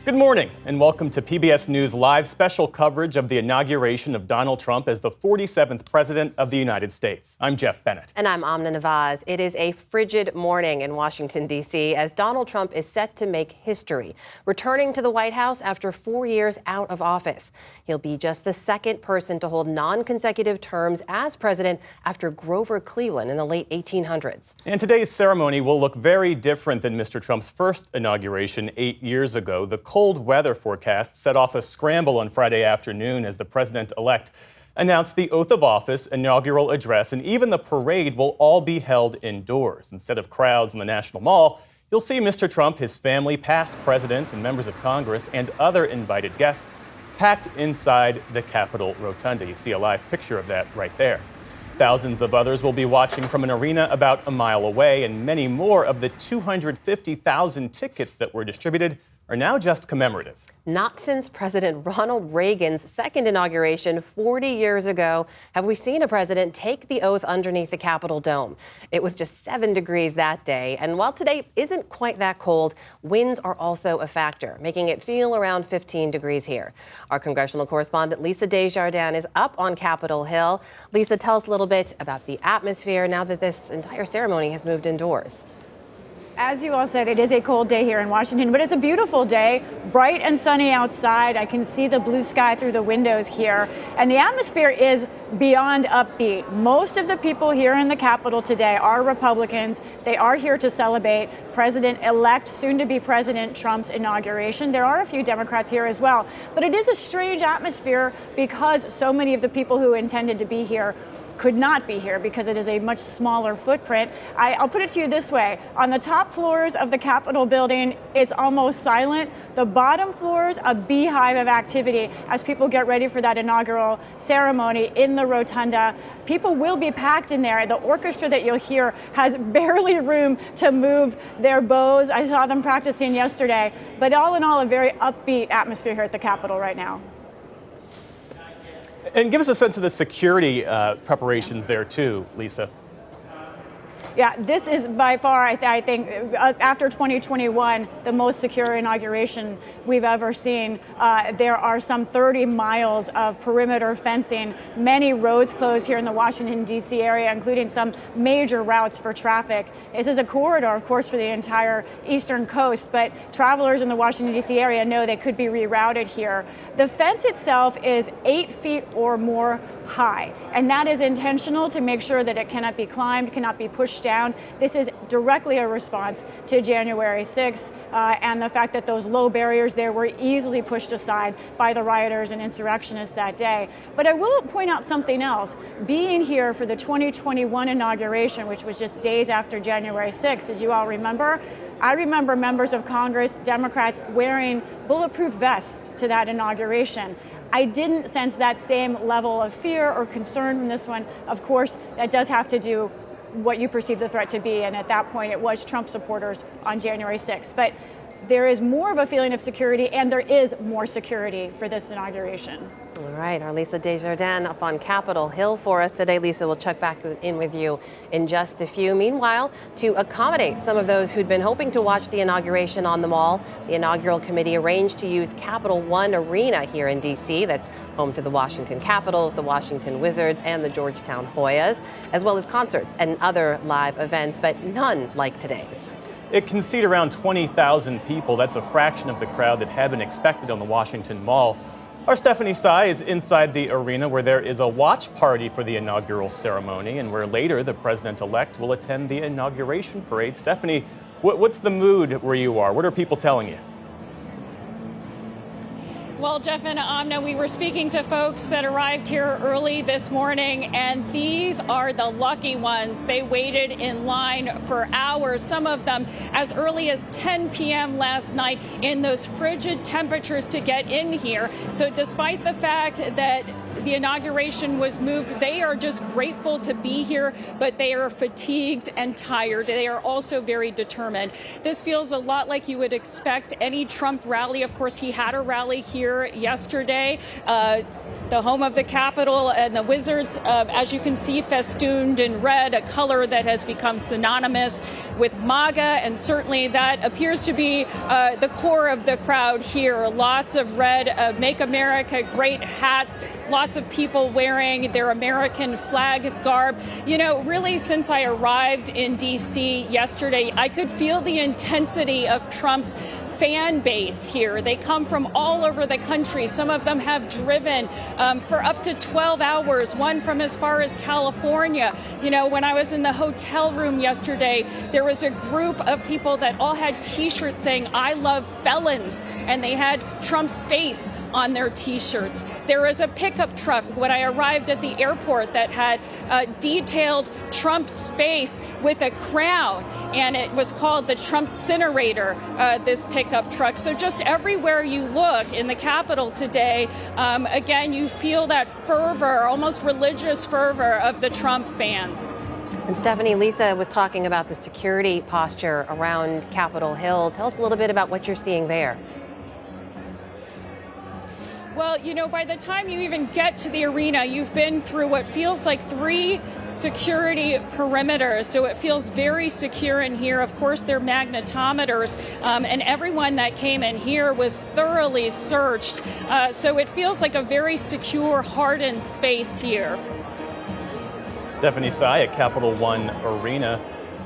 Good morning and welcome to PBS News Live special coverage of the inauguration of Donald Trump as the 47th President of the United States. I'm Jeff Bennett. And I'm Amna Nawaz. It is a frigid morning in Washington, D.C. as Donald Trump is set to make history, returning to the White House after 4 years out of office. He'll be just the second person to hold non-consecutive terms as president after Grover Cleveland in the late 1800s. And today's ceremony will look very different than Mr. Trump's first inauguration 8 years ago. The cold weather forecast set off a scramble on Friday afternoon as the president-elect announced the oath of office, inaugural address, and even the parade will all be held indoors. Instead of crowds in the National Mall, you'll see Mr. Trump, his family, past presidents, and members of Congress, and other invited guests packed inside the Capitol Rotunda. You see a live picture of that right there. Thousands of others will be watching from an arena about a mile away, and many more of the 250,000 tickets that were distributed are now just commemorative. Not since President Ronald Reagan's second inauguration 40 years ago have we seen a president take the oath underneath the Capitol dome. It was just 7 degrees that day, and while today isn't quite that cold, winds are also a factor, making it feel around 15 degrees here. Our congressional correspondent Lisa Desjardins is up on Capitol Hill. Lisa, tell us a little bit about the atmosphere now that this entire ceremony has moved indoors. As you all said, it is a cold day here in Washington, but it's a beautiful day, bright and sunny outside. I can see the blue sky through the windows here, and the atmosphere is beyond upbeat. Most of the people here in the Capitol today are Republicans. They are here to celebrate President-elect, soon-to-be President Trump's inauguration. There are a few Democrats here as well, but it is a strange atmosphere because so many of the people who intended to be here could not be here because it is a much smaller footprint. I'll put it to you this way. On the top floors of the Capitol building, it's almost silent. The bottom floors, a beehive of activity as people get ready for that inaugural ceremony in the rotunda. People will be packed in there. The orchestra that you'll hear has barely room to move their bows. I saw them practicing yesterday. But all in all, a very upbeat atmosphere here at the Capitol right now. And give us a sense of the security preparations there too, Lisa. Yeah, this is by far, I think, after 2021, the most secure inauguration we've ever seen. There are some 30 miles of perimeter fencing, many roads closed here in the Washington, D.C. area, including some major routes for traffic. This is a corridor, of course, for the entire eastern coast, but travelers in the Washington, D.C. area know they could be rerouted here. The fence itself is 8 feet or more high, and that is intentional to make sure that it cannot be climbed, cannot be pushed down. This is directly a response to January 6th and the fact that those low barriers there were easily pushed aside by the rioters and insurrectionists that day. But I will point out something else. Being here for the 2021 inauguration, which was just days after January 6th, as you all remember, I remember members of Congress, Democrats, wearing bulletproof vests to that inauguration. I didn't sense that same level of fear or concern from this one. Of course, that does have to do what you perceive the threat to be, and at that point it was Trump supporters on January 6th. But there is more of a feeling of security, and there is more security for this inauguration. All right, our Lisa Desjardins up on Capitol Hill for us today. Lisa, we'll check back in with you in just a few. Meanwhile, to accommodate some of those who'd been hoping to watch the inauguration on the Mall, the inaugural committee arranged to use Capital One Arena here in D.C. That's home to the Washington Capitals, the Washington Wizards, and the Georgetown Hoyas, as well as concerts and other live events, but none like today's. It can seat around 20,000 people. That's a fraction of the crowd that had been expected on the Washington Mall. Our Stephanie Sy is inside the arena where there is a watch party for the inaugural ceremony and where later the president-elect will attend the inauguration parade. Stephanie, what's the mood where you are? What are people telling you? Well, Jeff and Amna, we were speaking to folks that arrived here early this morning, and these are the lucky ones. They waited in line for hours, some of them as early as 10 p.m. last night in those frigid temperatures to get in here. So despite the fact that the inauguration was moved, they are just grateful to be here, but they are fatigued and tired. They are also very determined. This feels a lot like you would expect any Trump rally. Of course, he had a rally here yesterday. the home of the Capitol, and the Wizards, as you can see, festooned in red, a color that has become synonymous with MAGA, and certainly that appears to be the core of the crowd here. Lots of red Make America Great hats, lots of people wearing their American flag garb. You know, really, since I arrived in D.C. yesterday, I could feel the intensity of Trump's fan base here. They come from all over the country. Some of them have driven for up to 12 hours, one from as far as California. You know, when I was in the hotel room yesterday, there was a group of people that all had T-shirts saying, "I love felons," and they had Trump's face on their T-shirts. There was a pickup truck when I arrived at the airport that had detailed Trump's face with a crown, and it was called the Trumpcinerator, this pickup truck. So just everywhere you look in the Capitol today, again, you feel that fervor, almost religious fervor of the Trump fans. And Stephanie, Lisa was talking about the security posture around Capitol Hill. Tell us a little bit about what you're seeing there. Well, you know, by the time you even get to the arena, you've been through what feels like 3 security perimeters. So it feels very secure in here. Of course, they're magnetometers, and everyone that came in here was thoroughly searched. So it feels like a very secure, hardened space here. Stephanie Sy at Capital One Arena.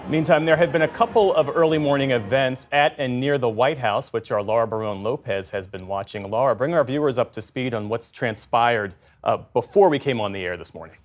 Meantime, there have been a couple of early morning events at and near the White House, which our Laura Barone Lopez has been watching. Laura, bring our viewers up to speed on what's transpired before we came on the air this morning.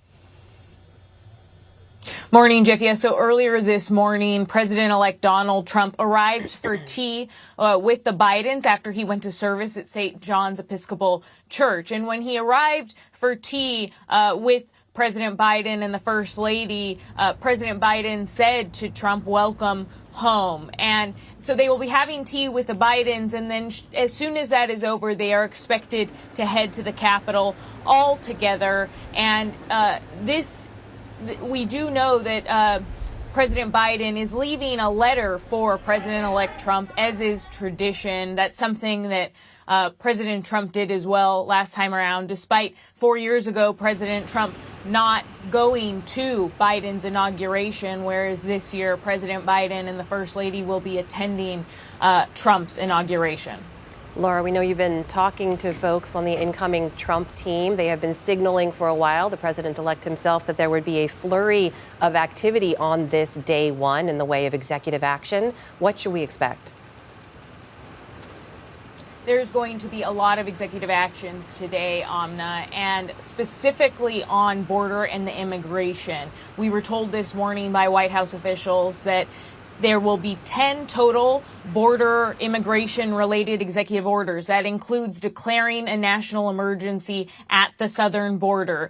Morning, Jeff. Yeah, so earlier this morning, President-elect Donald Trump arrived for tea with the Bidens after he went to service at St. John's Episcopal Church. And when he arrived for tea with President Biden and the First Lady, President Biden said to Trump, "Welcome home." And so they will be having tea with the Bidens, and then as soon as that is over, they are expected to head to the Capitol all together. And we do know that President Biden is leaving a letter for President-elect Trump, as is tradition. That's something that President Trump did as well last time around, despite 4 years ago President Trump not going to Biden's inauguration, whereas this year President Biden and the First Lady will be attending Trump's inauguration. Laura, we know you've been talking to folks on the incoming Trump team. They have been signaling for a while, the president-elect himself, that there would be a flurry of activity on this day one in the way of executive action. What should we expect? There's going to be a lot of executive actions today, Amna, and specifically on border and the immigration. We were told this morning by White House officials that there will be 10 total border immigration related executive orders. That includes declaring a national emergency at the southern border,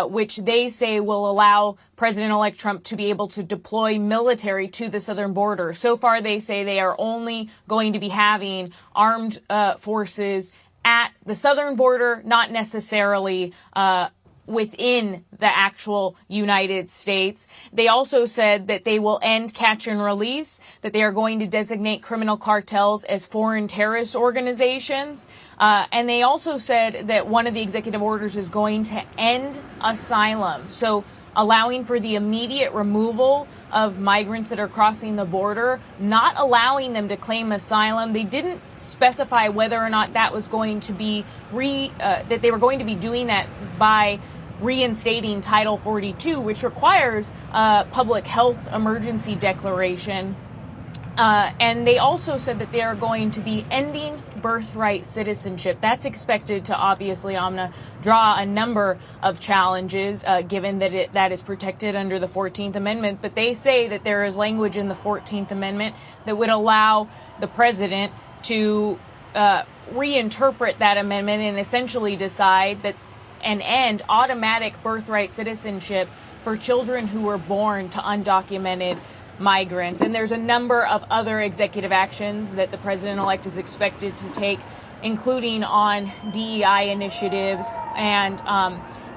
which they say will allow President-elect Trump to be able to deploy military to the southern border. So far, they say they are only going to be having armed forces at the southern border, not necessarily within the actual United States. They also said that they will end catch and release, that they are going to designate criminal cartels as foreign terrorist organizations. And they also said that one of the executive orders is going to end asylum. So allowing for the immediate removal of migrants that are crossing the border, not allowing them to claim asylum. They didn't specify whether or not that was going to be that they were going to be doing that by reinstating Title 42, which requires a public health emergency declaration. And they also said that they are going to be ending birthright citizenship. That's expected to obviously, Amna, draw a number of challenges, given that that is protected under the 14th Amendment. But they say that there is language in the 14th Amendment that would allow the president to reinterpret that amendment and essentially decide that and end automatic birthright citizenship for children who were born to undocumented migrants. And there's a number of other executive actions that the president-elect is expected to take, including on DEI initiatives and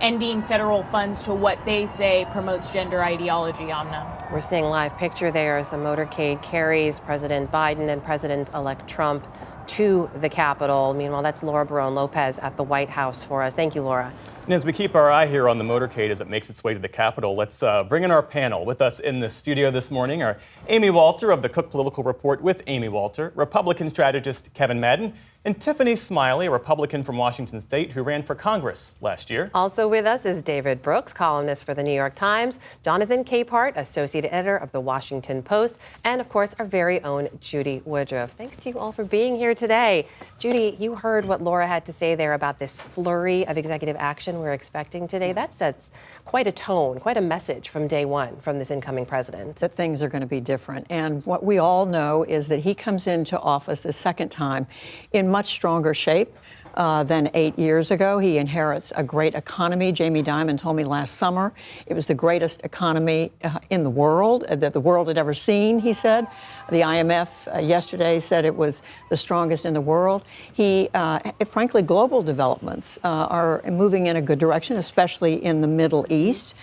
ending federal funds to what they say promotes gender ideology, Amna. We're seeing live picture there as the motorcade carries President Biden and President-elect Trump to the Capitol. Meanwhile, that's Laura Barone Lopez at the White House for us. Thank you, Laura. And as we keep our eye here on the motorcade as it makes its way to the Capitol, let's bring in our panel. With us in the studio this morning are Amy Walter of the Cook Political Report with Amy Walter, Republican strategist Kevin Madden, and Tiffany Smiley, a Republican from Washington State who ran for Congress last year. Also with us is David Brooks, columnist for the New York Times, Jonathan Capehart, associate editor of the Washington Post, and of course, our very own Judy Woodruff. Thanks to you all for being here today. Judy, you heard what Laura had to say there about this flurry of executive action we're expecting today. That sets quite a tone, quite a message from day one from this incoming president. That things are going to be different. And what we all know is that he comes into office the second time in much stronger shape than 8 years ago. He inherits a great economy. Jamie Dimon told me last summer it was the greatest economy in the world that the world had ever seen, he said. The IMF yesterday said it was the strongest in the world. Frankly, global developments are moving in a good direction, especially in the Middle East.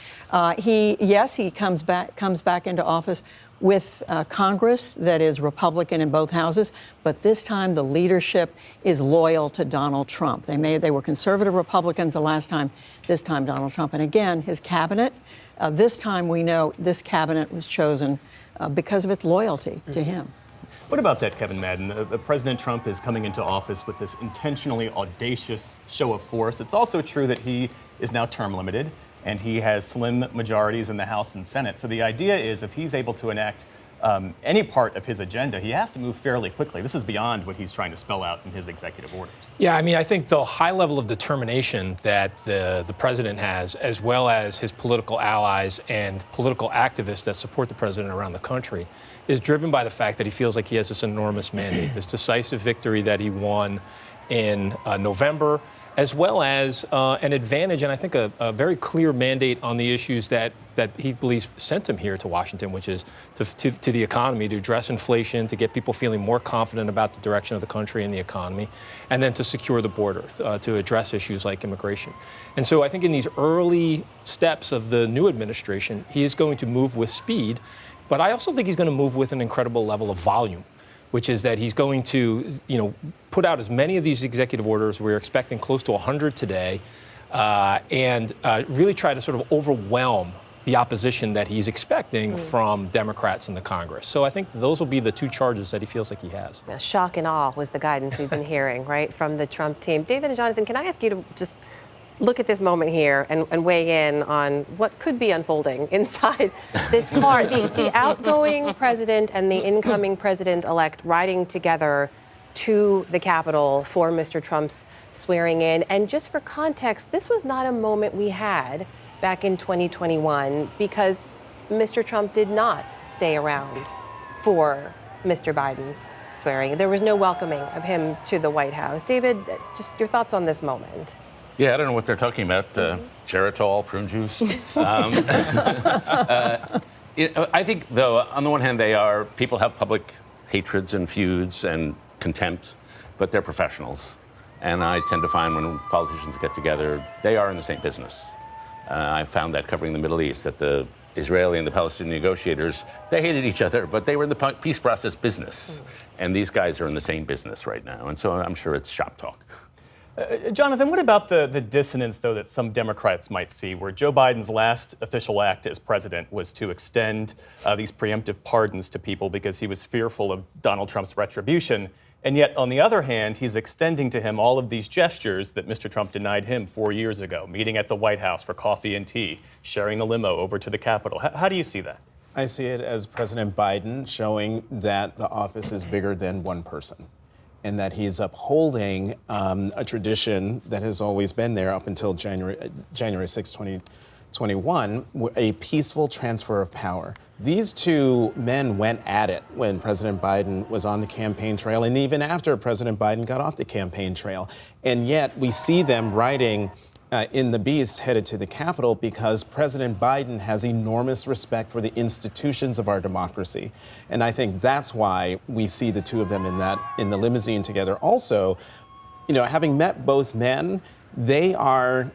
He comes back into office with Congress that is Republican in both houses, but this time the leadership is loyal to Donald Trump. They were conservative Republicans the last time, this time Donald Trump. And again, his cabinet, this time we know this cabinet was chosen because of its loyalty to him. What about that, Kevin Madden? President Trump is coming into office with this intentionally audacious show of force. It's also true that he is now term limited, and he has slim majorities in the House and Senate. So the idea is if he's able to enact any part of his agenda, he has to move fairly quickly. This is beyond what he's trying to spell out in his executive orders. Yeah, I mean, I think the high level of determination that the president has, as well as his political allies and political activists that support the president around the country, is driven by the fact that he feels like he has this enormous mandate, this decisive victory that he won in November, as well as an advantage and I think a very clear mandate on the issues that he believes sent him here to Washington, which is to the economy, to address inflation, to get people feeling more confident about the direction of the country and the economy, and then to secure the border, to address issues like immigration. And so I think in these early steps of the new administration, he is going to move with speed, but I also think he's going to move with an incredible level of volume, which is that he's going to, put out as many of these executive orders. We're expecting close to 100 today, and really try to sort of overwhelm the opposition that he's expecting from Democrats in the Congress. So I think those will be the two charges that he feels like he has. Shock and awe was the guidance we've been hearing, right, from the Trump team. David and Jonathan, can I ask you to just look at this moment here and weigh in on what could be unfolding inside this car? The outgoing president and the incoming president-elect riding together to the Capitol for Mr. Trump's swearing in. And just for context, this was not a moment we had back in 2021 because Mr. Trump did not stay around for Mr. Biden's swearing. There was no welcoming of him to the White House. David, just your thoughts on this moment. Yeah, I don't know what they're talking about. Geritol, prune juice. I think, though, on the one hand, people have public hatreds and feuds and contempt, but they're professionals. And I tend to find when politicians get together, they are in the same business. I found that covering the Middle East, that the Israeli and the Palestinian negotiators, they hated each other, but they were in the peace process business. And these guys are in the same business right now. And so I'm sure it's shop talk. Jonathan, what about the dissonance, though, that some Democrats might see, where Joe Biden's last official act as president was to extend these preemptive pardons to people because he was fearful of Donald Trump's retribution, and yet, on the other hand, he's extending to him all of these gestures that Mr. Trump denied him 4 years ago, meeting at the White House for coffee and tea, sharing the limo over to the Capitol. How do you see that? I see it as President Biden showing that the office is bigger than one person, and that he's upholding a tradition that has always been there up until January 6, 2021, a peaceful transfer of power. These two men went at it when President Biden was on the campaign trail, and even after President Biden got off the campaign trail. And yet we see them riding in the beast headed to the Capitol because President Biden has enormous respect for the institutions of our democracy. And I think that's why we see the two of them in the limousine together. Also, having met both men, they are,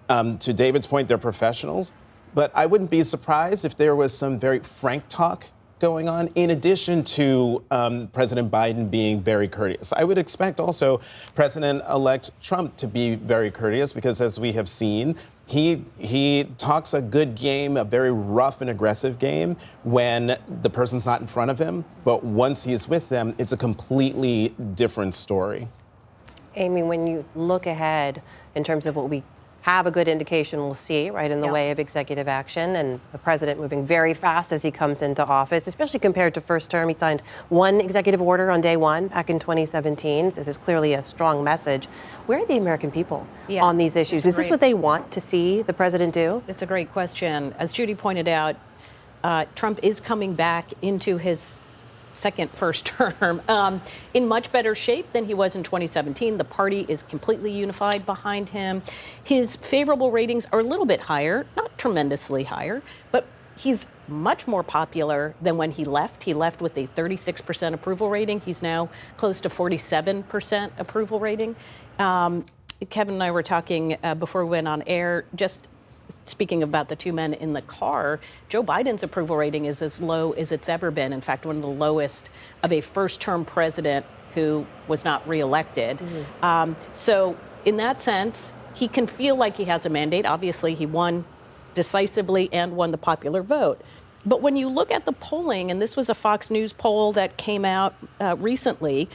to David's point, they're professionals. But I wouldn't be surprised if there was some very frank talk going on, in addition to President Biden being very courteous. I would expect also President-elect Trump to be very courteous because, as we have seen, he talks a good game, a very rough and aggressive game when the person's not in front of him. But once he's with them, it's a completely different story. Amy, when you look ahead in terms of what we have a good indication we'll see, right, in the way of executive action, and the president moving very fast as he comes into office, especially compared to first term. He signed one executive order on day one back in 2017. This is clearly a strong message. Where are the American people on these issues? Is this what they want to see the president do? It's a great question. As Judy pointed out, Trump is coming back into his second first term in much better shape than he was in 2017. The party is completely unified behind him. His favorable ratings are a little bit higher, not tremendously higher, but he's much more popular than when he left. He left with a 36% approval rating. He's now close to 47% approval rating. Kevin and I were talking before we went on air, just speaking about the two men in the car. Joe Biden's approval rating is as low as it's ever been. In fact, one of the lowest of a first-term president who was not reelected. So in that sense, he can feel like he has a mandate. Obviously, he won decisively and won the popular vote. But when you look at the polling, and this was a Fox News poll that came out recently,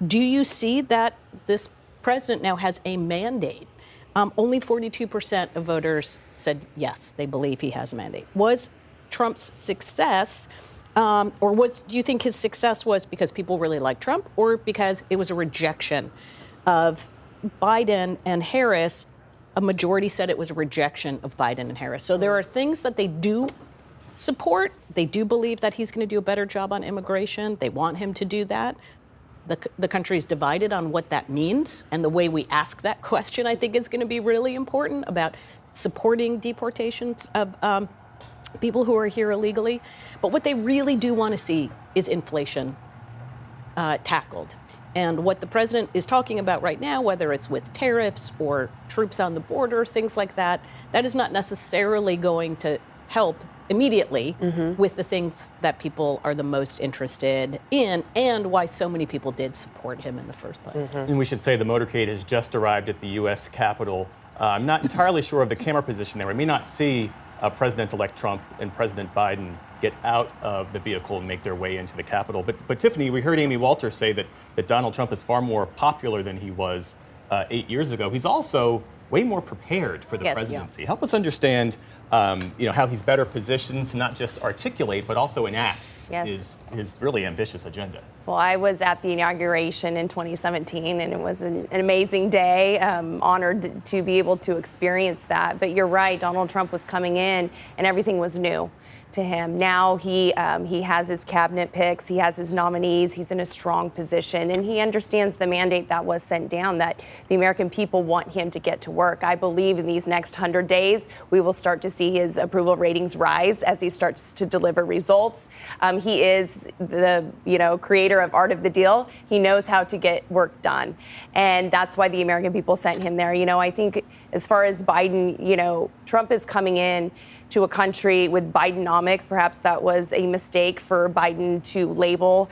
do you see that this president now has a mandate? Only 42% of voters said yes, they believe he has a mandate. Was Trump's success, do you think his success was because people really like Trump, or because it was a rejection of Biden and Harris? A majority said it was a rejection of Biden and Harris. So there are things that they do support. They do believe that he's going to do a better job on immigration. They want him to do that. The country is divided on what that means, and the way we ask that question, I think, is going to be really important about supporting deportations of people who are here illegally. But what they really do want to see is inflation tackled. And what the president is talking about right now, whether it's with tariffs or troops on the border, things like that, that is not necessarily going to help immediately with the things that people are the most interested in, and why so many people did support him in the first place. And we should say the motorcade has just arrived at the U.S. Capitol. I'm not entirely sure of the camera position there. We may not see President-elect Trump and President Biden get out of the vehicle and make their way into the Capitol. But Tiffany, we heard Amy Walter say that Donald Trump is far more popular than he was 8 years ago. He's also way more prepared for the presidency. Help us understand, how he's better positioned to not just articulate, but also enact his really ambitious agenda. Well, I was at the inauguration in 2017, and it was an amazing day. Honored to be able to experience that. But you're right, Donald Trump was coming in, and everything was new to him. Now he has his cabinet picks, he has his nominees, he's in a strong position, and he understands the mandate that was sent down, that the American people want him to get to work. I believe in these next 100 days, we will start to see his approval ratings rise as he starts to deliver results. He is the creator of Art of the Deal. He knows how to get work done, and that's why the American people sent him there. I think as far as Biden, Trump is coming in to a country with Bidenomics. Perhaps that was a mistake for Biden to label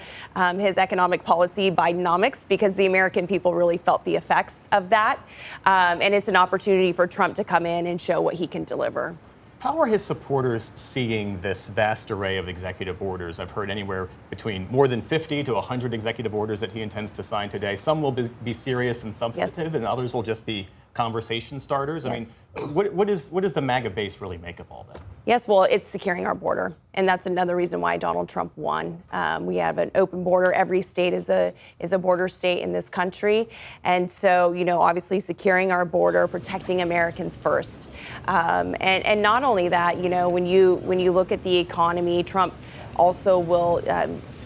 his economic policy Bidenomics, because the American people really felt the effects of that. And it's an opportunity for Trump to come in and show what he can deliver. How are his supporters seeing this vast array of executive orders? I've heard anywhere between more than 50 to 100 executive orders that he intends to sign today. Some will be serious and substantive, and others will just be conversation starters. Yes. I mean, what does the MAGA base really make of all that? Yes, well, it's securing our border, and that's another reason why Donald Trump won. We have an open border. Every state is a border state in this country, and so obviously securing our border, protecting Americans first, and not only that, when you look at the economy, Trump also will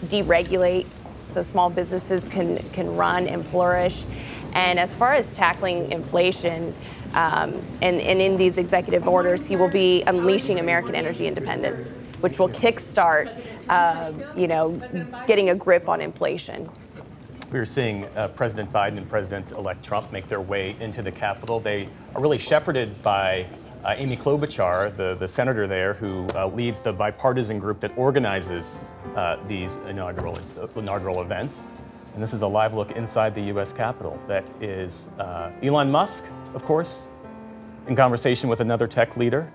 deregulate so small businesses can run and flourish. And as far as tackling inflation, and in these executive orders, he will be unleashing American energy independence, which will kickstart, getting a grip on inflation. We are seeing President Biden and President-elect Trump make their way into the Capitol. They are really shepherded by Amy Klobuchar, the senator there who leads the bipartisan group that organizes these inaugural events. And this is a live look inside the U.S. Capitol. That is Elon Musk, of course, in conversation with another tech leader.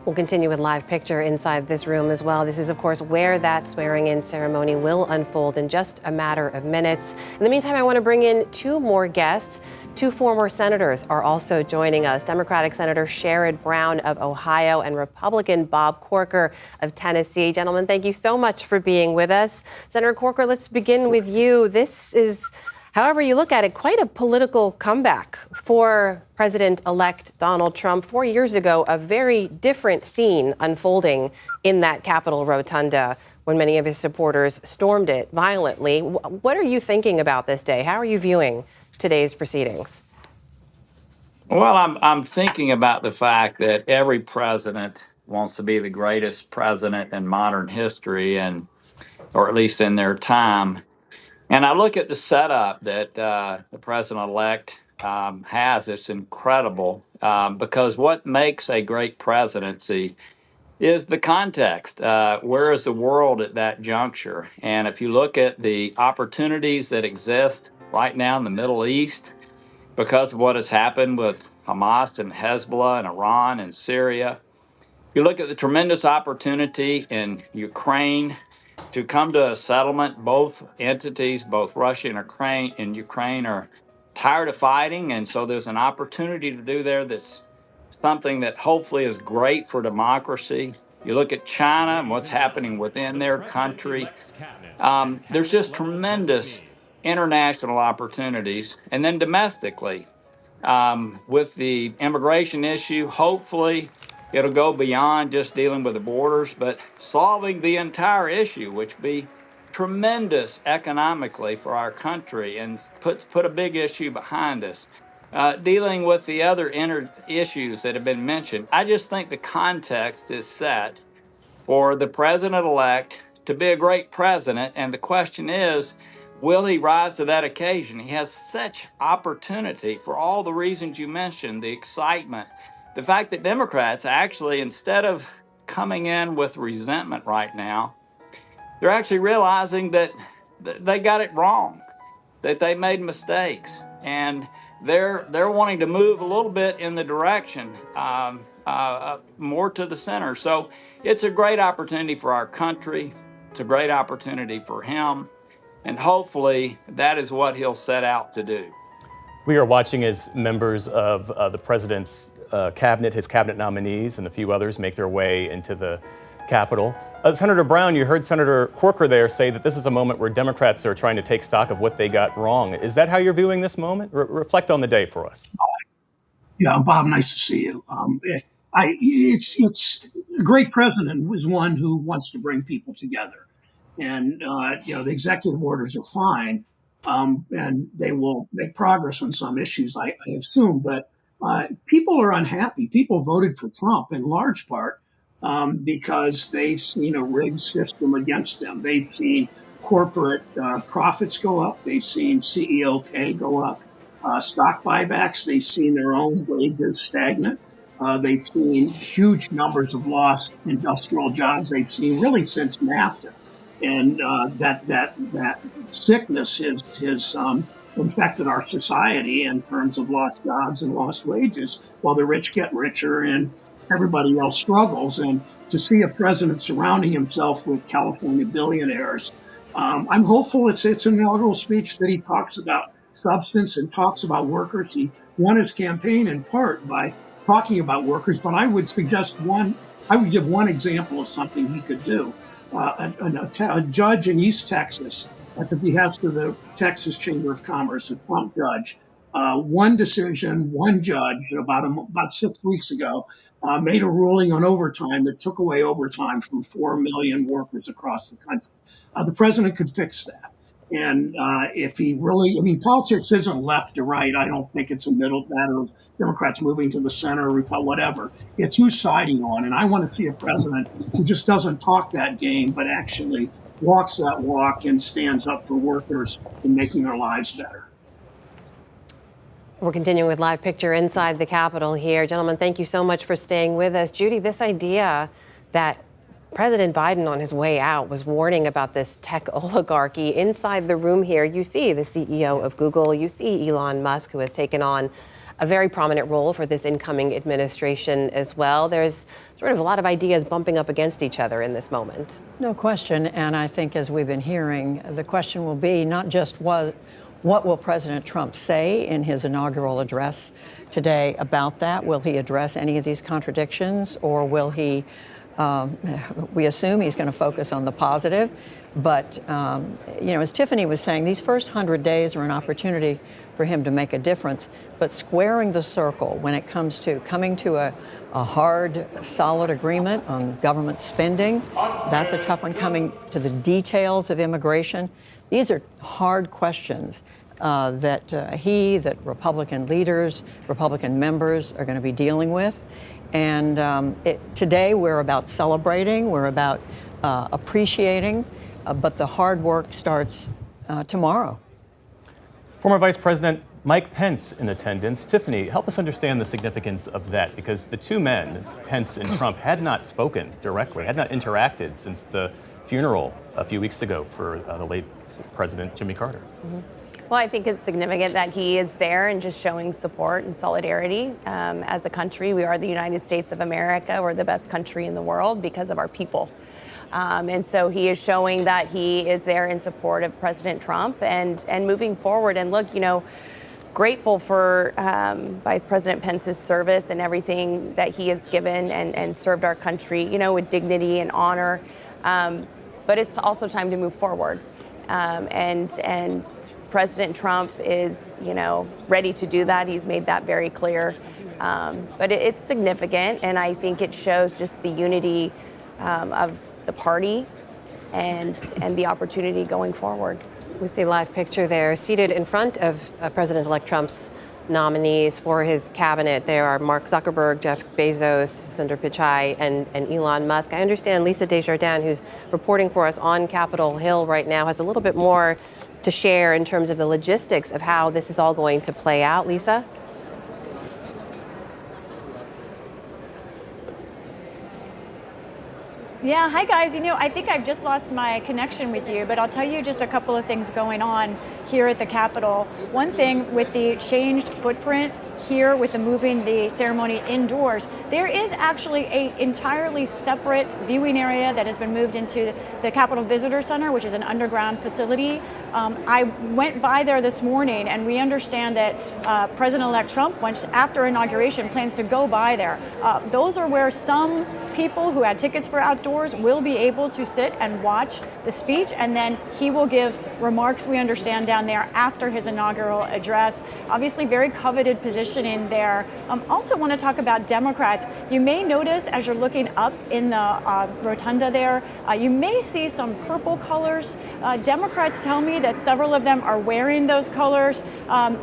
We'll continue with live picture inside this room as well. This is, of course, where that swearing-in ceremony will unfold in just a matter of minutes. In the meantime, I want to bring in two more guests. Two former senators are also joining us. Democratic Senator Sherrod Brown of Ohio and Republican Bob Corker of Tennessee. Gentlemen, thank you so much for being with us. Senator Corker, let's begin with you. This is, however you look at it, quite a political comeback for President-elect Donald Trump. 4 years ago, a very different scene unfolding in that Capitol Rotunda when many of his supporters stormed it violently. What are you thinking about this day? How are you viewing today's proceedings? Well, I'm thinking about the fact that every president wants to be the greatest president in modern history, or at least in their time. And I look at the setup that the president-elect has. It's incredible because what makes a great presidency is the context. Where is the world at that juncture? And if you look at the opportunities that exist right now in the Middle East, because of what has happened with Hamas and Hezbollah and Iran and Syria, you look at the tremendous opportunity in Ukraine to come to a settlement. Both entities, both Russia and Ukraine, are tired of fighting, and so there's an opportunity to do there that's something that hopefully is great for democracy. You look at China and what's happening within their country. There's just tremendous international opportunities. And then domestically, with the immigration issue, hopefully it'll go beyond just dealing with the borders, but solving the entire issue, which be tremendous economically for our country and put a big issue behind us. Dealing with the other issues that have been mentioned, I just think the context is set for the president-elect to be a great president, and the question is, will he rise to that occasion? He has such opportunity for all the reasons you mentioned, the excitement, the fact that Democrats actually, instead of coming in with resentment right now, they're actually realizing that they got it wrong, that they made mistakes, and they're wanting to move a little bit in the direction more to the center. So it's a great opportunity for our country. It's a great opportunity for him. And hopefully that is what he'll set out to do. We are watching as members of the president's cabinet, his cabinet nominees, and a few others make their way into the Capitol. Senator Brown, you heard Senator Corker there say that this is a moment where Democrats are trying to take stock of what they got wrong. Is that how you're viewing this moment? Reflect on the day for us. Yeah, Bob, nice to see you. It's a great president is one who wants to bring people together. And, the executive orders are fine, and they will make progress on some issues, I assume. But people are unhappy. People voted for Trump in large part because they've seen a rigged system against them. They've seen corporate profits go up. They've seen CEO pay go up. Stock buybacks, they've seen their own wages stagnant. They've seen huge numbers of lost industrial jobs. They've seen really since NAFTA. And that sickness has infected our society in terms of lost jobs and lost wages, while the rich get richer and everybody else struggles. And to see a president surrounding himself with California billionaires, I'm hopeful it's an inaugural speech that he talks about substance and talks about workers. He won his campaign in part by talking about workers, but I would give one example of something he could do. A judge in East Texas, at the behest of the Texas Chamber of Commerce, a Trump judge, one judge about 6 weeks ago made a ruling on overtime that took away overtime from 4 million workers across the country. The president could fix that. And if he really, politics isn't left or right. I don't think it's a middle matter of Democrats moving to the center or whatever. It's who's siding on. And I want to see a president who just doesn't talk that game, but actually walks that walk and stands up for workers and making their lives better. We're continuing with live picture inside the Capitol here. Gentlemen, thank you so much for staying with us. Judy, this idea that President Biden on his way out was warning about this tech oligarchy. Inside the room here, you see the CEO of Google, you see Elon Musk, who has taken on a very prominent role for this incoming administration as well. There's sort of a lot of ideas bumping up against each other in this moment. No question. And I think, as we've been hearing, the question will be not just what will President Trump say in his inaugural address today about that? Will he address any of these contradictions, or will he, we assume he's going to focus on the positive. But, as Tiffany was saying, these first 100 days are an opportunity for him to make a difference. But squaring the circle when it comes to coming to a hard, solid agreement on government spending, that's a tough one. Coming to the details of immigration, these are hard questions that Republican leaders, Republican members are going to be dealing with. And today we're about celebrating, we're about appreciating, but the hard work starts tomorrow. Former Vice President Mike Pence in attendance. Tiffany, help us understand the significance of that, because the two men, Pence and Trump, had not spoken directly, had not interacted since the funeral a few weeks ago for the late President Jimmy Carter. Mm-hmm. Well, I think it's significant that he is there and just showing support and solidarity. As a country, we are the United States of America. We're the best country in the world because of our people. And so he is showing that he is there in support of President Trump and moving forward. And look, grateful for Vice President Pence's service and everything that he has given and served our country, with dignity and honor. But it's also time to move forward. And President Trump is, ready to do that. He's made that very clear. But it's significant, and I think it shows just the unity of the party and the opportunity going forward. We see a live picture there. Seated in front of President-elect Trump's nominees for his cabinet, there are Mark Zuckerberg, Jeff Bezos, Sundar Pichai, and Elon Musk. I understand Lisa Desjardins, who's reporting for us on Capitol Hill right now, has a little bit more to share in terms of the logistics of how this is all going to play out. Lisa? Yeah, hi guys. I think I've just lost my connection with you, but I'll tell you just a couple of things going on here at the Capitol. One thing with the changed footprint here with the moving the ceremony indoors, there is actually an entirely separate viewing area that has been moved into the Capitol Visitor Center, which is an underground facility. I went by there this morning, and we understand that President-elect Trump, once after inauguration, plans to go by there. Those are where some people who had tickets for outdoors will be able to sit and watch the speech, and then he will give remarks, we understand, down there after his inaugural address. Obviously, very coveted positioning there. Also want to talk about Democrats. You may notice as you're looking up in the rotunda there, you may see some purple colors. Democrats tell me that several of them are wearing those colors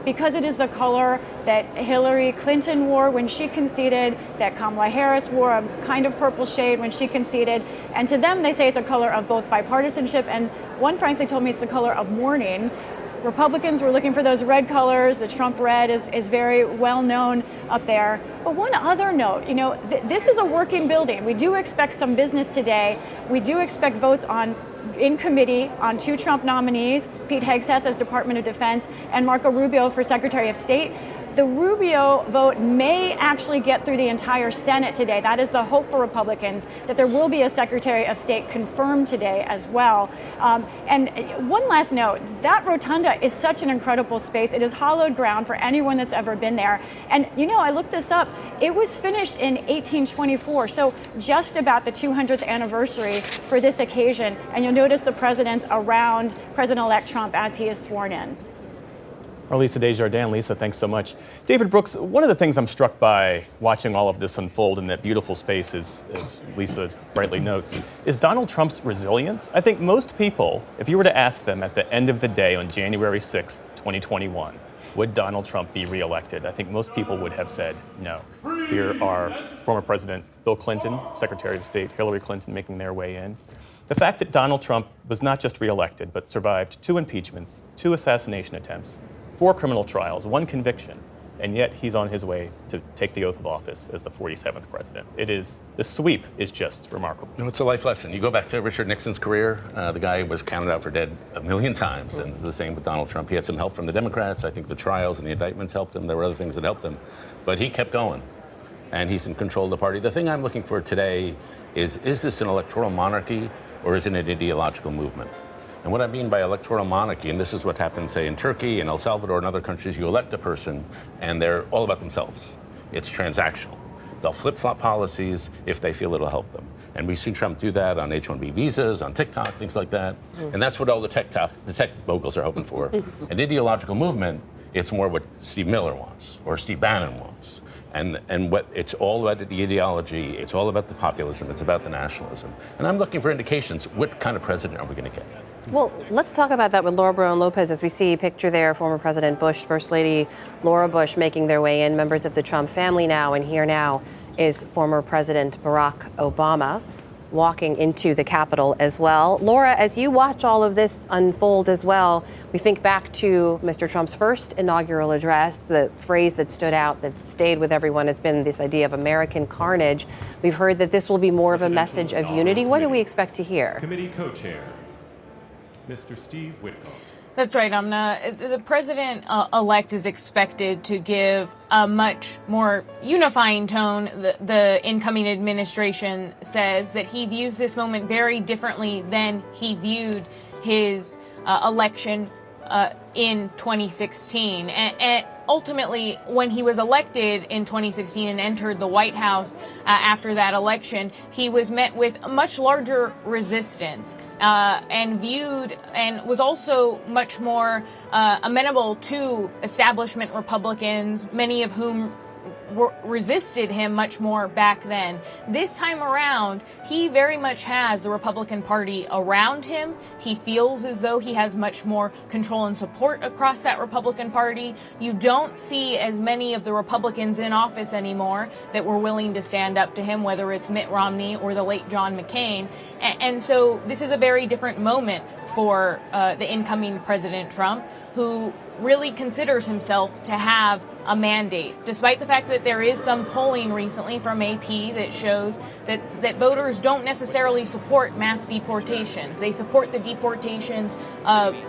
because it is the color that Hillary Clinton wore when she conceded, that Kamala Harris wore a kind of purple shade when she conceded. And to them, they say it's a color of both bipartisanship, and one frankly told me it's the color of mourning. Republicans were looking for those red colors. The Trump red is very well known up there. But one other note, this is a working building. We do expect some business today. We do expect votes in committee on two Trump nominees, Pete Hegseth as Department of Defense and Marco Rubio for Secretary of State. The Rubio vote may actually get through the entire Senate today. That is the hope for Republicans, that there will be a Secretary of State confirmed today as well. And one last note, that rotunda is such an incredible space. It is hallowed ground for anyone that's ever been there. And I looked this up. It was finished in 1824, so just about the 200th anniversary for this occasion. And you'll notice the presidents around President-elect Trump as he is sworn in. Or Lisa Desjardins. Lisa, thanks so much. David Brooks, one of the things I'm struck by watching all of this unfold in that beautiful space, as Lisa rightly notes, is Donald Trump's resilience. I think most people, if you were to ask them at the end of the day on January 6th, 2021, would Donald Trump be reelected? I think most people would have said no. Here are former President Bill Clinton, Secretary of State Hillary Clinton making their way in. The fact that Donald Trump was not just reelected, but survived 2 impeachments, 2 assassination attempts, 4 criminal trials, 1 conviction, and yet he's on his way to take the oath of office as the 47th president. The sweep is just remarkable. No, it's a life lesson. You go back to Richard Nixon's career, the guy was counted out for dead a million times, and it's the same with Donald Trump. He had some help from the Democrats. I think the trials and the indictments helped him. There were other things that helped him, but he kept going, and he's in control of the party. The thing I'm looking for today is this an electoral monarchy or is it an ideological movement? And what I mean by electoral monarchy, and this is what happens, say, in Turkey and El Salvador and other countries, you elect a person and they're all about themselves. It's transactional. They'll flip-flop policies if they feel it'll help them. And we've seen Trump do that on H-1B visas, on TikTok, things like that. And that's what all the tech moguls are hoping for. An ideological movement, it's more what Steve Miller wants or Steve Bannon wants. And what it's all about the ideology, it's all about the populism, it's about the nationalism. And I'm looking for indications, what kind of president are we going to get? Well, let's talk about that with Laura Brown Lopez. As we see a picture there, former President Bush, First Lady Laura Bush making their way in, members of the Trump family now, and here now is former President Barack Obama walking into the Capitol as well. Laura, as you watch all of this unfold as well, we think back to Mr. Trump's first inaugural address. The phrase that stood out, that stayed with everyone, has been this idea of American carnage. We've heard that this will be more of a message of unity. What do we expect to hear? Committee co-chair, Mr. Steve Witkoff. That's right, Amna. The president-elect is expected to give a much more unifying tone. The incoming administration says that he views this moment very differently than he viewed his election in 2016. And ultimately, when he was elected in 2016 and entered the White House after that election, he was met with a much larger resistance and viewed and was also much more amenable to establishment Republicans, many of whom resisted him much more back then. This time around, he very much has the Republican Party around him. He feels as though he has much more control and support across that Republican Party. You don't see as many of the Republicans in office anymore that were willing to stand up to him, whether it's Mitt Romney or the late John McCain. And so this is a very different moment for the incoming President Trump, who really considers himself to have a mandate, despite the fact that there is some polling recently from AP that shows that voters don't necessarily support mass deportations. They support the deportations of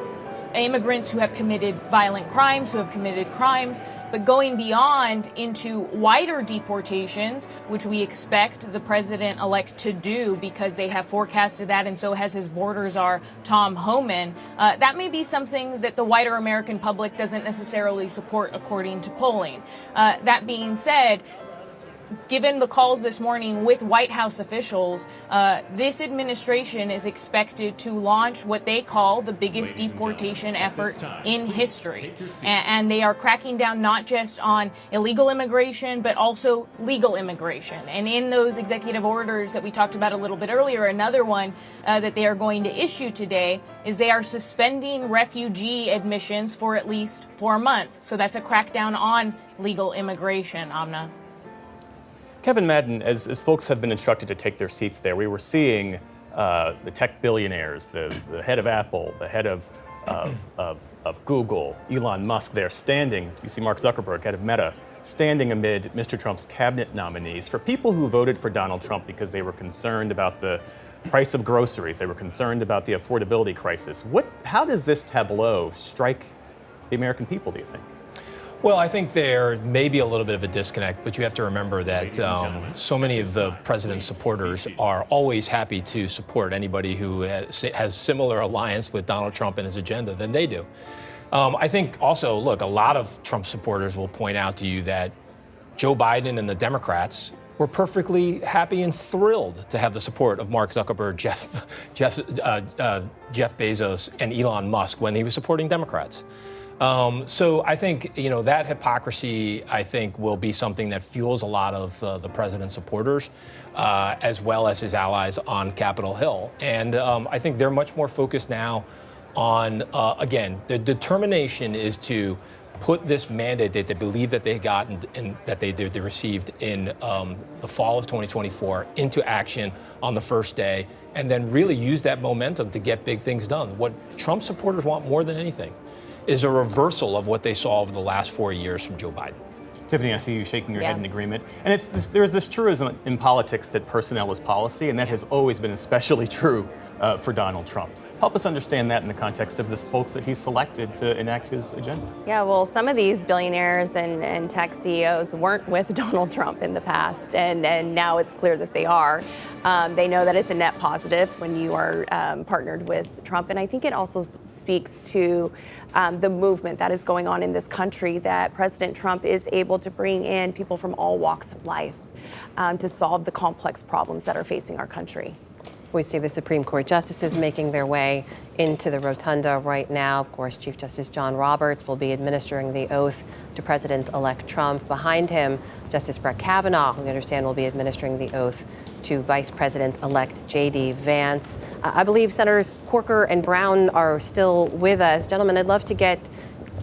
immigrants who have committed violent crimes, who have committed crimes, but going beyond into wider deportations, which we expect the president-elect to do because they have forecasted that, and so has his border czar, Tom Homan. That may be something that the wider American public doesn't necessarily support according to polling. That being said, given the calls this morning with White House officials, this administration is expected to launch what they call the biggest deportation effort in history. And they are cracking down not just on illegal immigration, but also legal immigration. And in those executive orders that we talked about a little bit earlier, another one that they are going to issue today is they are suspending refugee admissions for at least 4 months. So that's a crackdown on legal immigration, Amna. Kevin Madden, as folks have been instructed to take their seats there, we were seeing the tech billionaires, the head of Apple, the head of Google, Elon Musk there standing. You see Mark Zuckerberg, head of Meta, standing amid Mr. Trump's cabinet nominees. For people who voted for Donald Trump because they were concerned about the price of groceries, they were concerned about the affordability crisis, how does this tableau strike the American people, do you think? Well, I think there may be a little bit of a disconnect, but you have to remember that so many of the president's supporters are always happy to support anybody who has similar alliance with Donald Trump and his agenda than they do. I think also, look, a lot of Trump supporters will point out to you that Joe Biden and the Democrats were perfectly happy and thrilled to have the support of Mark Zuckerberg, Jeff Bezos, and Elon Musk when he was supporting Democrats. So I think, that hypocrisy, I think, will be something that fuels a lot of the president's supporters, as well as his allies on Capitol Hill. And I think they're much more focused now on, again, the determination is to put this mandate that they believe that they got and that they received in the fall of 2024 into action on the first day, and then really use that momentum to get big things done. What Trump supporters want more than anything is a reversal of what they saw over the last 4 years from Joe Biden. Tiffany, I see you shaking your Yeah. head in agreement. And there's this truism in politics that personnel is policy, and that has always been especially true for Donald Trump. Help us understand that in the context of the folks that he's selected to enact his agenda. Yeah, well, some of these billionaires and tech CEOs weren't with Donald Trump in the past, and now it's clear that they are. They know that it's a net positive when you are partnered with Trump, and I think it also speaks to the movement that is going on in this country, that President Trump is able to bring in people from all walks of life to solve the complex problems that are facing our country. We see the Supreme Court justices making their way into the rotunda right now. Of course, Chief Justice John Roberts will be administering the oath to President-elect Trump. Behind him, Justice Brett Kavanaugh, we understand, will be administering the oath to Vice President-elect J.D. Vance. I believe Senators Corker and Brown are still with us. Gentlemen, I'd love to get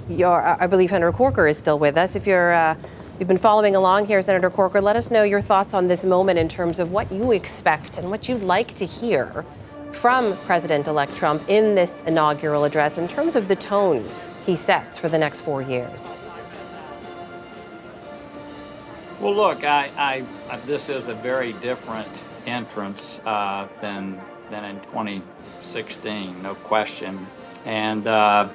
I believe Senator Corker is still with us. If you've been following along here, Senator Corker, let us know your thoughts on this moment in terms of what you expect and what you'd like to hear from President-elect Trump in this inaugural address in terms of the tone he sets for the next 4 years. Well, look, this is a very different entrance than in 2016, no question. And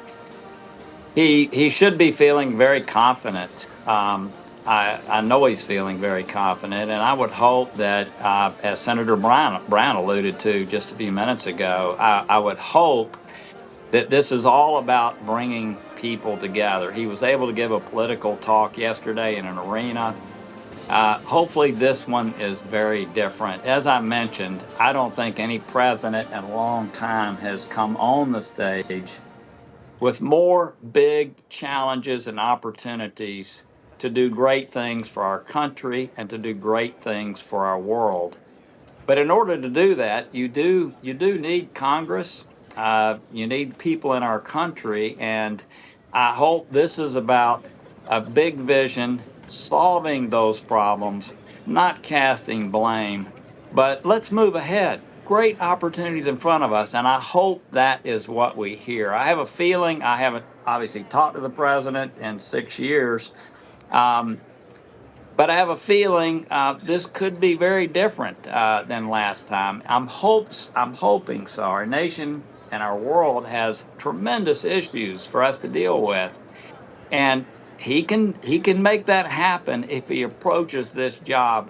he should be feeling very confident. I know he's feeling very confident, and I would hope that, as Senator Brown alluded to just a few minutes ago, I would hope that this is all about bringing people together. He was able to give a political talk yesterday in an arena. Hopefully this one is very different. As I mentioned, I don't think any president in a long time has come on the stage with more big challenges and opportunities to do great things for our country and to do great things for our world. But in order to do that, you do need Congress. You need people in our country, and I hope this is about a big vision, solving those problems, not casting blame, but let's move ahead. Great opportunities in front of us, and I hope that is what we hear. I have a feeling, I haven't obviously talked to the president in 6 years, but I have a feeling this could be very different than last time. I'm hoping so. Our nation and our world has tremendous issues for us to deal with, and he can make that happen if he approaches this job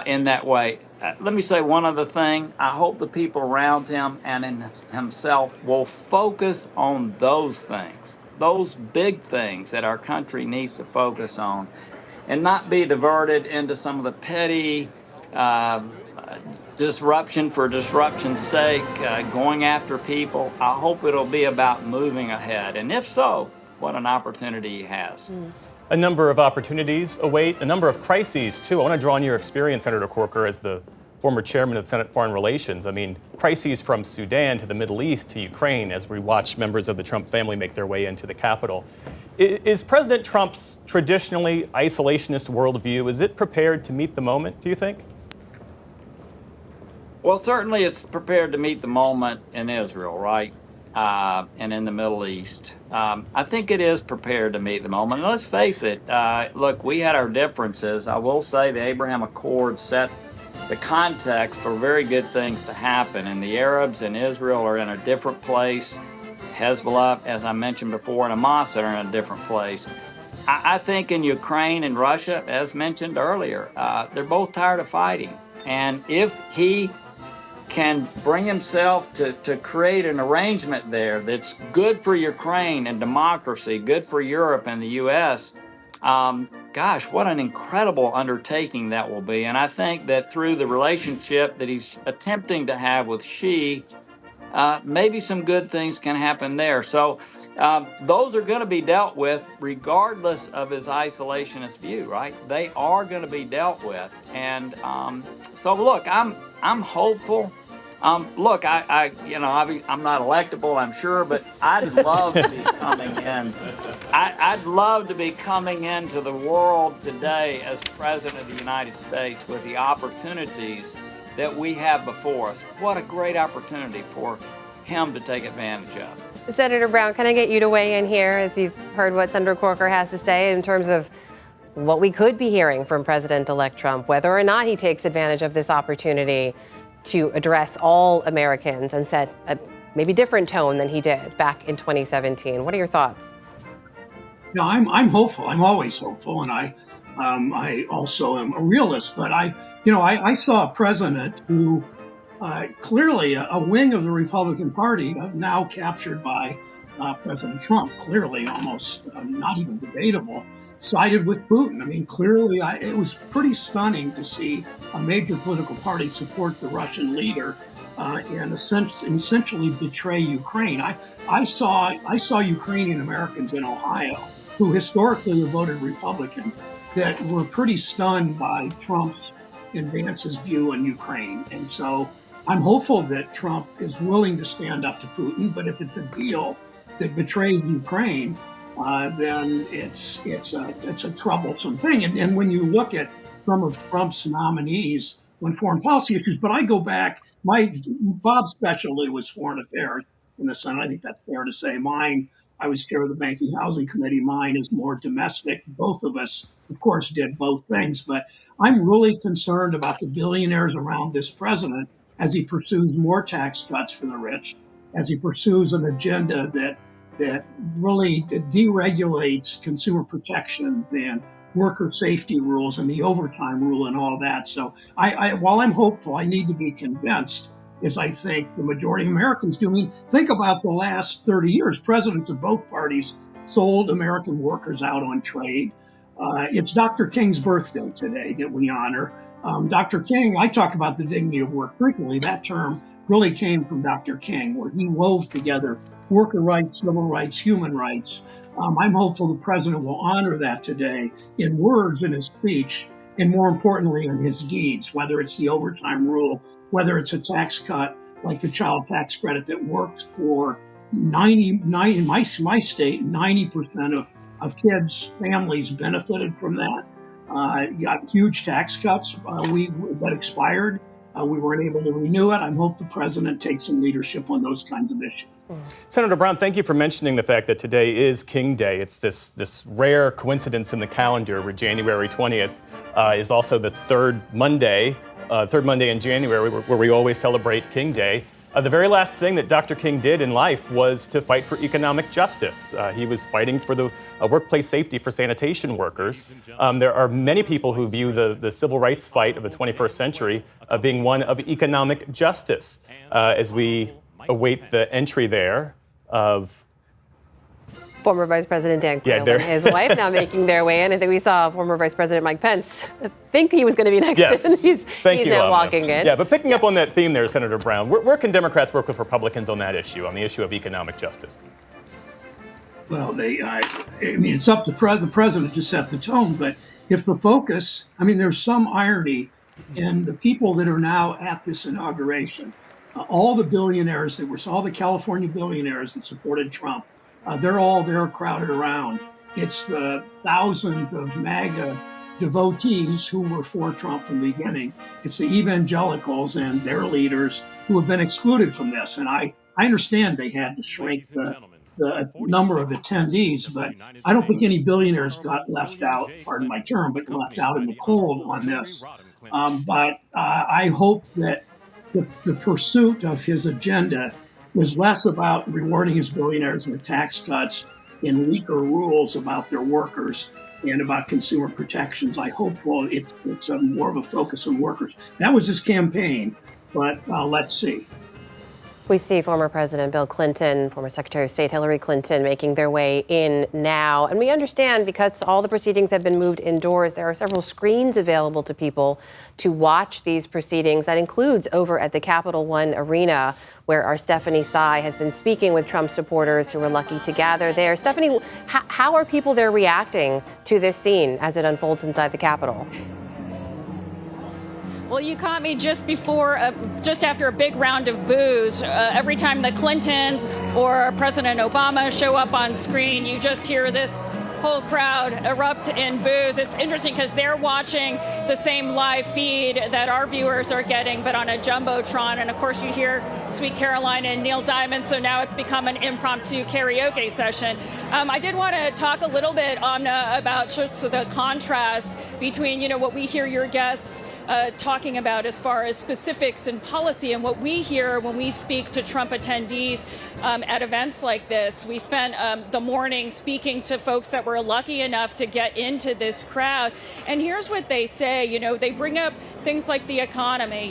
in that way. Let me say one other thing. I hope the people around him and in himself will focus on those things, those big things that our country needs to focus on, and not be diverted into some of the petty disruption for disruption's sake, going after people. I hope it'll be about moving ahead. And if so, what an opportunity he has. A number of opportunities await, a number of crises, too. I want to draw on your experience, Senator Corker, as the former chairman of Senate Foreign Relations. I mean, crises from Sudan to the Middle East to Ukraine as we watch members of the Trump family make their way into the Capitol. Is President Trump's traditionally isolationist worldview, is it prepared to meet the moment, do you think? Well, certainly it's prepared to meet the moment in Israel, right? And in the Middle East. I think it is prepared to meet the moment. And let's face it, look, we had our differences. I will say the Abraham Accords set the context for very good things to happen. And the Arabs and Israel are in a different place. Hezbollah, as I mentioned before, and Hamas are in a different place. I think in Ukraine and Russia, as mentioned earlier, they're both tired of fighting. And if he can bring himself to create an arrangement there that's good for Ukraine and democracy, good for Europe and the U.S., gosh, what an incredible undertaking that will be. And I think that through the relationship that he's attempting to have with Xi, maybe some good things can happen there. So those are going to be dealt with regardless of his isolationist view, right? They are going to be dealt with. And so, look, I'm hopeful. Look, I'm not electable, I'm sure, but I'd love to be coming in. I'd love to be coming into the world today as President of the United States with the opportunities that we have before us. What a great opportunity for him to take advantage of. Senator Brown, can I get you to weigh in here as you've heard what Senator Corker has to say in terms of what we could be hearing from President-elect Trump, whether or not he takes advantage of this opportunity to address all Americans and set a maybe different tone than he did back in 2017. What are your thoughts? No, I'm hopeful. I'm always hopeful, and I also am a realist. But I saw a president who clearly a wing of the Republican Party, now captured by President Trump, clearly almost not even debatable, sided with Putin. I mean, clearly, it was pretty stunning to see a major political party support the Russian leader and essentially betray Ukraine. I saw Ukrainian Americans in Ohio who historically have voted Republican that were pretty stunned by Trump's and Vance's view on Ukraine. And so I'm hopeful that Trump is willing to stand up to Putin, but if it's a deal that betrays Ukraine, then it's a troublesome thing. And when you look at some of Trump's nominees on foreign policy issues, but I go back, Bob's specialty was foreign affairs in the Senate. I think that's fair to say. Mine, I was chair of the Banking Housing Committee. Mine is more domestic. Both of us, of course, did both things. But I'm really concerned about the billionaires around this president as he pursues more tax cuts for the rich, as he pursues an agenda that really deregulates consumer protections and worker safety rules and the overtime rule and all that. So while I'm hopeful, I need to be convinced, as I think the majority of Americans do. I mean, think about the last 30 years. Presidents of both parties sold American workers out on trade. It's Dr. King's birthday today that we honor. Dr. King, I talk about the dignity of work frequently. That term really came from Dr. King, where he wove together worker rights, civil rights, human rights. I'm hopeful the president will honor that today in words in his speech, and more importantly, in his deeds, whether it's the overtime rule, whether it's a tax cut like the child tax credit that works for 90 in my state, 90% of kids' families benefited from that. You got huge tax cuts that expired. We weren't able to renew it. I hope the president takes some leadership on those kinds of issues. Senator Brown, thank you for mentioning the fact that today is King Day. It's this rare coincidence in the calendar where January 20th is also the third Monday in January where we always celebrate King Day. The very last thing that Dr. King did in life was to fight for economic justice. He was fighting for the workplace safety for sanitation workers. There are many people who view the civil rights fight of the 21st century being one of economic justice. As we await the entry there of former Vice President Dan Quayle and his wife now making their way in. I think we saw former Vice President Mike Pence think he was going to be next. Yes. And he's now Amna. walking in. Yeah, but picking up on that theme there, Senator Brown, where can Democrats work with Republicans on that issue, on the issue of economic justice? Well, it's up to the president to set the tone. But if the focus, there's some irony in the people that are now at this inauguration. All the billionaires all the California billionaires that supported Trump, they're all there crowded around. It's the thousands of MAGA devotees who were for Trump from the beginning. It's the evangelicals and their leaders who have been excluded from this. And I understand they had to shrink the number of attendees, but I don't think any billionaires got left out, pardon my term, but left out in the cold on this. But I hope that the pursuit of his agenda was less about rewarding his billionaires with tax cuts and weaker rules about their workers and about consumer protections. I hope it's more of a focus on workers. That was his campaign, but let's see. We see former President Bill Clinton, former Secretary of State Hillary Clinton making their way in now. And we understand because all the proceedings have been moved indoors, there are several screens available to people to watch these proceedings. That includes over at the Capital One Arena, where our Stephanie Sy has been speaking with Trump supporters who were lucky to gather there. Stephanie, how are people there reacting to this scene as it unfolds inside the Capitol? Well, you caught me just after a big round of boos. Every time the Clintons or President Obama show up on screen, you just hear this whole crowd erupt in boos. It's interesting because they're watching the same live feed that our viewers are getting, but on a Jumbotron. And of course, you hear Sweet Caroline and Neil Diamond, so now it's become an impromptu karaoke session. I did want to talk a little bit, Amna, about just the contrast between, what we hear your guests talking about as far as specifics and policy and what we hear when we speak to Trump attendees at events like this. We spent the morning speaking to folks that were lucky enough to get into this crowd. And here's what they say. They bring up things like the economy.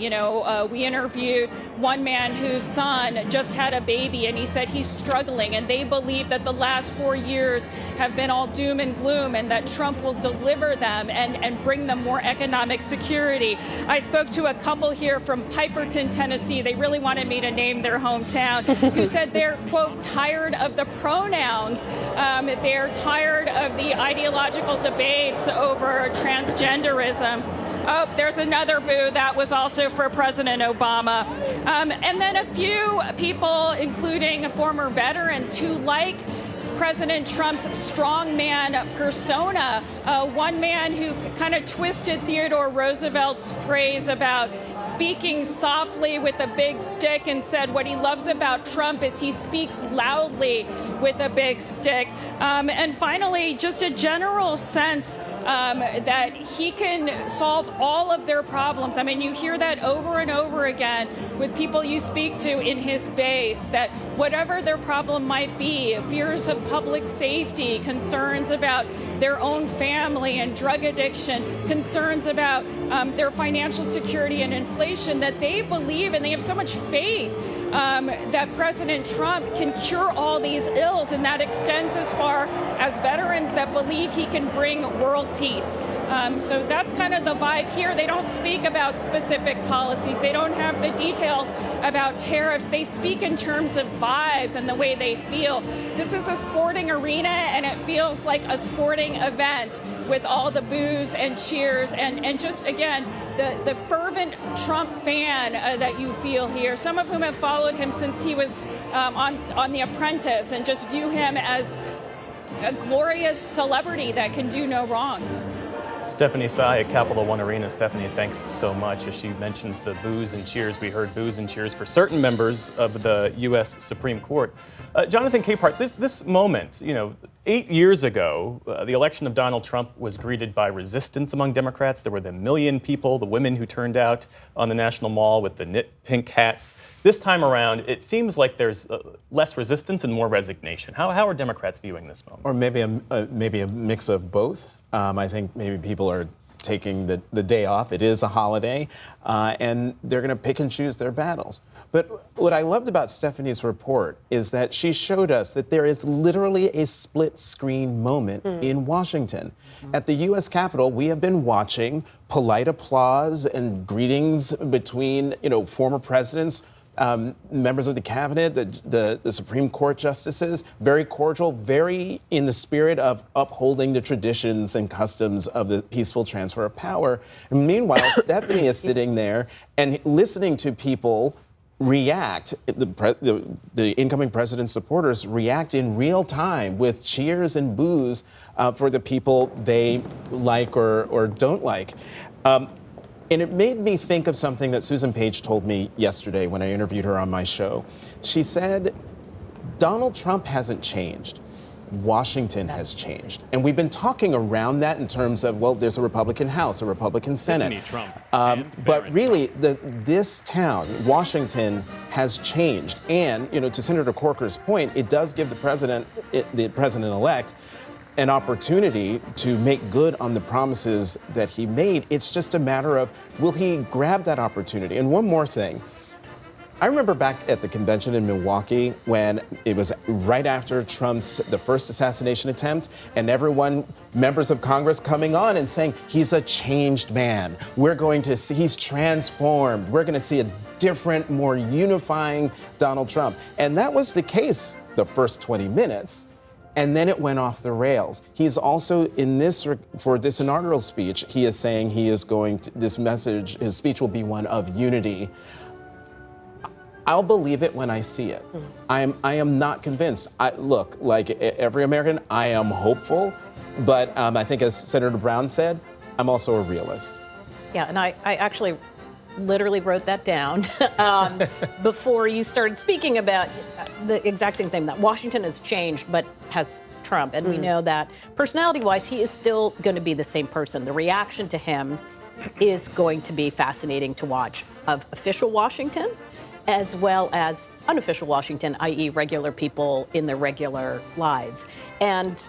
We interviewed one man whose son just had a baby, and he said he's struggling, and they believe that the last 4 years have been all doom and gloom, and that Trump will deliver them and bring them more economic security. I spoke to a couple here from Piperton, Tennessee. They really wanted me to name their hometown, who said they're, quote, tired of the pronouns. They're tired of the ideological debates over transgenderism. Oh, there's another boo. That was also for President Obama. And then a few people, including former veterans, who like President Trump's strongman persona. One man who kind of twisted Theodore Roosevelt's phrase about speaking softly with a big stick and said what he loves about Trump is he speaks loudly with a big stick. And finally, just a general sense that he can solve all of their problems. I mean, you hear that over and over again with people you speak to in his base, that whatever their problem might be, fears of public safety, concerns about their own family and drug addiction, concerns about their financial security and inflation, that they believe and they have so much faith that President Trump can cure all these ills, and that extends as far as veterans that believe he can bring world peace. So that's kind of the vibe here. They don't speak about specific policies. They don't have the details about tariffs. They speak in terms of vibes and the way they feel. This is a sporting arena, and it feels like a sporting event with all the boos and cheers and just, again, the fervent Trump fan that you feel here, some of whom have followed him since he was on The Apprentice and just view him as a glorious celebrity that can do no wrong. Stephanie Sy at Capital One Arena. Stephanie, thanks so much. As she mentions the boos and cheers, we heard boos and cheers for certain members of the U.S. Supreme Court. Jonathan Capehart, this moment, 8 years ago, the election of Donald Trump was greeted by resistance among Democrats. There were the million people, the women who turned out on the National Mall with the knit pink hats. This time around, it seems like there's less resistance and more resignation. How are Democrats viewing this moment? Or maybe a mix of both. I think maybe people are taking the day off. It is a holiday, and they're going to pick and choose their battles. But what I loved about Stephanie's report is that she showed us that there is literally a split screen moment in Washington. At the U.S. Capitol, we have been watching polite applause and greetings between, former presidents, members of the cabinet, the Supreme Court justices, very cordial, very in the spirit of upholding the traditions and customs of the peaceful transfer of power. And meanwhile, Stephanie is sitting there and listening to people react, the incoming president's supporters react in real time with cheers and boos for the people they like or don't like. And it made me think of something that Susan Page told me yesterday when I interviewed her on my show. She said, Donald Trump hasn't changed. Washington has changed. And we've been talking around that in terms of, well, there's a Republican House, a Republican Senate. But really, this town, Washington, has changed. And, to Senator Corker's point, it does give the president-elect, an opportunity to make good on the promises that he made. It's just a matter of, will he grab that opportunity? And one more thing. I remember back at the convention in Milwaukee when it was right after the first assassination attempt, and members of Congress coming on and saying, he's a changed man. We're going to see, he's transformed. We're going to see a different, more unifying Donald Trump. And that was the case the first 20 minutes. And then it went off the rails. He's also for this inaugural speech, he is saying his speech will be one of unity. I'll believe it when I see it. I am not convinced. Look, like every American, I am hopeful, But I think, as Senator Brown said, I'm also a realist. Yeah, and I actually literally wrote that down before you started speaking about the exact same thing, that Washington has changed, but has Trump. And we know that personality-wise, he is still going to be the same person. The reaction to him is going to be fascinating to watch, of official Washington as well as unofficial Washington, i.e. regular people in their regular lives. And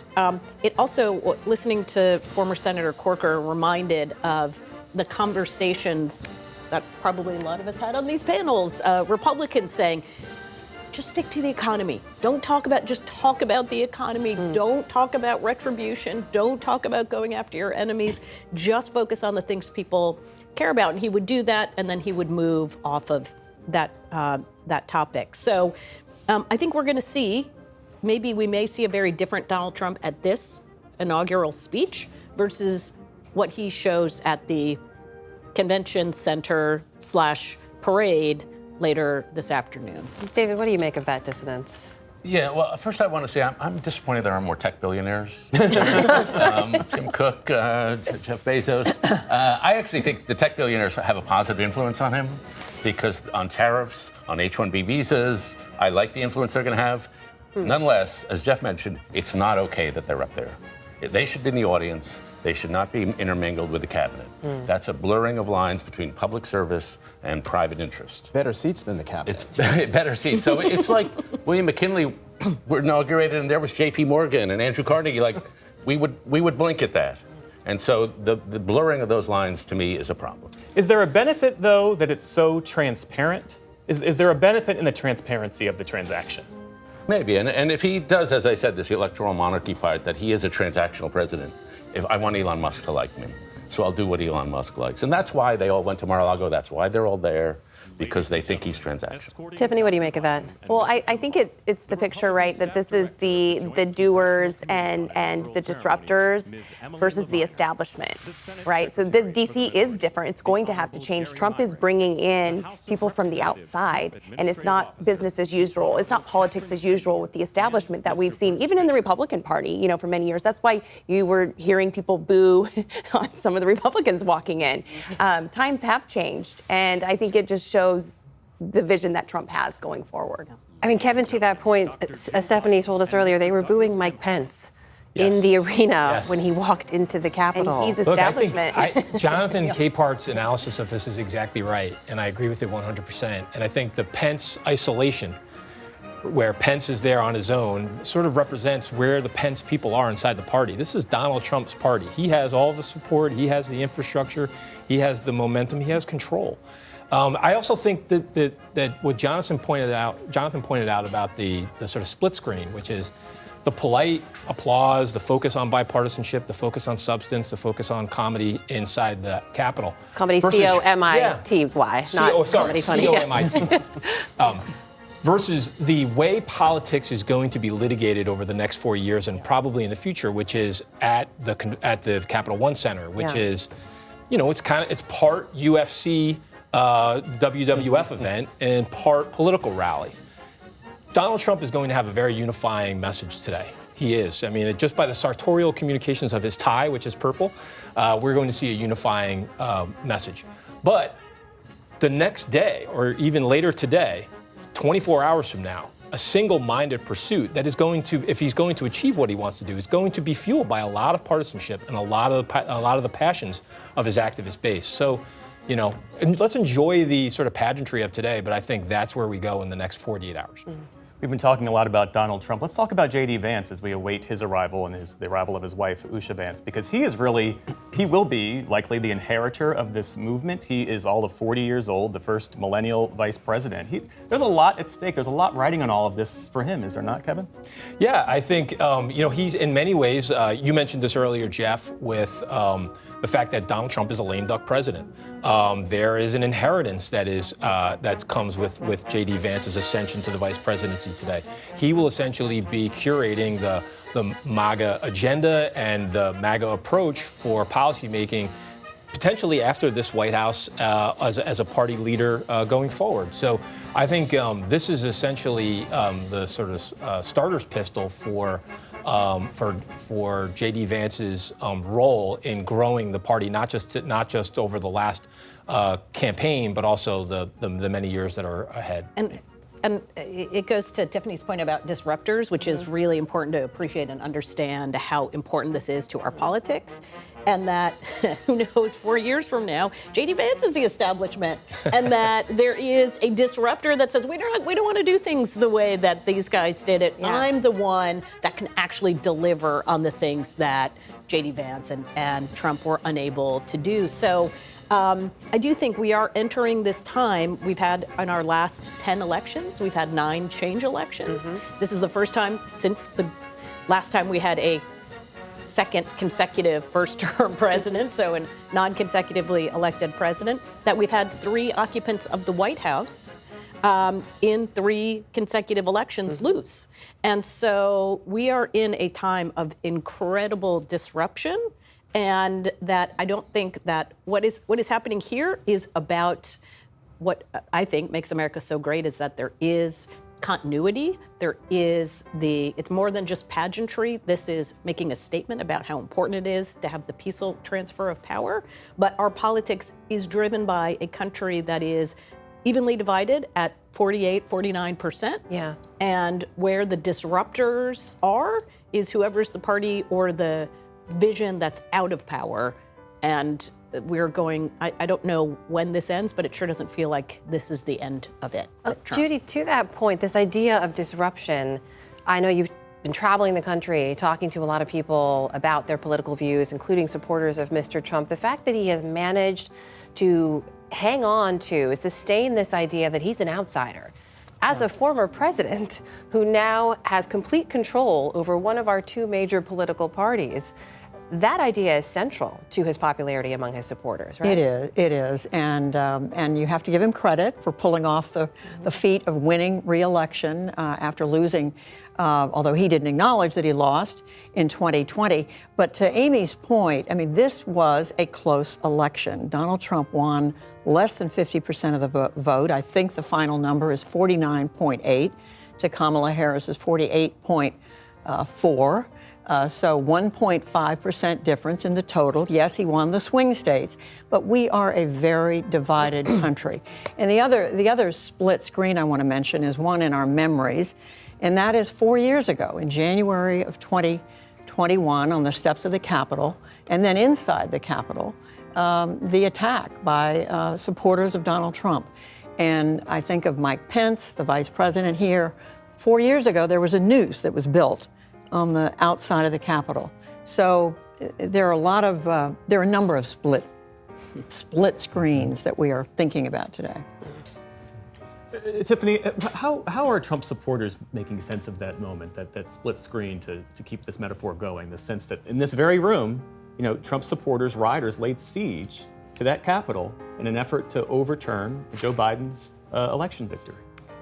it also, listening to former Senator Corker, reminded of the conversations that probably a lot of us had on these panels, Republicans saying, just stick to the economy. Don't talk about, just talk about the economy. Don't talk about retribution. Don't talk about going after your enemies. Just focus on the things people care about. And he would do that, and then he would move off of that topic. So I think we're going to see, maybe we may see a very different Donald Trump at this inaugural speech versus what he shows at the convention center / parade later this afternoon. David, what do you make of that dissonance? Yeah, well, first I want to say I'm disappointed there are more tech billionaires. Tim Cook, Jeff Bezos. I actually think the tech billionaires have a positive influence on him because on tariffs, on H-1B visas, I like the influence they're going to have. Nonetheless, as Jeff mentioned, it's not okay that they're up there. They should be in the audience. They should not be intermingled with the cabinet. That's a blurring of lines between public service and private interest. Better seats than the cabinet. It's better seats. So it's like William McKinley were inaugurated, and there was J.P. Morgan and Andrew Carnegie. Like we would blink at that. And so the blurring of those lines to me is a problem. Is there a benefit, though, that it's so transparent? Is there a benefit in the transparency of the transaction? Maybe, and if he does, as I said, this electoral monarchy part, that he is a transactional president, if I want Elon Musk to like me, so I'll do what Elon Musk likes. And that's why they all went to Mar-a-Lago. That's why they're all there, because they think he's transactional. Tiffany, what do you make of that? Well, I think it's the picture, right, that this is the doers and the disruptors versus the establishment, right? So this DC is different. It's going to have to change. Trump is bringing in people from the outside, and it's not business as usual. It's not politics as usual with the establishment that we've seen, even in the Republican Party, you know, for many years. That's why you were hearing people boo on some of the Republicans walking in. Times have changed, and I think it just shows the vision that Trump has going forward. I mean, Kevin, to that point, as Stephanie told us earlier, they were booing Mike Pence in the arena when he walked into the Capitol. And he's establishment. Look, Jonathan Capart's analysis of this is exactly right, and I agree with it 100%. And I think the Pence isolation, where Pence is there on his own, sort of represents where the Pence people are inside the party. This is Donald Trump's party. He has all the support, he has the infrastructure, he has the momentum, he has control. I also think that what Jonathan pointed out about the sort of split screen, which is the polite applause, the focus on bipartisanship, the focus on substance, the focus on comedy inside the Capitol. Comedy, C-O-M-I-T-Y, not comedy funny. C-O-M-I-T. Versus the way politics is going to be litigated over the next 4 years and probably in the future, which is at the Capital One Center, which is, you know, it's part UFC, WWF event and part political rally. Donald Trump is going to have a very unifying message today. He is. I mean, just by the sartorial communications of his tie, which is purple, we're going to see a unifying message. But the next day, or even later today, 24 hours from now, a single-minded pursuit that is going to, if he's going to achieve what he wants to do, is going to be fueled by a lot of partisanship and a lot of the passions of his activist base. So, you know, and let's enjoy the sort of pageantry of today, but I think that's where we go in the next 48 hours. We've been talking a lot about Donald Trump. Let's talk about J.D. Vance as we await his arrival and the arrival of his wife, Usha Vance, because he will be likely the inheritor of this movement. He is all of 40 years old, the first millennial vice president. There's a lot at stake. There's a lot riding on all of this for him, is there not, Kevin? Yeah, I think, you know, he's in many ways, you mentioned this earlier, Jeff, with the fact that Donald Trump is a lame duck president. There is an inheritance that comes with J.D. Vance's ascension to the vice presidency today. He will essentially be curating the MAGA agenda and the MAGA approach for policymaking, potentially after this White House as a party leader going forward. So I think this is essentially the sort of starter's pistol for for J.D. Vance's role in growing the party, not just over the last campaign, but also the many years that are ahead. And it goes to Tiffany's point about disruptors, which is really important to appreciate and understand how important this is to our politics. And that, who knows, 4 years from now, J.D. Vance is the establishment. And that there is a disruptor that says, we don't want to do things the way that these guys did it. Yeah. I'm the one that can actually deliver on the things that J.D. Vance and Trump were unable to do. So I do think we are entering this time. We've had, in our last 10 elections, we've had 9 change elections. Mm-hmm. This is the first time since the last time we had a second consecutive first-term president, so a non-consecutively elected president, that we've had 3 occupants of the White House in 3 consecutive elections lose. And so we are in a time of incredible disruption. And that I don't think that what is happening here is about what I think makes America so great is that there is continuity. It's more than just pageantry. This is making a statement about how important it is to have the peaceful transfer of power. But our politics is driven by a country that is evenly divided at 48, 49%. Yeah. And where the disruptors are is whoever's the party or the vision that's out of power. And we're going, I don't know when this ends, but it sure doesn't feel like this is the end of it. Judy, to that point, this idea of disruption, I know you've been traveling the country, talking to a lot of people about their political views, including supporters of Mr. Trump. The fact that he has managed to hang on to, sustain this idea that he's an outsider. As a former president who now has complete control over one of our 2 major political parties, that idea is central to his popularity among his supporters, right? It is, and you have to give him credit for pulling off the feat of winning re-election after losing, although he didn't acknowledge that he lost in 2020. But to Amy's point, I mean, this was a close election. Donald Trump won less than 50% of the vote. I think the final number is 49.8 to Kamala Harris's 48.4. So 1.5% difference in the total. Yes, he won the swing states, but we are a very divided country. And the other split screen I want to mention is one in our memories, and that is 4 years ago, in January of 2021, on the steps of the Capitol, and then inside the Capitol, the attack by supporters of Donald Trump. And I think of Mike Pence, the vice president here. 4 years ago, there was a noose that was built on the outside of the Capitol. So there are a number of split screens that we are thinking about today. Tiffany, how are Trump supporters making sense of that moment, that split screen, to keep this metaphor going? The sense that in this very room, Trump supporters, rioters laid siege to that Capitol in an effort to overturn Joe Biden's election victory.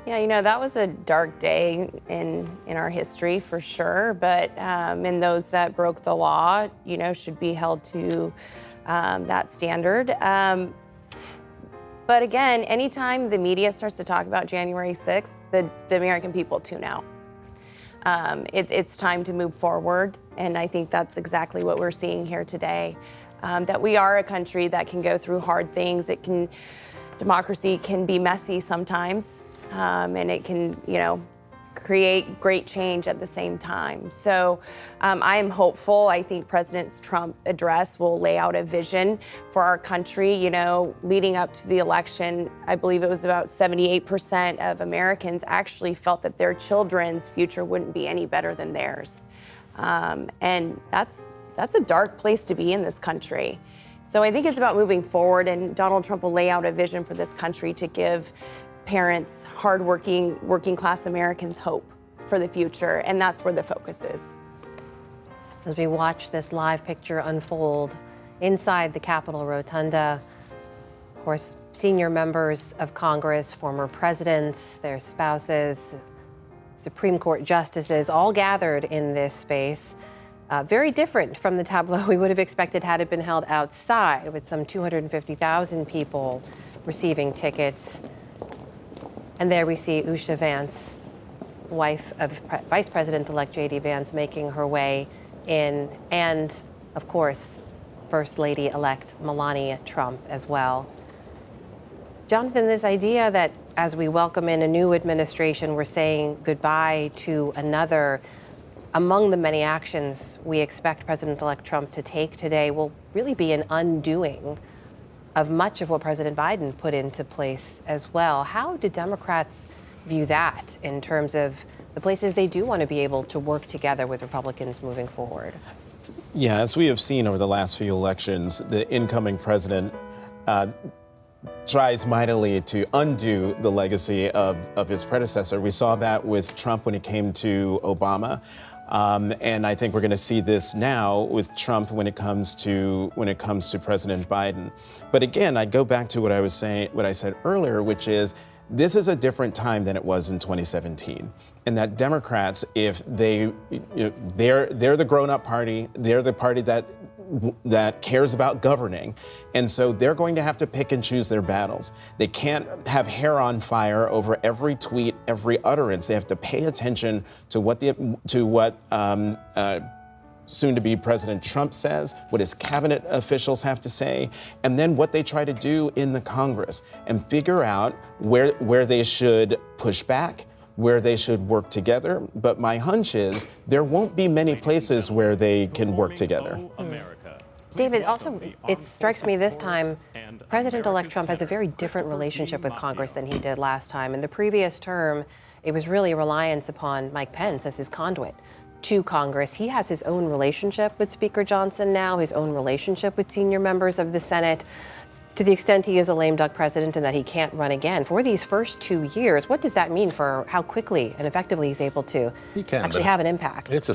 Yeah, that was a dark day in our history for sure, but and those that broke the law, should be held to that standard. But again, anytime the media starts to talk about January 6th, the American people tune out. It's time to move forward, and I think that's exactly what we're seeing here today. That we are a country that can go through hard things. Democracy can be messy sometimes. And it can, create great change at the same time. So I am hopeful. I think President Trump's address will lay out a vision for our country. Leading up to the election, I believe it was about 78% of Americans actually felt that their children's future wouldn't be any better than theirs. And that's a dark place to be in this country. So I think it's about moving forward, and Donald Trump will lay out a vision for this country to give parents, hardworking, working-class Americans hope for the future, and that's where the focus is. As we watch this live picture unfold inside the Capitol Rotunda, of course, senior members of Congress, former presidents, their spouses, Supreme Court justices, all gathered in this space. Very different from the tableau we would have expected had it been held outside, with some 250,000 people receiving tickets. And there we see Usha Vance wife of Vice President-elect J.D. Vance, making her way in, and, of course, First Lady-elect Melania Trump as well. Jonathan, this idea that as we welcome in a new administration, we're saying goodbye to another, among the many actions we expect President-elect Trump to take today will really be an undoing of much of what President Biden put into place as well. How do Democrats view that in terms of the places they do want to be able to work together with Republicans moving forward? Yeah, as we have seen over the last few elections, the incoming president tries mightily to undo the legacy of his predecessor. We saw that with Trump when it came to Obama. And I think we're going to see this now with Trump when it comes to President Biden. But again, I go back to what I said earlier, which is this is a different time than it was in 2017. And that Democrats, if they're the grown-up party, they're the party that cares about governing. And so they're going to have to pick and choose their battles. They can't have hair on fire over every tweet, every utterance. They have to pay attention to what soon-to-be President Trump says, what his cabinet officials have to say, and then what they try to do in the Congress, and figure out where they should push back, where they should work together. But my hunch is there won't be many places where they can work together. David, also, it strikes me this time, President-elect Trump has a very different relationship with Congress than he did last time. In the previous term, it was really a reliance upon Mike Pence as his conduit to Congress. He has his own relationship with Speaker Johnson now, his own relationship with senior members of the Senate. To the extent he is a lame duck president and that he can't run again, for these first 2 years, what does that mean for how quickly and effectively he's able to actually have an impact? It's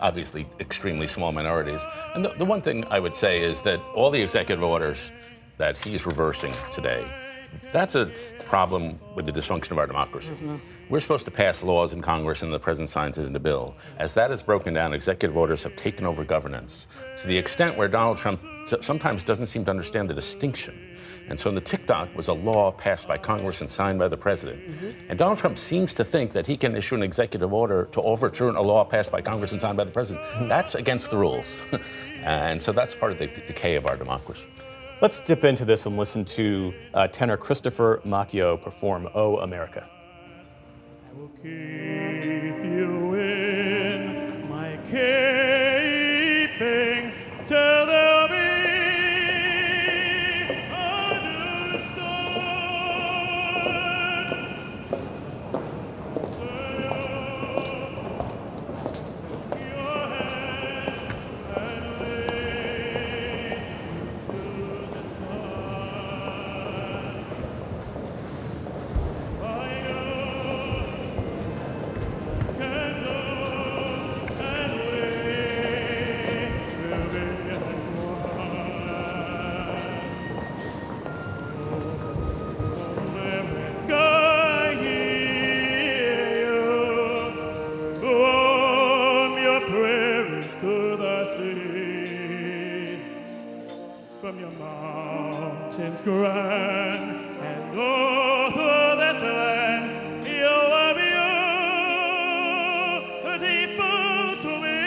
obviously extremely small minorities. And the one thing I would say is that all the executive orders that he's reversing today, that's a problem with the dysfunction of our democracy. Mm-hmm. We're supposed to pass laws in Congress and the president signs it into bill. As that is broken down, executive orders have taken over governance to the extent where Donald Trump sometimes doesn't seem to understand the distinction. And so the TikTok was a law passed by Congress and signed by the president. Mm-hmm. And Donald Trump seems to think that he can issue an executive order to overturn a law passed by Congress and signed by the president. Mm-hmm. That's against the rules. And so that's part of the decay of our democracy. Let's dip into this and listen to tenor Christopher Macchio perform "O America." I will keep you in my keeping till there'll be from your mountains grand and all through this land you are beautiful to me.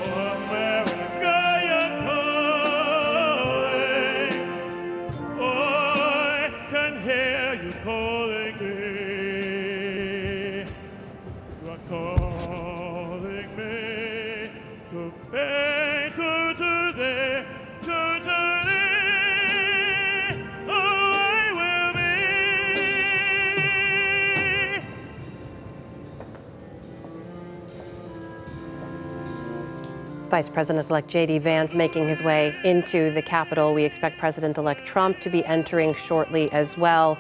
Oh, America, you're calling. Oh, I can hear you calling me. You are calling me to pay to thee, to thee, oh, I will be. Vice President-elect J.D. Vance making his way into the Capitol. We expect President-elect Trump to be entering shortly as well.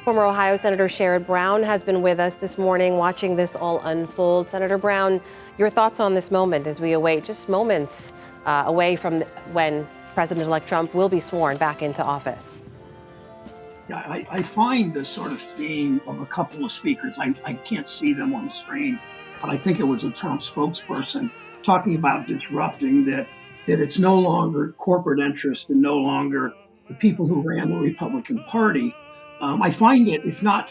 Former Ohio Senator Sherrod Brown has been with us this morning watching this all unfold. Senator Brown, your thoughts on this moment as we await just moments away from when President-elect Trump will be sworn back into office? Yeah, I find this sort of theme of a couple of speakers, I can't see them on the screen, but I think it was a Trump spokesperson talking about disrupting that it's no longer corporate interest and no longer the people who ran the Republican Party I find it, if not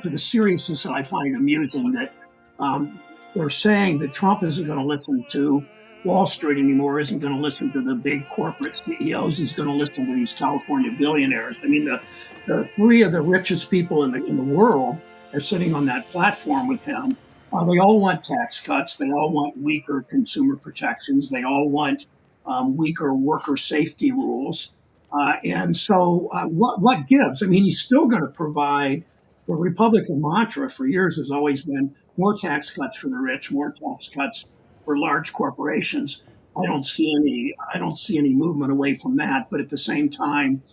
for the seriousness that I find amusing, that they're saying that Trump isn't going to listen to Wall Street anymore, isn't going to listen to the big corporate CEOs, he's going to listen to these California billionaires. I mean, the three of the richest people in the world are sitting on that platform with him. They all want tax cuts. They all want weaker consumer protections. They all want weaker worker safety rules. And so what gives? I mean, he's still going to provide. The Republican mantra for years has always been more tax cuts for the rich, more tax cuts for large corporations. I don't see any movement away from that. But at the same time,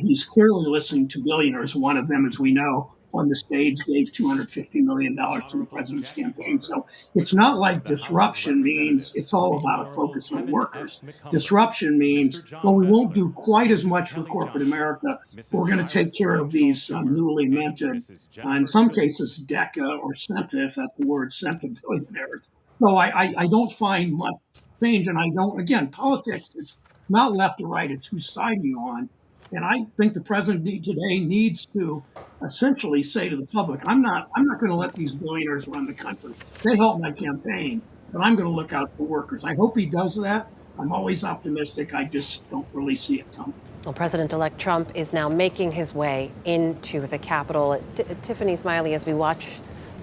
he's clearly listening to billionaires. One of them, as we know, on the stage gave $250 million to the president's campaign. So it's not like disruption means it's all about a focus on workers. Disruption means, well, we won't do quite as much for corporate America. We're going to take care of these newly minted, in some cases, DECA or CENTA, if that's the word, CENTA billionaires. So I don't find much change. And I don't, again, politics is not left or right. It's whose side you're on. And I think the president today needs to essentially say to the public, I'm not going to let these billionaires run the country. They help my campaign, but I'm going to look out for workers. I hope he does that. I'm always optimistic. I just don't really see it coming. Well, President-elect Trump is now making his way into the Capitol. Tiffany Smiley, as we watch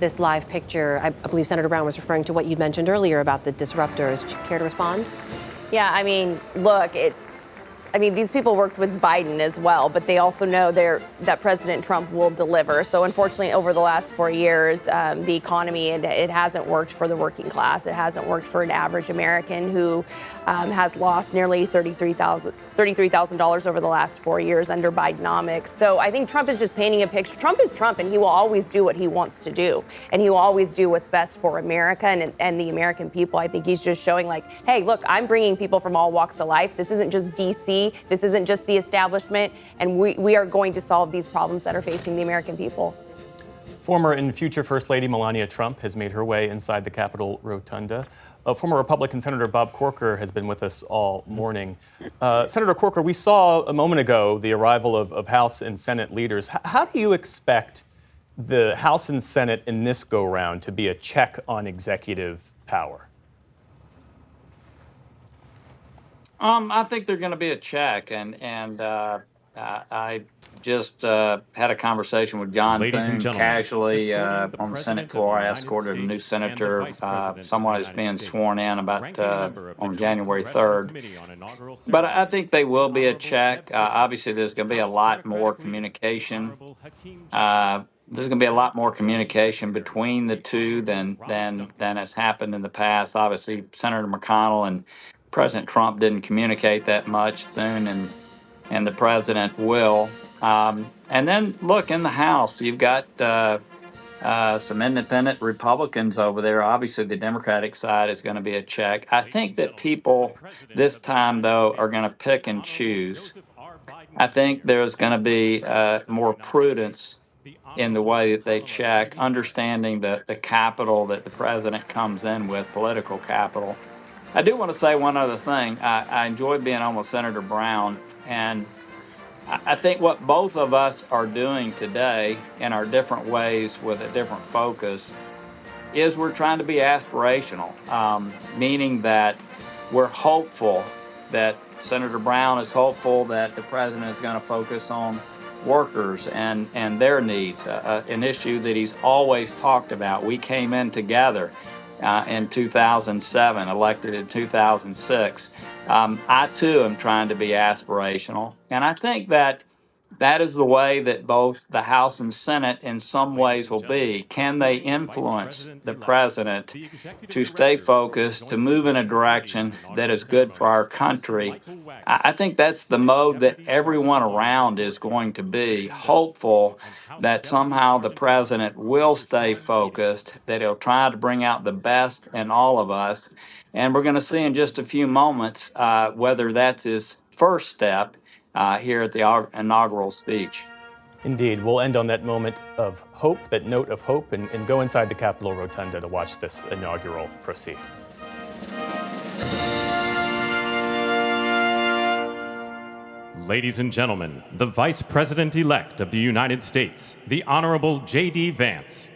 this live picture, I believe Senator Brown was referring to what you mentioned earlier about the disruptors. Care to respond? Yeah, I mean, look, these people worked with Biden as well, but they also know that President Trump will deliver. So unfortunately, over the last 4 years, the economy, it hasn't worked for the working class. It hasn't worked for an average American who has lost nearly $33,000 over the last 4 years under Bidenomics. So I think Trump is just painting a picture. Trump is Trump, and he will always do what he wants to do. And he will always do what's best for America and the American people. I think he's just showing like, hey, look, I'm bringing people from all walks of life. This isn't just D.C. This isn't just the establishment, and we are going to solve these problems that are facing the American people. Former and future First Lady Melania Trump has made her way inside the Capitol Rotunda. Former Republican Senator Bob Corker has been with us all morning. Senator Corker, we saw a moment ago the arrival of House and Senate leaders. How do you expect the House and Senate in this go-round to be a check on executive power? I think they're going to be a check, and I just had a conversation with John Thune casually on the Senate floor. I escorted a new senator, someone who's being sworn in about on January 3rd. But I think they will be a check. Obviously, there's going to be a lot more communication. There's going to be a lot more communication between the two than has happened in the past. Obviously, Senator McConnell and President Trump didn't communicate that much. Thune and the president will. And then, look, in the House, you've got some independent Republicans over there. Obviously, the Democratic side is going to be a check. I think that people this time, though, are going to pick and choose. I think there's going to be more prudence in the way that they check, understanding the capital that the president comes in with, political capital. I do want to say one other thing. I enjoyed being on with Senator Brown, and I think what both of us are doing today in our different ways with a different focus is we're trying to be aspirational, meaning that we're hopeful that Senator Brown is hopeful that the president is going to focus on workers and their needs, an issue that he's always talked about. We came in together in 2007, elected in 2006. I, too, am trying to be aspirational. And I think that is the way that both the House and Senate in some ways will be. Can they influence the president to stay focused, to move in a direction that is good for our country? I think that's the mode that everyone around is going to be, hopeful that somehow the president will stay focused, that he'll try to bring out the best in all of us. And we're going to see in just a few moments whether that's his first step here at the inaugural speech. Indeed. We'll end on that moment of hope, that note of hope, and go inside the Capitol Rotunda to watch this inaugural proceed. Ladies and gentlemen, the Vice President-elect of the United States, the Honorable J.D. Vance.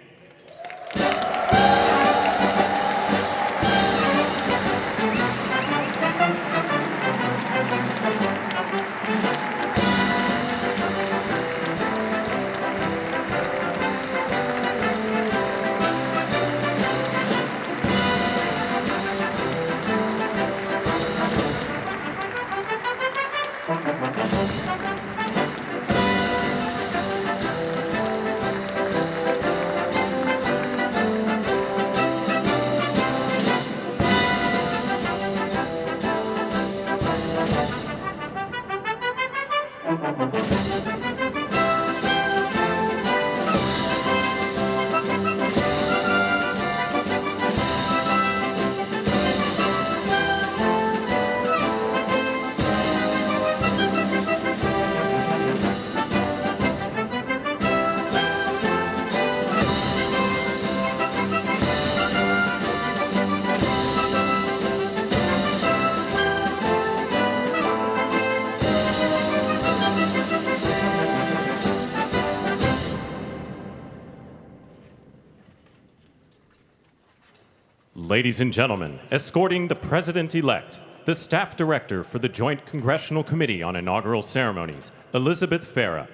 Ladies and gentlemen, escorting the President-elect, the Staff Director for the Joint Congressional Committee on Inaugural Ceremonies, Elizabeth Farah,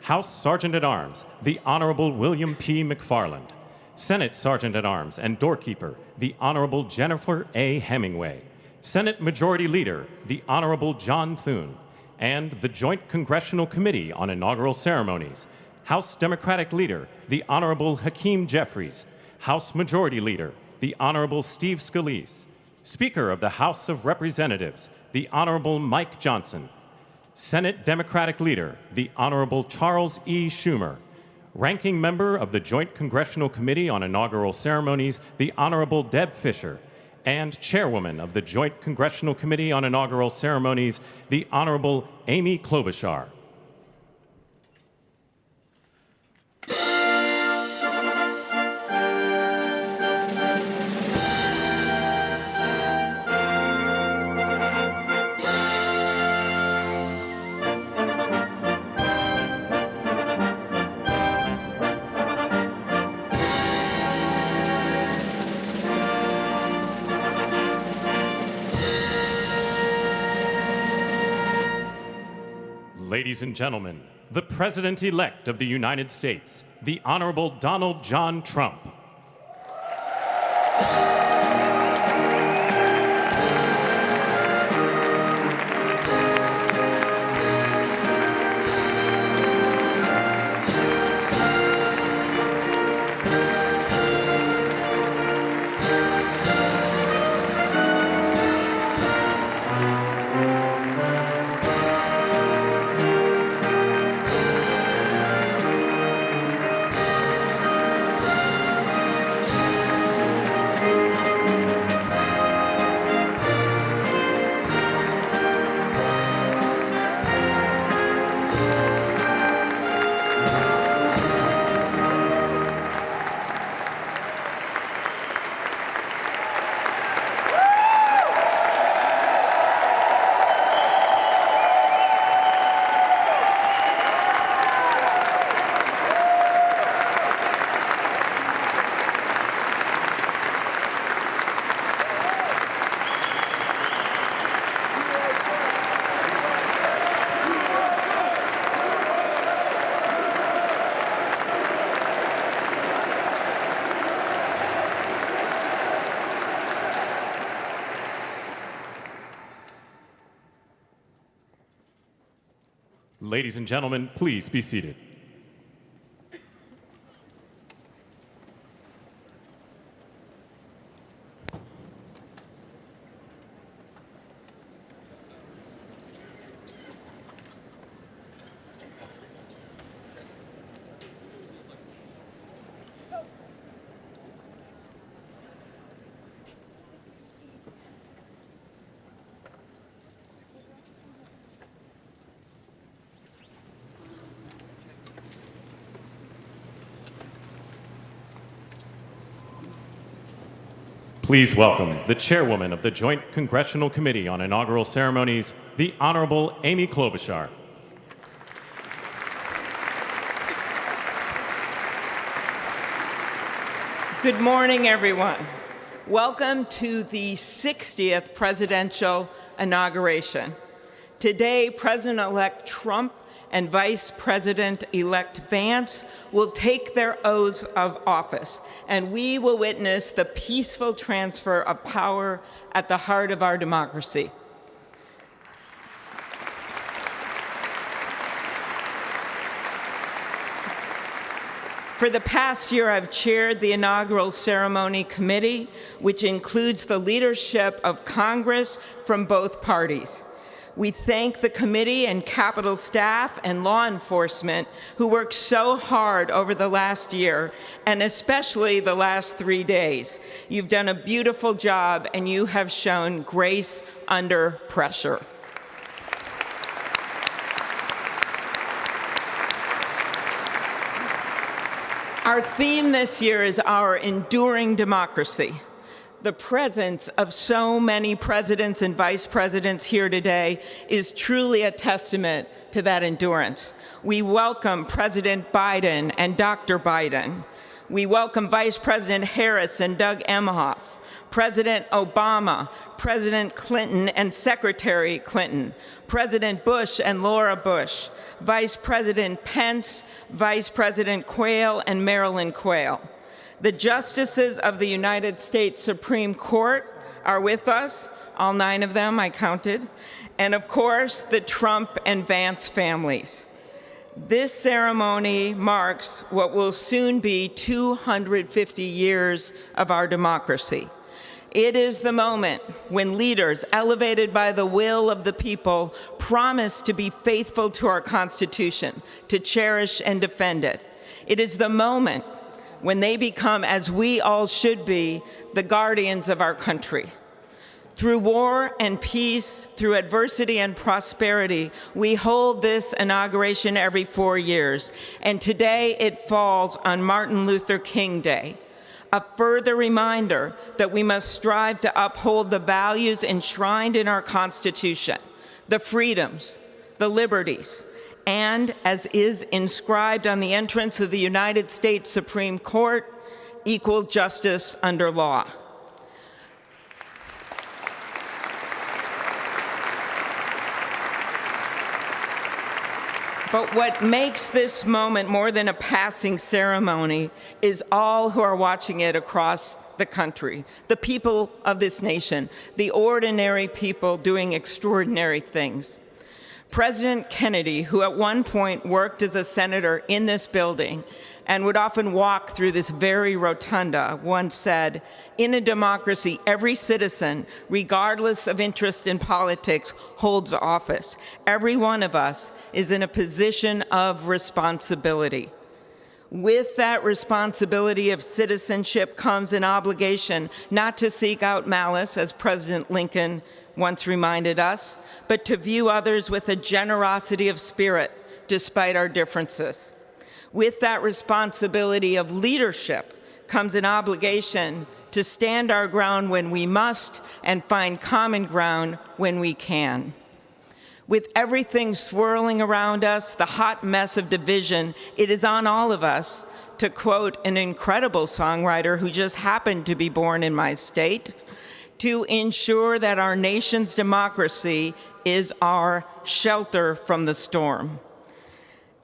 House Sergeant-at-Arms, the Honorable William P. McFarland, Senate Sergeant-at-Arms and Doorkeeper, the Honorable Jennifer A. Hemingway, Senate Majority Leader, the Honorable John Thune, and the Joint Congressional Committee on Inaugural Ceremonies, House Democratic Leader, the Honorable Hakeem Jeffries, House Majority Leader, the Honorable Steve Scalise, Speaker of the House of Representatives, the Honorable Mike Johnson, Senate Democratic Leader, the Honorable Charles E. Schumer, Ranking Member of the Joint Congressional Committee on Inaugural Ceremonies, the Honorable Deb Fischer, and Chairwoman of the Joint Congressional Committee on Inaugural Ceremonies, the Honorable Amy Klobuchar. Ladies and gentlemen, the President-elect of the United States, the Honorable Donald John Trump. Ladies and gentlemen, please be seated. Please welcome the Chairwoman of the Joint Congressional Committee on Inaugural Ceremonies, the Honorable Amy Klobuchar. Good morning, everyone. Welcome to the 60th presidential inauguration. Today, President-elect Trump and Vice President-elect Vance will take their oaths of office, and we will witness the peaceful transfer of power at the heart of our democracy. For the past year, I've chaired the inaugural ceremony committee, which includes the leadership of Congress from both parties. We thank the committee and Capitol staff and law enforcement who worked so hard over the last year, and especially the last 3 days. You've done a beautiful job, and you have shown grace under pressure. Our theme this year is our enduring democracy. The presence of so many presidents and vice presidents here today is truly a testament to that endurance. We welcome President Biden and Dr. Biden. We welcome Vice President Harris and Doug Emhoff, President Obama, President Clinton and Secretary Clinton, President Bush and Laura Bush, Vice President Pence, Vice President Quayle and Marilyn Quayle. The justices of the United States Supreme Court are with us, all 9 of them, I counted, and of course, the Trump and Vance families. This ceremony marks what will soon be 250 years of our democracy. It is the moment when leaders, elevated by the will of the people, promise to be faithful to our Constitution, to cherish and defend it. It is the moment when they become, as we all should be, the guardians of our country. Through war and peace, through adversity and prosperity, we hold this inauguration every 4 years, and today it falls on Martin Luther King Day. A further reminder that we must strive to uphold the values enshrined in our Constitution, the freedoms, the liberties, and, as is inscribed on the entrance of the United States Supreme Court, equal justice under law. But what makes this moment more than a passing ceremony is all who are watching it across the country, the people of this nation, the ordinary people doing extraordinary things. President Kennedy, who at one point worked as a senator in this building and would often walk through this very rotunda, once said, "In a democracy, every citizen, regardless of interest in politics, holds office. Every one of us is in a position of responsibility." With that responsibility of citizenship comes an obligation not to seek out malice, as President Lincoln once reminded us, but to view others with a generosity of spirit despite our differences. With that responsibility of leadership comes an obligation to stand our ground when we must and find common ground when we can. With everything swirling around us, the hot mess of division, it is on all of us, to quote an incredible songwriter who just happened to be born in my state, to ensure that our nation's democracy is our shelter from the storm.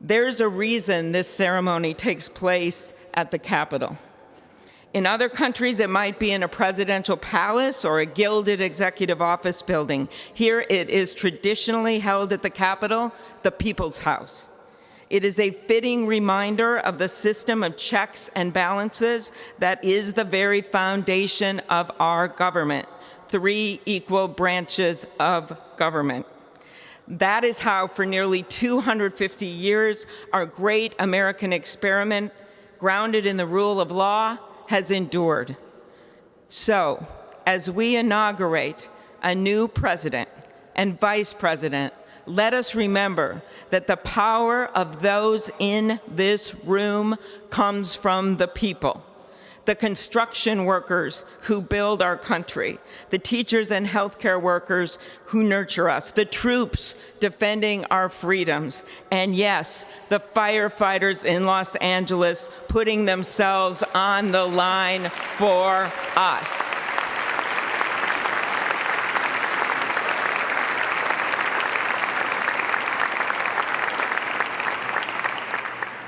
There's a reason this ceremony takes place at the Capitol. In other countries, it might be in a presidential palace or a gilded executive office building. Here it is traditionally held at the Capitol, the People's House. It is a fitting reminder of the system of checks and balances that is the very foundation of our government, 3 equal branches of government. That is how, for nearly 250 years, our great American experiment, grounded in the rule of law, has endured. So, as we inaugurate a new president and vice president, let us remember that the power of those in this room comes from the people. the construction workers who build our country, the teachers and healthcare workers who nurture us, the troops defending our freedoms, and yes, the firefighters in Los Angeles putting themselves on the line for us.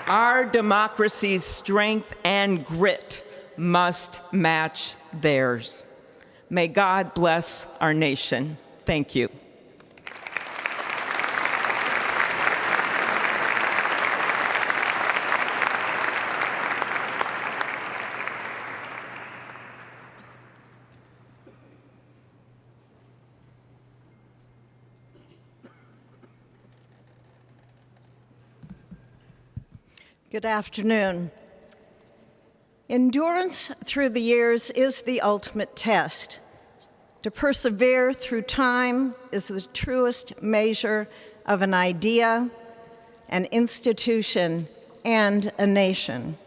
Our democracy's strength and grit must match theirs. May God bless our nation. Thank you. Good afternoon. Endurance through the years is the ultimate test. To persevere through time is the truest measure of an idea, an institution, and a nation.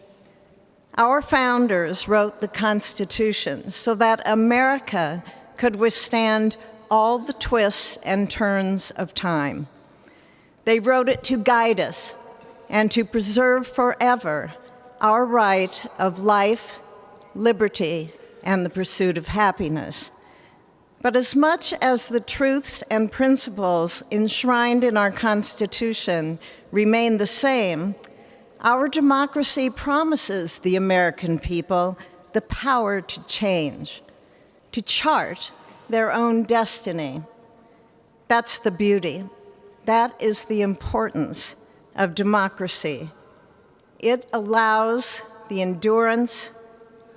Our founders wrote the Constitution so that America could withstand all the twists and turns of time. They wrote it to guide us and to preserve forever our right of life, liberty, and the pursuit of happiness. But as much as the truths and principles enshrined in our Constitution remain the same, our democracy promises the American people the power to change, to chart their own destiny. That's the beauty. That is the importance of democracy. It allows the endurance,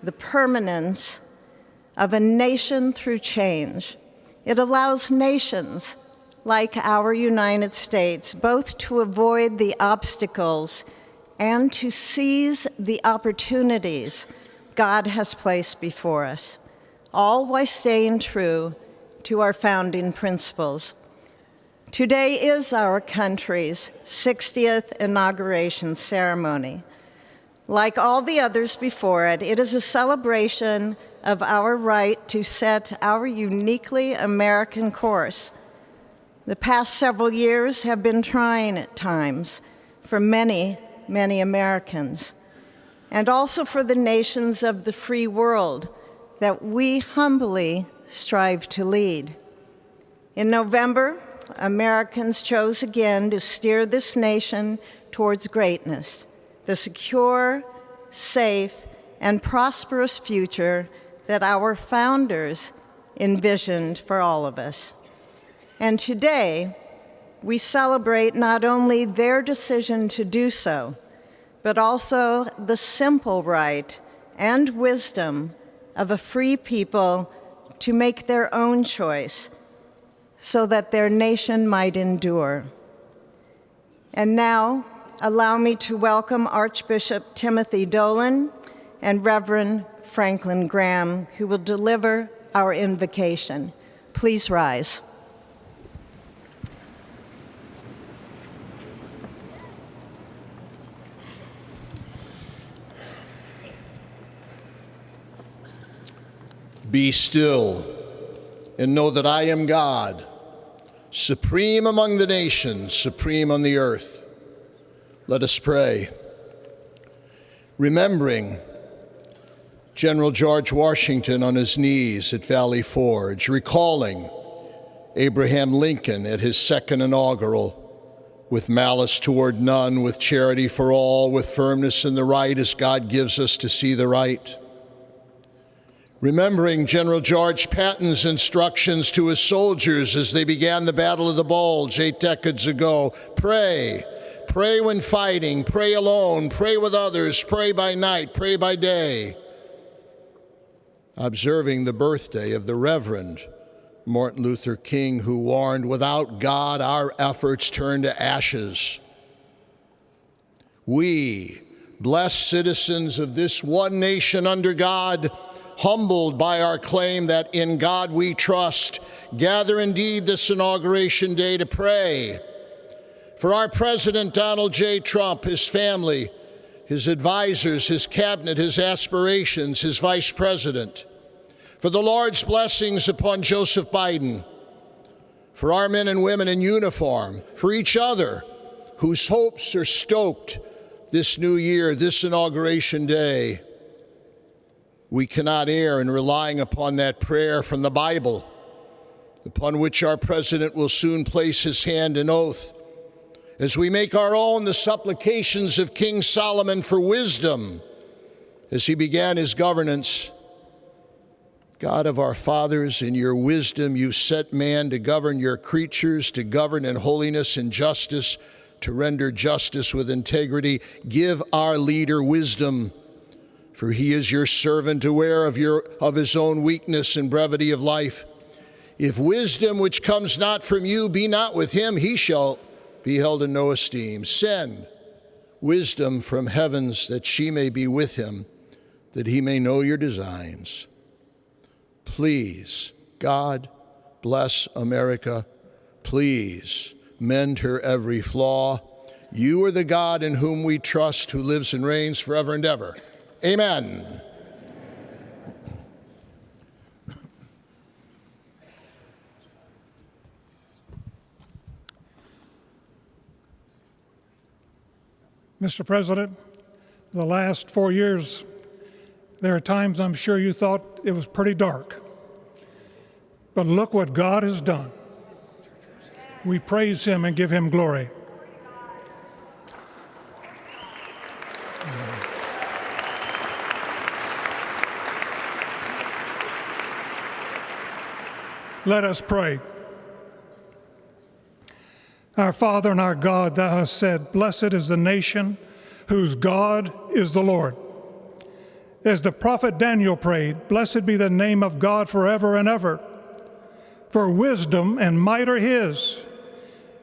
the permanence of a nation through change. It allows nations like our United States both to avoid the obstacles and to seize the opportunities God has placed before us, all while staying true to our founding principles. Today is our country's 60th inauguration ceremony. Like all the others before it, it is a celebration of our right to set our uniquely American course. The past several years have been trying at times for many, many Americans, and also for the nations of the free world that we humbly strive to lead. In November, Americans chose again to steer this nation towards greatness, the secure, safe, and prosperous future that our founders envisioned for all of us. And today, we celebrate not only their decision to do so, but also the simple right and wisdom of a free people to make their own choice so that their nation might endure. And now, allow me to welcome Archbishop Timothy Dolan and Reverend Franklin Graham, who will deliver our invocation. Please rise. Be still and know that I am God, supreme among the nations, supreme on the earth. Let us pray. Remembering General George Washington on his knees at Valley Forge, recalling Abraham Lincoln at his second inaugural, with malice toward none, with charity for all, with firmness in the right as God gives us to see the right. Remembering General George Patton's instructions to his soldiers as they began the Battle of the Bulge 8 decades ago. Pray. Pray when fighting. Pray alone. Pray with others. Pray by night. Pray by day. Observing the birthday of the Reverend Martin Luther King, who warned, without God, our efforts turn to ashes. We, blessed citizens of this one nation under God, humbled by our claim that in God we trust, gather indeed this inauguration day to pray for our President Donald J. Trump, his family, his advisors, his cabinet, his aspirations, his vice president, for the Lord's blessings upon Joseph Biden, for our men and women in uniform, for each other whose hopes are stoked this new year, this inauguration day. We cannot err in relying upon that prayer from the Bible, upon which our president will soon place his hand in oath, as we make our own the supplications of King Solomon for wisdom as he began his governance. God of our fathers, in your wisdom you set man to govern your creatures, to govern in holiness and justice, to render justice with integrity. Give our leader wisdom, for he is your servant, aware of his own weakness and brevity of life. If wisdom which comes not from you be not with him, he shall be held in no esteem. Send wisdom from heavens that she may be with him, that he may know your designs. Please, God, bless America. Please, mend her every flaw. You are the God in whom we trust, who lives and reigns forever and ever. Amen. Mr. President, the last 4 years, there are times I'm sure you thought it was pretty dark. But look what God has done. We praise him and give him glory. Let us pray. Our Father and our God, thou hast said, blessed is the nation whose God is the Lord. As the prophet Daniel prayed, blessed be the name of God forever and ever. For wisdom and might are his.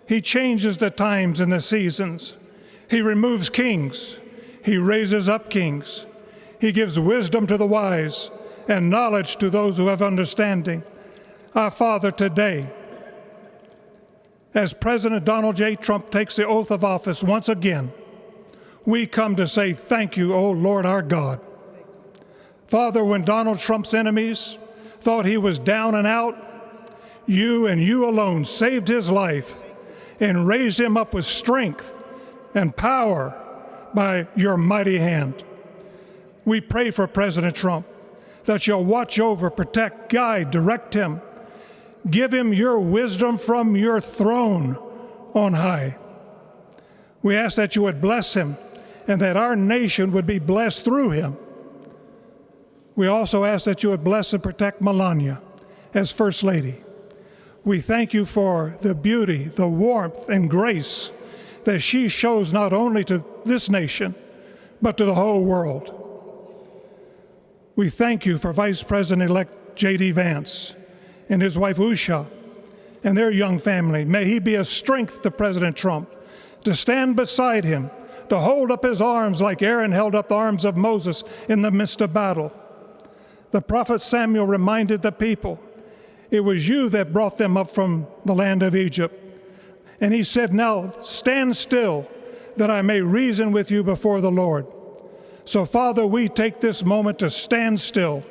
He changes the times and the seasons. He removes kings. He raises up kings. He gives wisdom to the wise and knowledge to those who have understanding. Our Father, today, as President Donald J. Trump takes the oath of office once again, we come to say thank you, O Lord our God. Father, when Donald Trump's enemies thought he was down and out, you and you alone saved his life and raised him up with strength and power by your mighty hand. We pray for President Trump that you'll watch over, protect, guide, direct him. Give him your wisdom from your throne on high. We ask that you would bless him and that our nation would be blessed through him. We also ask that you would bless and protect Melania as First Lady. We thank you for the beauty, the warmth, and grace that she shows not only to this nation, but to the whole world. We thank you for Vice President-elect J.D. Vance and his wife Usha and their young family. May he be a strength to President Trump, to stand beside him, to hold up his arms like Aaron held up the arms of Moses in the midst of battle. The prophet Samuel reminded the people, it was you that brought them up from the land of Egypt. And he said, now stand still, that I may reason with you before the Lord. So, Father, we take this moment to stand still,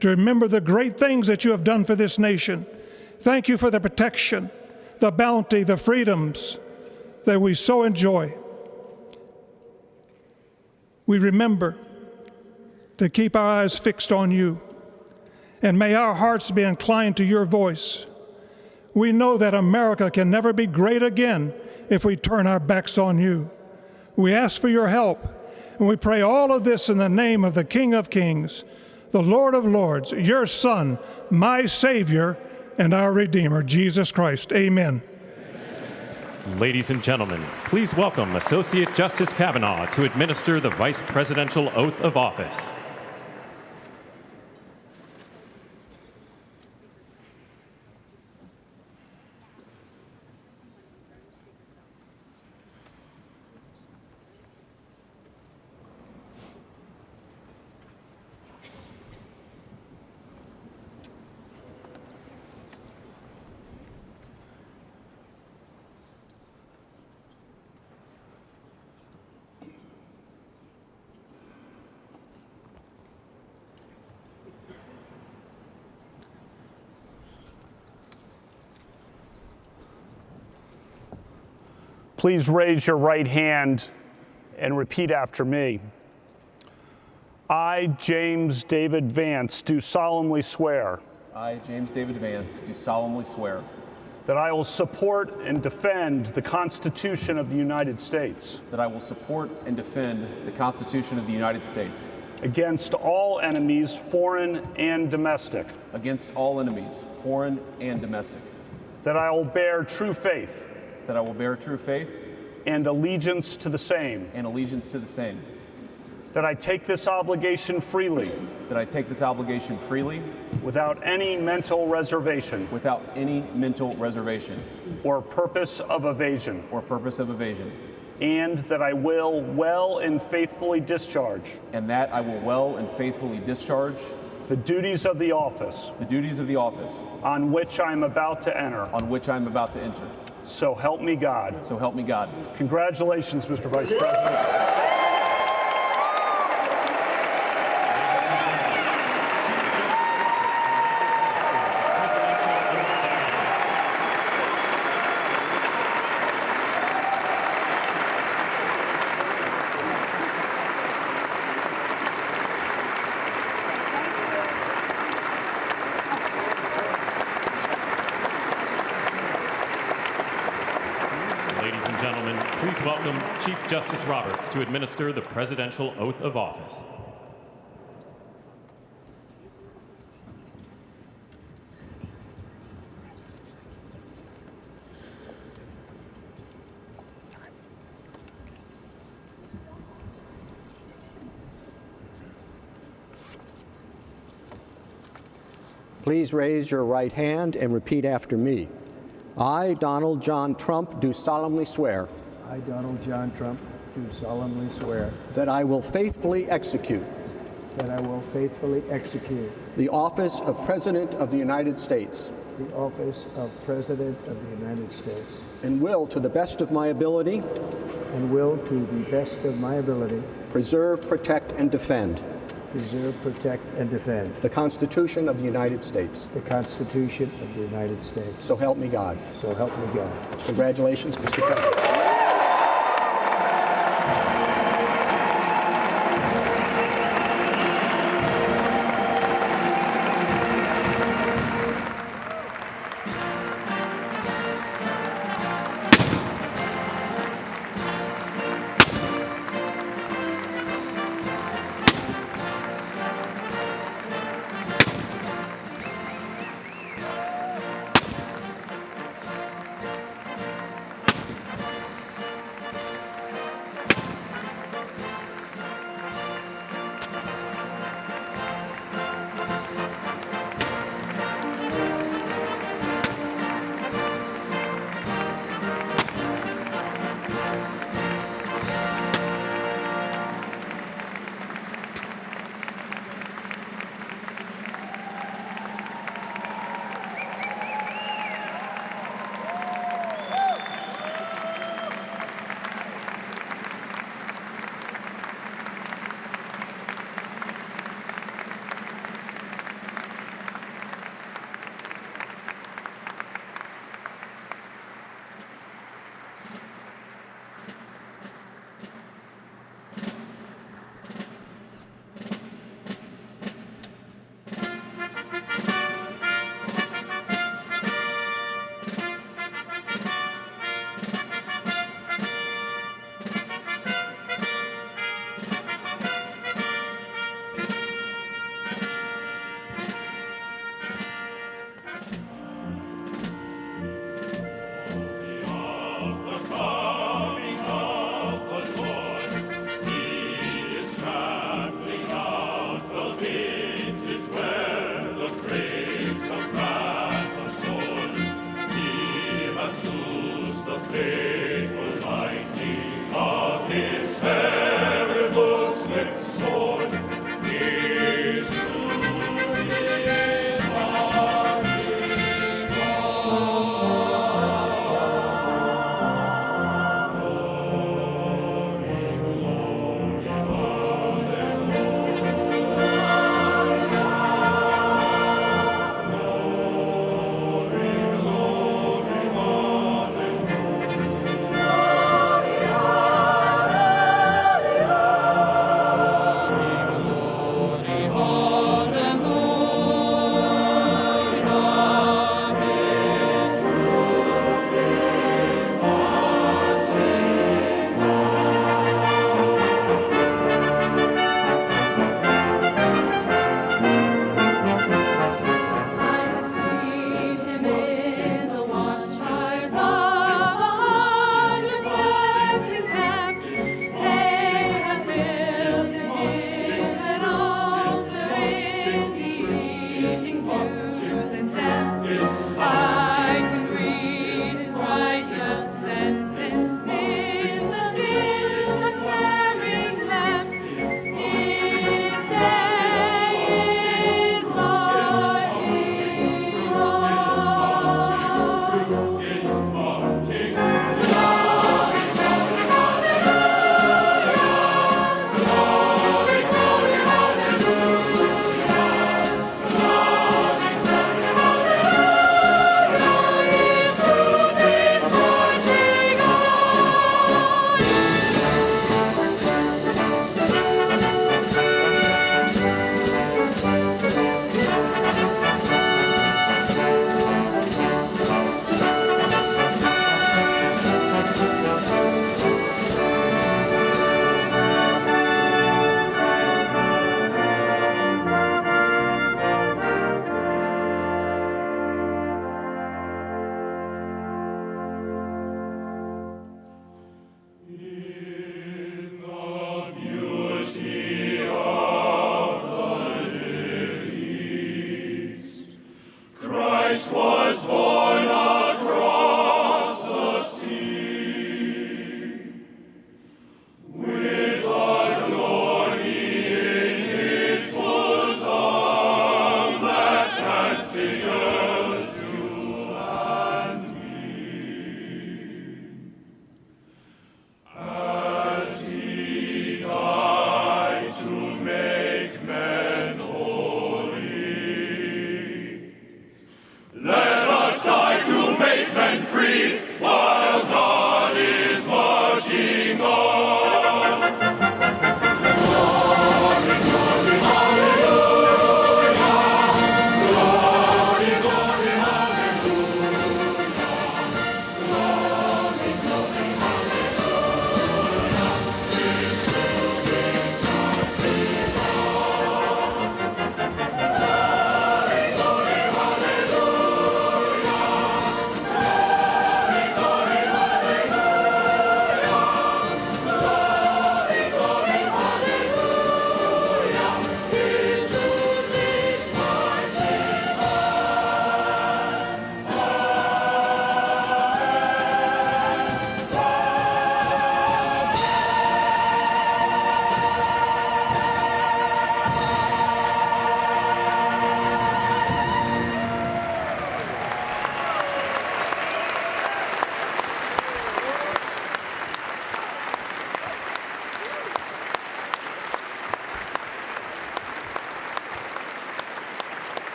to remember the great things that you have done for this nation. Thank you for the protection, the bounty, the freedoms that we so enjoy. We remember to keep our eyes fixed on you, and may our hearts be inclined to your voice. We know that America can never be great again if we turn our backs on you. We ask for your help, and we pray all of this in the name of the King of Kings, the Lord of Lords, your Son, my Savior, and our Redeemer, Jesus Christ. Amen. Ladies and gentlemen, please welcome Associate Justice Kavanaugh to administer the Vice Presidential Oath of Office. Please raise your right hand and repeat after me. I, James David Vance, do solemnly swear. I, James David Vance, do solemnly swear that I will support and defend the Constitution of the United States that I will support and defend the Constitution of the United States against all enemies, foreign and domestic. Against all enemies, foreign and domestic. That I will bear true faith. That I will bear true faith. And allegiance to the same. And allegiance to the same. That I take this obligation freely. That I take this obligation freely. Without any mental reservation. Without any mental reservation. Or purpose of evasion. Or purpose of evasion. And that I will well and faithfully discharge. And that I will well and faithfully discharge. The duties of the office. The duties of the office. On which I am about to enter. On which I am about to enter. So help me God. So help me God. Congratulations, Mr. Vice President. Please welcome Chief Justice Roberts to administer the presidential oath of office. Please raise your right hand and repeat after me. I, Donald John Trump, do solemnly swear. I, Donald John Trump, do solemnly swear that I will faithfully execute the office of President of the United States the office of President of the United States and will, to the best of my ability, preserve, protect, and defend the Constitution of the United States. The Constitution of the United States. So help me God. So help me God. Congratulations, Mr. President.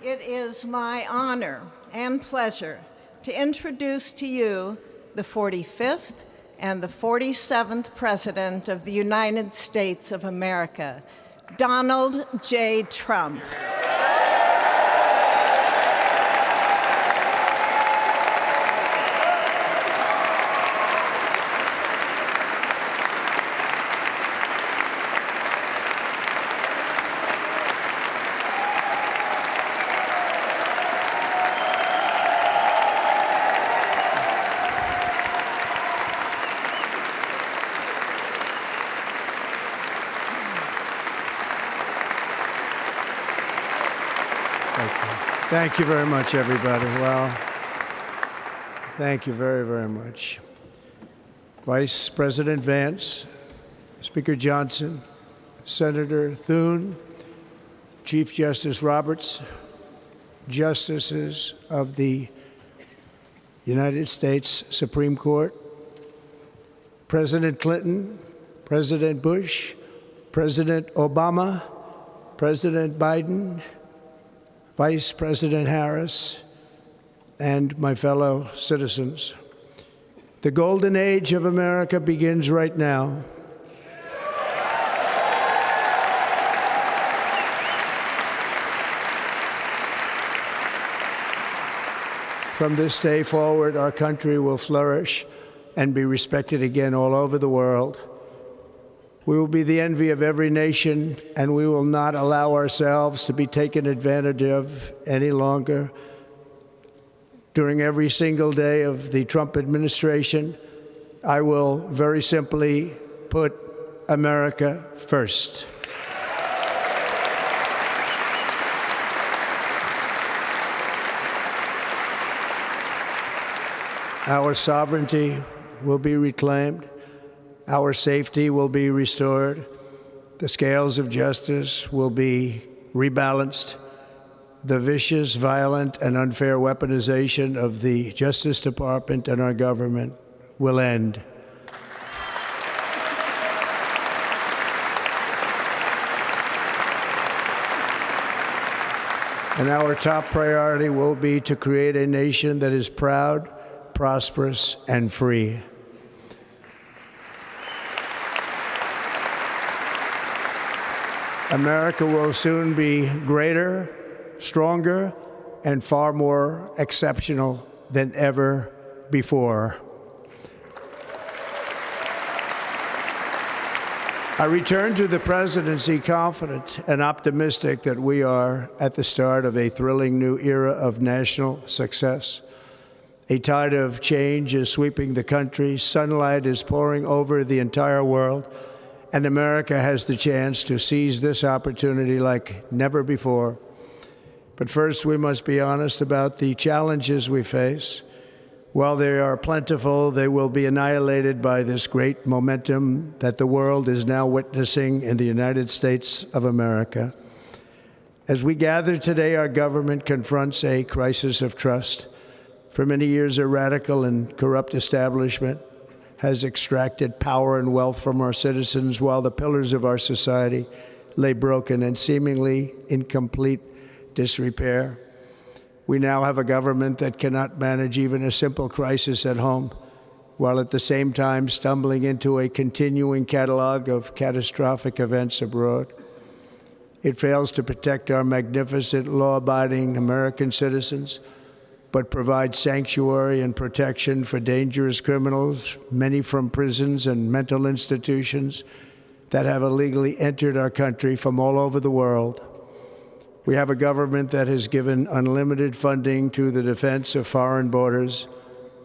It is my honor and pleasure to introduce to you the 45th and the 47th President of the United States of America, Donald J. Trump. Thank you very much, everybody. Well, thank you very, very much. Vice President Vance, Speaker Johnson, Senator Thune, Chief Justice Roberts, Justices of the United States Supreme Court, President Clinton, President Bush, President Obama, President Biden, Vice President Harris, and my fellow citizens. The golden age of America begins right now. From this day forward, our country will flourish and be respected again all over the world. We will be the envy of every nation, and we will not allow ourselves to be taken advantage of any longer. During every single day of the Trump administration, I will very simply put America first. Our sovereignty will be reclaimed. Our safety will be restored. The scales of justice will be rebalanced. The vicious, violent, and unfair weaponization of the Justice Department and our government will end. And our top priority will be to create a nation that is proud, prosperous, and free. America will soon be greater, stronger, and far more exceptional than ever before. I return to the presidency confident and optimistic that we are at the start of a thrilling new era of national success. A tide of change is sweeping the country. Sunlight is pouring over the entire world. And America has the chance to seize this opportunity like never before. But first, we must be honest about the challenges we face. While they are plentiful, they will be annihilated by this great momentum that the world is now witnessing in the United States of America. As we gather today, our government confronts a crisis of trust. For many years, a radical and corrupt establishment has extracted power and wealth from our citizens while the pillars of our society lay broken and seemingly in complete disrepair. We now have a government that cannot manage even a simple crisis at home, while at the same time stumbling into a continuing catalog of catastrophic events abroad. It fails to protect our magnificent, law-abiding American citizens, but provides sanctuary and protection for dangerous criminals, many from prisons and mental institutions that have illegally entered our country from all over the world. We have a government that has given unlimited funding to the defense of foreign borders,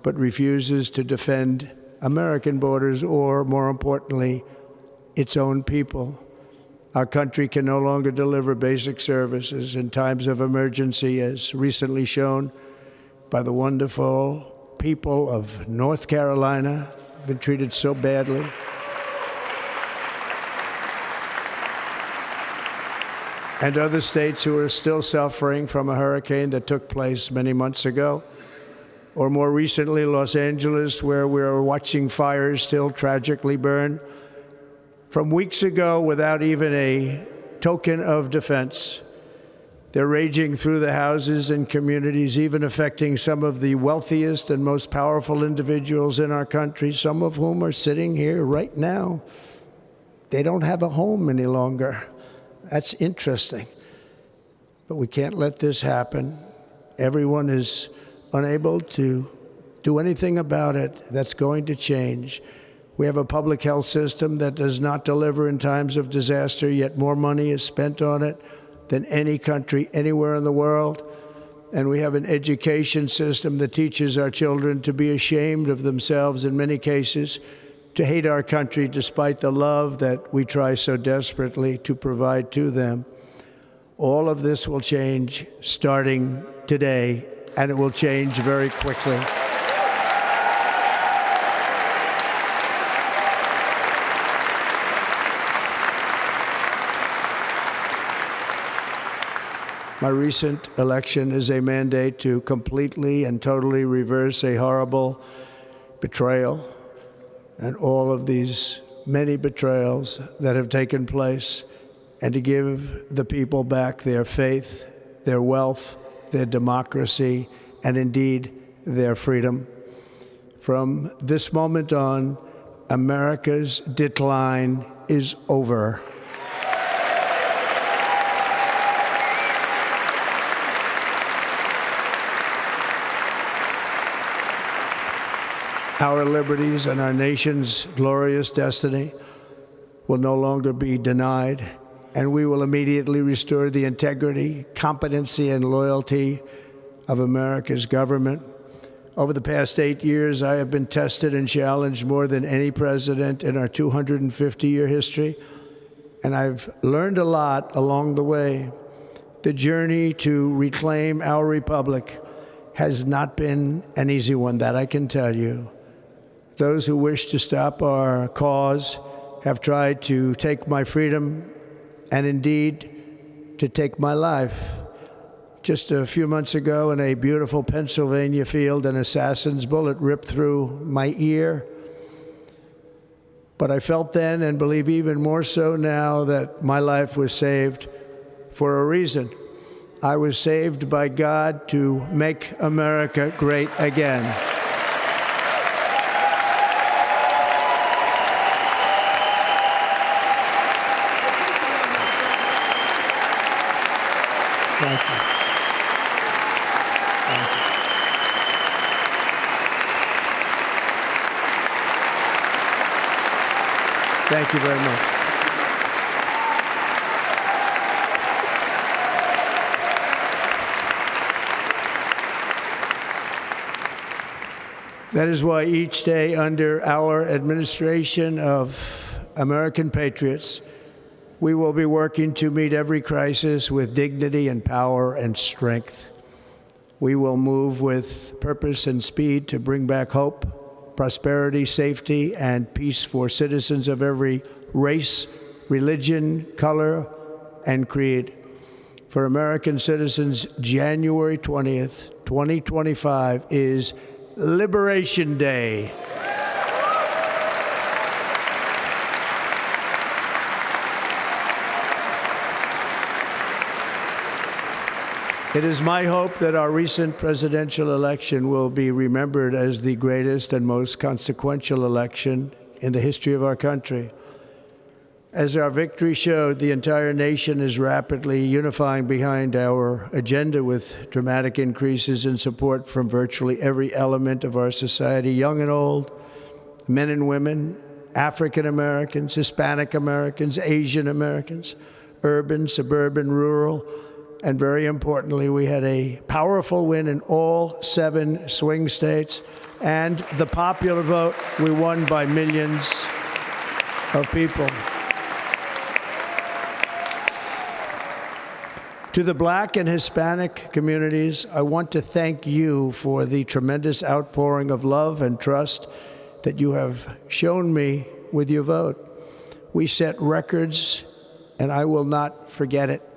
but refuses to defend American borders or, more importantly, its own people. Our country can no longer deliver basic services in times of emergency, as recently shown by the wonderful people of North Carolina, been treated so badly. And other states who are still suffering from a hurricane that took place many months ago. Or more recently, Los Angeles, where we are watching fires still tragically burn from weeks ago without even a token of defense. They're raging through the houses and communities, even affecting some of the wealthiest and most powerful individuals in our country, some of whom are sitting here right now. They don't have a home any longer. That's interesting. But we can't let this happen. Everyone is unable to do anything about it. That's going to change. We have a public health system that does not deliver in times of disaster, yet more money is spent on it than any country anywhere in the world. And we have an education system that teaches our children to be ashamed of themselves in many cases, to hate our country despite the love that we try so desperately to provide to them. All of this will change starting today, and it will change very quickly. My recent election is a mandate to completely and totally reverse a horrible betrayal and all of these many betrayals that have taken place, and to give the people back their faith, their wealth, their democracy, and indeed their freedom. From this moment on, America's decline is over. Our liberties and our nation's glorious destiny will no longer be denied, and we will immediately restore the integrity, competency, and loyalty of America's government. Over the past 8 years, I have been tested and challenged more than any president in our 250-year history, and I've learned a lot along the way. The journey to reclaim our republic has not been an easy one, that I can tell you. Those who wish to stop our cause have tried to take my freedom and indeed to take my life. Just a few months ago in a beautiful Pennsylvania field, an assassin's bullet ripped through my ear. But I felt then, and believe even more so now, that my life was saved for a reason. I was saved by God to make America great again. Thank you. Thank you. Thank you very much. That is why each day under our administration of American patriots, we will be working to meet every crisis with dignity and power and strength. We will move with purpose and speed to bring back hope, prosperity, safety, and peace for citizens of every race, religion, color, and creed. For American citizens, January 20th, 2025 is Liberation Day. It is my hope that our recent presidential election will be remembered as the greatest and most consequential election in the history of our country. As our victory showed, the entire nation is rapidly unifying behind our agenda with dramatic increases in support from virtually every element of our society, young and old, men and women, African Americans, Hispanic Americans, Asian Americans, urban, suburban, rural. And very importantly, we had a powerful win in all 7 swing states. And the popular vote, we won by millions of people. To the Black and Hispanic communities, I want to thank you for the tremendous outpouring of love and trust that you have shown me with your vote. We set records, and I will not forget it.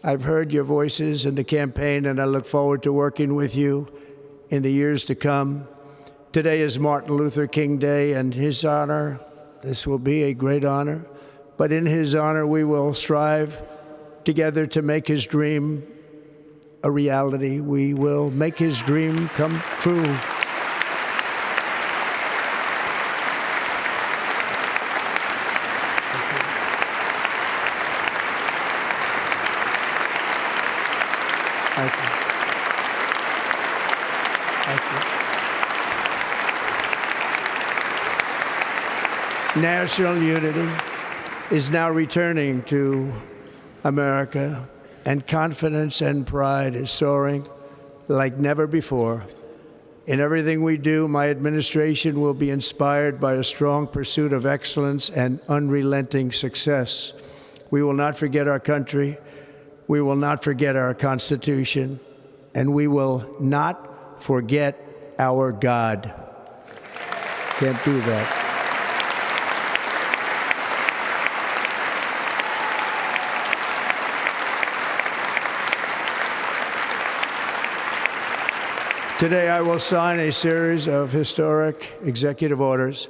I've heard your voices in the campaign, and I look forward to working with you in the years to come. Today is Martin Luther King Day, and his honor, this will be a great honor, but in his honor we will strive together to make his dream a reality. We will make his dream come true. Thank you. Thank you. National unity is now returning to America, and confidence and pride is soaring like never before. In everything we do, my administration will be inspired by a strong pursuit of excellence and unrelenting success. We will not forget our country. We will not forget our Constitution, and we will not forget our God. Can't do that. Today, I will sign a series of historic executive orders.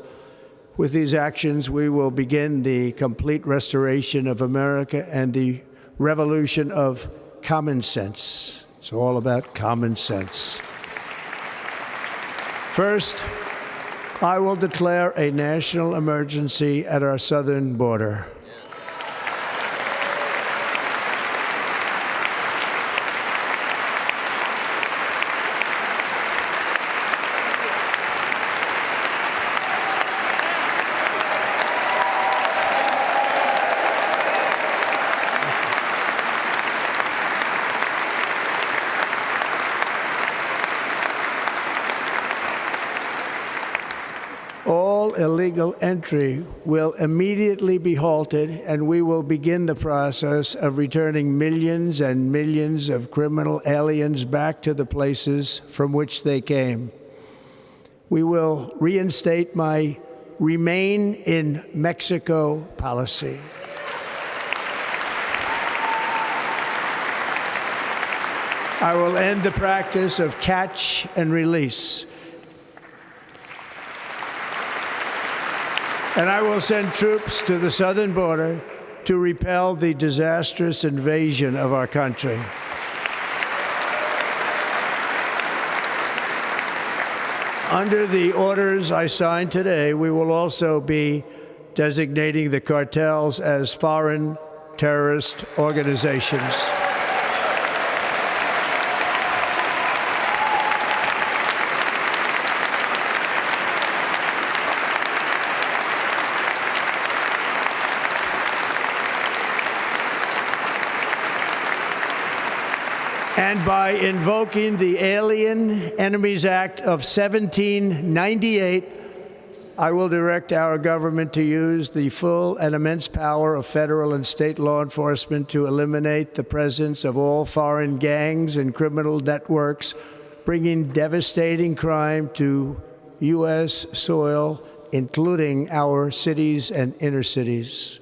With these actions, we will begin the complete restoration of America and the revolution of common sense. It's all about common sense. First, I will declare a national emergency at our southern border. All illegal entry will immediately be halted, and we will begin the process of returning millions and millions of criminal aliens back to the places from which they came. We will reinstate my Remain in Mexico policy. I will end the practice of catch and release. And I will send troops to the southern border to repel the disastrous invasion of our country. Under the orders I signed today, we will also be designating the cartels as foreign terrorist organizations. And by invoking the Alien Enemies Act of 1798, I will direct our government to use the full and immense power of federal and state law enforcement to eliminate the presence of all foreign gangs and criminal networks, bringing devastating crime to U.S. soil, including our cities and inner cities.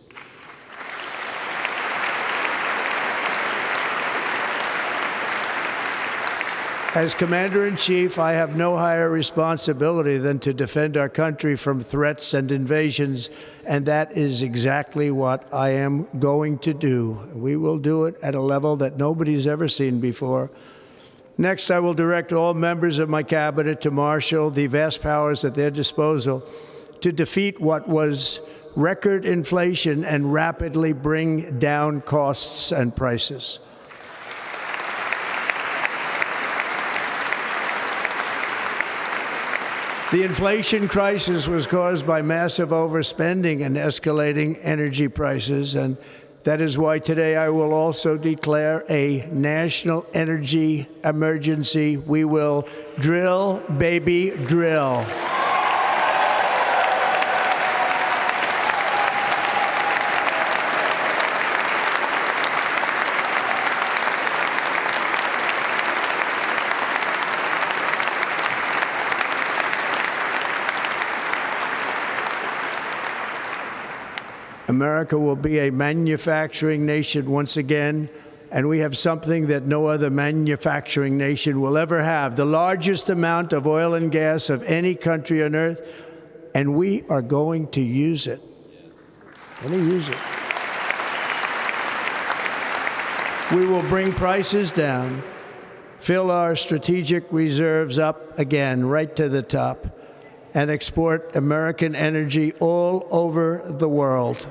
As Commander-in-Chief, I have no higher responsibility than to defend our country from threats and invasions, and that is exactly what I am going to do. We will do it at a level that nobody's ever seen before. Next, I will direct all members of my cabinet to marshal the vast powers at their disposal to defeat what was record inflation and rapidly bring down costs and prices. The inflation crisis was caused by massive overspending and escalating energy prices, and that is why today I will also declare a national energy emergency. We will drill, baby, drill. America will be a manufacturing nation once again, and we have something that no other manufacturing nation will ever have, the largest amount of oil and gas of any country on earth, and we are going to use it. Going to use it. We will bring prices down, fill our strategic reserves up again, right to the top, and export American energy all over the world.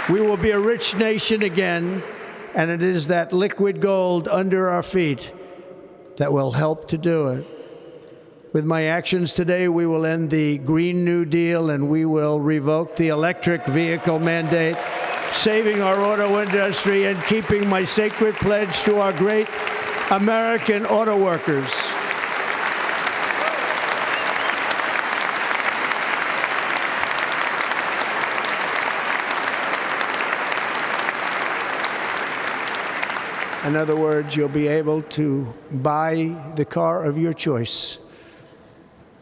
We will be a rich nation again, and it is that liquid gold under our feet that will help to do it. With my actions today, we will end the Green New Deal and we will revoke the electric vehicle mandate, saving our auto industry and keeping my sacred pledge to our great American auto workers. In other words, you'll be able to buy the car of your choice.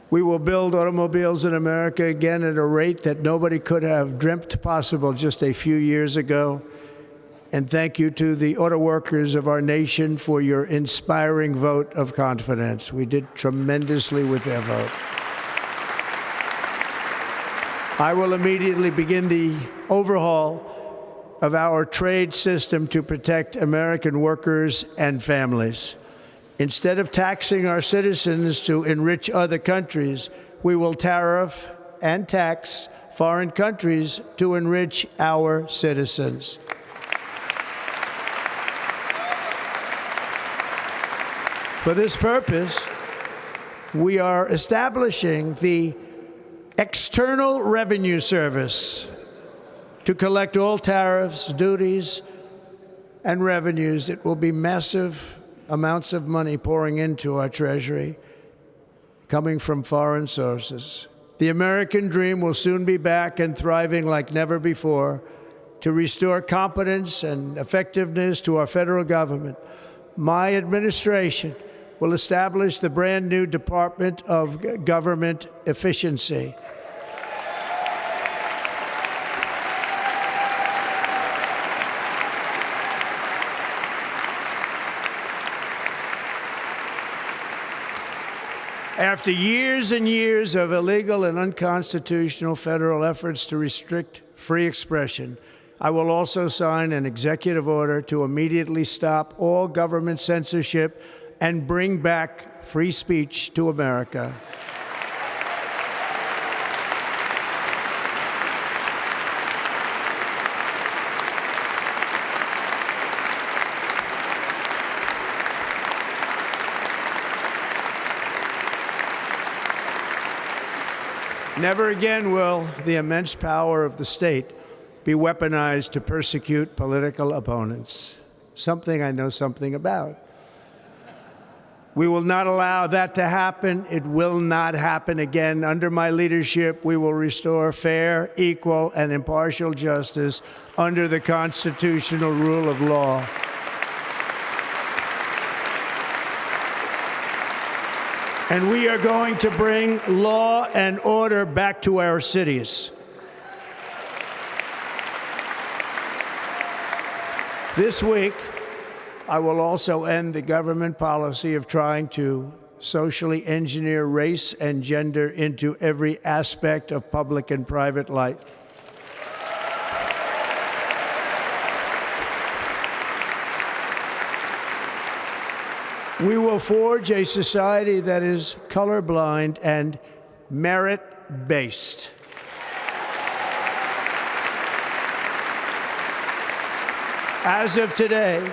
We will build automobiles in America again at a rate that nobody could have dreamt possible just a few years ago. And thank you to the auto workers of our nation for your inspiring vote of confidence. We did tremendously with their vote. I will immediately begin the overhaul of our trade system to protect American workers and families. Instead of taxing our citizens to enrich other countries, we will tariff and tax foreign countries to enrich our citizens. For this purpose, we are establishing the External Revenue Service to collect all tariffs, duties, and revenues. It will be massive amounts of money pouring into our treasury, coming from foreign sources. The American dream will soon be back and thriving like never before to restore competence and effectiveness to our federal government. My administration will establish the brand new Department of Government Efficiency. After years and years of illegal and unconstitutional federal efforts to restrict free expression, I will also sign an executive order to immediately stop all government censorship and bring back free speech to America. Never again will the immense power of the state be weaponized to persecute political opponents, something I know something about. We will not allow that to happen. It will not happen again. Under my leadership, we will restore fair, equal, and impartial justice under the constitutional rule of law. And we are going to bring law and order back to our cities. This week, I will also end the government policy of trying to socially engineer race and gender into every aspect of public and private life. We will forge a society that is colorblind and merit-based. As of today,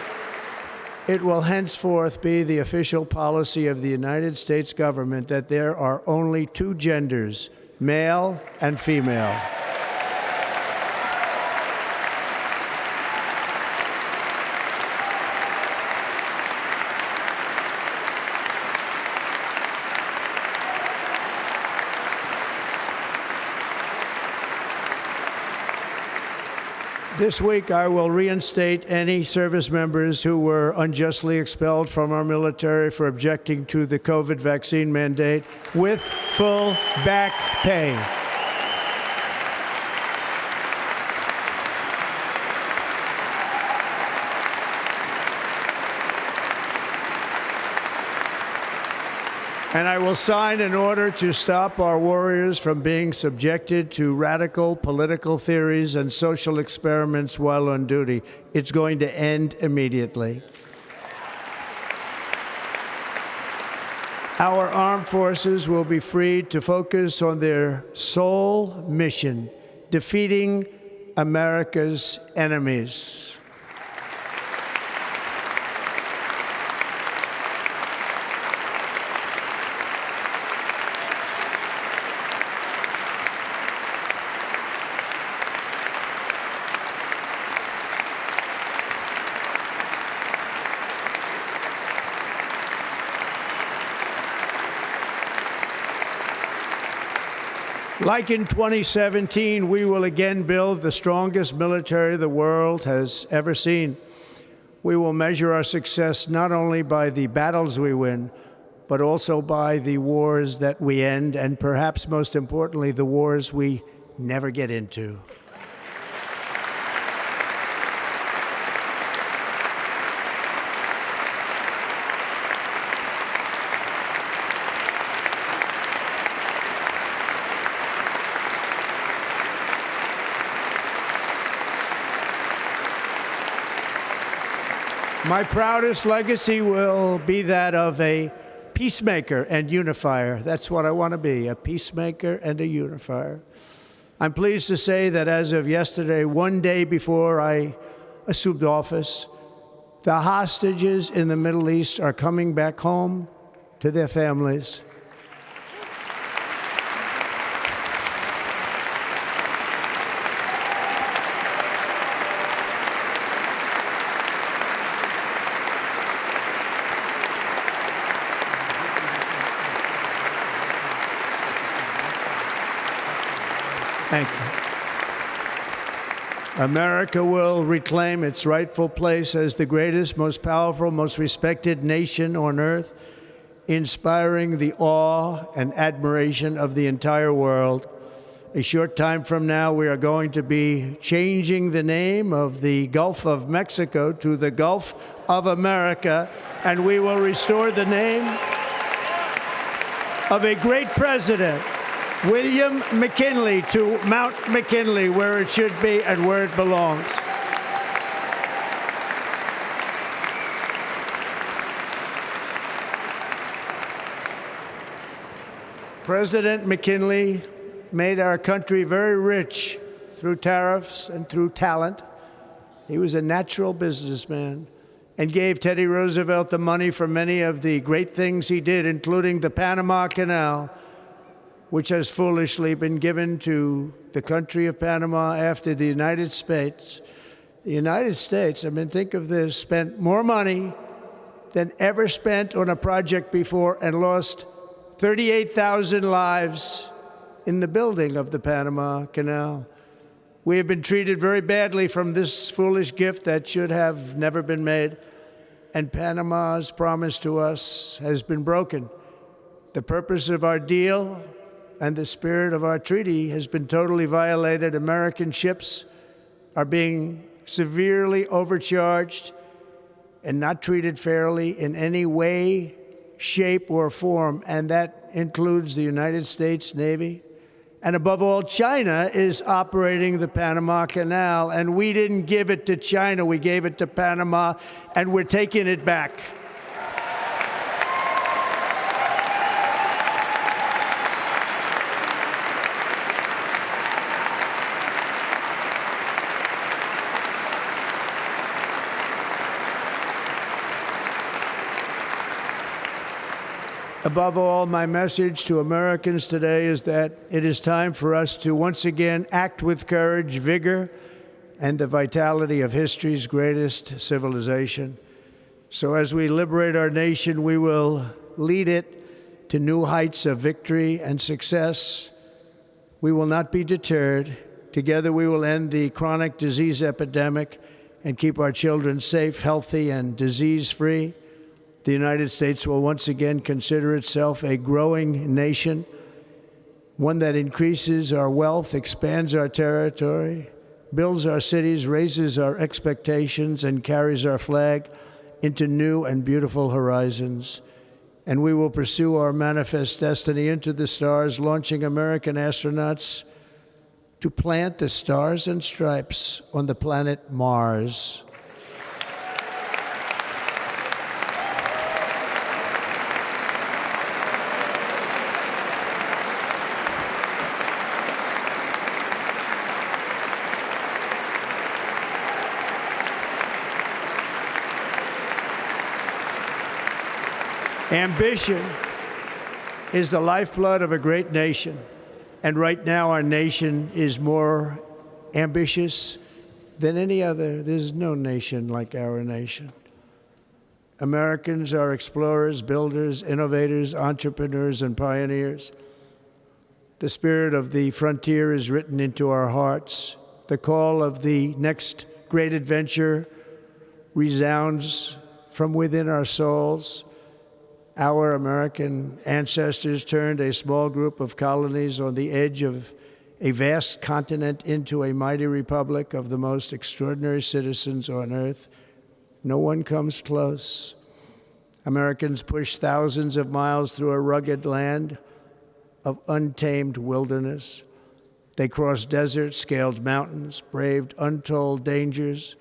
it will henceforth be the official policy of the United States government that there are only two genders, male and female. This week, I will reinstate any service members who were unjustly expelled from our military for objecting to the COVID vaccine mandate with full back pay. And I will sign an order to stop our warriors from being subjected to radical political theories and social experiments while on duty. It's going to end immediately. Our armed forces will be freed to focus on their sole mission, defeating America's enemies. Like in 2017, we will again build the strongest military the world has ever seen. We will measure our success not only by the battles we win, but also by the wars that we end, and perhaps most importantly, the wars we never get into. My proudest legacy will be that of a peacemaker and unifier. That's what I want to be, a peacemaker and a unifier. I'm pleased to say that as of yesterday, one day before I assumed office, the hostages in the Middle East are coming back home to their families. Thank you. America will reclaim its rightful place as the greatest, most powerful, most respected nation on earth, inspiring the awe and admiration of the entire world. A short time from now, we are going to be changing the name of the Gulf of Mexico to the Gulf of America, and we will restore the name of a great president, William McKinley, to Mount McKinley, where it should be and where it belongs. President McKinley made our country very rich through tariffs and through talent. He was a natural businessman and gave Teddy Roosevelt the money for many of the great things he did, including the Panama Canal, which has foolishly been given to the country of Panama after the United States. The United States, I mean, think of this, spent more money than ever spent on a project before and lost 38,000 lives in the building of the Panama Canal. We have been treated very badly from this foolish gift that should have never been made, and Panama's promise to us has been broken. The purpose of our deal and the spirit of our treaty has been totally violated. American ships are being severely overcharged and not treated fairly in any way, shape, or form, and that includes the United States Navy. And above all, China is operating the Panama Canal, and we didn't give it to China, we gave it to Panama, and we're taking it back. Above all, my message to Americans today is that it is time for us to once again act with courage, vigor, and the vitality of history's greatest civilization. So as we liberate our nation, we will lead it to new heights of victory and success. We will not be deterred. Together we will end the chronic disease epidemic and keep our children safe, healthy, and disease-free. The United States will once again consider itself a growing nation, one that increases our wealth, expands our territory, builds our cities, raises our expectations, and carries our flag into new and beautiful horizons. and we will pursue our manifest destiny into the stars, launching American astronauts to plant the stars and stripes on the planet Mars. Ambition is the lifeblood of a great nation. And right now, our nation is more ambitious than any other. There's no nation like our nation. Americans are explorers, builders, innovators, entrepreneurs, and pioneers. The spirit of the frontier is written into our hearts. The call of the next great adventure resounds from within our souls. Our American ancestors turned a small group of colonies on the edge of a vast continent into a mighty republic of the most extraordinary citizens on earth. No one comes close. Americans pushed thousands of miles through a rugged land of untamed wilderness. They crossed deserts, scaled mountains, braved untold dangers,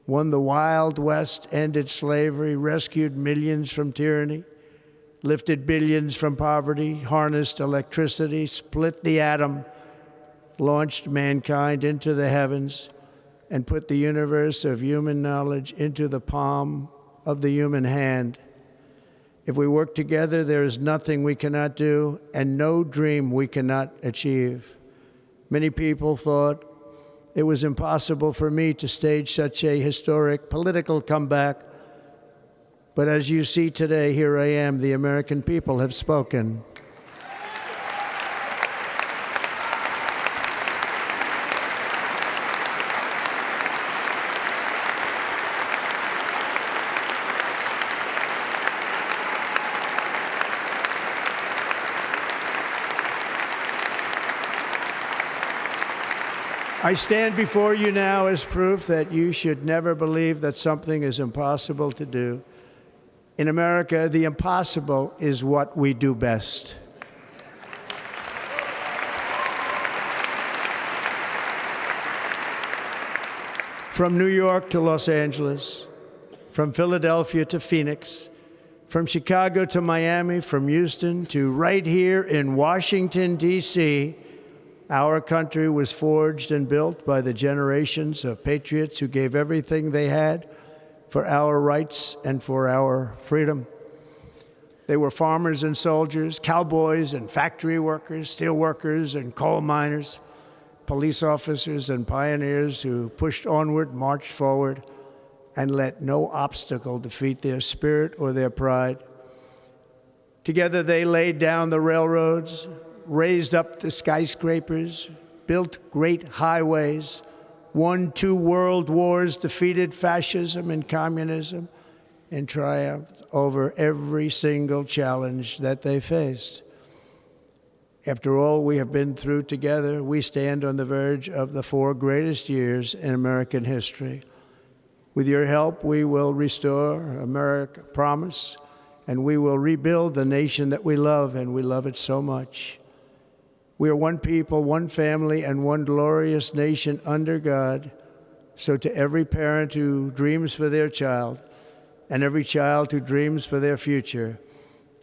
won the Wild West, ended slavery, rescued millions from tyranny, lifted billions from poverty, harnessed electricity, split the atom, launched mankind into the heavens, and put the universe of human knowledge into the palm of the human hand. If we work together, there is nothing we cannot do and no dream we cannot achieve. Many people thought it was impossible for me to stage such a historic political comeback. But as you see today, here I am. The American people have spoken. I stand before you now as proof that you should never believe that something is impossible to do. In America, the impossible is what we do best. From New York to Los Angeles, from Philadelphia to Phoenix, from Chicago to Miami, from Houston to right here in Washington, D.C., our country was forged and built by the generations of patriots who gave everything they had for our rights and for our freedom. They were farmers and soldiers, cowboys and factory workers, steel workers and coal miners, police officers and pioneers who pushed onward, marched forward, and let no obstacle defeat their spirit or their pride. Together they laid down the railroads, raised up the skyscrapers, built great highways, won 2 world wars, defeated fascism and communism, and triumphed over every single challenge that they faced. After all we have been through together, we stand on the verge of the 4 greatest years in American history. With your help, we will restore America promise, and we will rebuild the nation that we love, and we love it so much. We are one people, one family, and one glorious nation under God. So to every parent who dreams for their child, and every child who dreams for their future,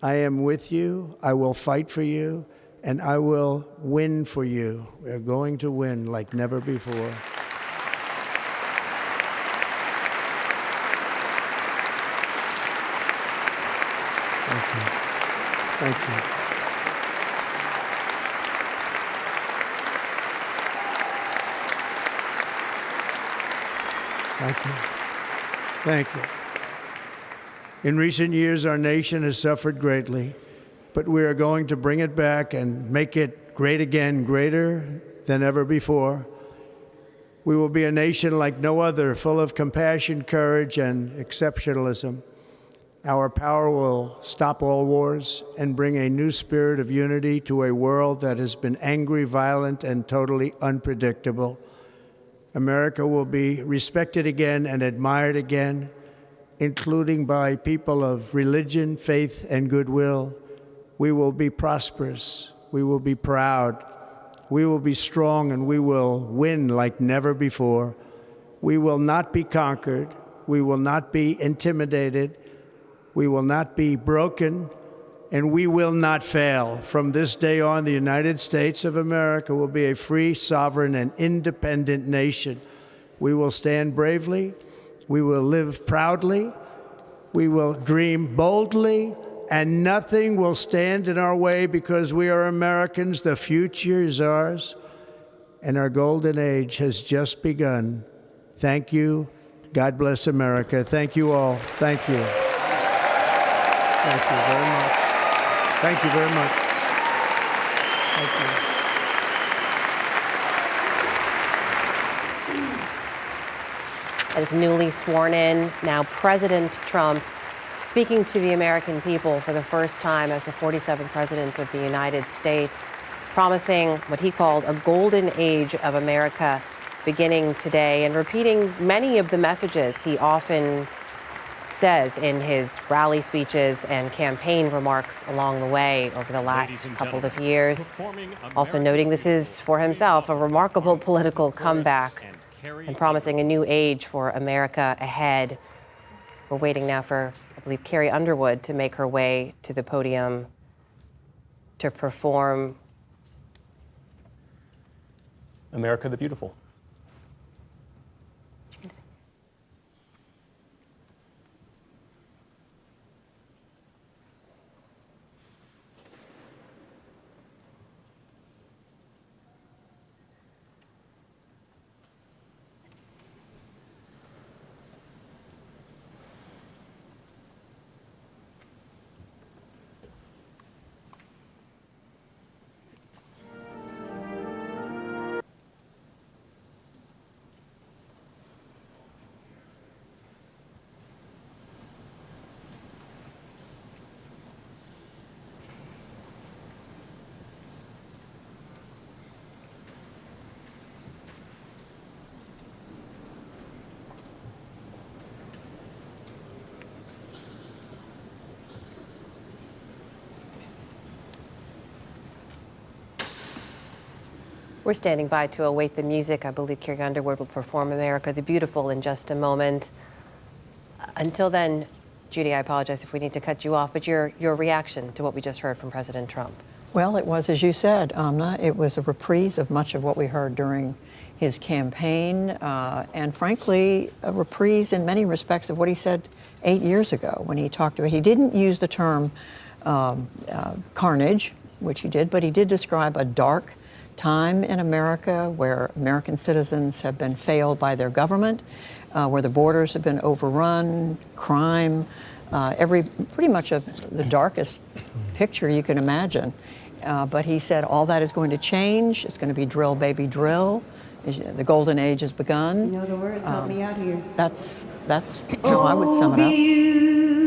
I am with you, I will fight for you, and I will win for you. We're going to win like never before. Thank you. Thank you. Thank you. Thank you. In recent years, our nation has suffered greatly, but we are going to bring it back and make it great again, greater than ever before. We will be a nation like no other, full of compassion, courage, and exceptionalism. Our power will stop all wars and bring a new spirit of unity to a world that has been angry, violent, and totally unpredictable. America will be respected again and admired again. including by people of religion, faith, and goodwill, we will be prosperous, we will be proud, we will be strong, and we will win like never before. We will not be conquered, we will not be intimidated, we will not be broken, and we will not fail. From this day on, the United States of America will be a free, sovereign, and independent nation. We will stand bravely, we will live proudly, we will dream boldly, and nothing will stand in our way because we are Americans. The future is ours, and our golden age has just begun. Thank you. God bless America. Thank you all. Thank you. Thank you very much. Thank you very much. Thank you. As newly sworn in, now President Trump speaking to the American people for the first time as the 47th President of the United States, promising what he called a golden age of America beginning today, and repeating many of the messages he often says in his rally speeches and campaign remarks along the way over the last couple of years. Also noting this is, for himself, a remarkable political comeback and promising a new age for America ahead. We're waiting now for, I believe, Carrie Underwood to make her way to the podium to perform America the Beautiful. We're standing by to await the music. I believe Carrie Underwood will perform America the Beautiful in just a moment. Until then, Judy, I apologize if we need to cut you off, but your reaction to what we just heard from President Trump. Well, it was, as you said, Amna, it was a reprise of much of what we heard during his campaign, and frankly, a reprise in many respects of what he said 8 years ago when he talked about, he didn't use the term carnage, which he did, but he did describe a dark time in America where American citizens have been failed by their government, where the borders have been overrun, crime, pretty much the darkest picture you can imagine. But he said all that is going to change. It's going to be drill, baby, drill. The golden age has begun. You know the words, help me out here. That's how I would sum it up.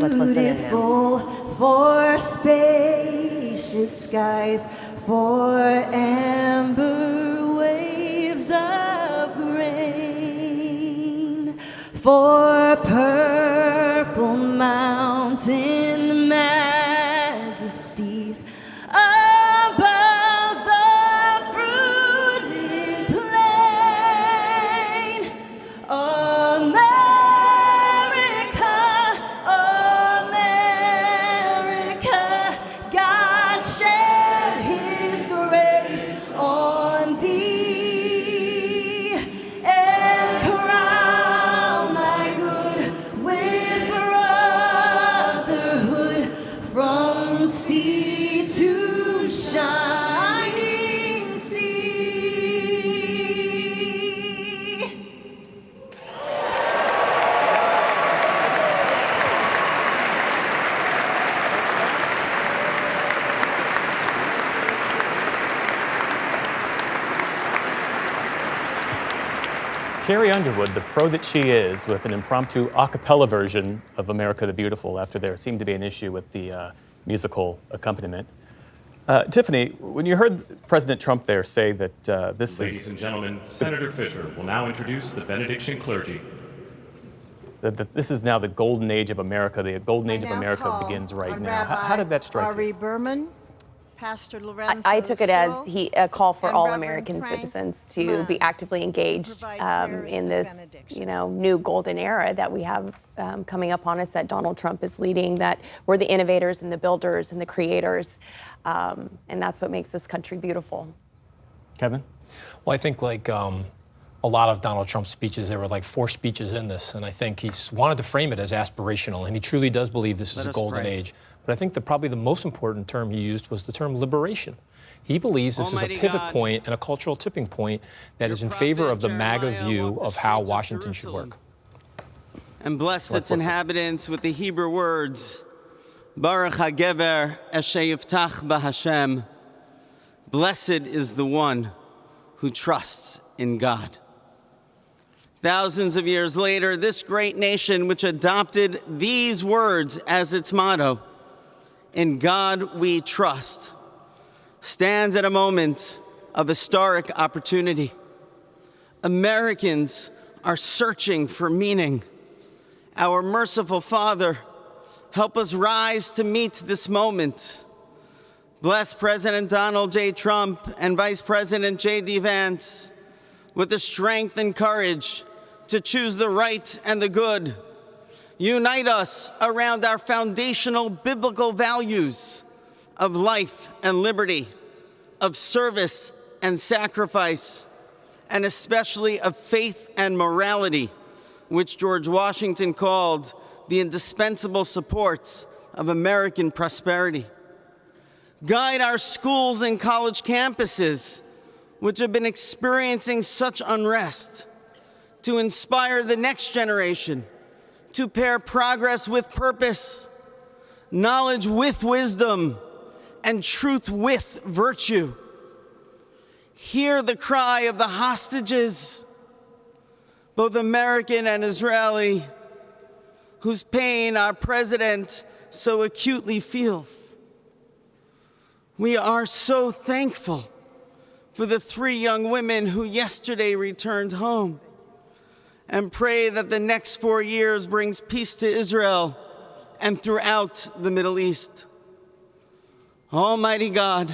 Let's listen in now. For spacious skies, for amber waves of grain, for purple mountain majesties above the fruited plain. America, God shed his grace on thee and crown thy good with brotherhood from sea to shining sea. Carrie Underwood, the pro that she is, with an impromptu a cappella version of America the Beautiful after there seemed to be an issue with the musical accompaniment. Tiffany, when you heard President Trump there say that this Ladies is... and gentlemen, Senator Fisher will now introduce the benediction clergy. this is now the golden age of America. The golden age of America begins right now. How did that strike Ari you? Berman, Pastor Lorenzo I took it as Sewell, a call for and all Reverend American Frank citizens to Mann be actively engaged in this, new golden era that we have coming up on us, that Donald Trump is leading, that we're the innovators and the builders and the creators, and that's what makes this country beautiful. Kevin? Well, I think a lot of Donald Trump's speeches, there were like 4 speeches in this, and I think he's wanted to frame it as aspirational, and he truly does believe this is a golden age. But I think probably the most important term he used was the term liberation. He believes this is a pivot point and a cultural tipping point that is in favor of the MAGA view of how Washington should work. And bless its inhabitants with the Hebrew words, Baruch HaGever Asher Yiftach BaHashem. Blessed is the one who trusts in God. Thousands of years later, this great nation, which adopted these words as its motto, "In God we trust," stands at a moment of historic opportunity. Americans are searching for meaning. Our merciful Father, help us rise to meet this moment. Bless President Donald J. Trump and Vice President J.D. Vance with the strength and courage to choose the right and the good. Unite us around our foundational biblical values of life and liberty, of service and sacrifice, and especially of faith and morality, which George Washington called the indispensable supports of American prosperity. Guide our schools and college campuses, which have been experiencing such unrest, to inspire the next generation to pair progress with purpose, knowledge with wisdom, and truth with virtue. Hear the cry of the hostages, both American and Israeli, whose pain our president so acutely feels. We are so thankful for the 3 young women who yesterday returned home, and pray that the next 4 years brings peace to Israel and throughout the Middle East. Almighty God,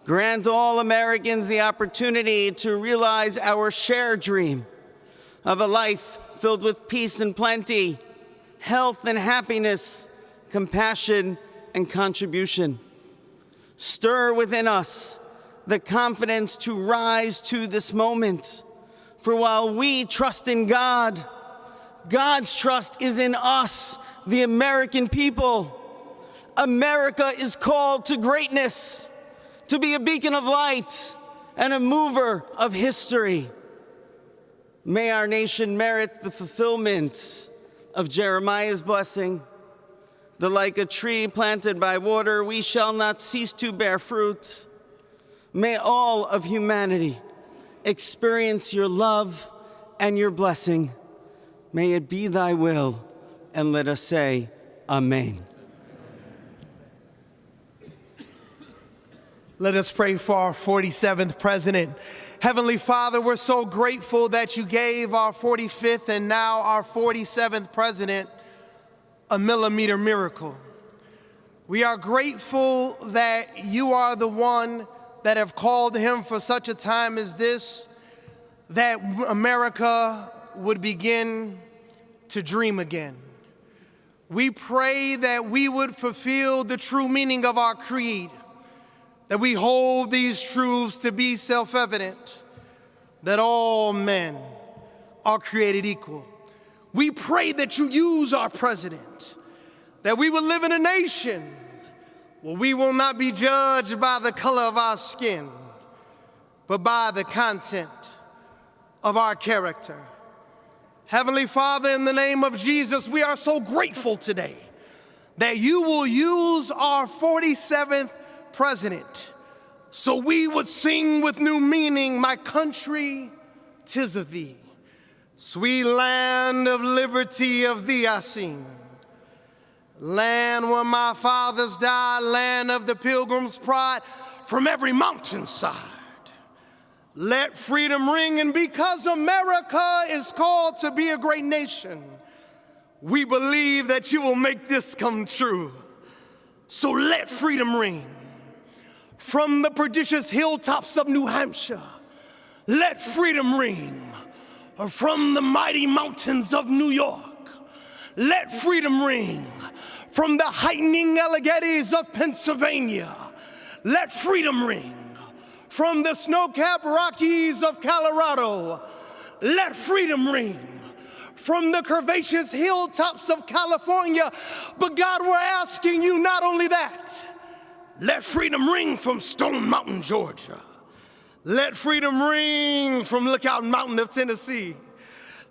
grant all Americans the opportunity to realize our shared dream of a life filled with peace and plenty, health and happiness, compassion and contribution. Stir within us the confidence to rise to this moment. For while we trust in God, God's trust is in us, the American people. America is called to greatness, to be a beacon of light and a mover of history. May our nation merit the fulfillment of Jeremiah's blessing, that like a tree planted by water, we shall not cease to bear fruit. May all of humanity experience your love and your blessing. May it be thy will, and let us say, Amen. Let us pray for our 47th president. Heavenly Father, we're so grateful that you gave our 45th and now our 47th president a millimeter miracle. We are grateful that you are the one that have called him for such a time as this, that America would begin to dream again. We pray that we would fulfill the true meaning of our creed, that we hold these truths to be self-evident, that all men are created equal. We pray that you use our president, that we will live in a nation where we will not be judged by the color of our skin, but by the content of our character. Heavenly Father, in the name of Jesus, we are so grateful today that you will use our 47th president so we would sing with new meaning, my country, 'tis of thee. Sweet land of liberty, of thee I sing. Land where my fathers died, land of the pilgrim's pride, from every mountainside. Let freedom ring, and because America is called to be a great nation, we believe that you will make this come true. So let freedom ring. From the prodigious hilltops of New Hampshire, let freedom ring. From the mighty mountains of New York, let freedom ring. From the heightening Alleghenies of Pennsylvania, let freedom ring. From the snow-capped Rockies of Colorado, let freedom ring. From the curvaceous hilltops of California, but God, we're asking you not only that, let freedom ring from Stone Mountain, Georgia. Let freedom ring from Lookout Mountain of Tennessee.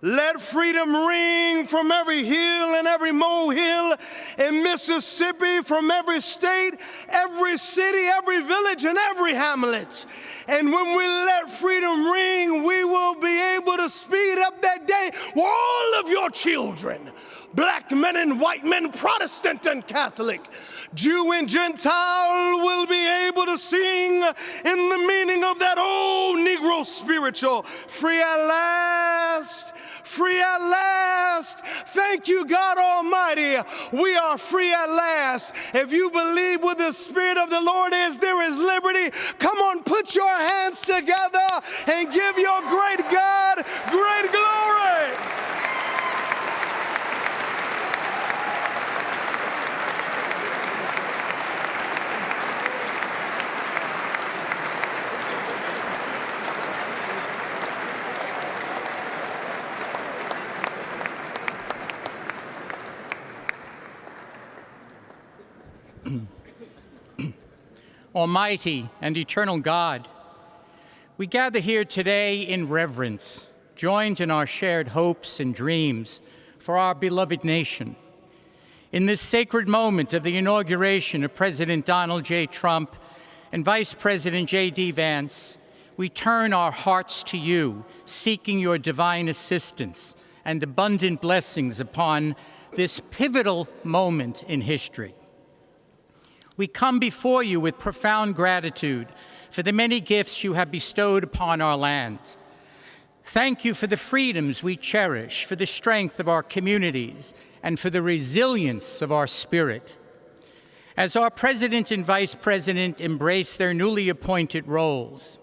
Let freedom ring from every hill and every molehill in Mississippi, from every state, every city, every village, and every hamlet. And when we let freedom ring, we will be able to speed up that day where all of your children, black men and white men, Protestant and Catholic, Jew and Gentile, will be able to sing in the meaning of that old Negro spiritual, free at last, free at last. Thank you, God Almighty. We are free at last. If you believe where the Spirit of the Lord is, there is liberty. Come on, put your hands together and give your great God great glory. Almighty and eternal God, we gather here today in reverence, joined in our shared hopes and dreams for our beloved nation. In this sacred moment of the inauguration of President Donald J. Trump and Vice President J.D. Vance, we turn our hearts to you, seeking your divine assistance and abundant blessings upon this pivotal moment in history. We come before you with profound gratitude for the many gifts you have bestowed upon our land. Thank you for the freedoms we cherish, for the strength of our communities, and for the resilience of our spirit. As our President and Vice President embrace their newly appointed roles,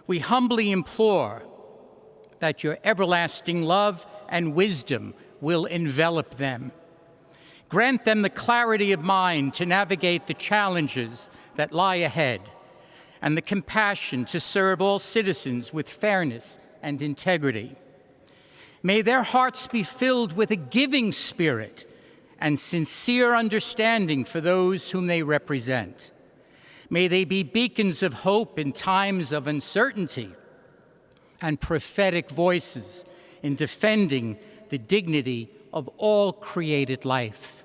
we humbly implore that your everlasting love and wisdom will envelop them. Grant them the clarity of mind to navigate the challenges that lie ahead, and the compassion to serve all citizens with fairness and integrity. May their hearts be filled with a giving spirit and sincere understanding for those whom they represent. May they be beacons of hope in times of uncertainty and prophetic voices in defending the dignity of all created life.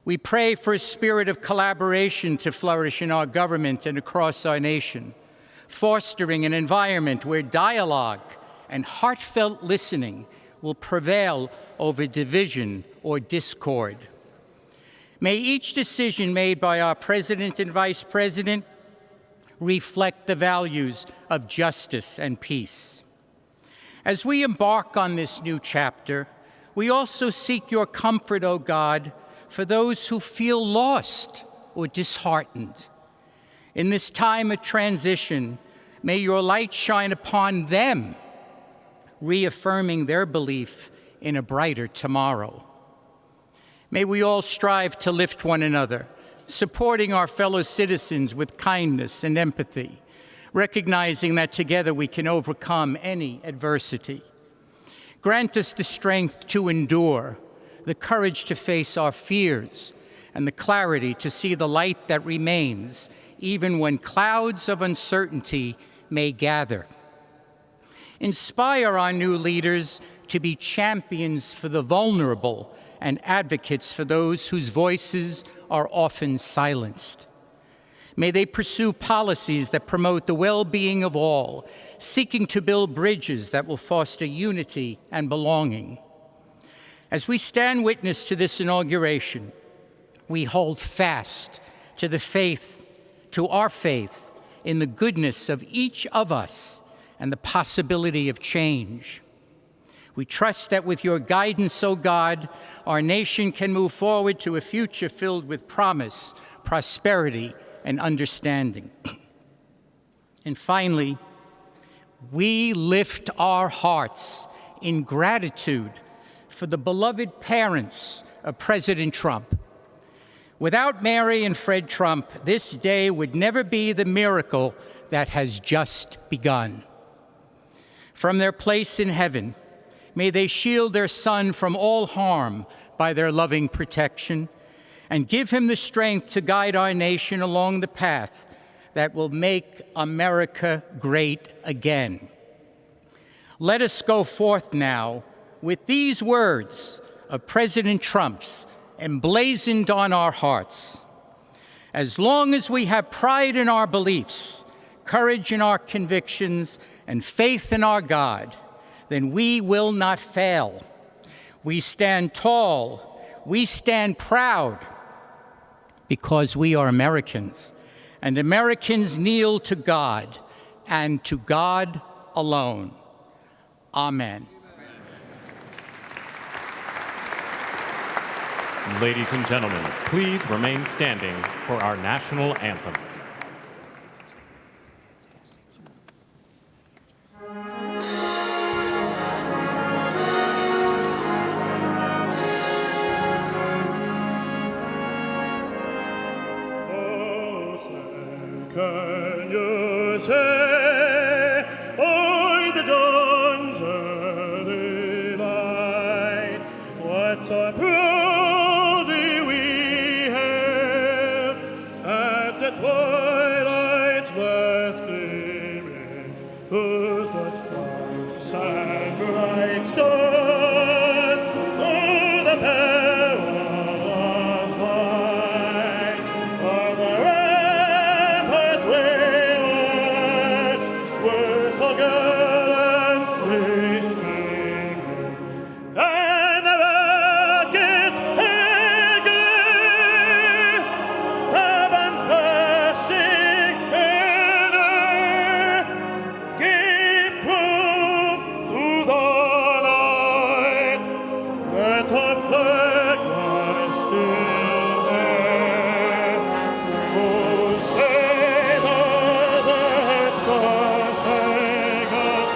We pray for a spirit of collaboration to flourish in our government and across our nation, fostering an environment where dialogue and heartfelt listening will prevail over division or discord. May each decision made by our President and Vice President reflect the values of justice and peace. As we embark on this new chapter, we also seek your comfort, O God, for those who feel lost or disheartened. In this time of transition, may your light shine upon them, reaffirming their belief in a brighter tomorrow. May we all strive to lift one another, supporting our fellow citizens with kindness and empathy, recognizing that together we can overcome any adversity. Grant us the strength to endure, the courage to face our fears, and the clarity to see the light that remains, even when clouds of uncertainty may gather. Inspire our new leaders to be champions for the vulnerable and advocates for those whose voices are often silenced. May they pursue policies that promote the well-being of all, seeking to build bridges that will foster unity and belonging. As we stand witness to this inauguration, we hold fast to our faith in the goodness of each of us and the possibility of change. We trust that with your guidance, O God, our nation can move forward to a future filled with promise, prosperity, and understanding. And finally, we lift our hearts in gratitude for the beloved parents of President Trump. Without Mary and Fred Trump, this day would never be the miracle that has just begun. From their place in heaven, may they shield their son from all harm by their loving protection, and give him the strength to guide our nation along the path that will make America great again. Let us go forth now with these words of President Trump's emblazoned on our hearts. As long as we have pride in our beliefs, courage in our convictions, and faith in our God, then we will not fail. We stand tall, we stand proud, because we are Americans, and Americans kneel to God, and to God alone. Amen. Ladies and gentlemen, please remain standing for our national anthem. Can you say, by the dawn's early light, what so proudly we hailed at the twilight's last gleaming, whose blood stripes and bright stars through the perilous fight o'er the ramparts we watched were so gallantly streaming, and the rockets had gleamed, the bombs bursting in earth gave proof through the night that our flag was still there. Oh, sailors and star-spangled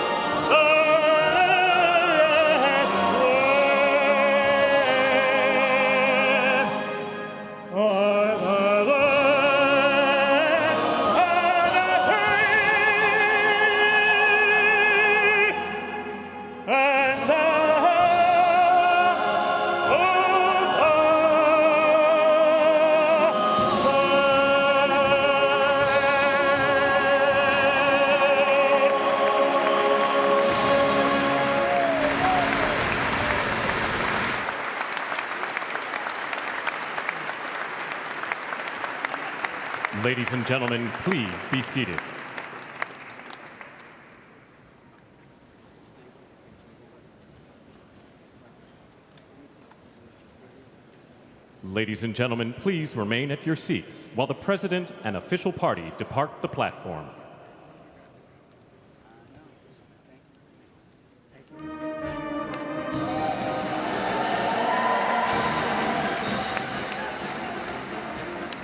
Ladies and gentlemen, please be seated. Ladies and gentlemen, please remain at your seats while the President and official party depart the platform.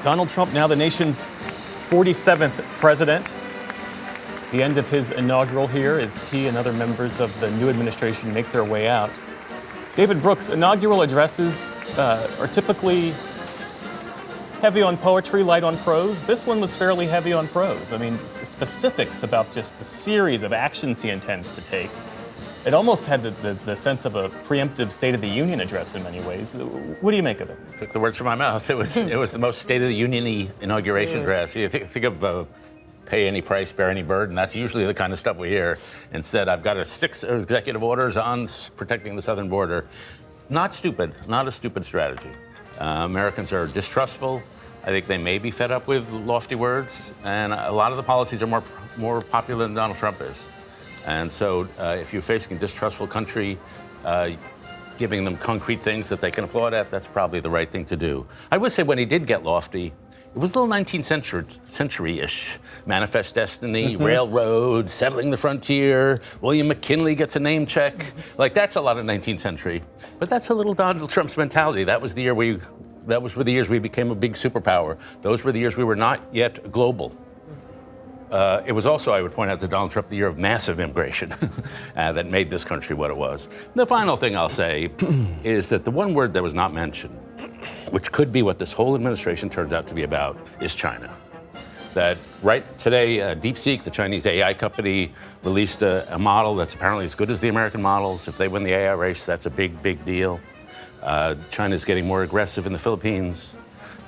Donald Trump, now the nation's 47th president. The end of his inaugural here as he and other members of the new administration make their way out. David Brooks, inaugural addresses are typically heavy on poetry, light on prose. This one was fairly heavy on prose. I mean, specifics about just the series of actions he intends to take. It almost had the sense of a preemptive State of the Union address in many ways. What do you make of it? Took the words from my mouth. It was the most State of the Union-y inauguration address. You think of pay any price, bear any burden. That's usually the kind of stuff we hear. Instead, I've got 6 executive orders on protecting the southern border. Not stupid, not a stupid strategy. Americans are distrustful. I think they may be fed up with lofty words, and a lot of the policies are more popular than Donald Trump is. And so if you're facing a distrustful country, giving them concrete things that they can applaud at, that's probably the right thing to do. I would say when he did get lofty, it was a little 19th century-ish. Manifest Destiny, railroad, settling the frontier, William McKinley gets a name check. Like, that's a lot of 19th century. But that's a little Donald Trump's mentality. That was the years we became a big superpower. Those were the years we were not yet global. It was also, I would point out to Donald Trump, the year of massive immigration that made this country what it was. The final thing I'll say is that the one word that was not mentioned, which could be what this whole administration turns out to be about, is China. That right today, DeepSeek, the Chinese AI company, released a model that's apparently as good as the American models. If they win the AI race, that's a big, big deal. China's getting more aggressive in the Philippines.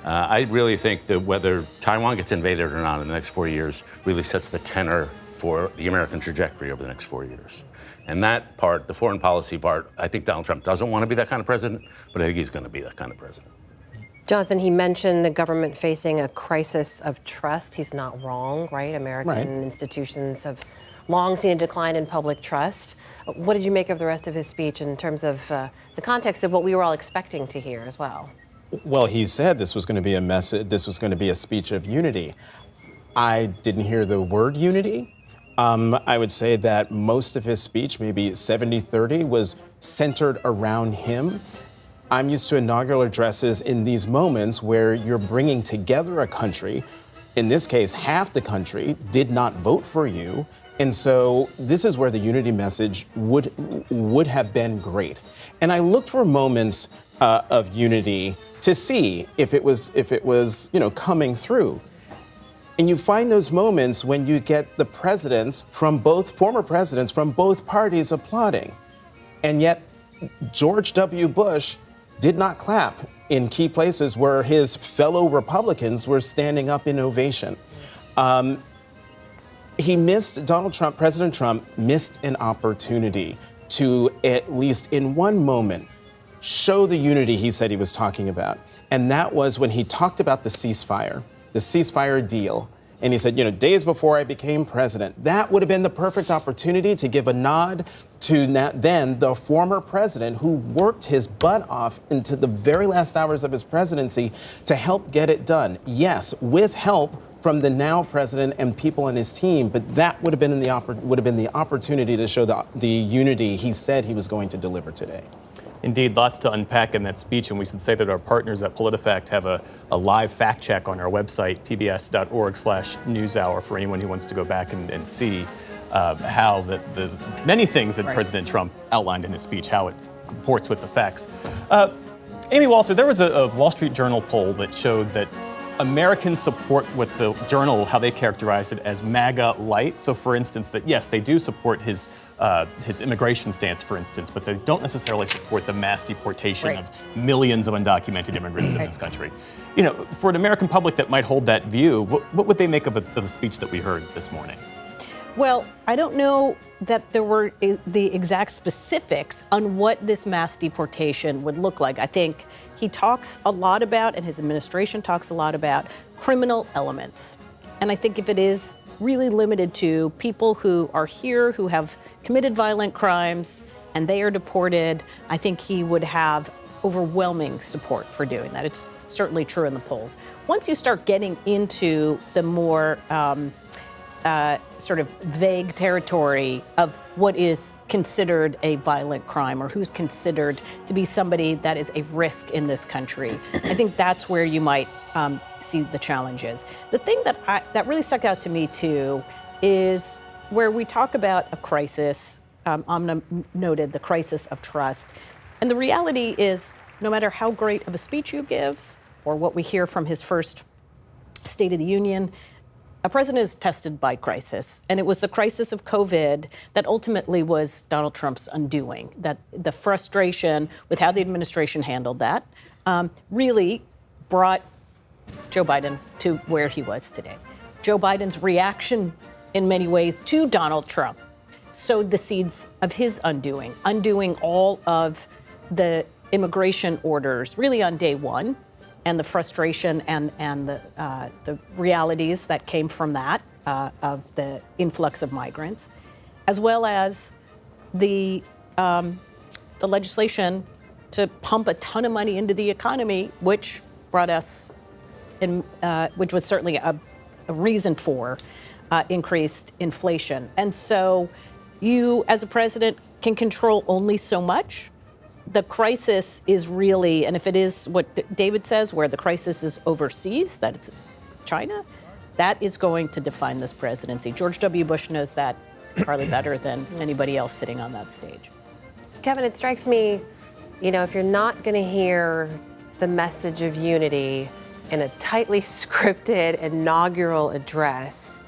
I really think that whether Taiwan gets invaded or not in the next 4 years really sets the tenor for the American trajectory over the next 4 years. And that part, the foreign policy part, I think Donald Trump doesn't want to be that kind of president, but I think he's going to be that kind of president. Jonathan, he mentioned the government facing a crisis of trust. He's not wrong, right? American institutions have long seen a decline in public trust. What did you make of the rest of his speech in terms of the context of what we were all expecting to hear as well? Well, he said this was going to be a message, this was going to be a speech of unity. I didn't hear the word unity. I would say that most of his speech, maybe 70-30, was centered around him. I'm used to inaugural addresses in these moments where you're bringing together a country. In this case, half the country did not vote for you. And so this is where the unity message would have been great. And I looked for moments of unity to see if it was coming through. And you find those moments when you get the presidents from former presidents from both parties applauding. And yet George W. Bush did not clap in key places where his fellow Republicans were standing up in ovation. President Trump missed an opportunity to, at least in one moment, show the unity he said he was talking about. And that was when he talked about the ceasefire deal. And he said, days before I became president, that would have been the perfect opportunity to give a nod to then the former president who worked his butt off into the very last hours of his presidency to help get it done. Yes, with help from the now president and people on his team, but that would have been the opportunity to show the unity he said he was going to deliver today. Indeed, lots to unpack in that speech, and we should say that our partners at PolitiFact have a live fact check on our website, pbs.org/newshour, for anyone who wants to go back and see how the many things that President Trump outlined in his speech, how it comports with the facts. Amy Walter, there was a Wall Street Journal poll that showed that Americans support what the Journal, how they characterized it as MAGA light. So, for instance, that yes, they do support his immigration stance, for instance, but they don't necessarily support the mass deportation of millions of undocumented immigrants in this country. For an American public that might hold that view, what would they make of the speech that we heard this morning? Well, I don't know that there were the exact specifics on what this mass deportation would look like. I think he talks a lot about, and his administration talks a lot about, criminal elements. And I think if it is really limited to people who are here, who have committed violent crimes, and they are deported, I think he would have overwhelming support for doing that. It's certainly true in the polls. Once you start getting into the more sort of vague territory of what is considered a violent crime or who's considered to be somebody that is a risk in this country, I think that's where you might see the challenges. The thing that really stuck out to me too is where we talk about a crisis. Amna noted the crisis of trust, and the reality is, no matter how great of a speech you give or what we hear from his first State of the Union, a president is tested by crisis, and it was the crisis of COVID that ultimately was Donald Trump's undoing. That the frustration with how the administration handled that really brought Joe Biden to where he was today. Joe Biden's reaction in many ways to Donald Trump sowed the seeds of his undoing all of the immigration orders really on day one, and the frustration and the realities that came from that, of the influx of migrants, as well as the legislation to pump a ton of money into the economy, which brought us which was certainly a reason for increased inflation. And so you, as a president, can control only so much. The crisis is really, and if it is what David says, where the crisis is overseas, that it's China, that is going to define this presidency. George W. Bush knows that probably better than anybody else sitting on that stage. Kevin, it strikes me, if you're not going to hear the message of unity in a tightly scripted inaugural address,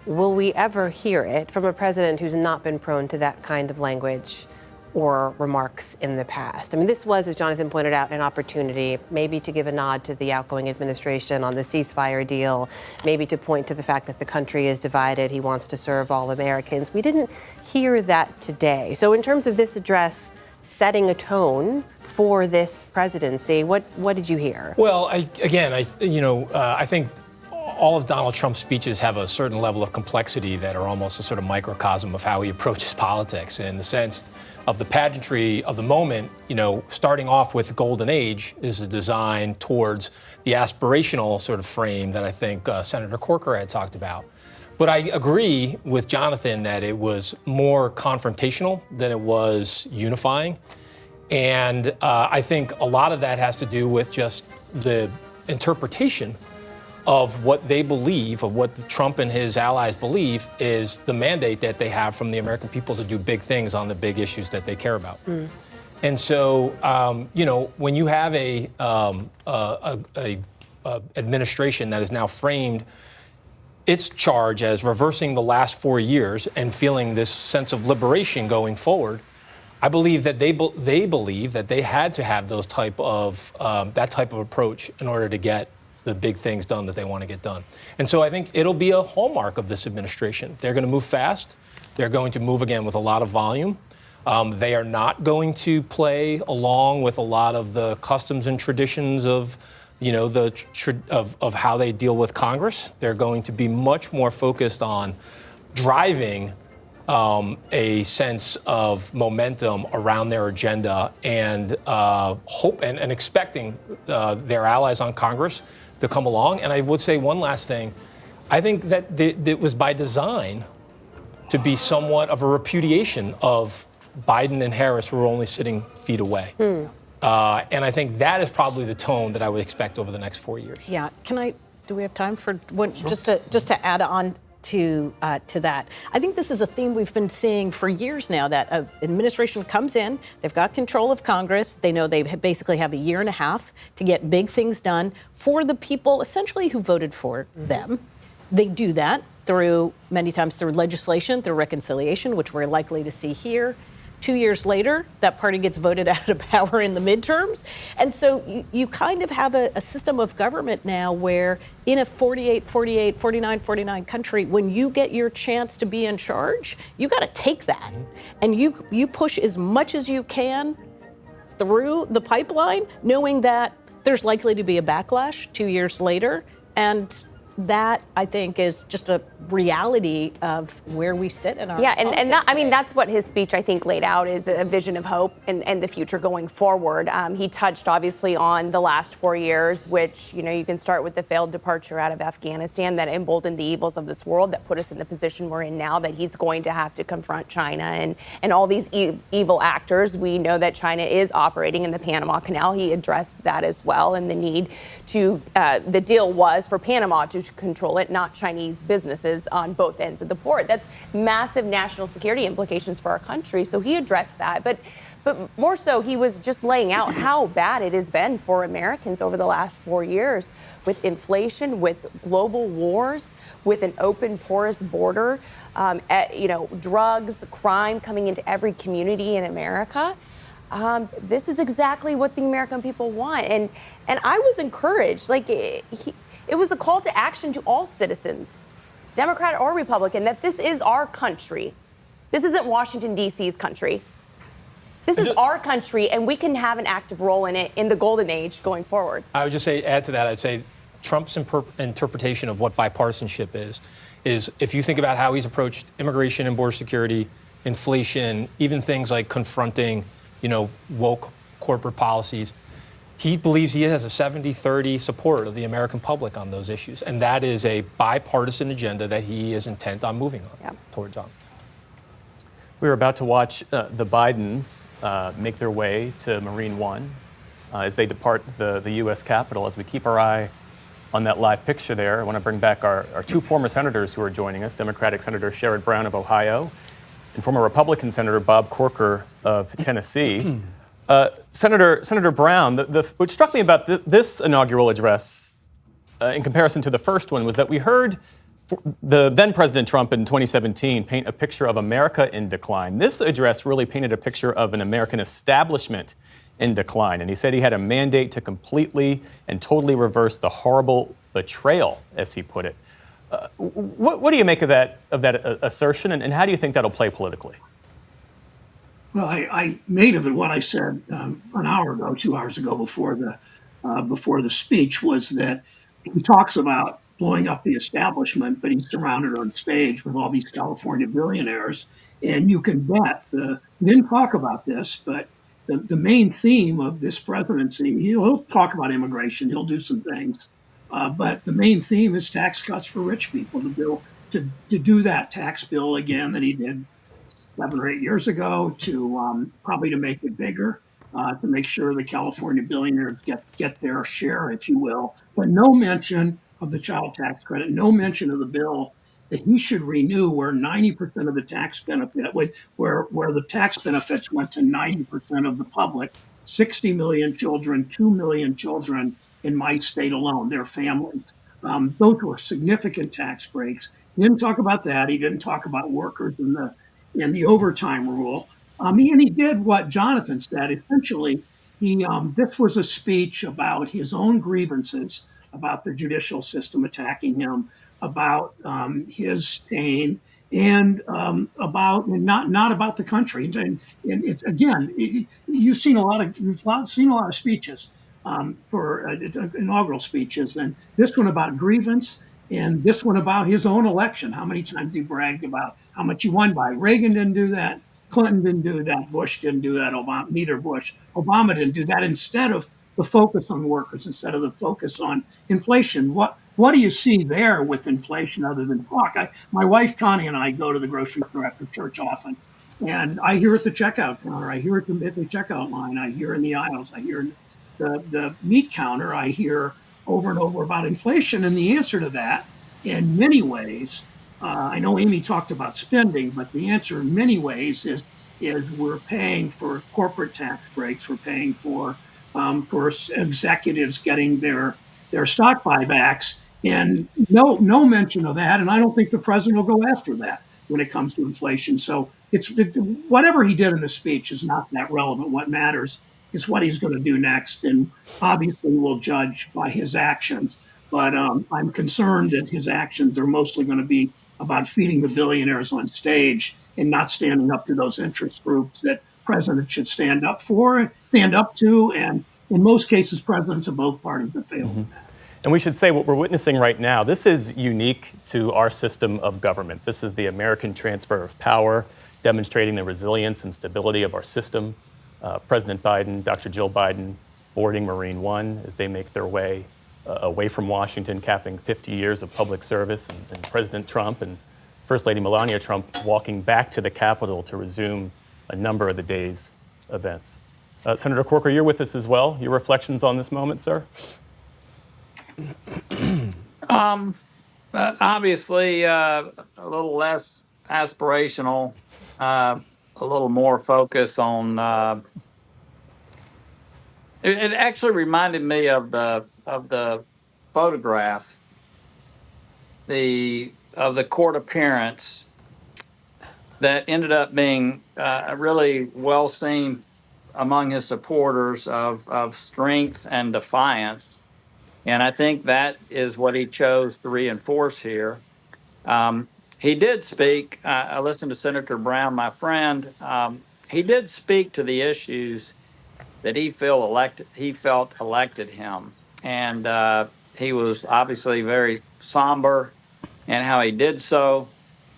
will we ever hear it from a president who's not been prone to that kind of language or remarks in the past? I mean, this was, as Jonathan pointed out, an opportunity maybe to give a nod to the outgoing administration on the ceasefire deal, maybe to point to the fact that the country is divided. He wants to serve all Americans. We didn't hear that today. So in terms of this address setting a tone for this presidency, what did you hear? Well, I think all of Donald Trump's speeches have a certain level of complexity that are almost a sort of microcosm of how he approaches politics, in the sense of the pageantry of the moment. Starting off with the golden age is a design towards the aspirational sort of frame that I think Senator Corker had talked about. But I agree with Jonathan that it was more confrontational than it was unifying. And I think a lot of that has to do with just the interpretation of what they believe, of what Trump and his allies believe is the mandate that they have from the American people to do big things on the big issues that they care about. And so, when you have a administration that is now framed its charge as reversing the last 4 years and feeling this sense of liberation going forward, I believe that they believe that they had to have those that type of approach in order to get the big things done that they want to get done. And so I think it'll be a hallmark of this administration. They're going to move fast. They're going to move again with a lot of volume. They are not going to play along with a lot of the customs and traditions of, of how they deal with Congress. They're going to be much more focused on driving a sense of momentum around their agenda and hope and expecting their allies on Congress to come along. And I would say one last thing. I think that it was by design to be somewhat of a repudiation of Biden and Harris, who were only sitting feet away. And I think that is probably the tone that I would expect over the next 4 years. Yeah. Do we have time for one, just to add on to that? I think this is a theme we've been seeing for years now, that an administration comes in, they've got control of Congress, they know they basically have a year and a half to get big things done for the people essentially who voted for them. They do that many times through legislation, through reconciliation, which we're likely to see here. 2 years later, that party gets voted out of power in the midterms. And so you kind of have a system of government now where in a 48, 49 country, when you get your chance to be in charge, you got to take that. And you push as much as you can through the pipeline, knowing that there's likely to be a backlash 2 years later. And that, I think, is just a reality of where we sit in our that's what his speech, I think, laid out, is a vision of hope and the future going forward. He touched, obviously, on the last 4 years, which, you can start with the failed departure out of Afghanistan that emboldened the evils of this world, that put us in the position we're in now, that he's going to have to confront China and all these evil actors. We know that China is operating in the Panama Canal. He addressed that as well, and the need to, the deal was for Panama to control it, not Chinese businesses on both ends of the port. That's massive national security implications for our country. So he addressed that. But more so, he was just laying out how bad it has been for Americans over the last 4 years, with inflation, with global wars, with an open, porous border, drugs, crime coming into every community in America. This is exactly what the American people want. And I was encouraged. It was a call to action to all citizens, Democrat or Republican, that this is our country. This isn't Washington, D.C.'s country. This is our country, and we can have an active role in it in the golden age going forward. I would just say, add to that, I'd say Trump's interpretation of what bipartisanship is if you think about how he's approached immigration and border security, inflation, even things like confronting, woke corporate policies, He believes he has a 70-30 support of the American public on those issues, and that is a bipartisan agenda that he is intent on moving towards on. We were about to watch the Bidens make their way to Marine One as they depart the U.S. Capitol. As we keep our eye on that live picture there, I want to bring back our two former senators who are joining us, Democratic Senator Sherrod Brown of Ohio and former Republican Senator Bob Corker of Tennessee. Senator Brown, what struck me about this inaugural address in comparison to the first one was that we heard the then President Trump in 2017 paint a picture of America in decline. This address really painted a picture of an American establishment in decline. And he said he had a mandate to completely and totally reverse the horrible betrayal, as he put it. What do you make of that assertion, and how do you think that'll play politically? Well, I made of it what I said an hour ago, 2 hours ago before the speech, was that he talks about blowing up the establishment, but he's surrounded on stage with all these California billionaires. And you can bet, he didn't talk about this, but the main theme of this presidency, he'll talk about immigration, he'll do some things, but the main theme is tax cuts for rich people, to do that tax bill again that he did 7 or 8 years ago, to probably to make it bigger, to make sure the California billionaires get their share, if you will, but no mention of the child tax credit, no mention of the bill that he should renew where 90% of the tax benefit, where the tax benefits went to 90% of the public, 60 million children, 2 million children in my state alone, their families. Those were significant tax breaks. He didn't talk about that. He didn't talk about workers and the overtime rule. And he did what Jonathan said. Essentially, this was a speech about his own grievances, about the judicial system attacking him, about his pain, and not about the country. And it's again, you've seen a lot of speeches for inaugural speeches, and this one about grievance, and this one about his own election. How many times he bragged about how much he won by. Reagan didn't do that. Clinton didn't do that. Bush didn't do that. Neither Bush. Obama didn't do that. Instead of the focus on workers, instead of the focus on inflation, what do you see there with inflation other than talk? My wife Connie and I go to the grocery store after church often, and I hear at the checkout counter, I hear at the checkout line, I hear in the aisles, I hear in the meat counter, I hear over and over about inflation. And the answer to that, in many ways, I know Amy talked about spending, but the answer in many ways is we're paying for corporate tax breaks, we're paying for executives getting their stock buybacks, and no mention of that. And I don't think the president will go after that when it comes to inflation. So whatever he did in the speech is not that relevant. What matters is what he's going to do next, and obviously we'll judge by his actions. But I'm concerned that his actions are mostly going to be about feeding the billionaires on stage and not standing up to those interest groups that presidents should stand up to, and in most cases, presidents of both parties have failed. Mm-hmm. And we should say what we're witnessing right now, this is unique to our system of government. This is the American transfer of power, demonstrating the resilience and stability of our system. President Biden, Dr. Jill Biden, boarding Marine One as they make their way away from Washington, capping 50 years of public service, and President Trump and First Lady Melania Trump walking back to the Capitol to resume a number of the day's events. Senator Corker, you're with us as well. Your reflections on this moment, sir? Obviously, a little less aspirational, a little more focus on. It actually reminded me of the photograph, of the court appearance that ended up being really well seen among his supporters of strength and defiance. And I think that is what he chose to reinforce here. He did speak, I listened to Senator Brown, my friend. He did speak to the issues that he felt elected him. And he was obviously very somber in how he did so,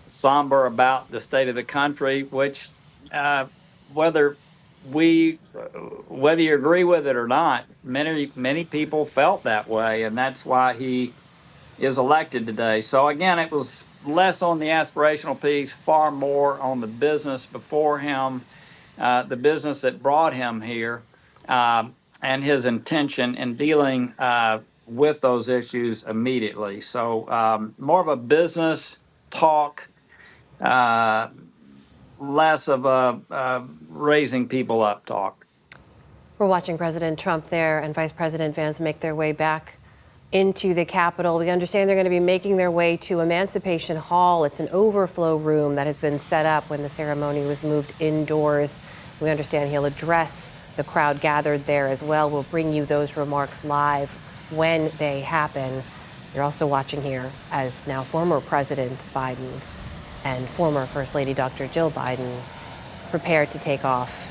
somber about the state of the country, which whether you agree with it or not, many people felt that way, and that's why he is elected today. So again, it was less on the aspirational piece, far more on the business before him, the business that brought him here, and his intention in dealing with those issues immediately. So more of a business talk, less of a raising people up talk. We're watching President Trump there and Vice President Vance make their way back into the Capitol. We understand they're going to be making their way to Emancipation Hall. It's an overflow room that has been set up when the ceremony was moved indoors. We understand he'll address the crowd gathered there as well. We'll bring you those remarks live when they happen. You're also watching here as now former President Biden and former First Lady Dr. Jill Biden prepare to take off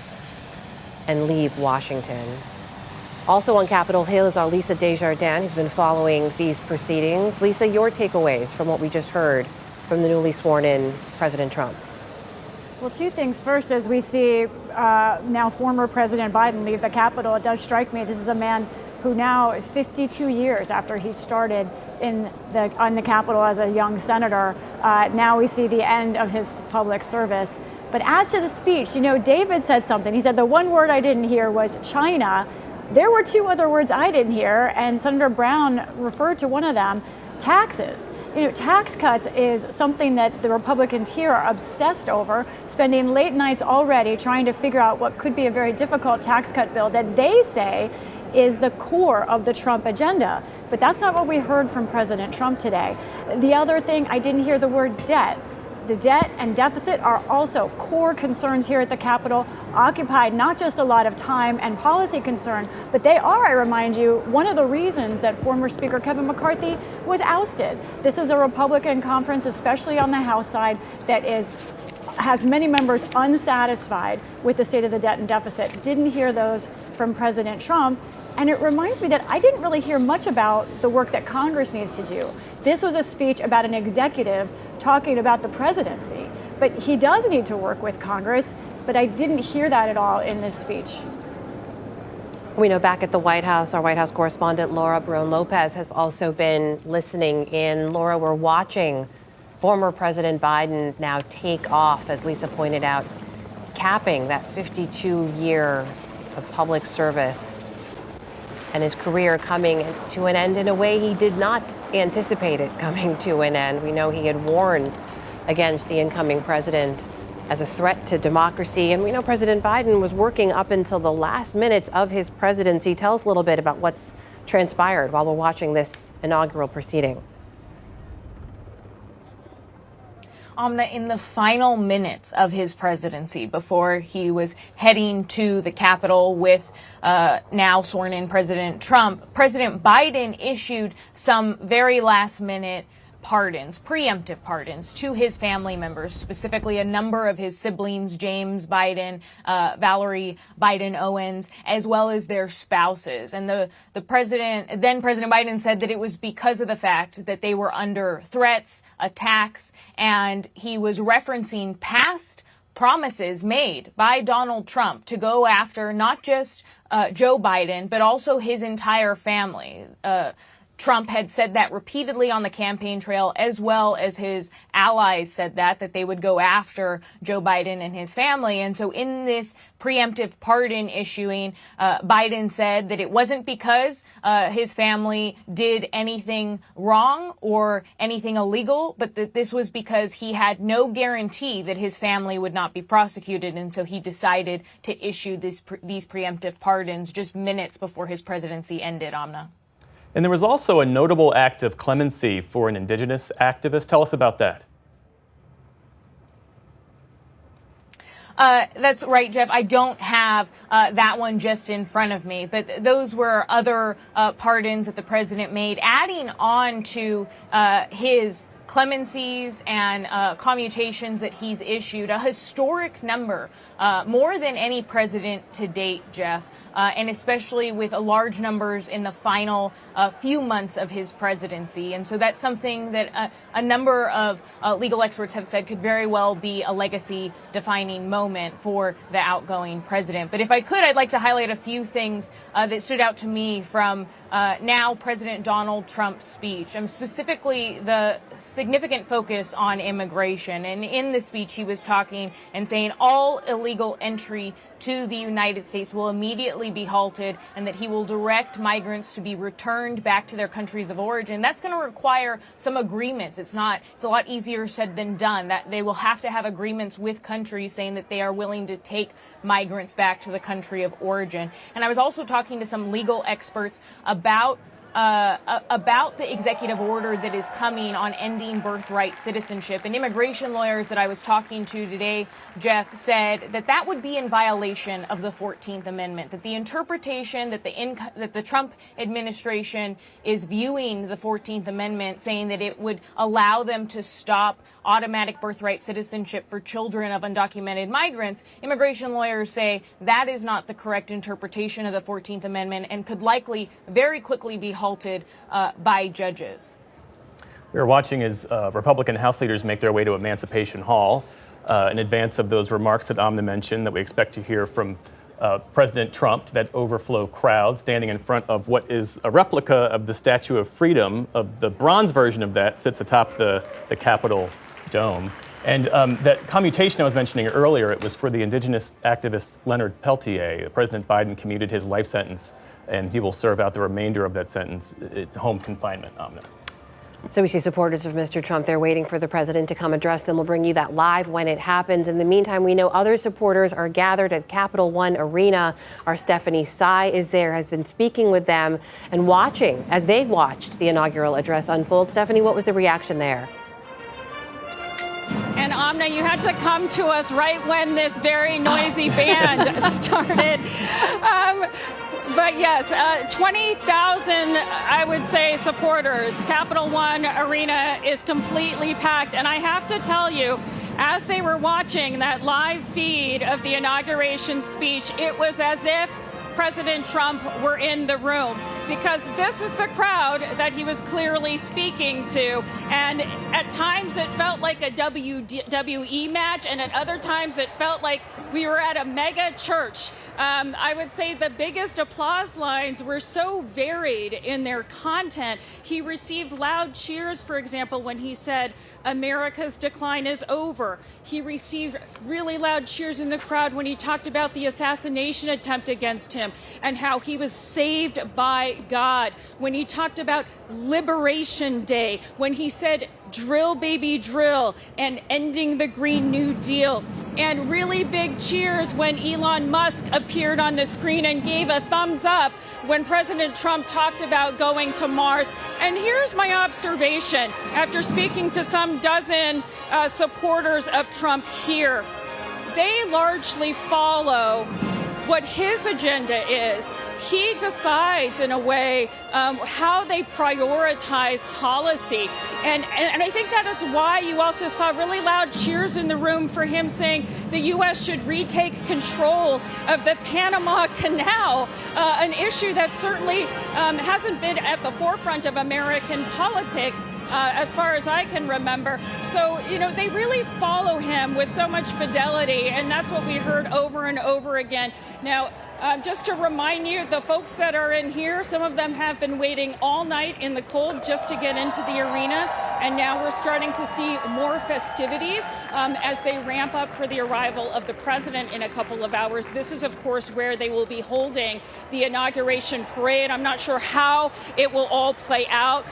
and leave Washington. Also on Capitol Hill is our Lisa Desjardins, who's been following these proceedings. Lisa, your takeaways from what we just heard from the newly sworn in President Trump. Well, two things. First, as we see now former President Biden leave the Capitol, it does strike me this is a man who now, 52 years after he started on the Capitol as a young senator, now we see the end of his public service. But as to the speech, David said something. He said the one word I didn't hear was China. There were two other words I didn't hear, and Senator Brown referred to one of them, taxes. Tax cuts is something that the Republicans here are obsessed over, spending late nights already trying to figure out what could be a very difficult tax cut bill that they say is the core of the Trump agenda. But that's not what we heard from President Trump today. The other thing, I didn't hear the word debt. The debt and deficit are also core concerns here at the Capitol, occupied not just a lot of time and policy concern, but they are, I remind you, one of the reasons that former Speaker Kevin McCarthy was ousted. This is a Republican conference, especially on the House side, that has many members unsatisfied with the state of the debt and deficit. Didn't hear those from President Trump. And it reminds me that I didn't really hear much about the work that Congress needs to do. This was a speech about an executive talking about the presidency, but he does need to work with Congress, but I didn't hear that at all in this speech. We know back at the White House, our White House correspondent Laura Barone Lopez has also been listening in. Laura, we're watching former President Biden now take off, as Lisa pointed out, capping that 52-year of public service and his career coming to an end in a way he did not anticipate it coming to an end. We know he had warned against the incoming president as a threat to democracy. And we know President Biden was working up until the last minutes of his presidency. Tell us a little bit about what's transpired while we're watching this inaugural proceeding. In the final minutes of his presidency, before he was heading to the Capitol with now sworn in President Trump, President Biden issued some very last minute pardons, preemptive pardons to his family members, specifically a number of his siblings, James Biden, Valerie Biden Owens, as well as their spouses. And then President Biden said that it was because of the fact that they were under threats, attacks, and he was referencing past promises made by Donald Trump to go after not just Joe Biden, but also his entire family. Trump had said that repeatedly on the campaign trail, as well as his allies said that they would go after Joe Biden and his family. And so in this preemptive pardon issuing, Biden said that it wasn't because his family did anything wrong or anything illegal, but that this was because he had no guarantee that his family would not be prosecuted. And so he decided to issue these preemptive pardons just minutes before his presidency ended, Amna. And there was also a notable act of clemency for an indigenous activist. Tell us about that. That's right, Jeff. I don't have that one just in front of me, but those were other pardons that the president made, adding on to his clemencies and commutations that he's issued, a historic number, more than any president to date, Jeff. and especially with a large numbers in the final few months of his presidency. And so that's something that a number of legal experts have said could very well be a legacy-defining moment for the outgoing president. But if I could, I'd like to highlight a few things that stood out to me from now President Donald Trump's speech, and specifically the significant focus on immigration. And in the speech, he was talking and saying all illegal entry to the United States will immediately be halted, and that he will direct migrants to be returned back to their countries of origin. That's going to require some agreements. It's a lot easier said than done. That they will have to have agreements with countries saying that they are willing to take migrants back to the country of origin. And I was also talking to some legal experts about the executive order that is coming on ending birthright citizenship. And immigration lawyers that I was talking to today, Jeff, said that that would be in violation of the 14th Amendment, that the interpretation that the Trump administration is viewing the 14th Amendment, saying that it would allow them to stop automatic birthright citizenship for children of undocumented migrants, immigration lawyers say that is not the correct interpretation of the 14th Amendment and could likely very quickly be halted by judges. We are watching as Republican House leaders make their way to Emancipation Hall in advance of those remarks that Amna mentioned that we expect to hear from President Trump, to that overflow crowd standing in front of what is a replica of the Statue of Freedom. The bronze version of that sits atop the Capitol dome. And that commutation I was mentioning earlier, it was for the indigenous activist Leonard Peltier. President Biden commuted his life sentence, and he will serve out the remainder of that sentence at home confinement, Amna. So we see supporters of Mr. Trump. They're waiting for the president to come address them. We'll bring you that live when it happens. In the meantime, we know other supporters are gathered at Capital One Arena. Our Stephanie Sy is there, has been speaking with them and watching as they watched the inaugural address unfold. Stephanie, what was the reaction there? And Amna, you had to come to us right when this very noisy band started. But yes, 20,000, I would say, supporters. Capital One Arena is completely packed. And I have to tell you, as they were watching that live feed of the inauguration speech, it was as if President Trump were in the room, because this is the crowd that he was clearly speaking to. And at times it felt like a WWE match, and at other times it felt like we were at a mega church. I would say the biggest applause lines were so varied in their content. He received loud cheers, for example, when he said, "America's decline is over." He received really loud cheers in the crowd when he talked about the assassination attempt against him and how he was saved by God. When he talked about Liberation Day, when he said, "Drill, baby, drill," and ending the Green New Deal. And really big cheers when Elon Musk appeared on the screen and gave a thumbs up when President Trump talked about going to Mars. And here's my observation after speaking to some dozen supporters of Trump here. They largely follow what his agenda is. He decides, in a way, how they prioritize policy. And I think that is why you also saw really loud cheers in the room for him saying the U.S. should retake control of the Panama Canal, an issue that certainly hasn't been at the forefront of American politics as far as I can remember. So, they really follow him with so much fidelity, and that's what we heard over and over again. Now, just to remind you, the folks that are in here, some of them have been waiting all night in the cold just to get into the arena. And now we're starting to see more festivities as they ramp up for the arrival of the president in a couple of hours. This is, of course, where they will be holding the inauguration parade. I'm not sure how it will all play out,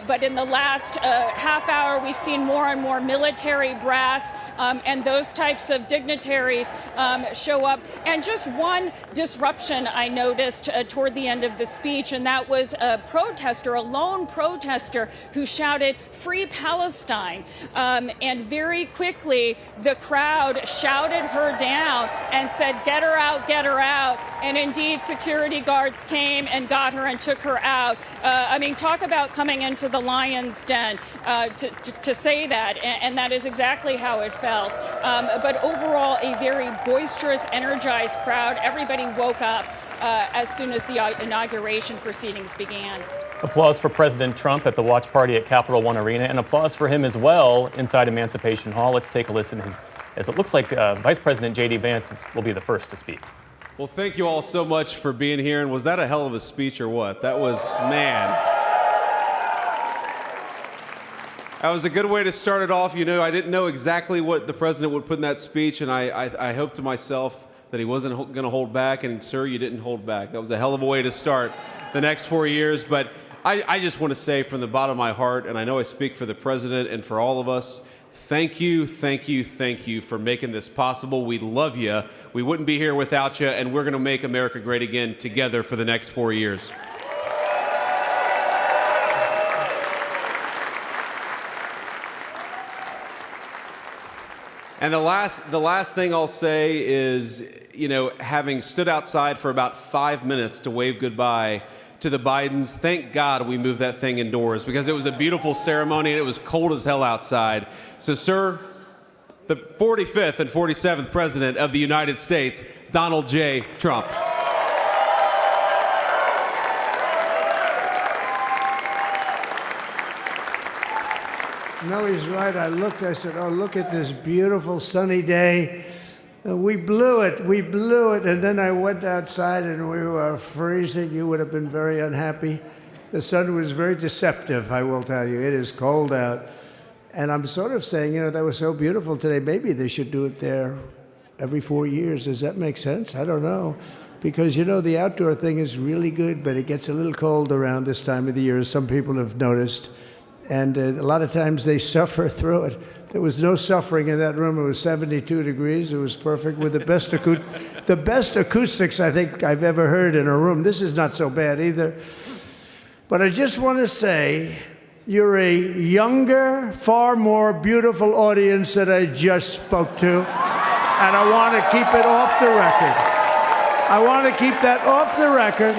but in the last half hour, we've seen more and more military brass and those types of dignitaries show up. And just one disruption I noticed toward the end of the speech, and that was a protester, a lone protester, who shouted, "Free Palestine." And very quickly, the crowd shouted her down and said, "Get her out, get her out." And indeed, security guards came and got her and took her out. Talk about coming into the lion's den to say that. And that is exactly how it felt. But overall, a very boisterous, energized crowd. Everybody woke up as soon as the inauguration proceedings began. Applause for President Trump at the watch party at Capital One Arena, and applause for him as well inside Emancipation Hall. Let's take a listen as it looks like Vice President J.D. Vance will be the first to speak. Well, thank you all so much for being here. And was that a hell of a speech or what? That was, man. That was a good way to start it off. You know, I didn't know exactly what the president would put in that speech, and I hoped to myself that he wasn't going to hold back. And, sir, you didn't hold back. That was a hell of a way to start the next 4 years. But I just want to say from the bottom of my heart, and I know I speak for the president and for all of us, thank you, thank you, thank you for making this possible. We love you. We wouldn't be here without you, and we're going to make America great again together for the next 4 years. And the last thing I'll say is, you know, having stood outside for about 5 minutes to wave goodbye to the Bidens, thank God we moved that thing indoors because it was a beautiful ceremony and it was cold as hell outside. So, sir, the 45th and 47th President of the United States, Donald J. Trump. No, he's right. I said, oh, look at this beautiful sunny day. We blew it. And then I went outside and we were freezing. You would have been very unhappy. The sun was very deceptive, I will tell you. It is cold out. And I'm sort of saying, you know, that was so beautiful today. Maybe they should do it there every 4 years. Does that make sense? I don't know. Because, you know, the outdoor thing is really good, but it gets a little cold around this time of the year, as some people have noticed. And a lot of times they suffer through it. There was no suffering in that room. It was 72 degrees. It was perfect with the best acoustics I think I've ever heard in a room. This is not so bad either. But I just want to say, you're a younger, far more beautiful audience that I just spoke to. And I want to keep it off the record. I want to keep that off the record.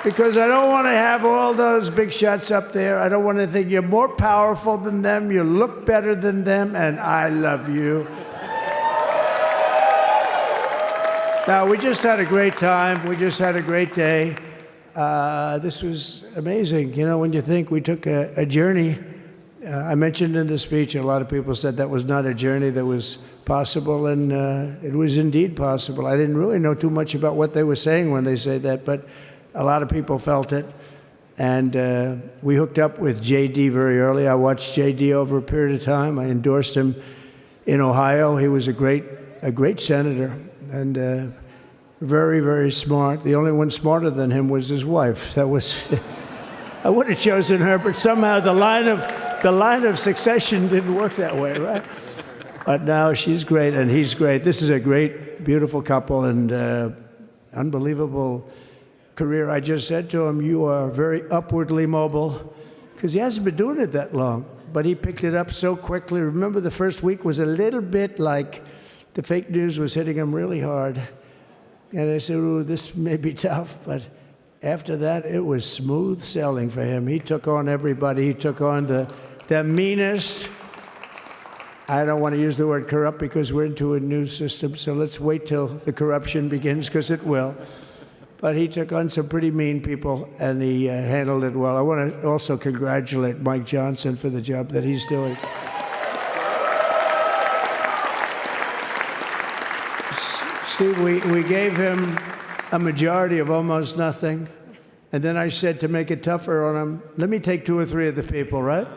Because I don't want to have all those big shots up there. I don't want to think you're more powerful than them, you look better than them, and I love you. Now, we just had a great time. We just had a great day. This was amazing. You know, when you think we took a journey, I mentioned in the speech, a lot of people said that was not a journey that was possible, and it was indeed possible. I didn't really know too much about what they were saying when they said that, but a lot of people felt it, and we hooked up with J.D. very early. I watched J.D. over a period of time. I endorsed him in Ohio. He was a great senator and very, very smart. The only one smarter than him was his wife. That was I would have chosen her, but somehow the line of succession didn't work that way, right? But now she's great and he's great. This is a great, beautiful couple and unbelievable career. I just said to him, you are very upwardly mobile, because he hasn't been doing it that long, but he picked it up so quickly. Remember, the first week was a little bit like the fake news was hitting him really hard. And I said, ooh, this may be tough, but after that, it was smooth sailing for him. He took on everybody. He took on the meanest. I don't want to use the word corrupt because we're into a new system, so let's wait till the corruption begins, because it will. But he took on some pretty mean people, and he handled it well. I want to also congratulate Mike Johnson for the job that he's doing. Steve, we gave him a majority of almost nothing, and then I said to make it tougher on him, let me take 2 or 3 of the people, right?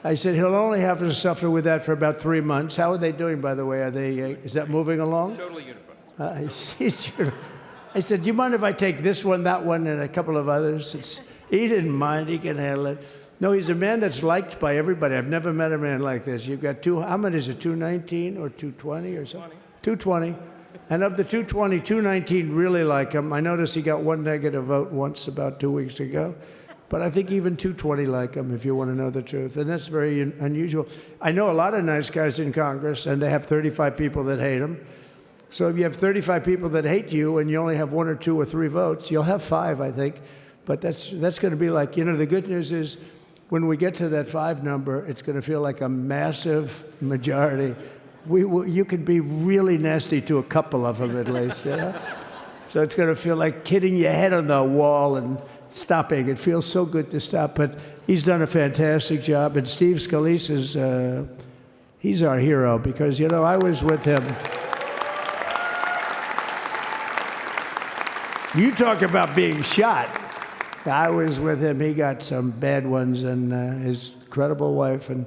I said he'll only have to suffer with that for about 3 months. How are they doing, by the way? Are they? Is that moving along? Totally unified. I said, do you mind if I take this one, that one, and a couple of others? He didn't mind. He can handle it. No, he's a man that's liked by everybody. I've never met a man like this. You've got how many is it, 219 or 220 or something? 220. And of the 220, 219 really like him. I noticed he got 1 negative vote once about 2 weeks ago. But I think even 220 like him, if you want to know the truth. And that's very unusual. I know a lot of nice guys in Congress, and they have 35 people that hate him. So if you have 35 people that hate you and you only have 1 or 2 or 3 votes, you'll have 5, I think. But that's going to be like, you know, the good news is when we get to that 5 number, it's going to feel like a massive majority. You could be really nasty to a couple of them at least, you know? So it's going to feel like hitting your head on the wall and stopping. It feels so good to stop. But he's done a fantastic job. And Steve Scalise is, he's our hero because, you know, I was with him. You talk about being shot. I was with him. He got some bad ones, and his incredible wife, and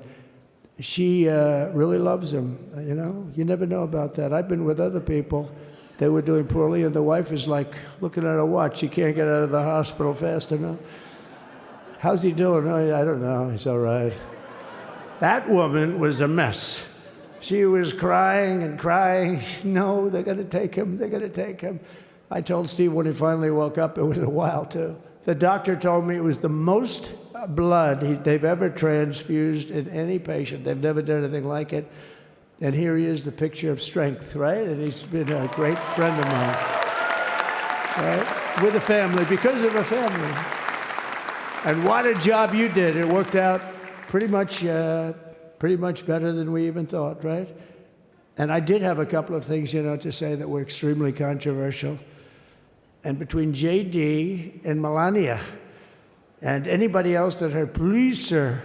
she really loves him. You know, you never know about that. I've been with other people. They were doing poorly, and the wife is like looking at her watch. She can't get out of the hospital fast enough. How's he doing? Oh, I don't know. He's all right. That woman was a mess. She was crying and crying. No, they're going to take him. They're going to take him. I told Steve when he finally woke up, it was a while too. The doctor told me it was the most blood they've ever transfused in any patient. They've never done anything like it. And here he is, the picture of strength, right? And he's been a great friend of mine, right? With a family, because of a family. And what a job you did. It worked out pretty much better than we even thought, right? And I did have a couple of things, you know, to say that were extremely controversial. And between JD and Melania and anybody else that heard, please, sir,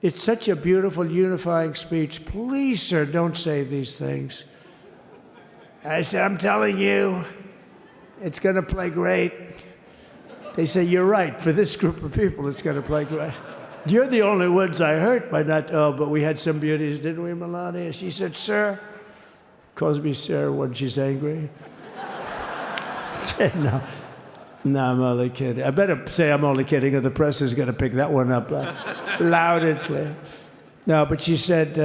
it's such a beautiful unifying speech. Please, sir, don't say these things. I said, I'm telling you, it's going to play great. They say, you're right. For this group of people, it's going to play great. You're the only ones I hurt by not, oh, but we had some beauties, didn't we, Melania? She said, sir, calls me sir when she's angry. No, I'm only kidding. I better say I'm only kidding, or the press is going to pick that one up loud and clear. No, but she said,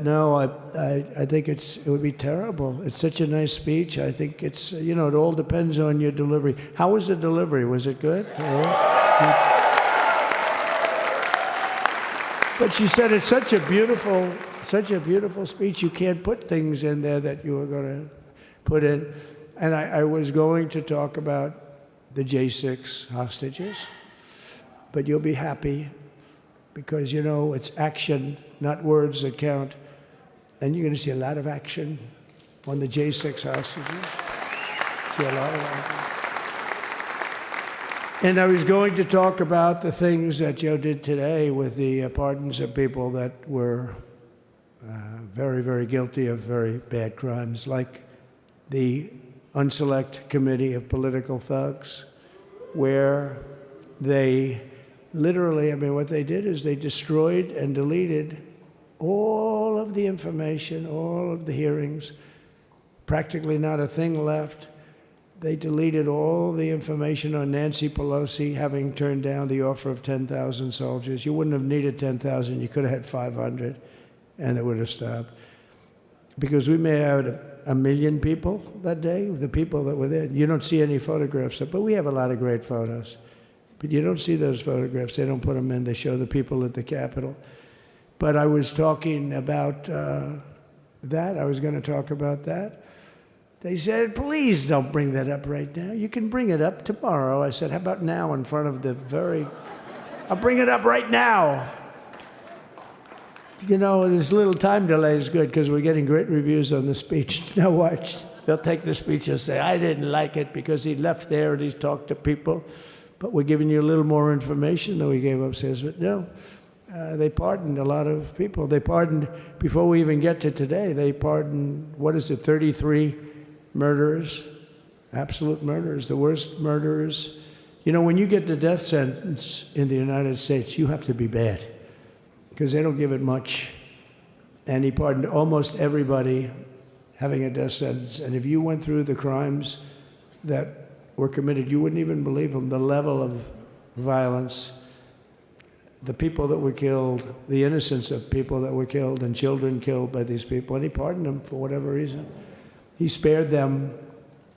no, I think it would be terrible. It's such a nice speech. I think it's, you know, it all depends on your delivery. How was the delivery? Was it good? But she said it's such a beautiful speech. You can't put things in there that you were going to put in. And I was going to talk about the J6 hostages, but you'll be happy because, you know, it's action, not words that count. And you're going to see a lot of action on the J6 hostages. See a lot of action. And I was going to talk about the things that Joe did today with the pardons of people that were very, very guilty of very bad crimes, like the Unselect Committee of Political Thugs, where they literally, I mean, what they did is they destroyed and deleted all of the information, all of the hearings, practically not a thing left. They deleted all the information on Nancy Pelosi having turned down the offer of 10,000 soldiers. You wouldn't have needed 10,000. You could have had 500, and it would have stopped. Because we may have had 1 million people that day, the people that were there. You don't see any photographs, but we have a lot of great photos. But you don't see those photographs. They don't put them in. They show the people at the Capitol. But I was talking about that. I was going to talk about that. They said, please don't bring that up right now. You can bring it up tomorrow. I said, how about now in front of the I'll bring it up right now. You know, this little time delay is good because we're getting great reviews on the speech. Now watch. They'll take the speech and say, I didn't like it because he left there and he talked to people. But we're giving you a little more information than we gave upstairs. But no, they pardoned a lot of people. They pardoned, before we even get to today, they pardoned, 33 murderers, absolute murderers, the worst murderers. You know, when you get the death sentence in the United States, you have to be bad, because they don't give it much. And he pardoned almost everybody having a death sentence. And if you went through the crimes that were committed, you wouldn't even believe them. The level of violence, the people that were killed, the innocence of people that were killed, and children killed by these people. And he pardoned them for whatever reason. He spared them,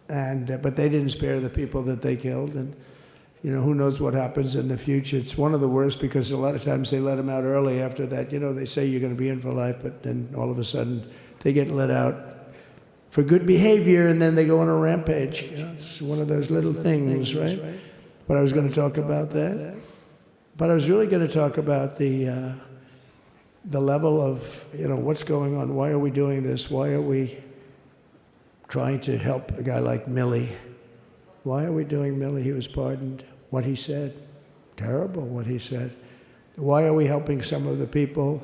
but they didn't spare the people that they killed. And you know, who knows what happens in the future. It's one of the worst because a lot of times they let them out early after that. You know, they say you're going to be in for life, but then all of a sudden they get let out for good behavior, and then they go on a rampage. You know, it's one of those little things, right? But I was going to talk about that. But I was really going to talk about the level of, you know, what's going on. Why are we doing this? Why are we trying to help a guy like Milley? Why are we doing Milley? He was pardoned. What he said, terrible what he said. Why are we helping some of the people?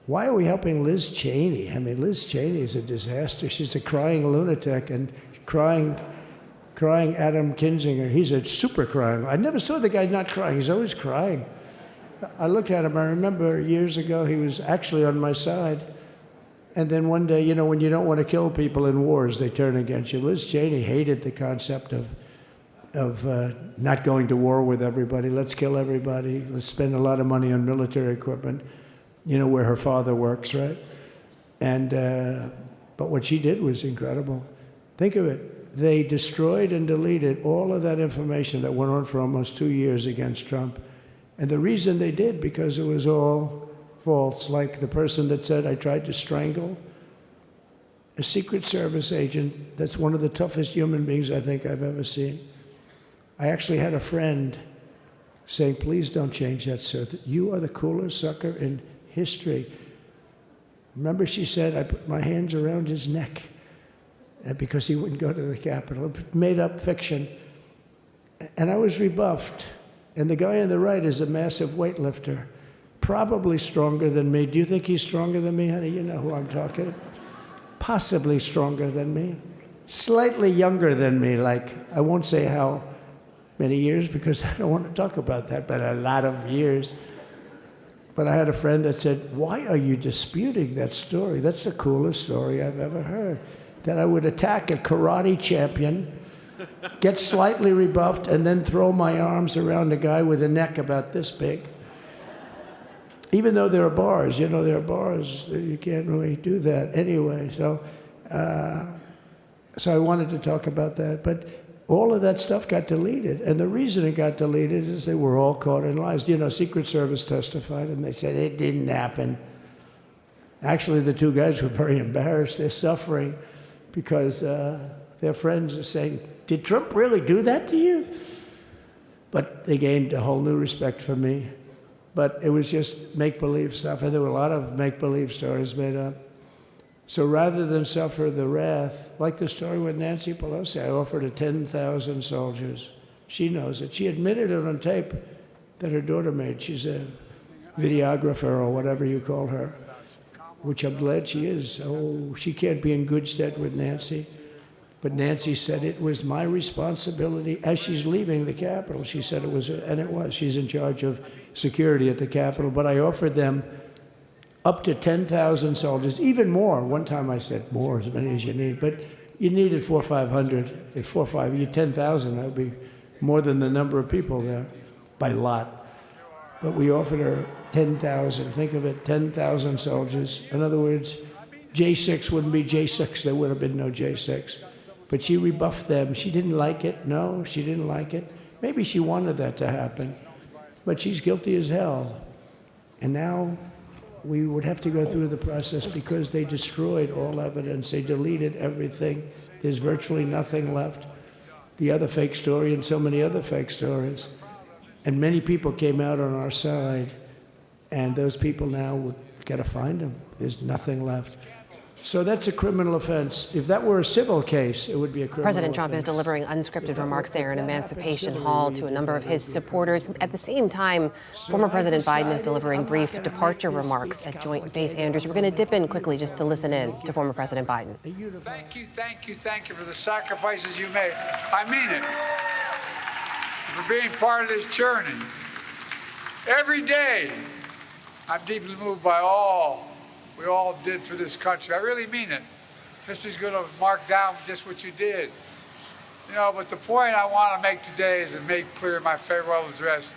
Why are we helping Liz Cheney? I mean, Liz Cheney is a disaster. She's a crying lunatic and crying Adam Kinzinger. He's a super crying. I never saw the guy not crying. He's always crying. I looked at him. I remember years ago he was actually on my side. And then one day, you know, when you don't want to kill people in wars, they turn against you. Liz Cheney hated the concept of not going to war with everybody. Let's kill everybody. Let's spend a lot of money on military equipment. You know where her father works, right? And but what she did was incredible. Think of it. They destroyed and deleted all of that information that went on for almost 2 years against Trump. And the reason they did, because it was all false. Like the person that said, I tried to strangle a Secret Service agent. That's one of the toughest human beings I think I've ever seen. I actually had a friend saying, please don't change that, sir. You are the coolest sucker in history. Remember, she said, I put my hands around his neck because he wouldn't go to the Capitol. Made up fiction. And I was rebuffed. And the guy on the right is a massive weightlifter, probably stronger than me. Do you think he's stronger than me, honey? You know who I'm talking. Possibly stronger than me. Slightly younger than me, like, I won't say how many years because I don't want to talk about that, but a lot of years. But I had a friend that said, why are you disputing that story? That's the coolest story I've ever heard. That I would attack a karate champion, get slightly rebuffed, and then throw my arms around a guy with a neck about this big. Even though there are bars, you know, there are bars, you can't really do that anyway. So I wanted to talk about that. But all of that stuff got deleted. And the reason it got deleted is they were all caught in lies. You know, Secret Service testified, and they said it didn't happen. Actually, the two guys were very embarrassed. They're suffering because their friends are saying, did Trump really do that to you? But they gained a whole new respect for me. But it was just make-believe stuff, and there were a lot of make-believe stories made up. So rather than suffer the wrath, like the story with Nancy Pelosi, I offered her 10,000 soldiers. She knows it. She admitted it on tape that her daughter made. She's a videographer or whatever you call her, which I'm glad she is. Oh, she can't be in good stead with Nancy. But Nancy said it was my responsibility as she's leaving the Capitol. She said it was, and it was. She's in charge of security at the Capitol. But I offered them up to 10,000 soldiers, even more. One time I said more, as many as you need. But you needed 400 or 500. If 4 or 5, you 10,000, that would be more than the number of people there by lot. But we offered her 10,000. Think of it, 10,000 soldiers. In other words, J6 wouldn't be J6. There would have been no J6. But she rebuffed them. She didn't like it. No, she didn't like it. Maybe she wanted that to happen. But she's guilty as hell. And now we would have to go through the process because they destroyed all evidence. They deleted everything. There's virtually nothing left. The other fake story and so many other fake stories. And many people came out on our side. And those people now would got to find them. There's nothing left. So that's a criminal offense. If that were a civil case, it would be a criminal President Trump offense. is delivering unscripted remarks there in Emancipation Hall to a number of his supporters. At the same time, former President Biden is delivering brief departure remarks at Joint Base Andrews. We're going to dip in quickly just to listen in to former President Biden. Thank you, thank you, thank you for the sacrifices you made. I mean it. For being part of this journey. Every day, I'm deeply moved by all we all did for this country. I really mean it. History's going to mark down just what you did. You know, but the point I want to make today is to make clear in my farewell address,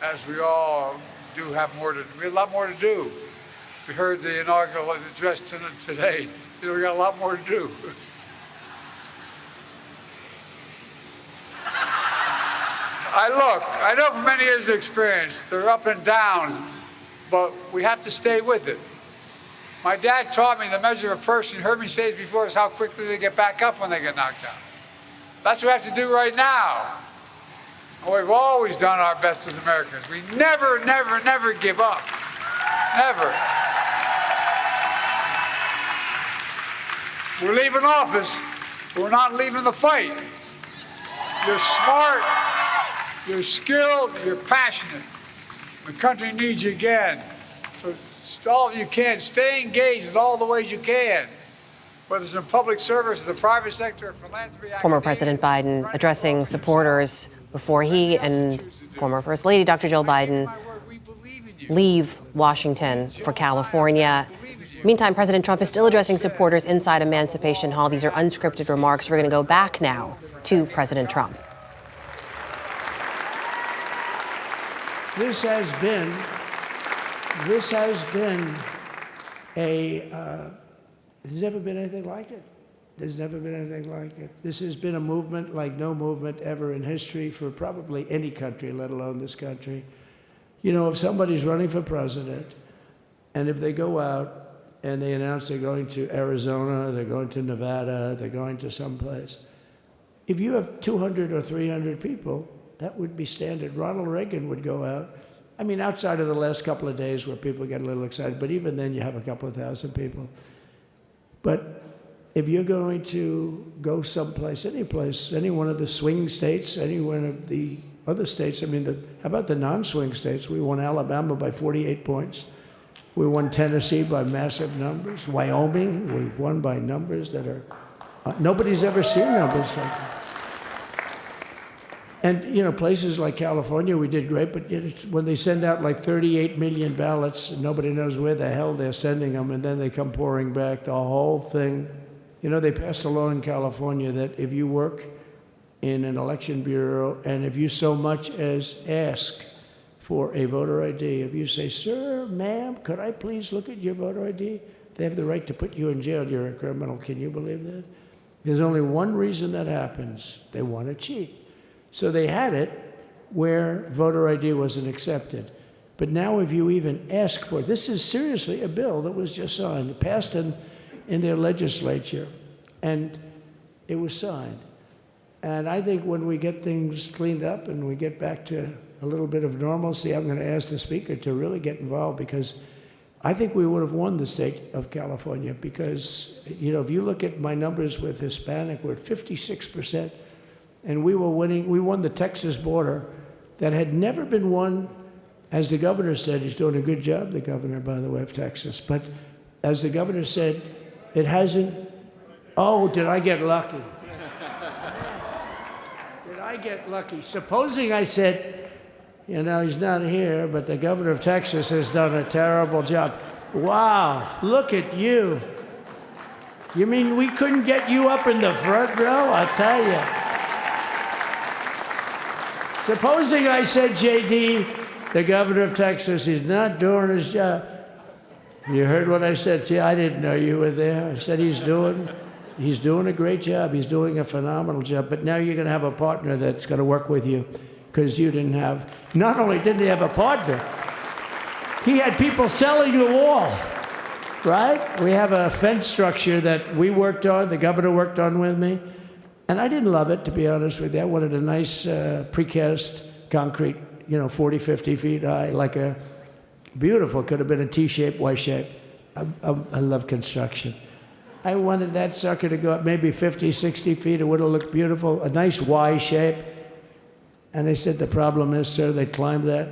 as we all do have we have a lot more to do. We heard the inaugural address today. You know, we got a lot more to do. I know from many years of experience, they're up and down, but we have to stay with it. My dad taught me the measure of a person, you heard me say it before, is how quickly they get back up when they get knocked down. That's what we have to do right now. And we've always done our best as Americans. We never, never, never give up. Never. We're leaving office, but we're not leaving the fight. You're smart, you're skilled, you're passionate. The country needs you again. So all of you can, stay engaged in all the ways you can, whether it's in public service, the private sector, philanthropy. Former President Biden addressing supporters before he and former First Lady Dr. Jill Biden leave Washington for California. Meantime, President Trump is still addressing supporters inside Emancipation Hall. These are unscripted remarks. We're going to go back now to President Trump. This has been there's never been anything like it. There's never been anything like it. This has been a movement like no movement ever in history for probably any country, let alone this country. You know, if somebody's running for president, and if they go out and they announce they're going to Arizona, they're going to Nevada, they're going to someplace, if you have 200 or 300 people, that would be standard. Ronald Reagan would go out. I mean, outside of the last couple of days where people get a little excited, but even then you have a couple of thousand people. But if you're going to go someplace, any place, any one of the swing states, any one of the other states, I mean, how about the non-swing states? We won Alabama by 48 points. We won Tennessee by massive numbers. Wyoming, we won by numbers that are, nobody's ever seen numbers like that. And, you know, places like California, we did great, but when they send out like 38 million ballots, nobody knows where the hell they're sending them, and then they come pouring back, the whole thing. You know, they passed a law in California that if you work in an election bureau and if you so much as ask for a voter ID, if you say, sir, ma'am, could I please look at your voter ID? They have the right to put you in jail. You're a criminal. Can you believe that? There's only one reason that happens. They want to cheat. So they had it where voter ID wasn't accepted. But now if you even ask for it, this is seriously a bill that was just signed, passed in their legislature, and it was signed. And I think when we get things cleaned up and we get back to a little bit of normalcy, I'm going to ask the Speaker to really get involved, because I think we would have won the state of California, because, you know, if you look at my numbers with Hispanic, we're at 56%. And we won the Texas border that had never been won. As the governor said, he's doing a good job, the governor, by the way, of Texas. But as the governor said, it hasn't, oh, did I get lucky? Did I get lucky? Supposing I said, you know, he's not here, but the governor of Texas has done a terrible job. Wow, look at you. You mean we couldn't get you up in the front row? I tell you. Supposing I said, J.D., the governor of Texas, he's not doing his job. You heard what I said. See, I didn't know you were there. I said he's doing a great job. He's doing a phenomenal job. But now you're going to have a partner that's going to work with you, because you didn't have, not only didn't he have a partner, he had people selling the wall, right? We have a fence structure that we worked on, the governor worked on with me. And I didn't love it, to be honest with you. I wanted a nice precast concrete, you know, 40, 50 feet high, like a beautiful, could have been a T-shape, Y-shape. I love construction. I wanted that sucker to go up maybe 50, 60 feet. It would have looked beautiful, a nice Y shape. And they said, the problem is, sir, they climbed that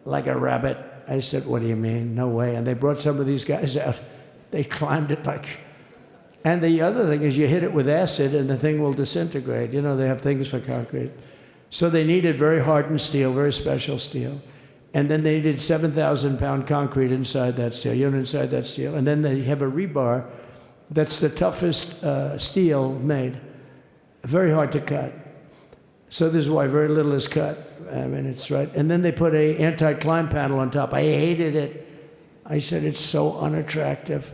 like a rabbit. I said, what do you mean? No way. And they brought some of these guys out. They climbed it like... And the other thing is you hit it with acid and the thing will disintegrate. You know, they have things for concrete. So they needed very hardened steel, very special steel. And then they needed 7,000-pound concrete inside that steel, you know, inside that steel. And then they have a rebar that's the toughest steel made. Very hard to cut. So this is why very little is cut. I mean, it's right. And then they put a anti-climb panel on top. I hated it. I said, it's so unattractive.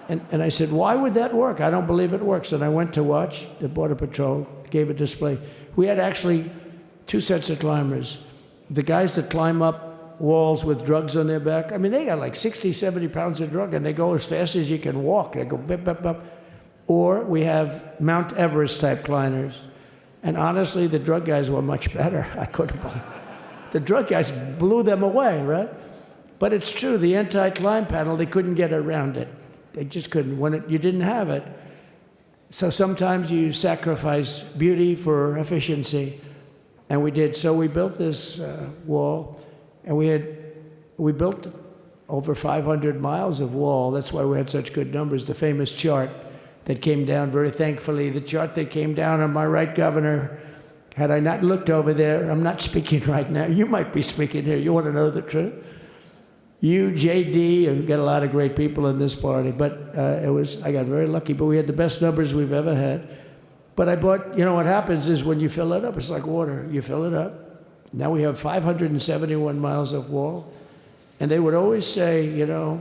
And I said, why would that work? I don't believe it works. And I went to watch the Border Patrol, gave a display. We had actually 2 sets of climbers. The guys that climb up walls with drugs on their back, I mean, they got like 60, 70 pounds of drug, and they go as fast as you can walk. They go bip, bip, bip. Or we have Mount Everest type climbers. And honestly, the drug guys were much better. I couldn't believe it. The drug guys blew them away, right? But it's true, the anti-climb panel, they couldn't get around it. They just couldn't. When you didn't have it, So sometimes you sacrifice beauty for efficiency, and we did. So we built this wall, and we built over 500 miles of wall. That's why we had such good numbers. The famous chart that came down, very thankfully, the chart that came down on my right, Governor. Had I not looked over there, I'm not speaking right now. You might be speaking here. You want to know the truth? You, JD, and we've got a lot of great people in this party, but I got very lucky, but we had the best numbers we've ever had. But I bought, you know what happens is when you fill it up, it's like water. You fill it up. Now we have 571 miles of wall. And they would always say, you know,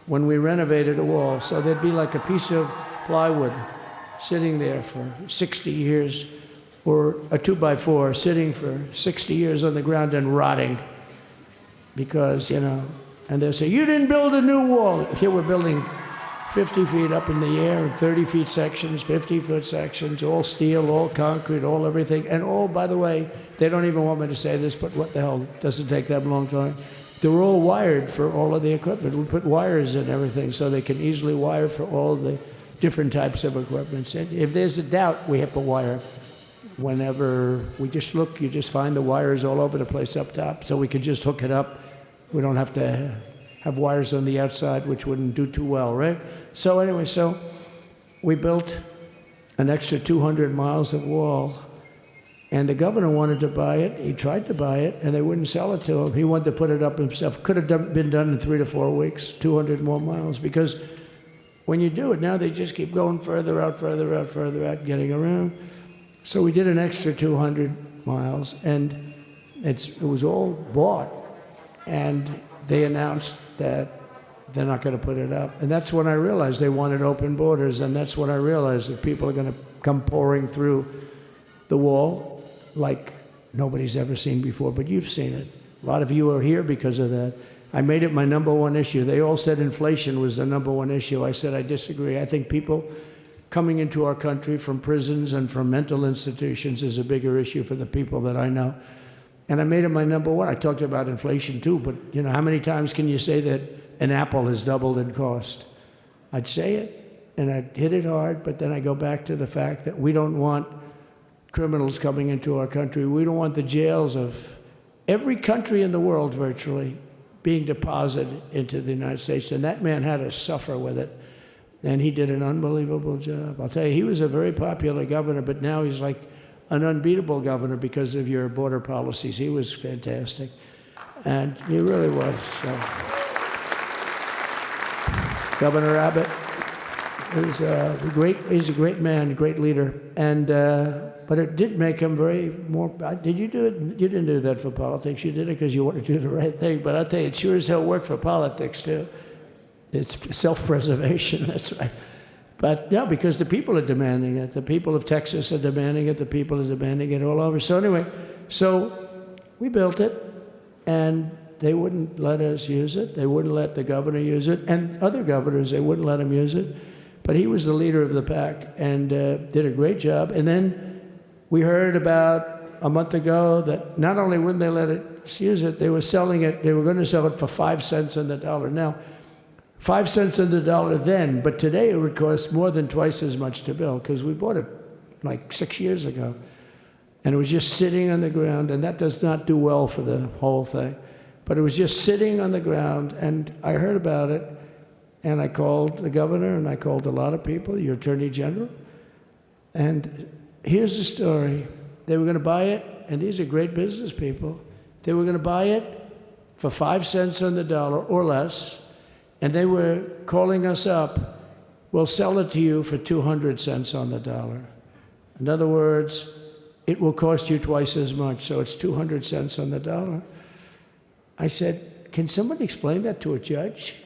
when we renovated a wall, so there'd be like a piece of plywood sitting there for 60 years, or a 2x4 sitting for 60 years on the ground and rotting. Because, you know, and they'll say, you didn't build a new wall. Here we're building 50 feet up in the air, 30 feet sections, 50-foot sections, all steel, all concrete, all everything. And all, by the way, they don't even want me to say this, but what the hell, it doesn't take that long time. They're all wired for all of the equipment. We put wires in everything so they can easily wire for all the different types of equipment. And if there's a doubt, we have to wire. Whenever we just look, you just find the wires all over the place up top, so we can just hook it up. We don't have to have wires on the outside, which wouldn't do too well, right? So anyway, so we built an extra 200 miles of wall, and the governor wanted to buy it. He tried to buy it, and they wouldn't sell it to him. He wanted to put it up himself. Could have been done in 3 to 4 weeks, 200 more miles, because when you do it, now they just keep going further out, getting around. So we did an extra 200 miles, and it was all bought. And they announced that they're not going to put it up. And that's when I realized they wanted open borders, and that's when I realized that people are going to come pouring through the wall like nobody's ever seen before. But you've seen it. A lot of you are here because of that. I made it my #1 issue. They all said inflation was the #1 issue. I said I disagree. I think people coming into our country from prisons and from mental institutions is a bigger issue for the people that I know. And I made it my #1. I talked about inflation too, but you know, how many times can you say that an apple has doubled in cost? I'd say it, and I'd hit it hard, but then I go back to the fact that we don't want criminals coming into our country. We don't want the jails of every country in the world virtually being deposited into the United States, and that man had to suffer with it. And he did an unbelievable job. I'll tell you, he was a very popular governor, but now he's like an unbeatable governor because of your border policies. He was fantastic. And he really was. So. Governor Abbott is he's a great man, great leader. And, but it did make him did you do it? You didn't do that for politics. You did it because you wanted to do the right thing. But I'll tell you, it sure as hell worked for politics too. It's self-preservation, that's right. But no, because the people are demanding it. The people of Texas are demanding it. The people are demanding it all over. So anyway, so we built it, and they wouldn't let us use it. They wouldn't let the governor use it. And other governors, they wouldn't let him use it. But he was the leader of the pack and did a great job. And then we heard about a month ago that not only wouldn't they let us use it, they were selling it. They were going to sell it for 5 cents on the dollar. Now, 5 cents on the dollar then, but today it would cost more than twice as much to build because we bought it like 6 years ago. And it was just sitting on the ground, and that does not do well for the whole thing. But it was just sitting on the ground, and I heard about it, and I called the governor, and I called a lot of people, your attorney general. And here's the story. They were going to buy it, and these are great business people. They were going to buy it for 5 cents on the dollar or less. And they were calling us up, we'll sell it to you for 200 cents on the dollar. In other words, it will cost you twice as much, so it's 200 cents on the dollar. I said, can somebody explain that to a judge?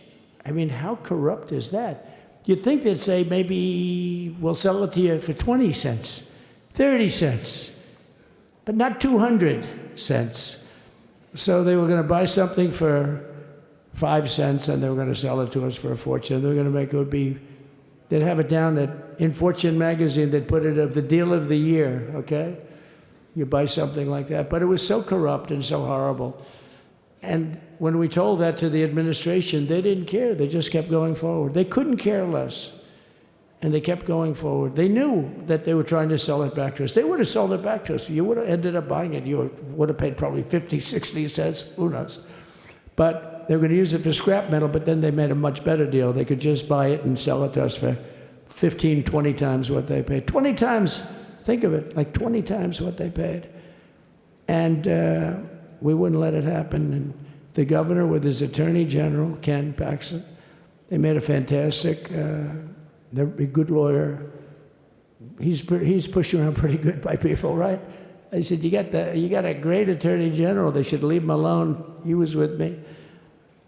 I mean, how corrupt is that? You'd think they'd say, maybe we'll sell it to you for 20 cents, 30 cents, but not 200 cents. So they were going to buy something for 5 cents, and they were going to sell it to us for a fortune. They were going to make they'd have it down in Fortune magazine, they'd put it of the deal of the year, okay? You buy something like that. But it was so corrupt and so horrible. And when we told that to the administration, they didn't care. They just kept going forward. They couldn't care less. And they kept going forward. They knew that they were trying to sell it back to us. They would have sold it back to us. You would have ended up buying it. You would have paid probably 50, 60 cents, who knows. But they were going to use it for scrap metal, but then they made a much better deal. They could just buy it and sell it to us for 15, 20 times what they paid. 20 times, think of it, like 20 times what they paid. And we wouldn't let it happen. And the governor with his attorney general, Ken Paxton, they made a fantastic, they're a good lawyer. He's pushed around pretty good by people, right? I said, you got a great attorney general. They should leave him alone. He was with me.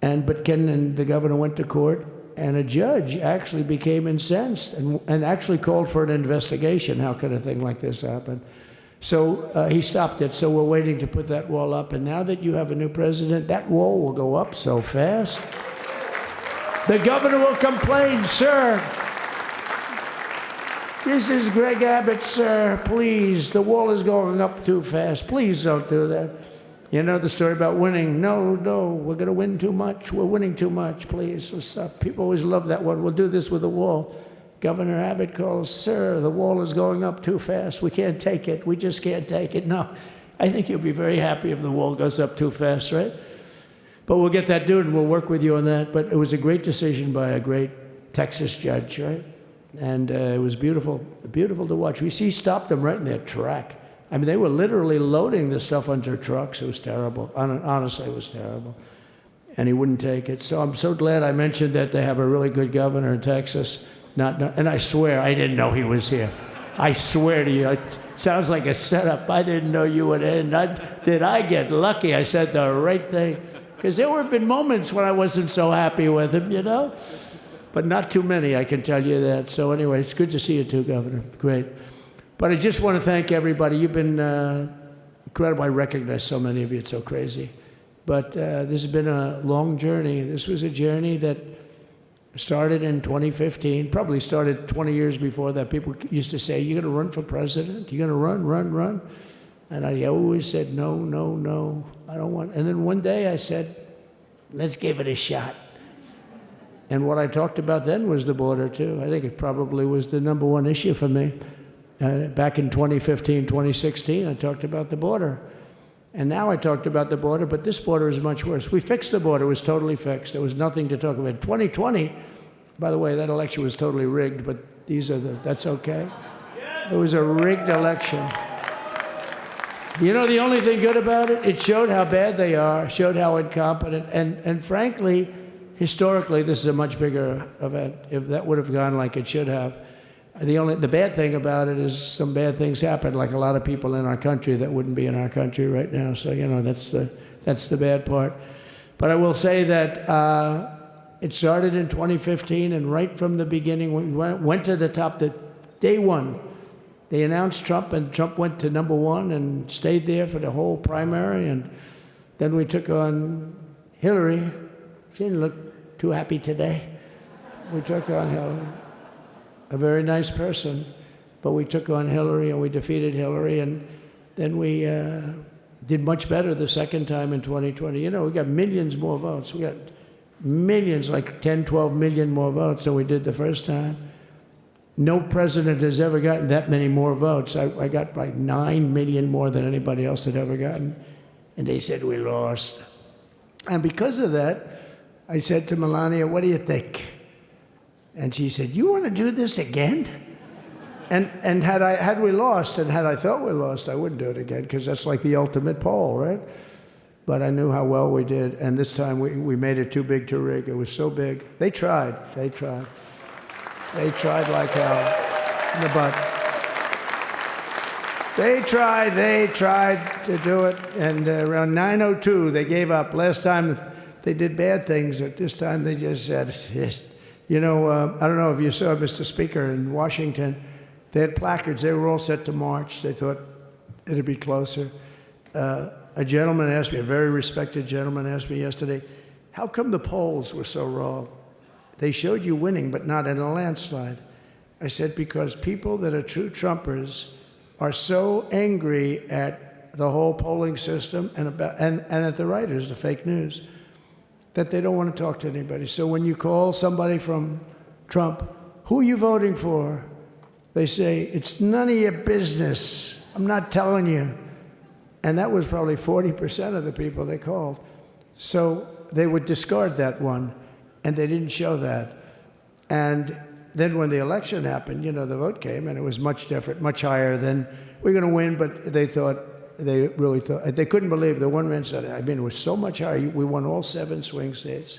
But Ken and the governor went to court, and a judge actually became incensed and actually called for an investigation. How could a thing like this happen? So he stopped it. So we're waiting to put that wall up. And now that you have a new president, that wall will go up so fast. The governor will complain, sir. This is Greg Abbott, sir. Please, the wall is going up too fast. Please don't do that. You know the story about winning. No, we're going to win too much. We're winning too much. Please, let's stop. People always love that one. We'll do this with the wall. Governor Abbott calls, sir, the wall is going up too fast. We can't take it. We just can't take it. No, I think you'll be very happy if the wall goes up too fast, right? But we'll get that done, and we'll work with you on that. But it was a great decision by a great Texas judge, right? And it was beautiful, beautiful to watch. He stopped them right in their track. I mean, they were literally loading this stuff onto trucks. It was terrible. Honestly, it was terrible. And he wouldn't take it. So I'm so glad I mentioned that they have a really good governor in Texas. And I swear, I didn't know he was here. I swear to you, it sounds like a setup. I didn't know you would end. Did I get lucky? I said the right thing. Because there have been moments when I wasn't so happy with him, you know? But not too many, I can tell you that. So anyway, it's good to see you too, Governor. Great. But I just want to thank everybody. You've been incredible. I recognize so many of you. It's so crazy. But this has been a long journey. This was a journey that started in 2015, probably started 20 years before that. People used to say, you're going to run for president? You're going to run? And I always said, no, I don't want. And then one day I said, let's give it a shot. And what I talked about then was the border, too. I think it probably was the number one issue for me. Back in 2015, 2016, I talked about the border. And now I talked about the border, but this border is much worse. We fixed the border. It was totally fixed. There was nothing to talk about. 2020, by the way, that election was totally rigged, but that's okay. It was a rigged election. You know the only thing good about it? It showed how bad they are, showed how incompetent, and frankly, historically, this is a much bigger event. If that would have gone like it should have, the bad thing about it is some bad things happened, like a lot of people in our country that wouldn't be in our country right now. So that's the bad part. But I will say that it started in 2015, and right from the beginning, we went to the top. Day one, they announced Trump, and Trump went to number one and stayed there for the whole primary. And then we took on Hillary. She didn't look too happy today. We took on Hillary. A very nice person, but we took on Hillary and we defeated Hillary, and then we did much better the second time in 2020. You know, we got millions more votes. We got millions, like 10, 12 million more votes than we did the first time. No president has ever gotten that many more votes. I got like 9 million more than anybody else had ever gotten, and they said we lost. And because of that, I said to Melania, what do you think? And she said, you want to do this again? And had we lost, and had I thought we lost, I wouldn't do it again, because that's like the ultimate poll, right? But I knew how well we did, and this time we made it too big to rig. It was so big. They tried like hell in the butt. They tried to do it, and around 9:02, they gave up. Last time they did bad things, at this time they just said, yes. You know, I don't know if you saw, Mr. Speaker, in Washington, they had placards. They were all set to march. They thought it'd be closer. A gentleman asked me, a very respected gentleman asked me yesterday, how come the polls were so wrong? They showed you winning, but not in a landslide. I said, because people that are true Trumpers are so angry at the whole polling system and at the writers, the fake news, that they don't want to talk to anybody. So when you call somebody from Trump Who are you voting for? They say, it's none of your business. I'm not telling you. And that was probably 40% of the people they called. So they would discard that one, and they didn't show that. And then when the election happened, the vote came, and it was much different, much higher than we're going to win, but they really thought, they couldn't believe the one man said, it was so much higher. We won all 7 swing states.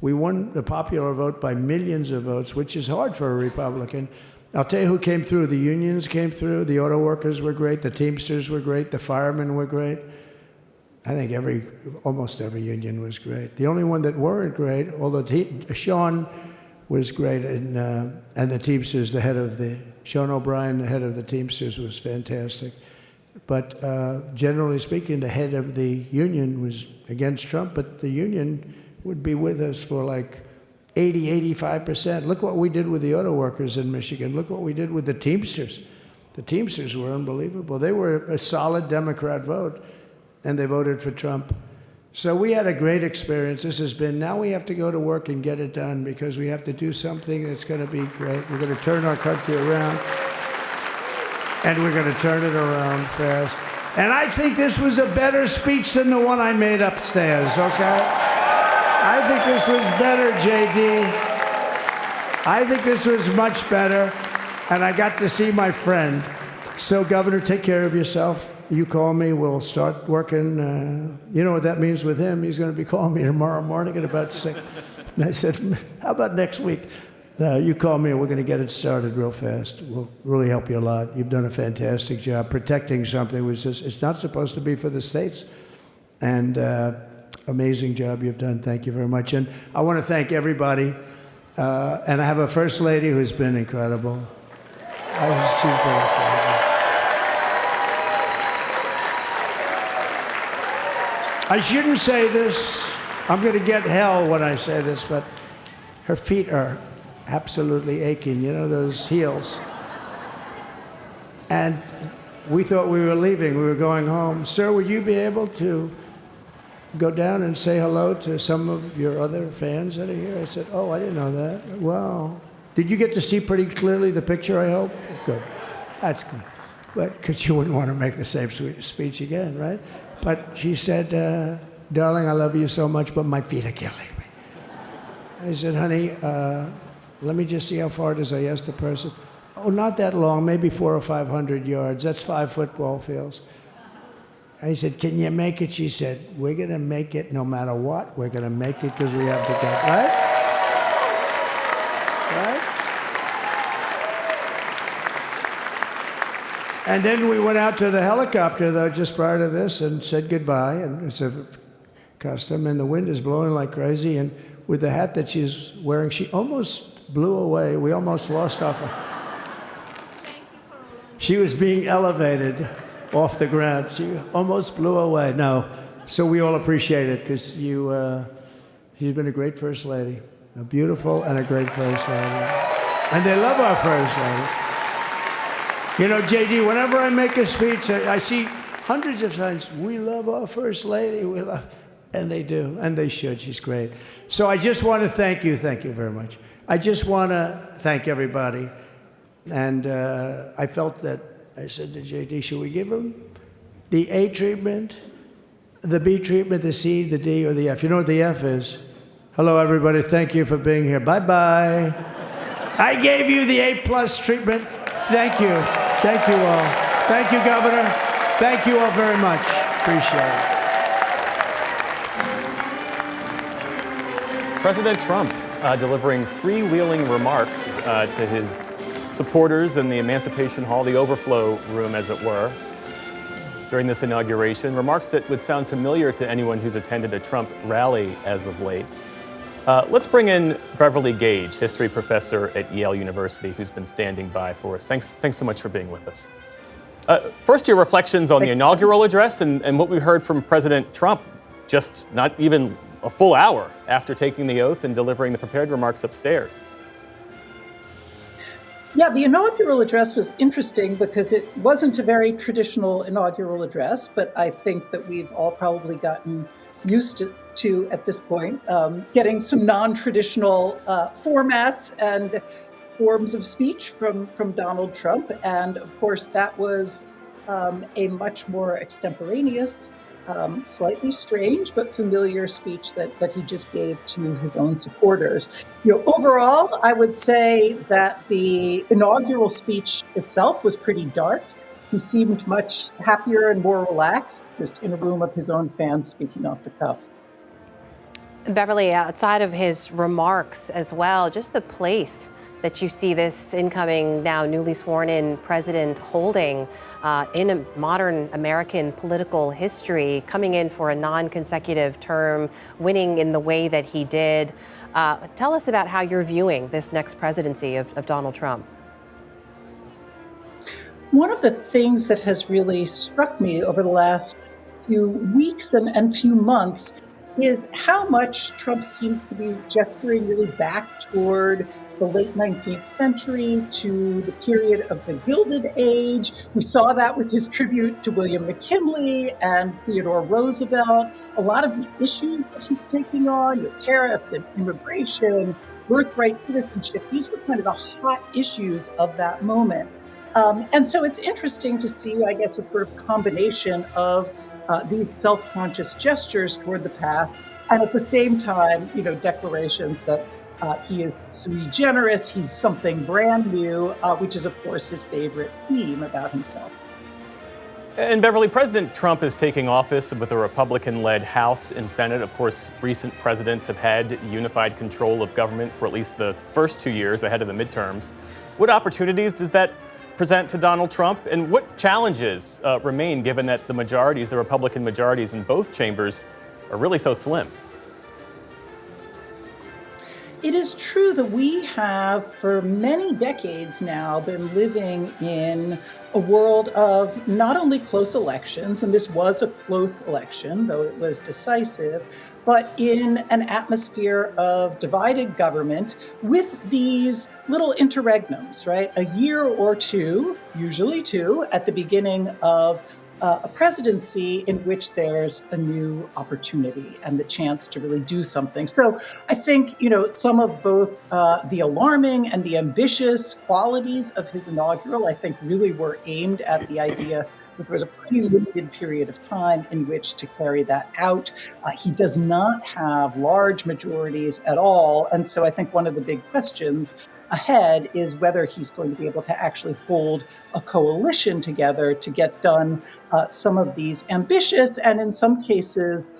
We won the popular vote by millions of votes, which is hard for a Republican. I'll tell you who came through. The unions came through. The auto workers were great. The Teamsters were great. The firemen were great. I think almost every union was great. The only one that weren't great, although Sean was great, and the Teamsters, Sean O'Brien, the head of the Teamsters, was fantastic. But generally speaking, the head of the union was against Trump, but the union would be with us for like 85%. Look what we did with the auto workers in Michigan. Look what we did with the Teamsters. The Teamsters were unbelievable. They were a solid Democrat vote, and they voted for Trump. So we had a great experience. Now we have to go to work and get it done, because we have to do something that's going to be great. We're going to turn our country around, and we're going to turn it around fast. And I think this was a better speech than the one I made upstairs, okay? I think this was better, JD. I think this was much better, and I got to see my friend. So, Governor, take care of yourself. You call me, we'll start working. You know what that means with him? He's going to be calling me tomorrow morning at about 6. And I said, how about next week? You call me, and we're going to get it started real fast. We'll really help you a lot. You've done a fantastic job protecting something which it's not supposed to be for the states. And amazing job you've done. Thank you very much. And I want to thank everybody. And I have a First Lady who's been incredible. She's been incredible. I shouldn't say this. I'm going to get hell when I say this, but her feet are absolutely aching. You know, those heels. And we thought we were leaving. We were going home. Sir, would you be able to go down and say hello to some of your other fans that are here? I said, oh, I didn't know that. Wow. Did you get to see pretty clearly the picture, I hope? Good. That's good. But because you wouldn't want to make the same speech again, right? But she said, darling, I love you so much, but my feet are killing me. I said, honey, let me just see how far it is. I asked the person. Oh, not that long, maybe 400 or 500 yards. That's 5 football fields. I said, can you make it? She said, we're going to make it no matter what. We're going to make it because we have to go. Right? Right? And then we went out to the helicopter, though, just prior to this, and said goodbye. And it's a custom, and the wind is blowing like crazy. And with the hat that she's wearing, she almost blew away. We almost lost off her. She was being elevated off the ground. She almost blew away. No. So we all appreciate it, because she's been a great First Lady. A beautiful and a great First Lady. And they love our First Lady. You know, JD, whenever I make a speech, I see hundreds of times, we love our First Lady, we love, and they do, and they should. She's great. So I just want to thank you very much. I just want to thank everybody. And I felt that, I said to JD, should we give him the A treatment, the B treatment, the C, the D, or the F? You know what the F is? Hello, everybody. Thank you for being here. Bye-bye. I gave you the A+ treatment. Thank you. Thank you all. Thank you, Governor. Thank you all very much. Appreciate it. President Trump delivering freewheeling remarks to his supporters in the Emancipation Hall, the overflow room, as it were, during this inauguration. Remarks that would sound familiar to anyone who's attended a Trump rally as of late. Let's bring in Beverly Gage, history professor at Yale University, who's been standing by for us. Thanks so much for being with us. First, your reflections on the inaugural address and what we heard from President Trump just not even a full hour after taking the oath and delivering the prepared remarks upstairs. Yeah, the inaugural address was interesting because it wasn't a very traditional inaugural address, but I think that we've all probably gotten used to at this point, getting some non-traditional formats and forms of speech from Donald Trump. And of course, that was a much more extemporaneous, slightly strange but familiar speech that he just gave to his own supporters. Overall, I would say that the inaugural speech itself was pretty dark. He seemed much happier and more relaxed, just in a room of his own fans speaking off the cuff. Beverly, outside of his remarks as well, just the place that you see this incoming, now newly sworn in president holding in a modern American political history, coming in for a non-consecutive term, winning in the way that he did. Tell us about how you're viewing this next presidency of Donald Trump. One of the things that has really struck me over the last few weeks and few months is how much Trump seems to be gesturing really back toward the late 19th century, to the period of the Gilded Age. We saw that with his tribute to William McKinley and Theodore Roosevelt. A lot of the issues that he's taking on, tariffs and immigration, birthright citizenship, these were kind of the hot issues of that moment. And so it's interesting to see, I guess, a sort of combination of these self-conscious gestures toward the past, and at the same time, declarations that he is sui generis, he's something brand new, which is, of course, his favorite theme about himself. And Beverly, President Trump is taking office with a Republican-led House and Senate. Of course, recent presidents have had unified control of government for at least the first 2 years ahead of the midterms. What opportunities does that present to Donald Trump, and what challenges remain given that the Republican majorities in both chambers are really so slim? It is true that we have, for many decades now, been living in a world of not only close elections, and this was a close election, though it was decisive, but in an atmosphere of divided government with these little interregnums, right? A year or two, usually two, at the beginning of a presidency in which there's a new opportunity and the chance to really do something. So I think, some of both the alarming and the ambitious qualities of his inaugural, I think, really were aimed at the idea that there was a pretty limited period of time in which to carry that out. He does not have large majorities at all. And so I think one of the big questions ahead is whether he's going to be able to actually hold a coalition together to get done some of these ambitious and in some cases,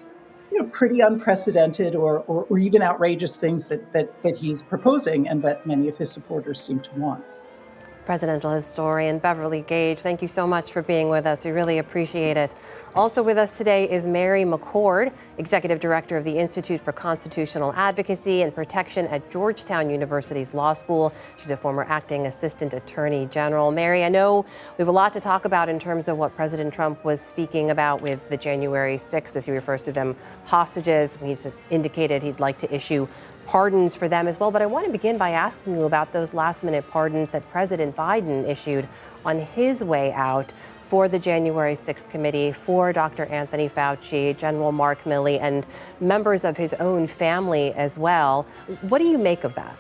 pretty unprecedented or even outrageous things that he's proposing and that many of his supporters seem to want. Presidential historian Beverly Gage, thank you so much for being with us. We really appreciate it. Also with us today is Mary McCord, Executive Director of the Institute for Constitutional Advocacy and Protection at Georgetown University's Law School. She's a former acting assistant attorney general. Mary, I know we have a lot to talk about in terms of what President Trump was speaking about with the January 6th, as he refers to them, hostages. He's indicated he'd like to issue pardons for them as well. But I want to begin by asking you about those last-minute pardons that President Biden issued on his way out for the January 6th committee, for Dr. Anthony Fauci, General Mark Milley, and members of his own family as well. What do you make of that?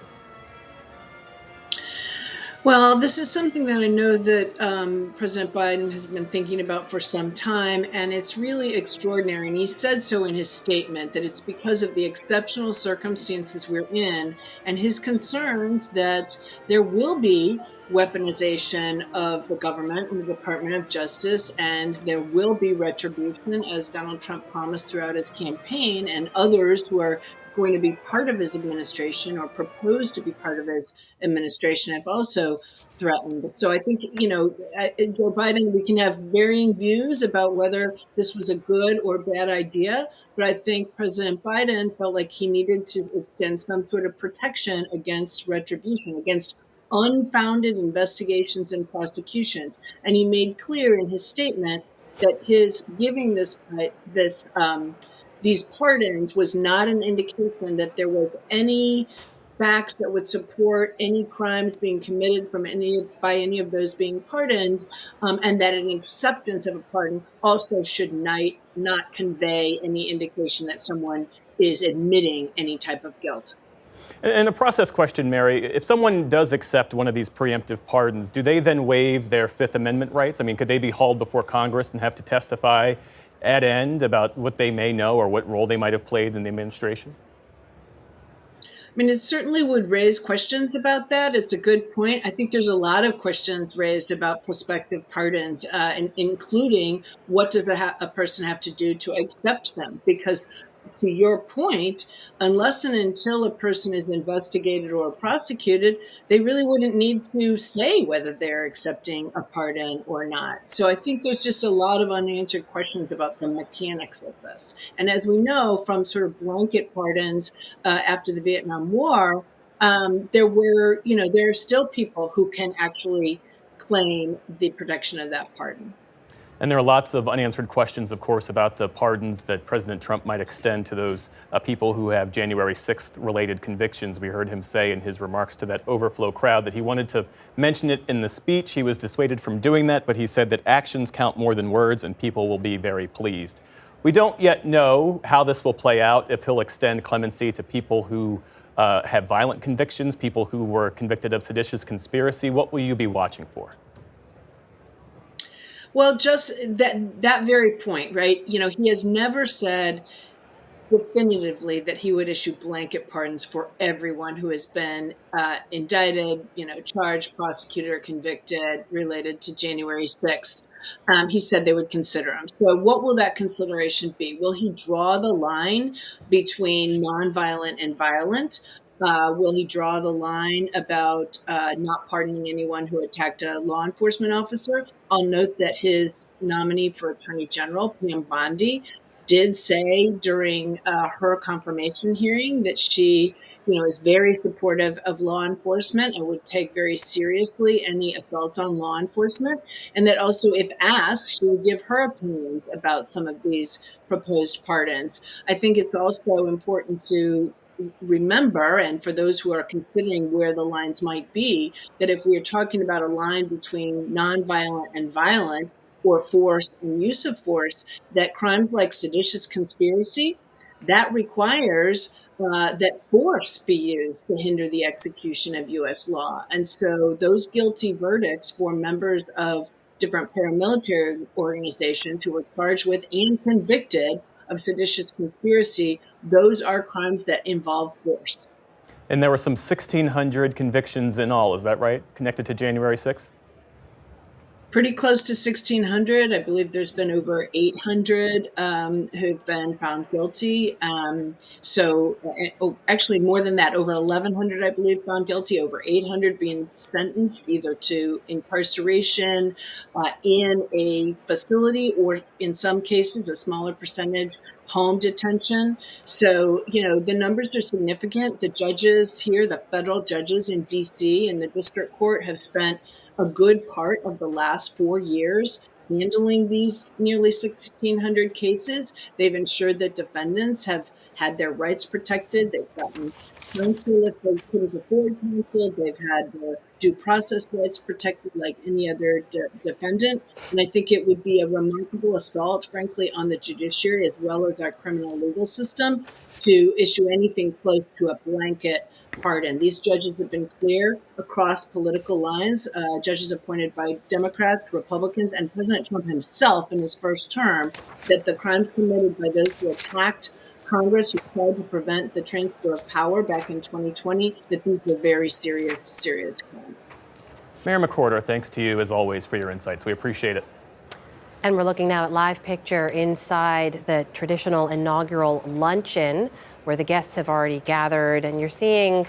Well, this is something that I know that President Biden has been thinking about for some time, and it's really extraordinary. And he said so in his statement, that it's because of the exceptional circumstances we're in and his concerns that there will be weaponization of the government and the Department of Justice, and there will be retribution, as Donald Trump promised throughout his campaign, and others who are going to be part of his administration or proposed to be part of his administration have also threatened. So I think, Joe Biden, we can have varying views about whether this was a good or bad idea, but I think President Biden felt like he needed to extend some sort of protection against retribution, against unfounded investigations and prosecutions. And he made clear in his statement that his giving these pardons was not an indication that there was any facts that would support any crimes being committed by any of those being pardoned, and that an acceptance of a pardon also should not convey any indication that someone is admitting any type of guilt. And a process question, Mary. If someone does accept one of these preemptive pardons, do they then waive their Fifth Amendment rights? I mean, could they be hauled before Congress and have to testify at end about what they may know or what role they might have played in the administration? I mean, it certainly would raise questions about that. It's a good point. I think there's a lot of questions raised about prospective pardons, including what does a person have to do to accept them? Because to your point, unless and until a person is investigated or prosecuted, they really wouldn't need to say whether they're accepting a pardon or not. So I think there's just a lot of unanswered questions about the mechanics of this. And as we know from sort of blanket pardons after the Vietnam War, there are still people who can actually claim the protection of that pardon. And there are lots of unanswered questions, of course, about the pardons that President Trump might extend to those people who have January 6th related convictions. We heard him say in his remarks to that overflow crowd that he wanted to mention it in the speech. He was dissuaded from doing that, but he said that actions count more than words and people will be very pleased. We don't yet know how this will play out, if he'll extend clemency to people who have violent convictions, people who were convicted of seditious conspiracy. What will you be watching for? Well, just that very point, right? He has never said definitively that he would issue blanket pardons for everyone who has been indicted, charged, prosecuted, or convicted related to January 6th. He said they would consider them. So what will that consideration be? Will he draw the line between nonviolent and violent? Will he draw the line about not pardoning anyone who attacked a law enforcement officer? I'll note that his nominee for Attorney General, Pam Bondi, did say during her confirmation hearing that she, is very supportive of law enforcement and would take very seriously any assaults on law enforcement. And that also, if asked, she would give her opinions about some of these proposed pardons. I think it's also important to remember, and for those who are considering where the lines might be, that if we are talking about a line between nonviolent and violent, or force and use of force, that crimes like seditious conspiracy, that requires that force be used to hinder the execution of U.S. law. And so those guilty verdicts for members of different paramilitary organizations who were charged with and convicted of seditious conspiracy, those are crimes that involve force. And there were some 1,600 convictions in all, is that right, connected to January 6th? Pretty close to 1,600. I believe there's been over 800 who've been found guilty. Actually more than that, over 1,100, I believe, found guilty, over 800 being sentenced either to incarceration in a facility or, in some cases, a smaller percentage, home detention. So, the numbers are significant. The judges here, the federal judges in D.C. and the district court have spent a good part of the last 4 years handling these nearly 1,600 cases. They've ensured that defendants have had their rights protected. They've gotten counsel if they couldn't afford counsel. They've had their due process rights protected like any other defendant. And I think it would be a remarkable assault, frankly, on the judiciary as well as our criminal legal system to issue anything close to a blanket pardon. These judges have been clear across political lines, judges appointed by Democrats, Republicans, and President Trump himself in his first term, that the crimes committed by those who attacked Congress, who tried to prevent the transfer of power back in 2020, that these were very serious crimes. Mayor McWhorter, thanks to you as always for your insights. We appreciate it. And we're looking now at live picture inside the traditional inaugural luncheon where the guests have already gathered. And you're seeing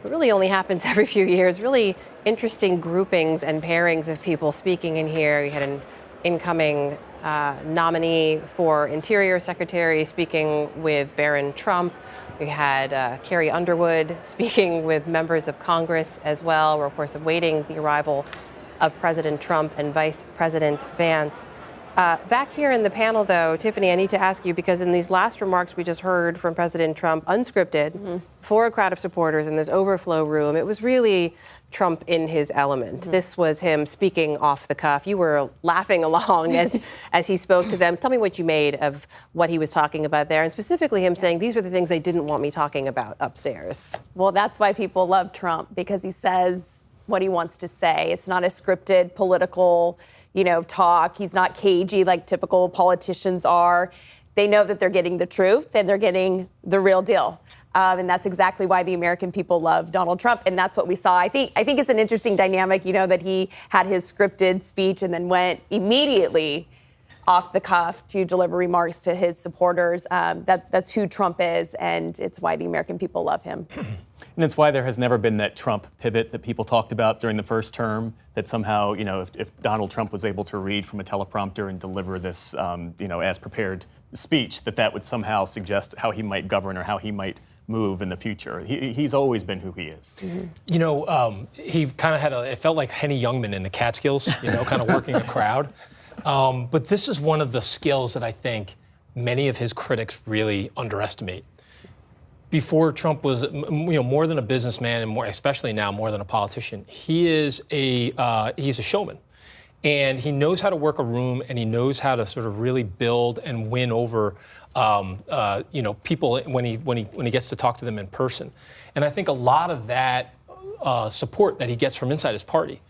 what really only happens every few years, really interesting groupings and pairings of people speaking in here. You had an incoming nominee for Interior Secretary speaking with Barron Trump. We had Carrie Underwood speaking with members of Congress as well. We're, of course, awaiting the arrival of President Trump and Vice President Vance. Back here in the panel, though, Tiffany, I need to ask you, because in these last remarks we just heard from President Trump, unscripted, for a crowd of supporters in this overflow room, it was really Trump in his element. This was him speaking off the cuff. You were laughing along as he spoke to them. Tell me what you made of what he was talking about there, and specifically him saying these were the things they didn't want me talking about upstairs. Well, that's why people love Trump, because he says what he wants to say. It's not a scripted political, talk. He's not cagey like typical politicians are. They know that they're getting the truth and they're getting the real deal. And that's exactly why the American people love Donald Trump. And that's what we saw. I think it's an interesting dynamic, that he had his scripted speech and then went immediately off the cuff to deliver remarks to his supporters. That's who Trump is, and it's why the American people love him. And it's why there has never been that Trump pivot that people talked about during the first term, that somehow, if Donald Trump was able to read from a teleprompter and deliver this, as prepared speech, that would somehow suggest how he might govern or how he might move in the future. He's always been who he is. He kind of had it felt like Henny Youngman in the Catskills, kind of working a crowd. But this is one of the skills that I think many of his critics really underestimate. Before Trump was, more than a businessman, and especially now more than a politician, he's a showman, and he knows how to work a room, and he knows how to sort of really build and win over, people when he gets to talk to them in person. And I think a lot of that support that he gets from inside his party,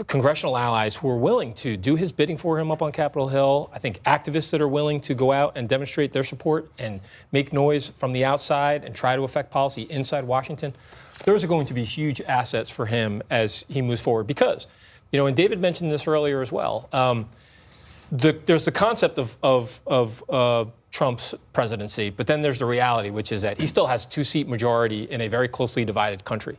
congressional allies who are willing to do his bidding for him up on Capitol Hill. I think activists that are willing to go out and demonstrate their support and make noise from the outside and try to affect policy inside Washington. Those are going to be huge assets for him as he moves forward because, and David mentioned this earlier as well, there's the concept of Trump's presidency, but then there's the reality, which is that he still has a 2-seat majority in a very closely divided country.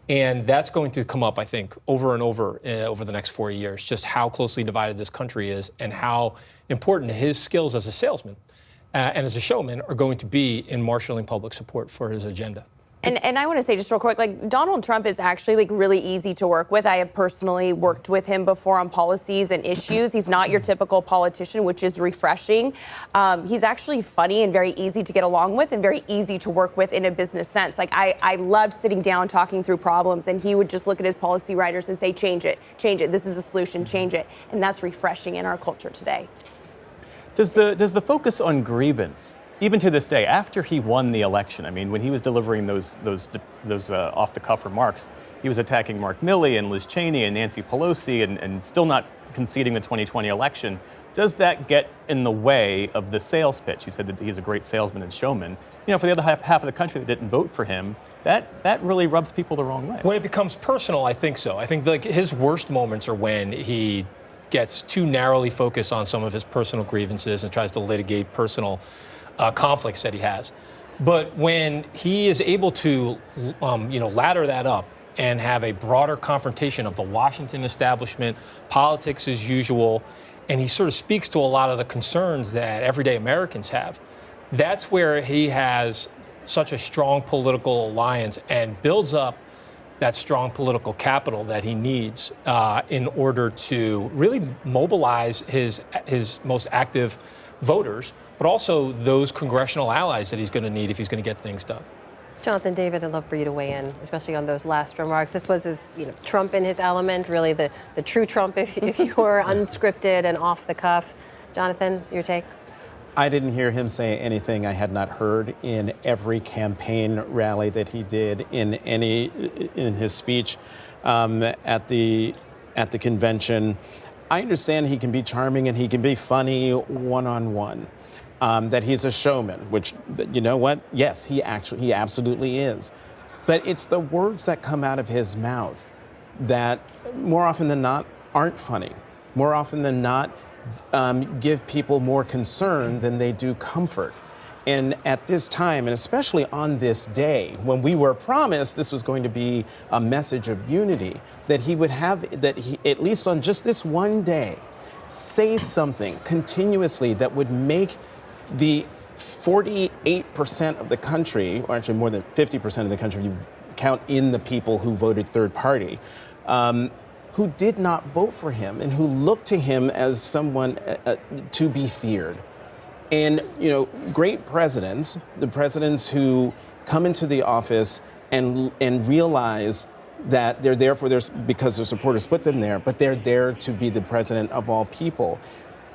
And that's going to come up, I think, over and over the next 4 years, just how closely divided this country is and how important his skills as a salesman and as a showman are going to be in marshaling public support for his agenda. And I want to say just real quick, Donald Trump is actually really easy to work with. I have personally worked with him before on policies and issues. He's not your typical politician, which is refreshing. He's actually funny and very easy to get along with and very easy to work with in a business sense. I loved sitting down, talking through problems, and he would just look at his policy writers and say, change it. This is a solution, change it. And that's refreshing in our culture today. Does the focus on grievance, even to this day, after he won the election, when he was delivering those off-the-cuff remarks, he was attacking Mark Milley and Liz Cheney and Nancy Pelosi and still not conceding the 2020 election. Does that get in the way of the sales pitch? You said that he's a great salesman and showman. For the other half of the country that didn't vote for him, that really rubs people the wrong way. When it becomes personal, I think so. I think his worst moments are when he gets too narrowly focused on some of his personal grievances and tries to litigate personal conflicts that he has. But when he is able to, ladder that up and have a broader confrontation of the Washington establishment, politics as usual, and he sort of speaks to a lot of the concerns that everyday Americans have, that's where he has such a strong political alliance and builds up that strong political capital that he needs in order to really mobilize his most active voters, but also those congressional allies that he's going to need if he's going to get things done. Jonathan, David, I'd love for you to weigh in, especially on those last remarks. This was his, Trump in his element, really the true Trump, if you were unscripted and off the cuff. Jonathan, your takes? I didn't hear him say anything I had not heard in every campaign rally that he did in his speech at the convention. I understand he can be charming and he can be funny one-on-one. That he's a showman, which, you know what? Yes, he absolutely is. But it's the words that come out of his mouth that more often than not aren't funny. More often than not give people more concern than they do comfort. And at this time, and especially on this day, when we were promised this was going to be a message of unity, that he would have, that he, at least on just this one day, say something continuously that would make the 48% of the country, or actually more than 50% of the country, if you count in the people who voted third party, who did not vote for him and who looked to him as someone to be feared. And, you know, great presidents, the presidents who come into the office and realize that they're there for because their supporters put them there, but they're there to be the president of all people.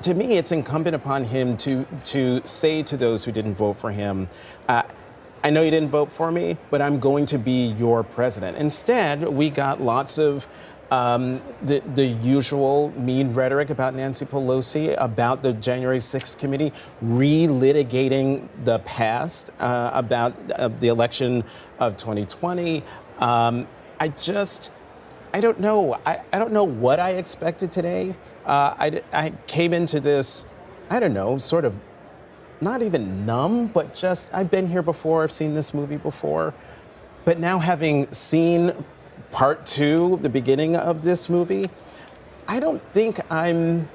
To me, it's incumbent upon him to say to those who didn't vote for him, I know you didn't vote for me, but I'm going to be your president. Instead, we got lots of the usual mean rhetoric about Nancy Pelosi, about the January 6th committee, relitigating the past about the election of 2020. I don't know. I don't know what I expected today. I came into this, I don't know, sort of not even numb, but just, I've been here before, I've seen this movie before. But now having seen part two, the beginning of this movie, I don't think I'm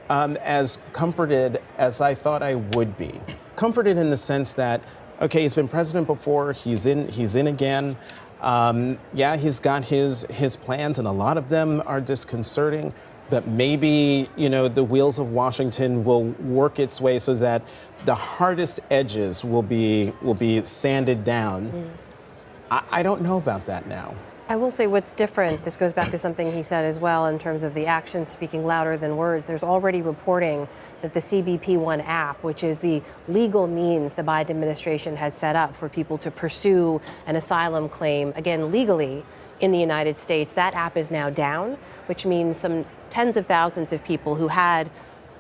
as comforted as I thought I would be. Comforted in the sense that, okay, he's been president before, he's in again. Yeah, he's got his plans, and a lot of them are disconcerting. But maybe, you know, the wheels of Washington will work its way so that the hardest edges will be sanded down. I don't know about that now. I will say what's different, this goes back to something he said as well in terms of the actions speaking louder than words. There's already reporting that the CBP One app, which is the legal means the Biden administration had set up for people to pursue an asylum claim, again, legally in the United States, that app is now down, which means some tens of thousands of people who had,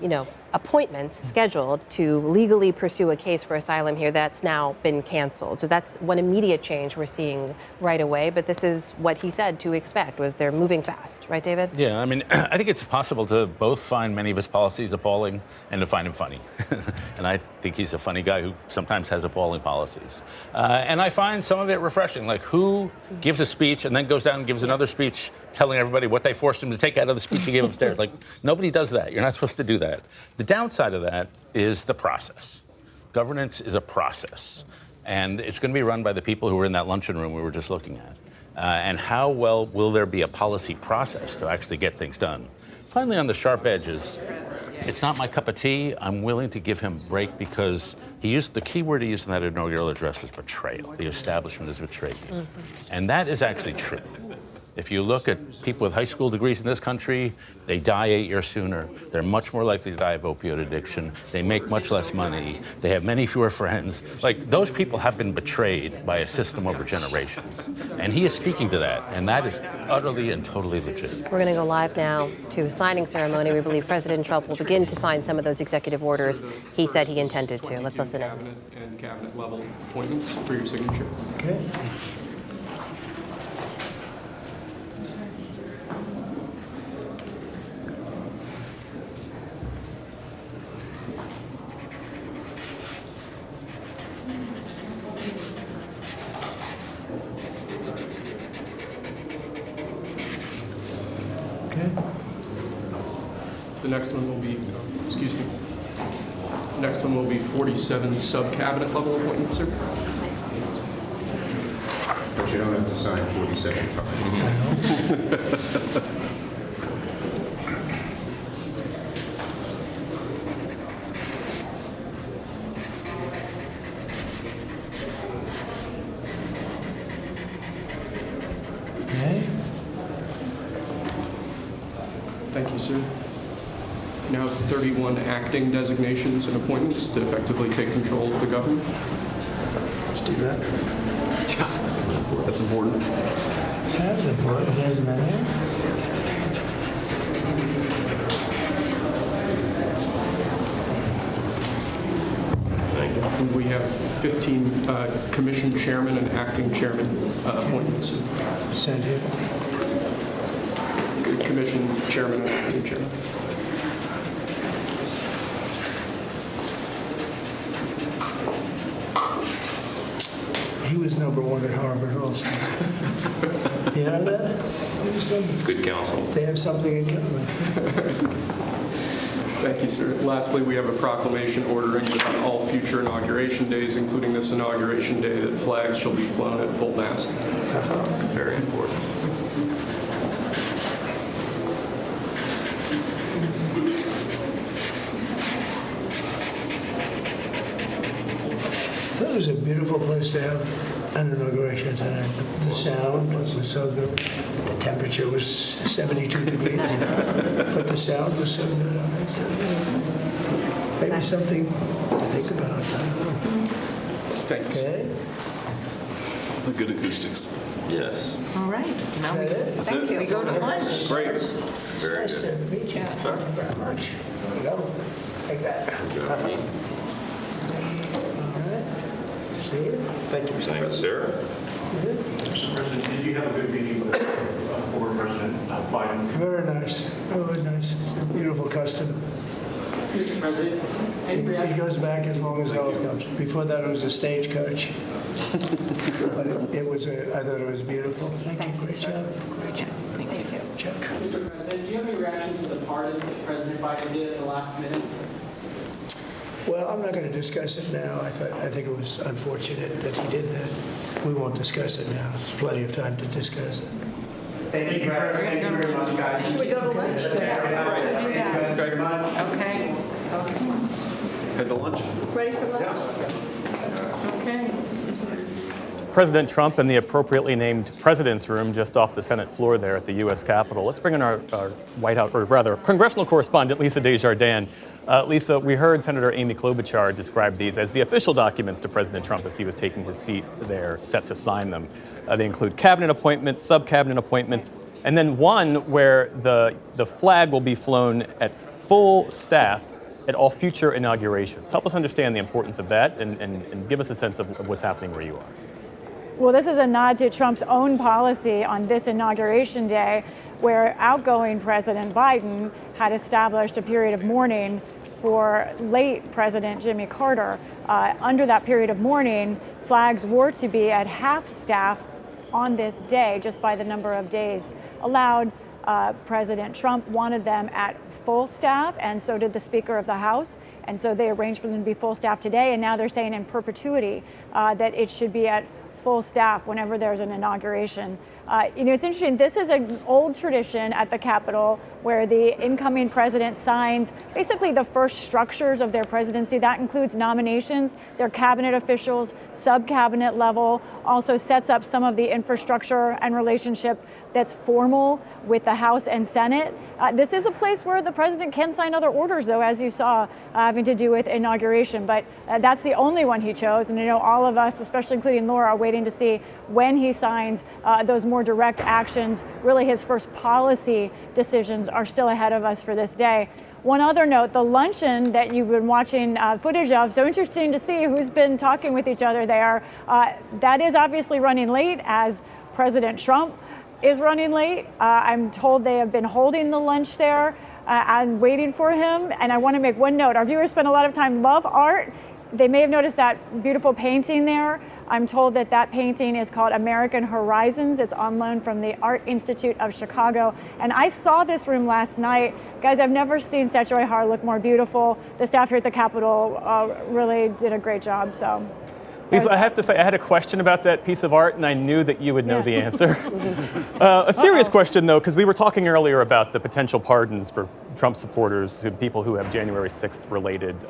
you know, appointments scheduled to legally pursue a case for asylum here, that's now been canceled. So that's one immediate change we're seeing right away. But this is what he said to expect, was they're moving fast. Right, David? Yeah, I mean, I think it's possible to both find many of his policies appalling and to find him funny. And I think he's a funny guy who sometimes has appalling policies. And I find some of it refreshing, like who gives a speech and then goes down and gives another speech telling everybody what they forced him to take out of the speech he gave upstairs. Like, nobody does that. You're not supposed to do that. The downside of that is the process. Governance is a process, and it's going to be run by the people who were in that luncheon room we were just looking at. And how well will there be a policy process to actually get things done? Finally, on the sharp edges, it's not my cup of tea. I'm willing to give him a break because the key word he used in that inaugural address was betrayal. The establishment has betrayed us. And that is actually true. If you look at people with high school degrees in this country, they die 8 years sooner. They're much more likely to die of opioid addiction. They make much less money. They have many fewer friends. Like, those people have been betrayed by a system over generations. And he is speaking to that, and that is utterly and totally legit. We're going to go live now to a signing ceremony. We believe President Trump will begin to sign some of those executive orders he said he intended to. Let's listen in. Cabinet and cabinet level appointments for your signature. Okay. The next one will be, excuse me. The next one will be 47 sub-cabinet level appointments, sir. But you don't have to sign 47 times. Thank you, sir. Now 31 acting designations and appointments to effectively take control of the government. Let's do that. That's important. That's important, isn't it? And we have 15 commission chairman and acting chairman appointments. Send here. Commission chairman and acting chairman. He was number one at Harvard also. You know that? Good counsel. They have something in common. Thank you, sir. Lastly, we have a proclamation ordering that on all future inauguration days, including this inauguration day, that flags shall be flown at full mast. Very important. was a beautiful place to have an inauguration tonight. The sound was so good. The temperature was 72 degrees, but the sound was so good. Maybe something to think about. I don't know. Thank you. Okay. Good acoustics. Yes. All right. Now thank you. We go to lunch. Great. Very nice to meet you. Thank you very much. There you go. Take that. All right. See you. Thank you, Mr. Thanks, sir. Mr. President, did you have a good meeting with former President Biden? Very nice. Very nice. It's a beautiful custom. Mr. President, It goes back as long as helicopters. Before that, it was a stagecoach. But I thought it was beautiful. Thank you. Great job. Great job. Thank you. Chuck. Mr. President, do you have any reaction to the pardons President Biden did at the last minute? Well, I'm not going to discuss it now. I think it was unfortunate that he did that. We won't discuss it now. There's plenty of time to discuss it. Thank you very much, guys. Should we go to lunch? Yeah. Very much. Okay. Head to lunch. Ready for lunch? Okay. President Trump in the appropriately named President's Room just off the Senate floor there at the U.S. Capitol. Let's bring in our White House, or rather, congressional correspondent, Lisa Desjardins. Lisa, we heard Senator Amy Klobuchar describe these as the official documents to President Trump as he was taking his seat there, set to sign them. They include cabinet appointments, sub-cabinet appointments, and then one where the flag will be flown at full staff at all future inaugurations. Help us understand the importance of that and give us a sense of what's happening where you are. Well, this is a nod to Trump's own policy on this inauguration day, where outgoing President Biden had established a period of mourning for late President Jimmy Carter. Under that period of mourning, flags were to be at half staff on this day, just by the number of days allowed. President Trump wanted them at full staff, and so did the Speaker of the House. And so they arranged for them to be full staff today, and now they're saying in perpetuity that it should be at full staff whenever there's an inauguration. It's interesting. This is an old tradition at the Capitol where the incoming president signs basically the first structures of their presidency. That includes nominations, their cabinet officials, sub-cabinet level, also sets up some of the infrastructure and relationship that's formal with the House and Senate. This is a place where the president can sign other orders, though, as you saw, having to do with inauguration. But that's the only one he chose. And I know all of us, especially including Laura, are waiting to see when he signs those more direct actions. Really, his first policy decisions are still ahead of us for this day. One other note, the luncheon that you've been watching footage of, so interesting to see who's been talking with each other there. That is obviously running late, as President Trump is running late. I'm told they have been holding the lunch there and waiting for him. And I want to make one note. Our viewers spend a lot of time, love art. They may have noticed that beautiful painting there. I'm told that that painting is called American Horizons. It's on loan from the Art Institute of Chicago. And I saw this room last night. Guys, I've never seen Statuary Hall look more beautiful. The staff here at the Capitol really did a great job. So. Lisa, I have to say, I had a question about that piece of art, and I knew that you would know the answer. A serious question, though, because we were talking earlier about the potential pardons for Trump supporters, people who have January 6th related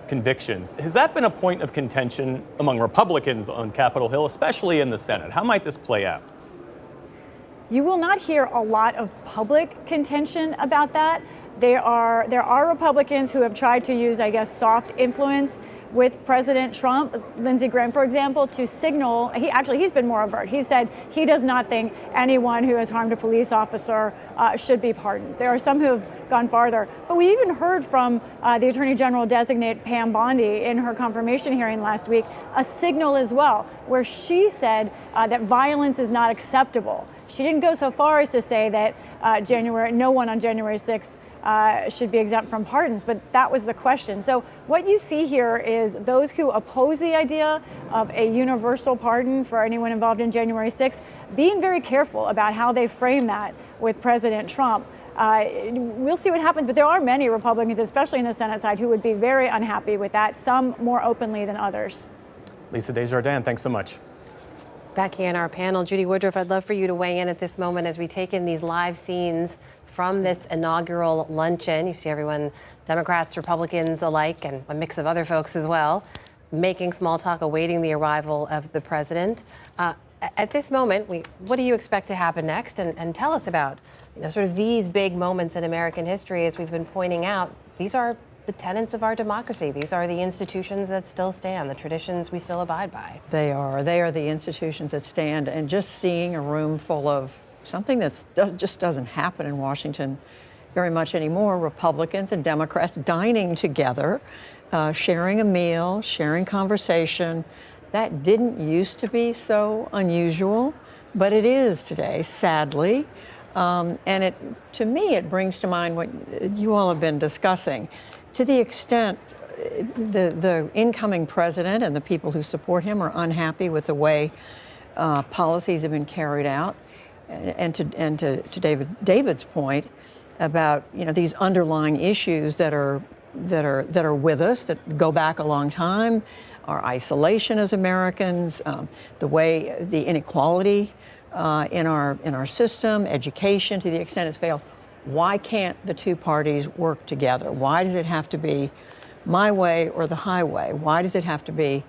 convictions. Has that been a point of contention among Republicans on Capitol Hill, especially in the Senate? How might this play out? You will not hear a lot of public contention about that. There are Republicans who have tried to use, I guess, soft influence with President Trump, Lindsey Graham, for example, to signal, he's been more overt. He said he does not think anyone who has harmed a police officer should be pardoned. There are some who have gone farther. But we even heard from the Attorney General designate Pam Bondi in her confirmation hearing last week, a signal as well, where she said that violence is not acceptable. She didn't go so far as to say that no one on January 6th should be exempt from pardons, but that was the question. So what you see here is those who oppose the idea of a universal pardon for anyone involved in January 6th being very careful about how they frame that with President Trump. We'll see what happens, but there are many Republicans, especially in the Senate side, who would be very unhappy with that, some more openly than others. Lisa Desjardins, thanks so much. Back here in our panel, Judy Woodruff, I'd love for you to weigh in at this moment as we take in these live scenes from this inaugural luncheon. You see everyone, Democrats, Republicans alike, and a mix of other folks as well. making small talk, awaiting the arrival of the president. At this moment, what do you expect to happen next? And tell us about, sort of these big moments in American history, as we've been pointing out. These are the tenets of our democracy. These are the institutions that still stand, the traditions we still abide by. They are the institutions that stand. And just seeing a room full of something that just doesn't happen in Washington very much anymore, Republicans and Democrats dining together, sharing a meal, sharing conversation. That didn't used to be so unusual, but it is today, sadly. And to me, it brings to mind what you all have been discussing. To the extent the incoming president and the people who support him are unhappy with the way policies have been carried out, and to David's point about these underlying issues that are with us, that go back a long time, our isolation as Americans, the inequality in our system, education, to the extent it's failed. Why can't the two parties work together? Why does it have to be my way or the highway? Why does it have to be,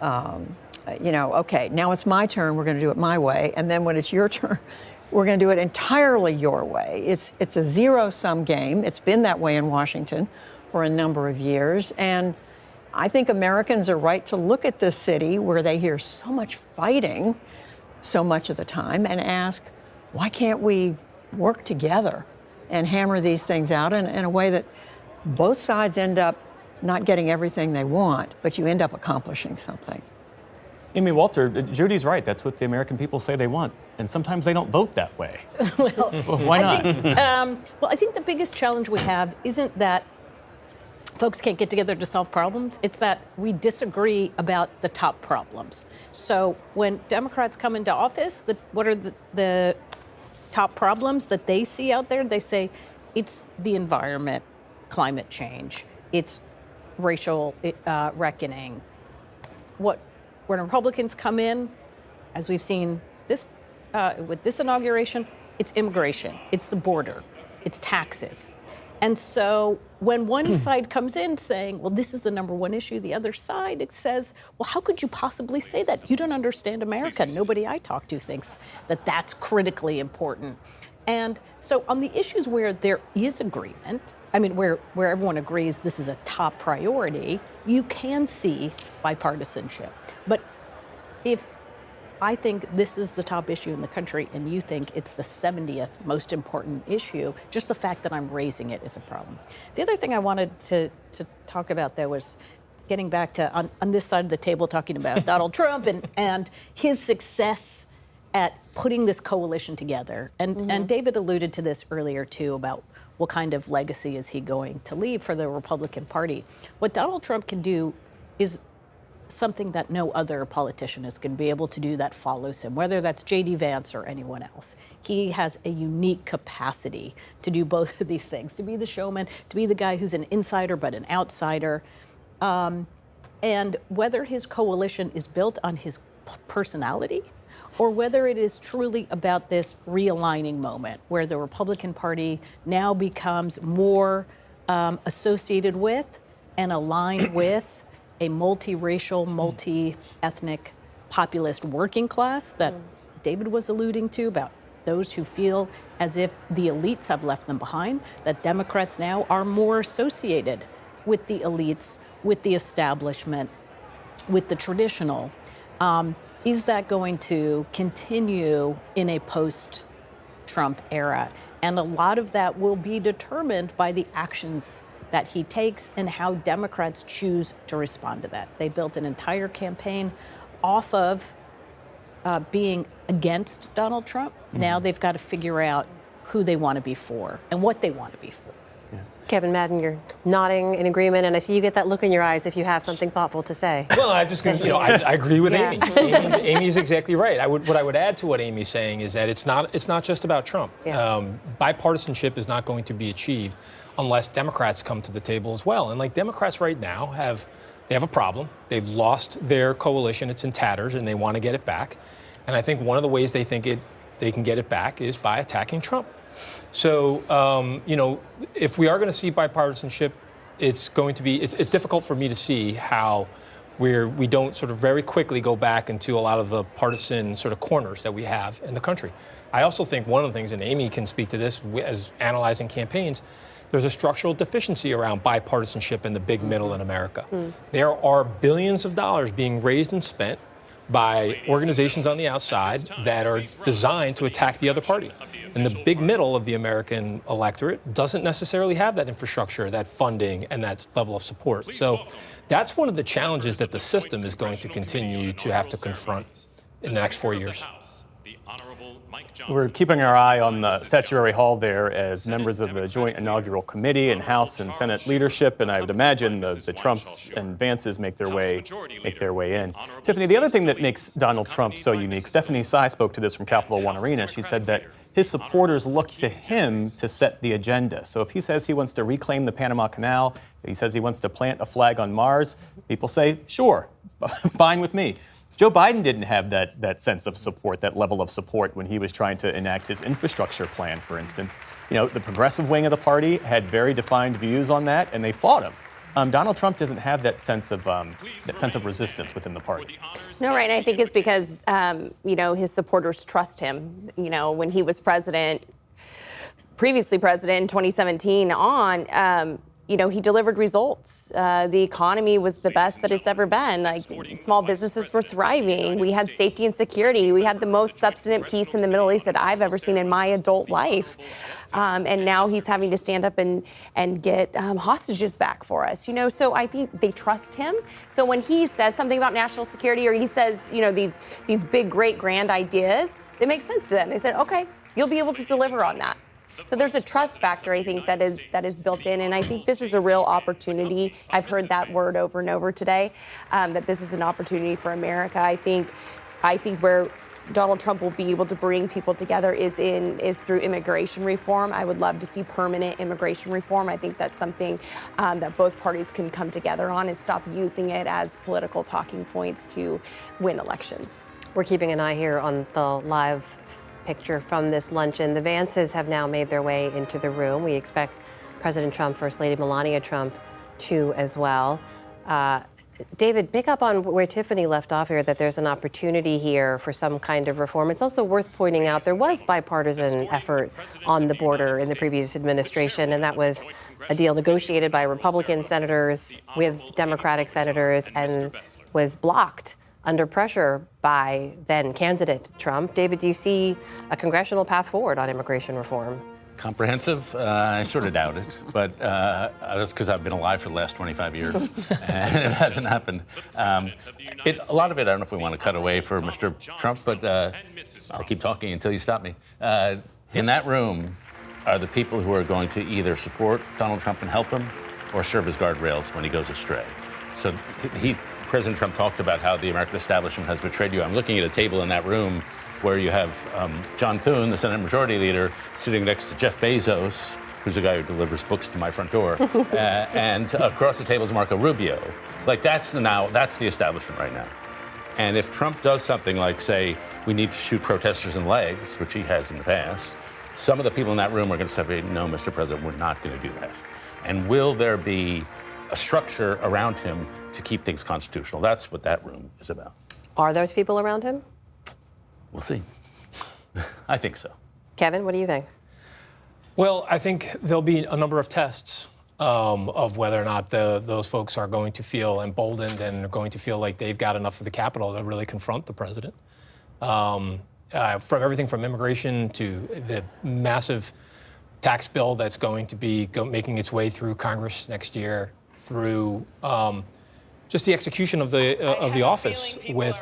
okay, now it's my turn, we're going to do it my way, and then when it's your turn, we're going to do it entirely your way. It's a zero-sum game. It's been that way in Washington for a number of years, and I think Americans are right to look at this city where they hear so much fighting so much of the time and ask, why can't we work together and hammer these things out in a way that both sides end up not getting everything they want, but you end up accomplishing something? Amy Walter, Judy's right. That's what the American people say they want. And sometimes they don't vote that way. Well, why not? I think the biggest challenge we have isn't that folks can't get together to solve problems. It's that we disagree about the top problems. So when Democrats come into office, what are the top problems that they see out there? They say it's the environment, climate change, it's racial reckoning. When Republicans come in, as we've seen with this inauguration, it's immigration, it's the border, it's taxes. And so when one side comes in saying, well, this is the number one issue, the other side says, well, how could you possibly say that? You don't understand America. Nobody I talk to thinks that that's critically important. And so on the issues where there is agreement, where everyone agrees this is a top priority, you can see bipartisanship. But if I think this is the top issue in the country and you think it's the 70th most important issue, just the fact that I'm raising it is a problem. The other thing I wanted to talk about, though, was getting back to on this side of the table talking about Donald Trump and his success at putting this coalition together. And David alluded to this earlier, too, about what kind of legacy is he going to leave for the Republican Party. What Donald Trump can do is something that no other politician is going to be able to do that follows him, whether that's J.D. Vance or anyone else. He has a unique capacity to do both of these things, to be the showman, to be the guy who's an insider but an outsider. And whether his coalition is built on his personality or whether it is truly about this realigning moment where the Republican Party now becomes more associated with and aligned with a multiracial, multi-ethnic, populist working class that David was alluding to, about those who feel as if the elites have left them behind, that Democrats now are more associated with the elites, with the establishment, with the traditional. Is that going to continue in a post-Trump era? And a lot of that will be determined by the actions that he takes and how Democrats choose to respond to that. They built an entire campaign off of being against Donald Trump. Now they've got to figure out who they want to be for and what they want to be for. Kevin Madden, you're nodding in agreement, and I see you get that look in your eyes if you have something thoughtful to say. Well, I'm just going to, I agree with Amy. Amy's exactly right. What I would add to what Amy's saying is that it's not just about Trump. Bipartisanship is not going to be achieved unless Democrats come to the table as well. And like Democrats right now have a problem. They've lost their coalition. It's in tatters, and they want to get it back. And I think one of the ways they think they can get it back is by attacking Trump. So, if we are going to see bipartisanship, it's difficult for me to see how where we don't sort of very quickly go back into a lot of the partisan sort of corners that we have in the country. I also think one of the things, and Amy can speak to this as analyzing campaigns, there's a structural deficiency around bipartisanship in the big middle in America. There are billions of dollars being raised and spent by organizations on the outside that are designed to attack the other party. And the big middle of the American electorate doesn't necessarily have that infrastructure, that funding, and that level of support. So that's one of the challenges that the system is going to continue to have to confront in the next 4 years. We're keeping our eye on the Statuary Hall there as members of the Joint Inaugural Committee and House and Senate leadership, and I would imagine the Trumps and Vances make their way in. Tiffany, the other thing that makes Donald Trump so unique, Stephanie Sy spoke to this from Capital One Arena. She said that his supporters look to him to set the agenda. So if he says he wants to reclaim the Panama Canal, he says he wants to plant a flag on Mars, people say, sure, fine with me. Joe Biden didn't have that sense of support, that level of support when he was trying to enact his infrastructure plan, for instance. You know, the progressive wing of the party had very defined views on that, and they fought him. Donald Trump doesn't have that sense of resistance within the party. No, right. And I think it's because, his supporters trust him. You know, when he was previously president in 2017 on, he delivered results. The economy was the best that it's ever been. Like, small businesses were thriving. We had safety and security. We had the most substantive peace in the Middle East that I've ever seen in my adult life. And now he's having to stand up and get hostages back for us. So I think they trust him. So when he says something about national security, or he says, these big, great, grand ideas, it makes sense to them. They said, okay, you'll be able to deliver on that. So there's a trust factor, I think, that is built in, and I think this is a real opportunity. I've heard that word over and over today, that this is an opportunity for America. I think where Donald Trump will be able to bring people together is through immigration reform. I would love to see permanent immigration reform. I think that's something that both parties can come together on and stop using it as political talking points to win elections. We're keeping an eye here on the live picture from this luncheon. The Vances have now made their way into the room. We expect President Trump, First Lady Melania Trump, to as well. David, pick up on where Tiffany left off here, that there's an opportunity here for some kind of reform. It's also worth pointing out there was bipartisan effort on the border in the previous administration, and that was a deal negotiated by Republican senators with Democratic senators and was blocked under pressure by then candidate Trump. David, do you see a congressional path forward on immigration reform? Comprehensive? I sort of doubt it, but that's because I've been alive for the last 25 years, and it hasn't happened. A lot of it, I don't know if we want to cut away for Mr. Trump, but I'll keep talking until you stop me. In that room are the people who are going to either support Donald Trump and help him or serve as guardrails when he goes astray. So President Trump talked about how the American establishment has betrayed you. I'm looking at a table in that room where you have John Thune, the Senate Majority Leader, sitting next to Jeff Bezos, who's the guy who delivers books to my front door, and across the table is Marco Rubio. Like, that's the establishment right now. And if Trump does something like, say, we need to shoot protesters in the legs, which he has in the past, some of the people in that room are going to say, no, Mr. President, we're not going to do that. And will there be a structure around him to keep things constitutional? That's what that room is about. Are those people around him? We'll see. I think so. Kevin, what do you think? Well, I think there'll be a number of tests of whether or not those folks are going to feel emboldened and are going to feel like they've got enough of the capital to really confront the president. From everything from immigration to the massive tax bill that's going to be making its way through Congress next year, through just the execution of the office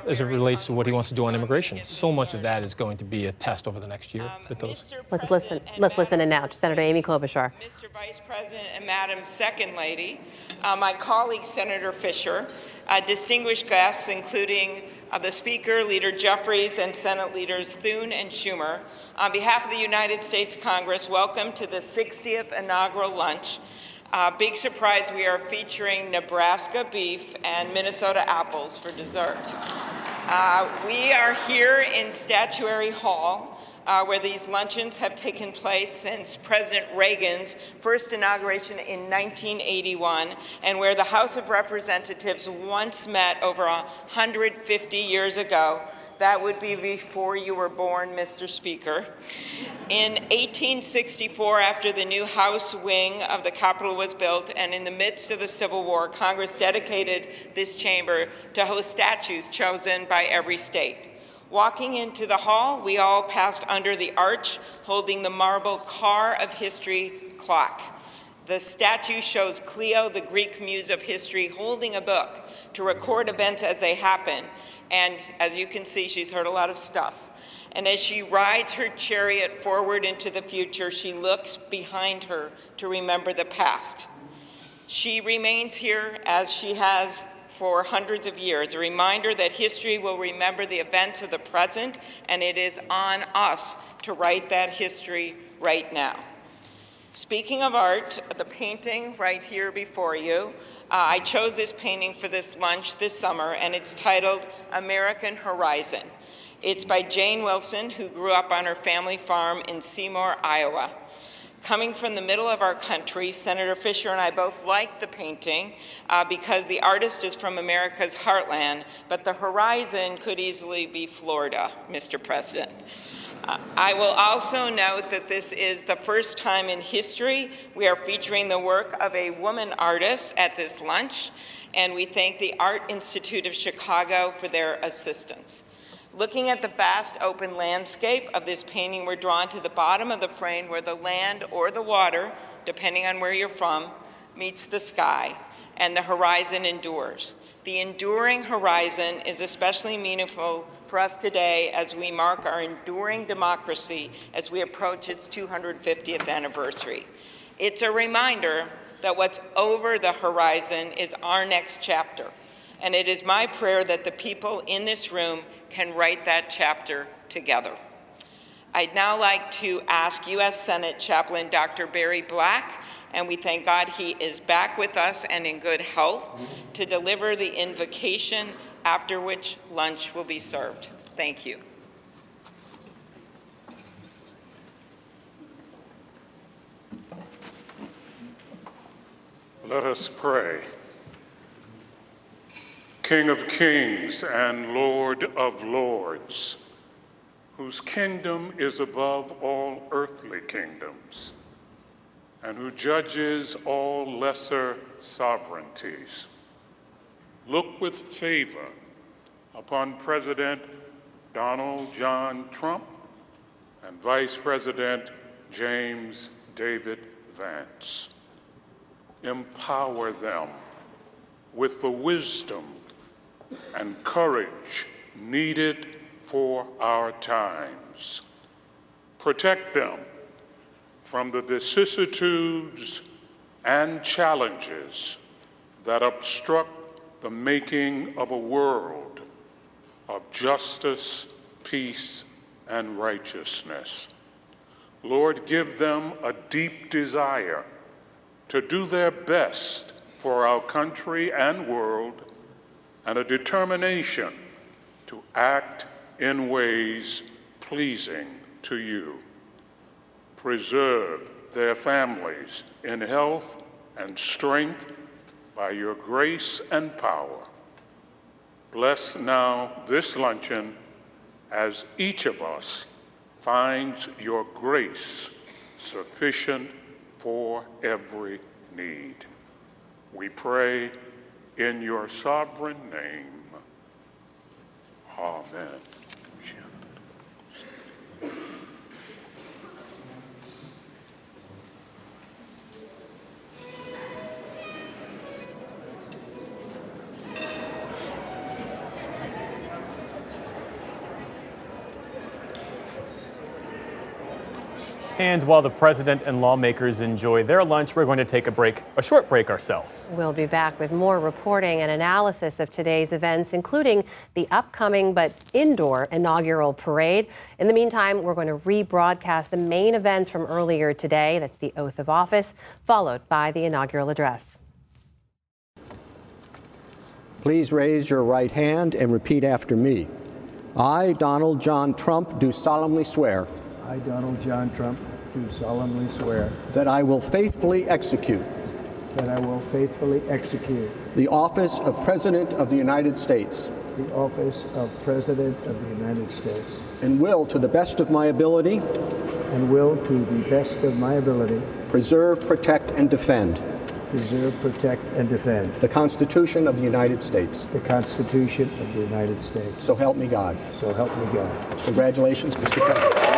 as it relates to what he wants to do on immigration. So much of that is going to be a test over the next year with those. Let's listen in now to Senator Amy Klobuchar. Mr. Vice President and Madam Second Lady, my colleague Senator Fisher, distinguished guests including the Speaker, Leader Jeffries, and Senate Leaders Thune and Schumer. On behalf of the United States Congress, welcome to the 60th inaugural lunch. Big surprise, we are featuring Nebraska beef and Minnesota apples for dessert. We are here in Statuary Hall where these luncheons have taken place since President Reagan's first inauguration in 1981, and where the House of Representatives once met over 150 years ago. That would be before you were born, Mr. Speaker. In 1864, after the new House wing of the Capitol was built, and in the midst of the Civil War, Congress dedicated this chamber to host statues chosen by every state. Walking into the hall, we all passed under the arch, holding the marble Car of History clock. The statue shows Cleo, the Greek muse of history, holding a book to record events as they happen. And as you can see, she's heard a lot of stuff. And as she rides her chariot forward into the future, she looks behind her to remember the past. She remains here as she has for hundreds of years, a reminder that history will remember the events of the present, and it is on us to write that history right now. Speaking of art, the painting right here before you, I chose this painting for this lunch this summer, and it's titled American Horizon. It's by Jane Wilson, who grew up on her family farm in Seymour, Iowa. Coming from the middle of our country, Senator Fisher and I both liked the painting because the artist is from America's heartland, but the horizon could easily be Florida, Mr. President. I will also note that this is the first time in history we are featuring the work of a woman artist at this lunch, and we thank the Art Institute of Chicago for their assistance. Looking at the vast open landscape of this painting, we're drawn to the bottom of the frame where the land or the water, depending on where you're from, meets the sky, and the horizon endures. The enduring horizon is especially meaningful for us today as we mark our enduring democracy as we approach its 250th anniversary. It's a reminder that what's over the horizon is our next chapter, and it is my prayer that the people in this room can write that chapter together. I'd now like to ask U.S. Senate Chaplain Dr. Barry Black, and we thank God he is back with us and in good health, to deliver the invocation, after which lunch will be served. Thank you. Let us pray. King of kings and Lord of lords, whose kingdom is above all earthly kingdoms, and who judges all lesser sovereignties, look with favor upon President Donald John Trump and Vice President James David Vance. Empower them with the wisdom and courage needed for our times. Protect them from the vicissitudes and challenges that obstruct the making of a world of justice, peace, and righteousness. Lord, give them a deep desire to do their best for our country and world, and a determination to act in ways pleasing to you. Preserve their families in health and strength by your grace and power. Bless now this luncheon as each of us finds your grace sufficient for every need. We pray in your sovereign name. Amen. And while the president and lawmakers enjoy their lunch, we're going to take a short break ourselves. We'll be back with more reporting and analysis of today's events, including the upcoming but indoor inaugural parade. In the meantime, we're going to rebroadcast the main events from earlier today. That's the oath of office, followed by the inaugural address. Please raise your right hand and repeat after me. I, Donald John Trump, do solemnly swear I, Donald John Trump, do solemnly swear that I will faithfully execute that I will faithfully execute the office of President of the United States the office of President of the United States and will, to the best of my ability, and will, to the best of my ability, preserve, protect, and defend preserve, protect, and defend the Constitution of the United States. the Constitution of the United States. So help me God. So help me God. Congratulations, Mr. President.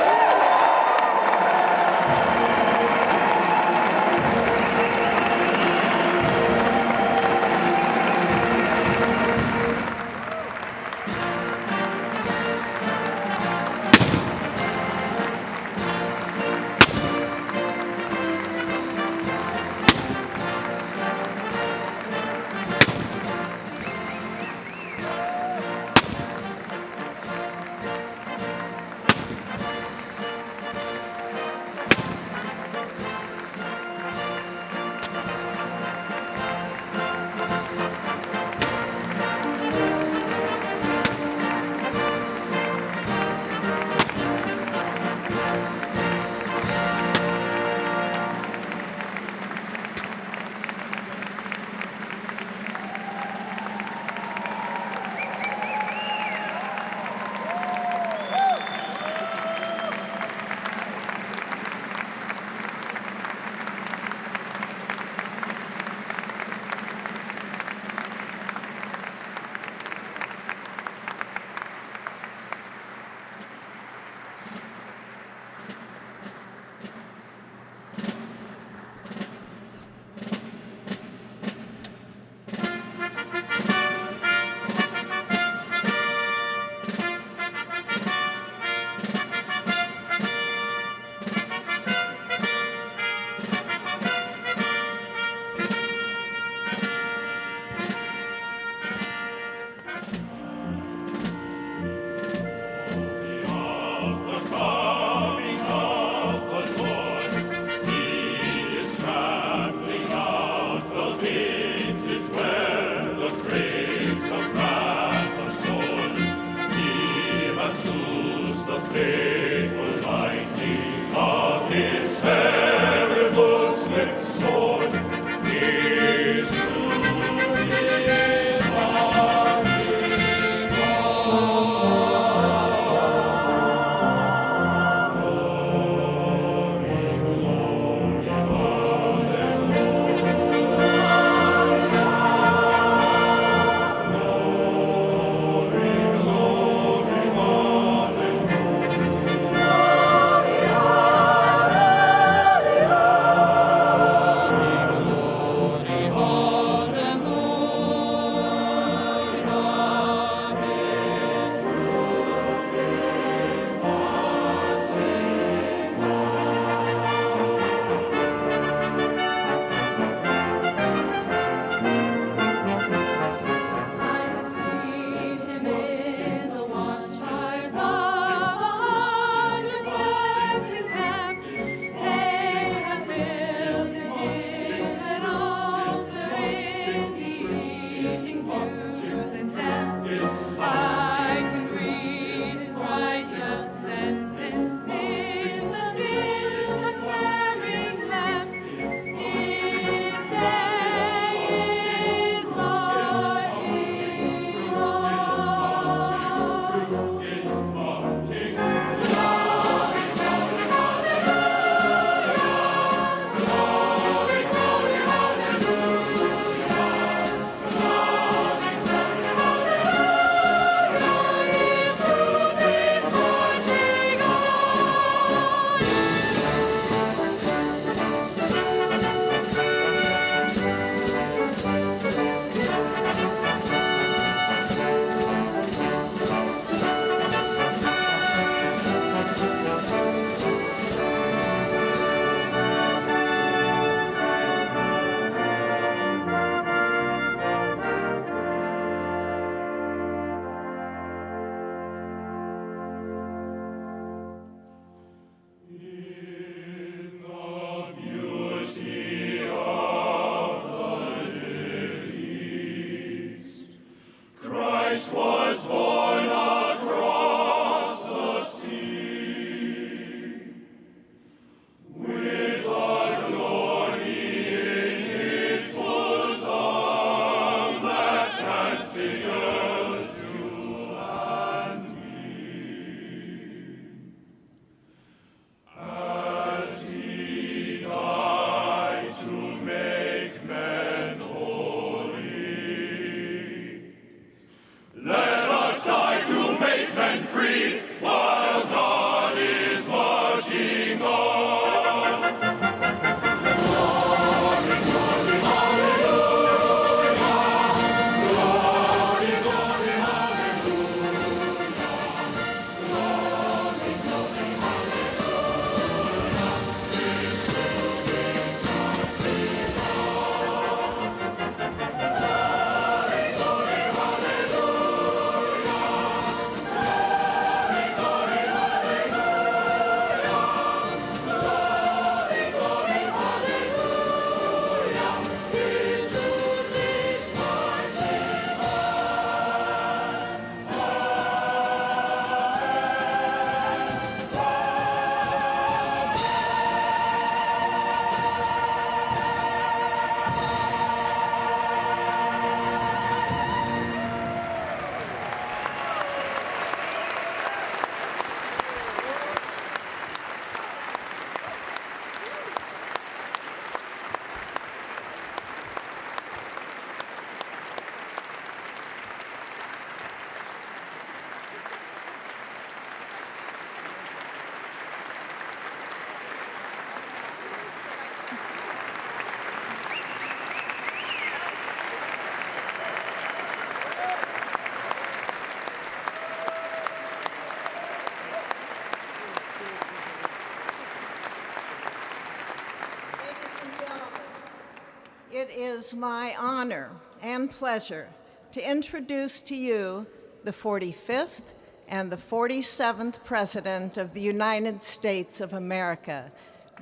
It is my honor and pleasure to introduce to you the 45th and the 47th President of the United States of America,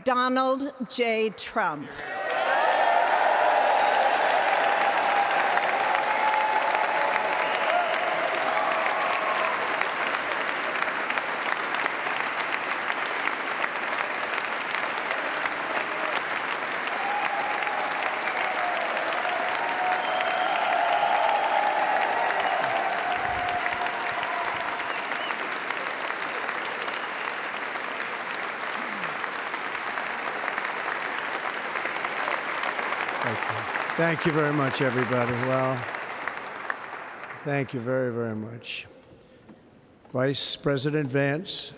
Donald J. Trump. Thank you very much, everybody. Well, thank you very, very much. Vice President Vance,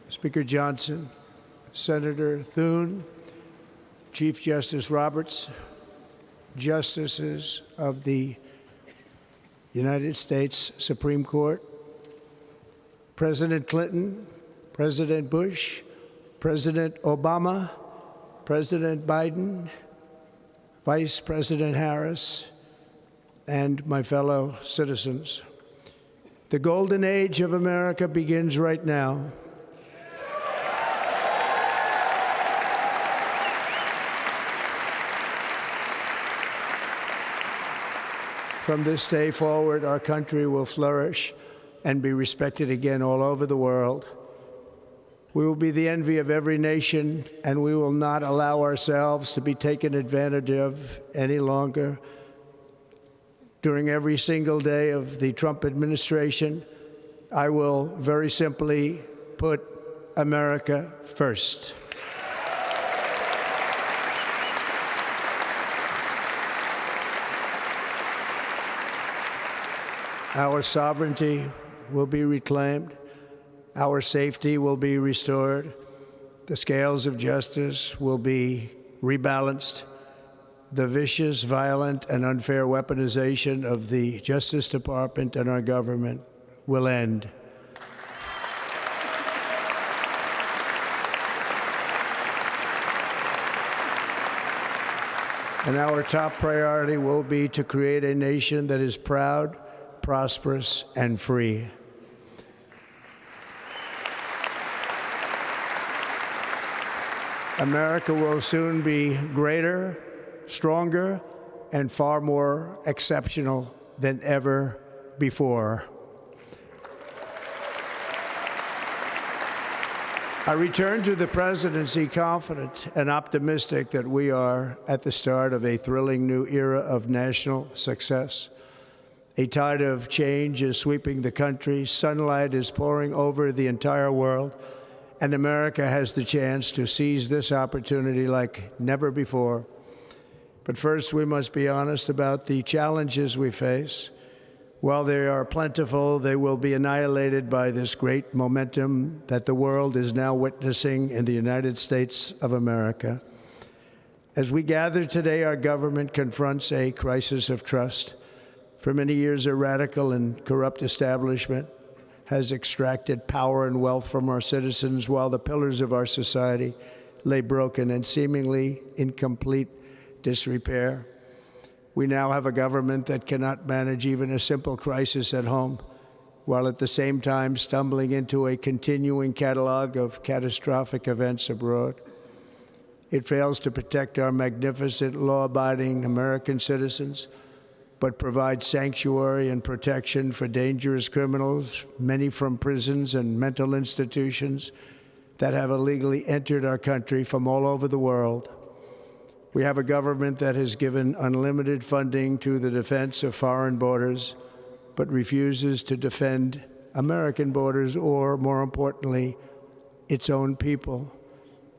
Speaker Johnson, Senator Thune, Chief Justice Roberts, Justices of the United States Supreme Court, President Clinton, President Bush, President Obama, President Biden, Vice President Harris, and my fellow citizens. The golden age of America begins right now. From this day forward, our country will flourish and be respected again all over the world. We will be the envy of every nation, and we will not allow ourselves to be taken advantage of any longer. During every single day of the Trump administration, I will very simply put America first. Our sovereignty will be reclaimed. Our safety will be restored. The scales of justice will be rebalanced. The vicious, violent, and unfair weaponization of the Justice Department and our government will end. And our top priority will be to create a nation that is proud, prosperous, and free. America will soon be greater, stronger, and far more exceptional than ever before. I return to the presidency confident and optimistic that we are at the start of a thrilling new era of national success. A tide of change is sweeping the country. Sunlight is pouring over the entire world. And America has the chance to seize this opportunity like never before. But first, we must be honest about the challenges we face. While they are plentiful, they will be annihilated by this great momentum that the world is now witnessing in the United States of America. As we gather today, our government confronts a crisis of trust. For many years, a radical and corrupt establishment has extracted power and wealth from our citizens while the pillars of our society lay broken and seemingly in complete disrepair. We now have a government that cannot manage even a simple crisis at home, while at the same time stumbling into a continuing catalog of catastrophic events abroad. It fails to protect our magnificent, law-abiding American citizens, but provides sanctuary and protection for dangerous criminals, many from prisons and mental institutions that have illegally entered our country from all over the world. We have a government that has given unlimited funding to the defense of foreign borders, but refuses to defend American borders or, more importantly, its own people.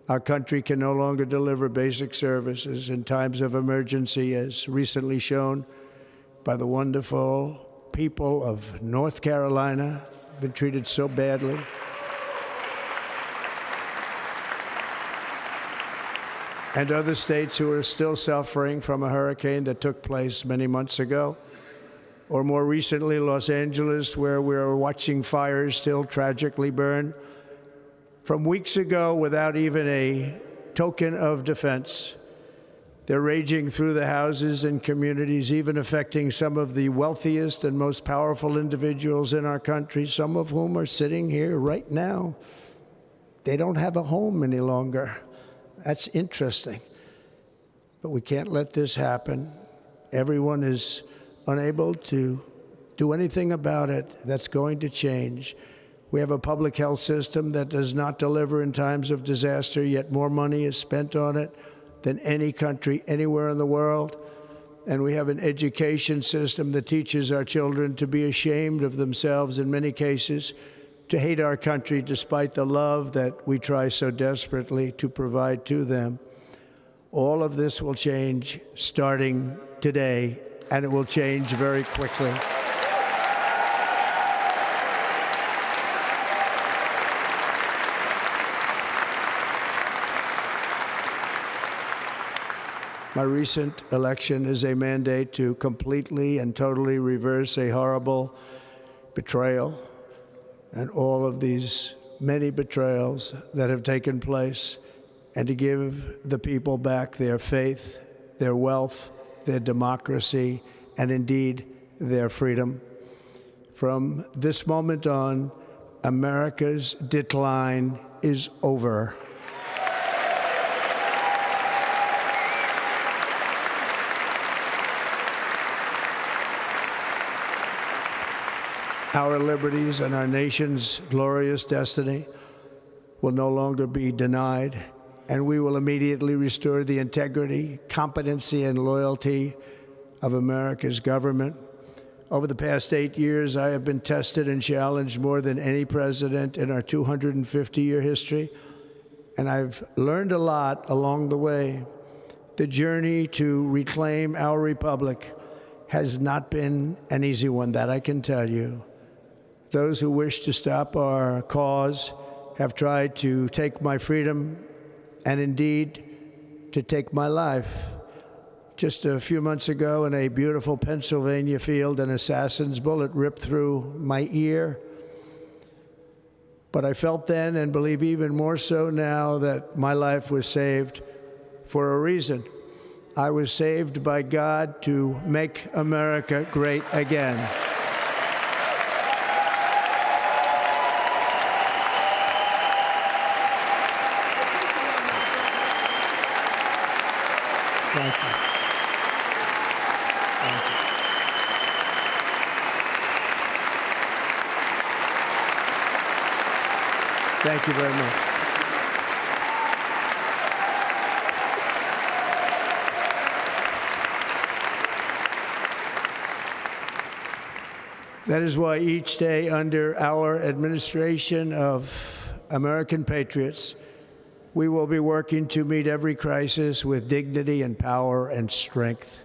Our country can no longer deliver basic services in times of emergency, as recently shown by the wonderful people of North Carolina, been treated so badly. And other states who are still suffering from a hurricane that took place many months ago. Or more recently, Los Angeles, where we're watching fires still tragically burn. From weeks ago, without even a token of defense, They're raging through the houses and communities, even affecting some of the wealthiest and most powerful individuals in our country, some of whom are sitting here right now. They don't have a home any longer. That's interesting. But we can't let this happen. Everyone is unable to do anything about it. That's going to change. We have a public health system that does not deliver in times of disaster, yet more money is spent on it than any country anywhere in the world. And we have an education system that teaches our children to be ashamed of themselves in many cases, to hate our country despite the love that we try so desperately to provide to them. All of this will change starting today, and it will change very quickly. My recent election is a mandate to completely and totally reverse a horrible betrayal and all of these many betrayals that have taken place, and to give the people back their faith, their wealth, their democracy, and indeed their freedom. From this moment on, America's decline is over. Our liberties and our nation's glorious destiny will no longer be denied, and we will immediately restore the integrity, competency, and loyalty of America's government. Over the past 8 years, I have been tested and challenged more than any president in our 250-year history, and I've learned a lot along the way. The journey to reclaim our republic has not been an easy one, that I can tell you. Those who wish to stop our cause have tried to take my freedom and indeed to take my life. Just a few months ago in a beautiful Pennsylvania field, an assassin's bullet ripped through my ear. But I felt then, and believe even more so now, that my life was saved for a reason. I was saved by God to make America great again. Thank you. Thank you. Thank you very much. That is why each day under our administration of American patriots, we will be working to meet every crisis with dignity and power and strength.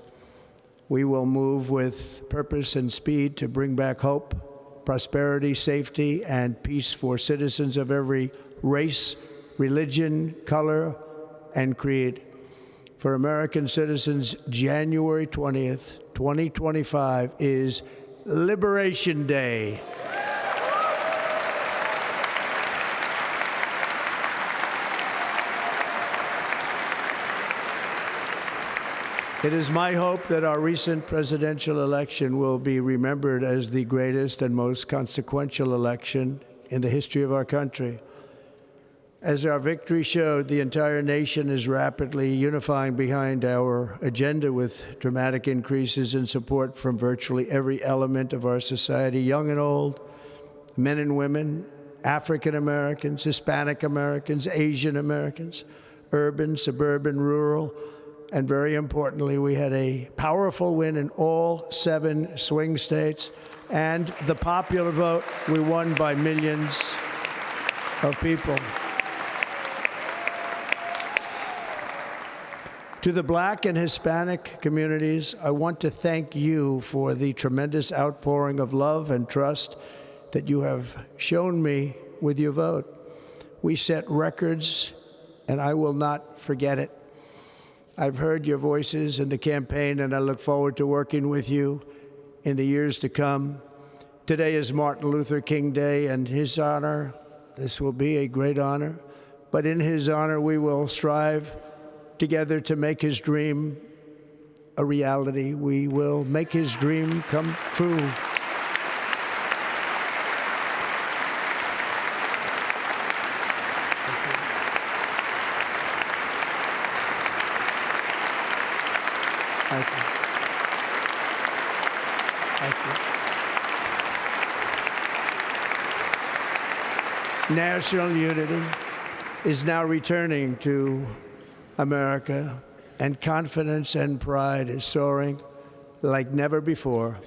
We will move with purpose and speed to bring back hope, prosperity, safety, and peace for citizens of every race, religion, color, and creed. For American citizens, January 20th, 2025 is Liberation Day. It is my hope that our recent presidential election will be remembered as the greatest and most consequential election in the history of our country. As our victory showed, the entire nation is rapidly unifying behind our agenda with dramatic increases in support from virtually every element of our society, young and old, men and women, African Americans, Hispanic Americans, Asian Americans, urban, suburban, rural. And very importantly, we had a powerful win in all 7 swing states. And the popular vote, we won by millions of people. To the Black and Hispanic communities, I want to thank you for the tremendous outpouring of love and trust that you have shown me with your vote. We set records, and I will not forget it. I've heard your voices in the campaign, and I look forward to working with you in the years to come. Today is Martin Luther King Day, and his honor, this will be a great honor, but in his honor we will strive together to make his dream a reality. We will make his dream come true. Thank you. Thank you. National unity is now returning to America, and confidence and pride is soaring like never before.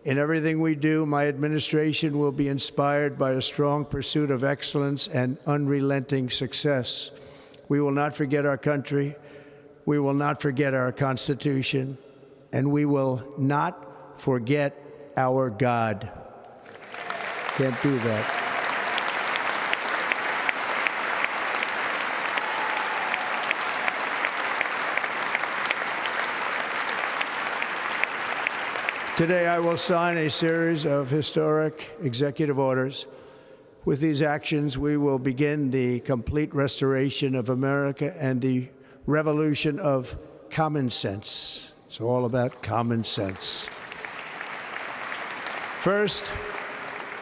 In everything we do, my administration will be inspired by a strong pursuit of excellence and unrelenting success. We will not forget our country. We will not forget our Constitution, and we will not forget our God. Can't do that. Today, I will sign a series of historic executive orders. With these actions, we will begin the complete restoration of America and the revolution of common sense. It's all about common sense. First,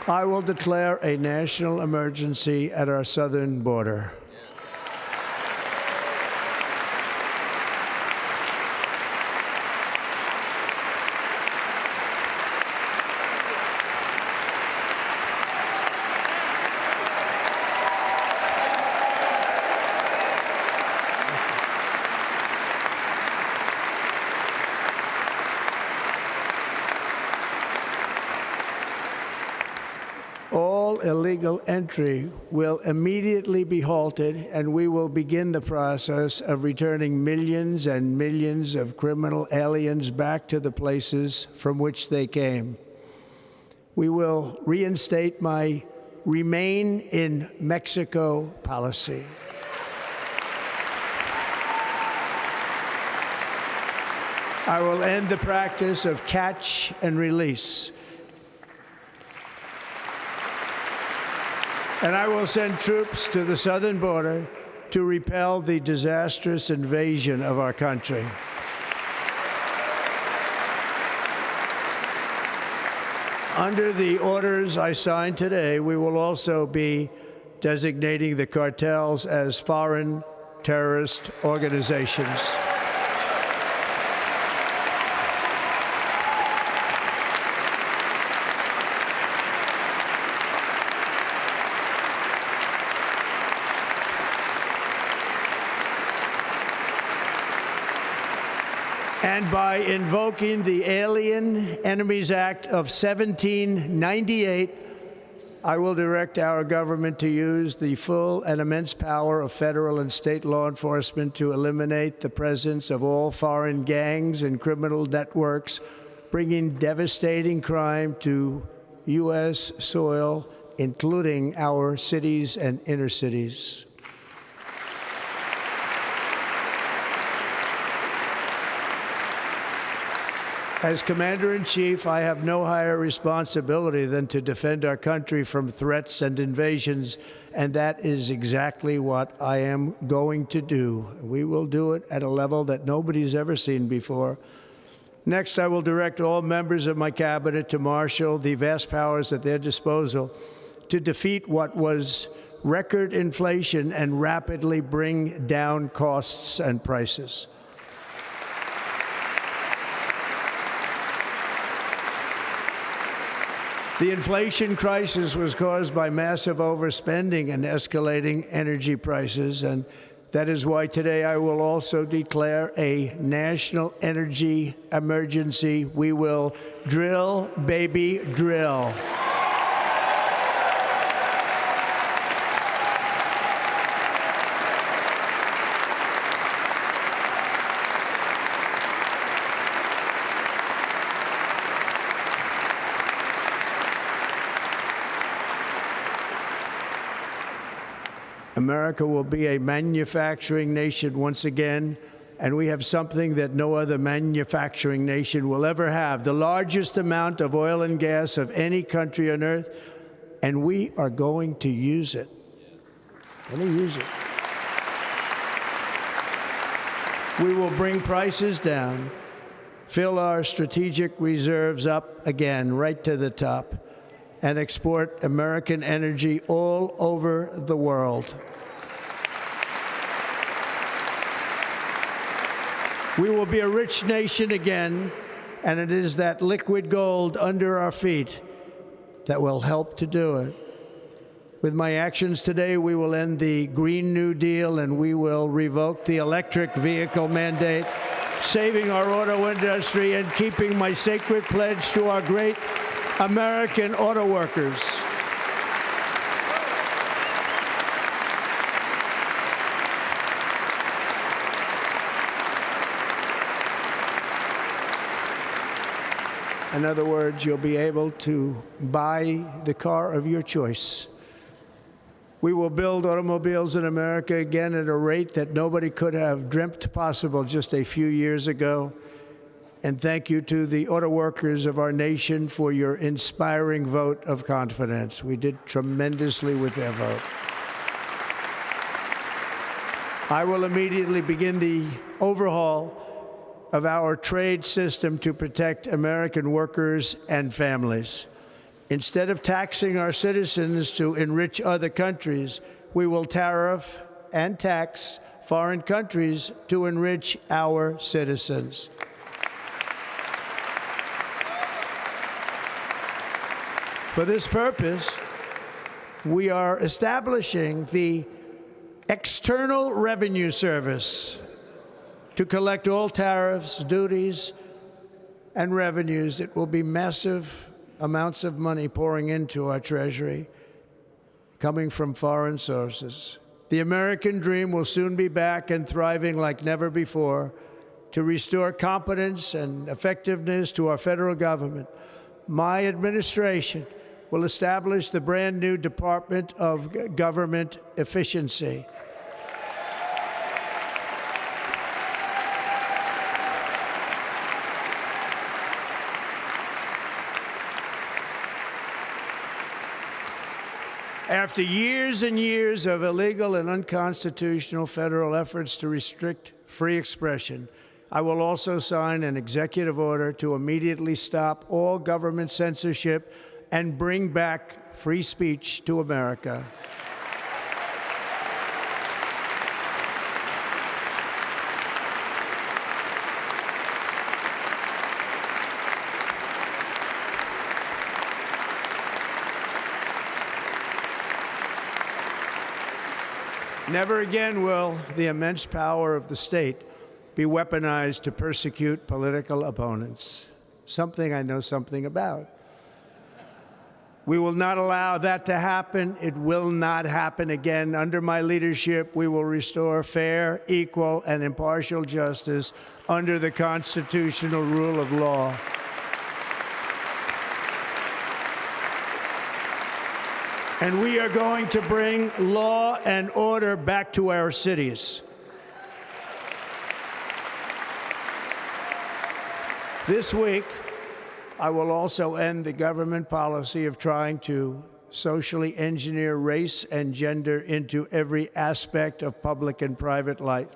I will declare a national emergency at our southern border. All illegal entry will immediately be halted, and we will begin the process of returning millions and millions of criminal aliens back to the places from which they came. We will reinstate my Remain in Mexico policy. I will end the practice of catch and release. And I will send troops to the southern border to repel the disastrous invasion of our country. Under the orders I signed today, we will also be designating the cartels as foreign terrorist organizations. And by invoking the Alien Enemies Act of 1798, I will direct our government to use the full and immense power of federal and state law enforcement to eliminate the presence of all foreign gangs and criminal networks, bringing devastating crime to U.S. soil, including our cities and inner cities. As Commander-in-Chief, I have no higher responsibility than to defend our country from threats and invasions, and that is exactly what I am going to do. We will do it at a level that nobody's ever seen before. Next, I will direct all members of my cabinet to marshal the vast powers at their disposal to defeat what was record inflation and rapidly bring down costs and prices. The inflation crisis was caused by massive overspending and escalating energy prices, and that is why today I will also declare a national energy emergency. We will drill, baby, drill. America will be a manufacturing nation once again, and we have something that no other manufacturing nation will ever have, the largest amount of oil and gas of any country on earth, and we are going to use it. Let me use it. We will bring prices down, fill our strategic reserves up again, right to the top, and export American energy all over the world. We will be a rich nation again, and it is that liquid gold under our feet that will help to do it. With my actions today, we will end the Green New Deal and we will revoke the electric vehicle mandate, saving our auto industry and keeping my sacred pledge to our great American auto workers. In other words, you'll be able to buy the car of your choice. We will build automobiles in America again at a rate that nobody could have dreamt possible just a few years ago. And thank you to the auto workers of our nation for your inspiring vote of confidence. We did tremendously with their vote. I will immediately begin the overhaul of our trade system to protect American workers and families. Instead of taxing our citizens to enrich other countries, we will tariff and tax foreign countries to enrich our citizens. For this purpose, we are establishing the External Revenue Service to collect all tariffs, duties, and revenues. It will be massive amounts of money pouring into our treasury, coming from foreign sources. The American dream will soon be back and thriving like never before to restore competence and effectiveness to our federal government. My administration will establish the brand new Department of Government Efficiency. After years and years of illegal and unconstitutional federal efforts to restrict free expression, I will also sign an executive order to immediately stop all government censorship and bring back free speech to America. Never again will the immense power of the state be weaponized to persecute political opponents, something I know something about. We will not allow that to happen. It will not happen again. Under my leadership, we will restore fair, equal, and impartial justice under the constitutional rule of law. And we are going to bring law and order back to our cities. This week, I will also end the government policy of trying to socially engineer race and gender into every aspect of public and private life.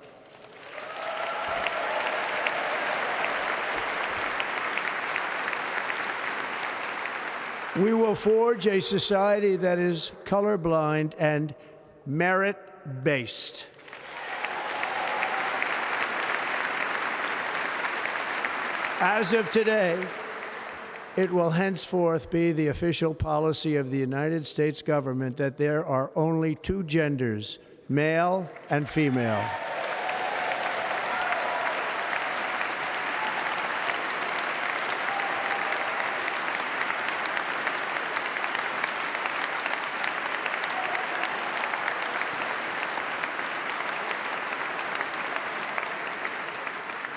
We will forge a society that is colorblind and merit-based. As of today, it will henceforth be the official policy of the United States government that there are only two genders, male and female.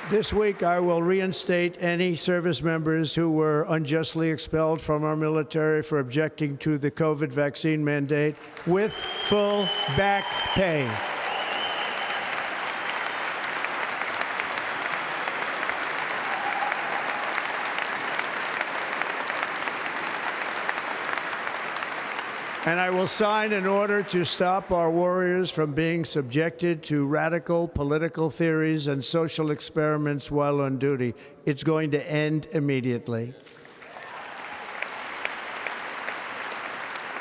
This week, I will reinstate any service members who were unjustly expelled from our military for objecting to the COVID vaccine mandate with full back pay. And I will sign an order to stop our warriors from being subjected to radical political theories and social experiments while on duty. It's going to end immediately.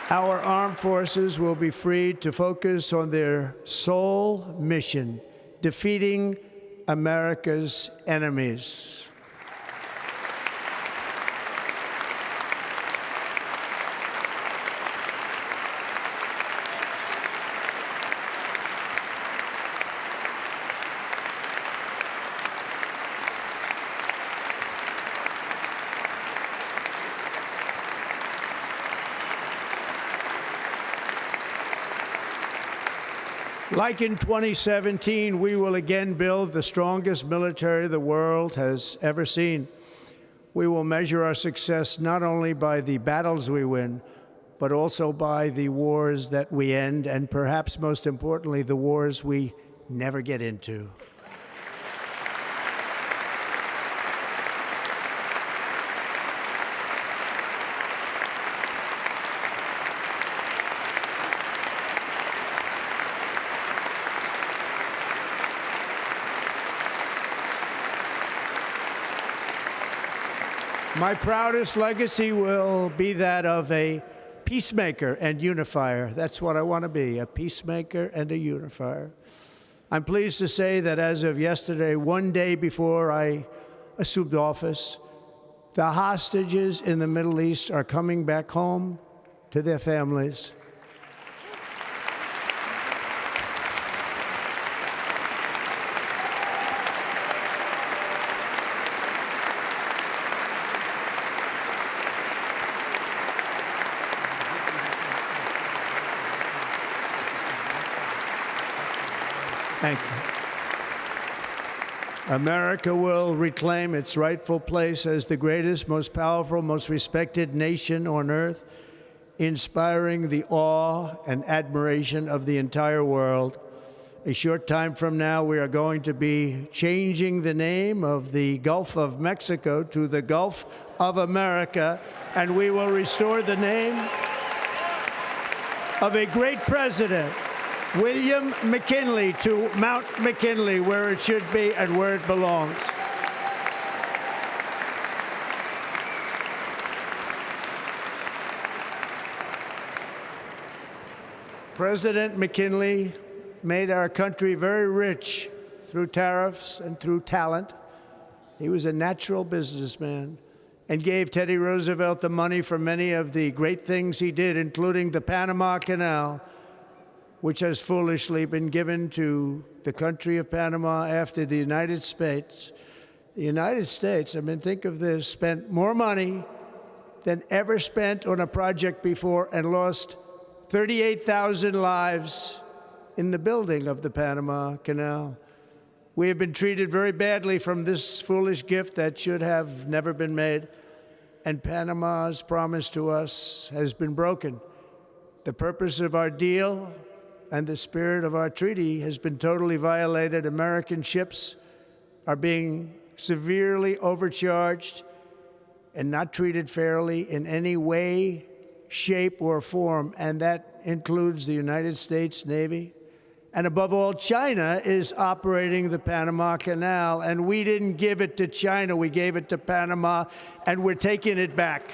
Our armed forces will be freed to focus on their sole mission, defeating America's enemies. Like in 2017, we will again build the strongest military the world has ever seen. We will measure our success not only by the battles we win, but also by the wars that we end, and perhaps most importantly, the wars we never get into. My proudest legacy will be that of a peacemaker and unifier. That's what I want to be, a peacemaker and a unifier. I'm pleased to say that as of yesterday, one day before I assumed office, the hostages in the Middle East are coming back home to their families. Thank you. America will reclaim its rightful place as the greatest, most powerful, most respected nation on earth, inspiring the awe and admiration of the entire world. A short time from now, we are going to be changing the name of the Gulf of Mexico to the Gulf of America, and we will restore the name of a great president, William McKinley, to Mount McKinley, where it should be and where it belongs. President McKinley made our country very rich through tariffs and through talent. He was a natural businessman and gave Teddy Roosevelt the money for many of the great things he did, including the Panama Canal, which has foolishly been given to the country of Panama after the United States. The United States, I mean, think of this, spent more money than ever spent on a project before and lost 38,000 lives in the building of the Panama Canal. We have been treated very badly from this foolish gift that should have never been made, and Panama's promise to us has been broken. The purpose of our deal and the spirit of our treaty has been totally violated. American ships are being severely overcharged and not treated fairly in any way, shape, or form, and that includes the United States Navy. And above all, China is operating the Panama Canal, and we didn't give it to China, we gave it to Panama, and we're taking it back.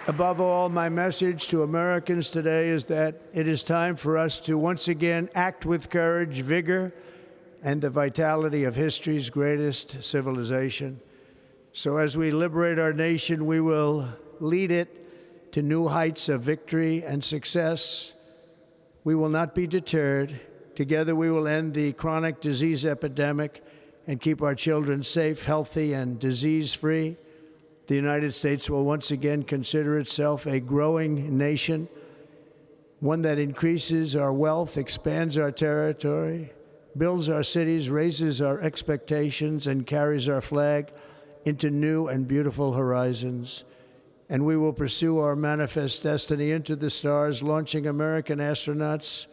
Above all, my message to Americans today is that it is time for us to once again act with courage, vigor, and the vitality of history's greatest civilization. So as we liberate our nation, we will lead it to new heights of victory and success. We will not be deterred. Together we will end the chronic disease epidemic and keep our children safe, healthy, and disease-free. The United States will once again consider itself a growing nation, one that increases our wealth, expands our territory, builds our cities, raises our expectations, and carries our flag into new and beautiful horizons. and we will pursue our manifest destiny into the stars, launching American astronauts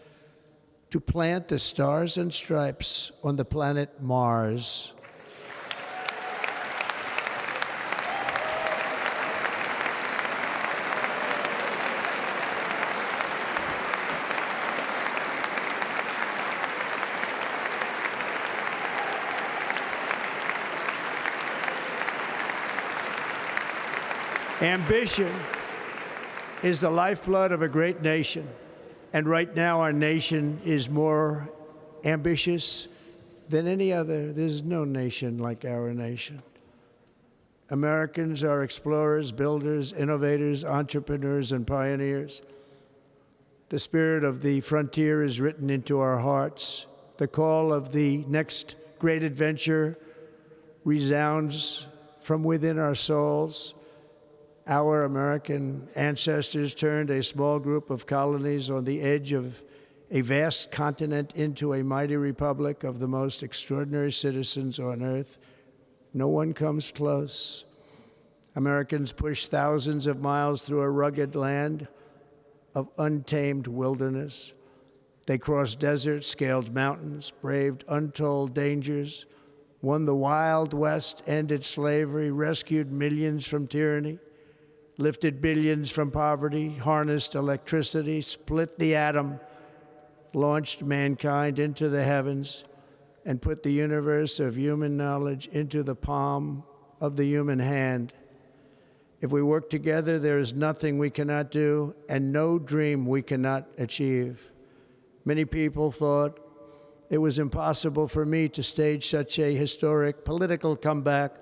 to plant the stars and stripes on the planet Mars. Ambition is the lifeblood of a great nation. And right now, our nation is more ambitious than any other. There's no nation like our nation. Americans are explorers, builders, innovators, entrepreneurs, and pioneers. The spirit of the frontier is written into our hearts. The call of the next great adventure resounds from within our souls. Our American ancestors turned a small group of colonies on the edge of a vast continent into a mighty republic of the most extraordinary citizens on earth. No one comes close. Americans pushed thousands of miles through a rugged land of untamed wilderness. They crossed deserts, scaled mountains, braved untold dangers, won the Wild West, ended slavery, rescued millions from tyranny, lifted billions from poverty, harnessed electricity, split the atom, launched mankind into the heavens, and put the universe of human knowledge into the palm of the human hand. If we work together, there is nothing we cannot do and no dream we cannot achieve. Many people thought it was impossible for me to stage such a historic political comeback.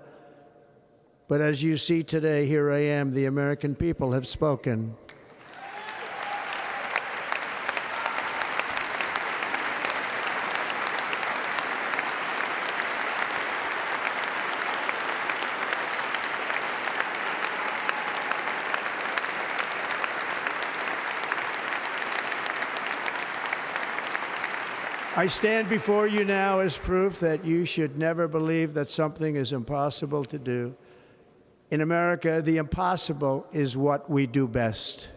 But as you see today, here I am. The American people have spoken. I stand before you now as proof that you should never believe that something is impossible to do. In America, the impossible is what we do best.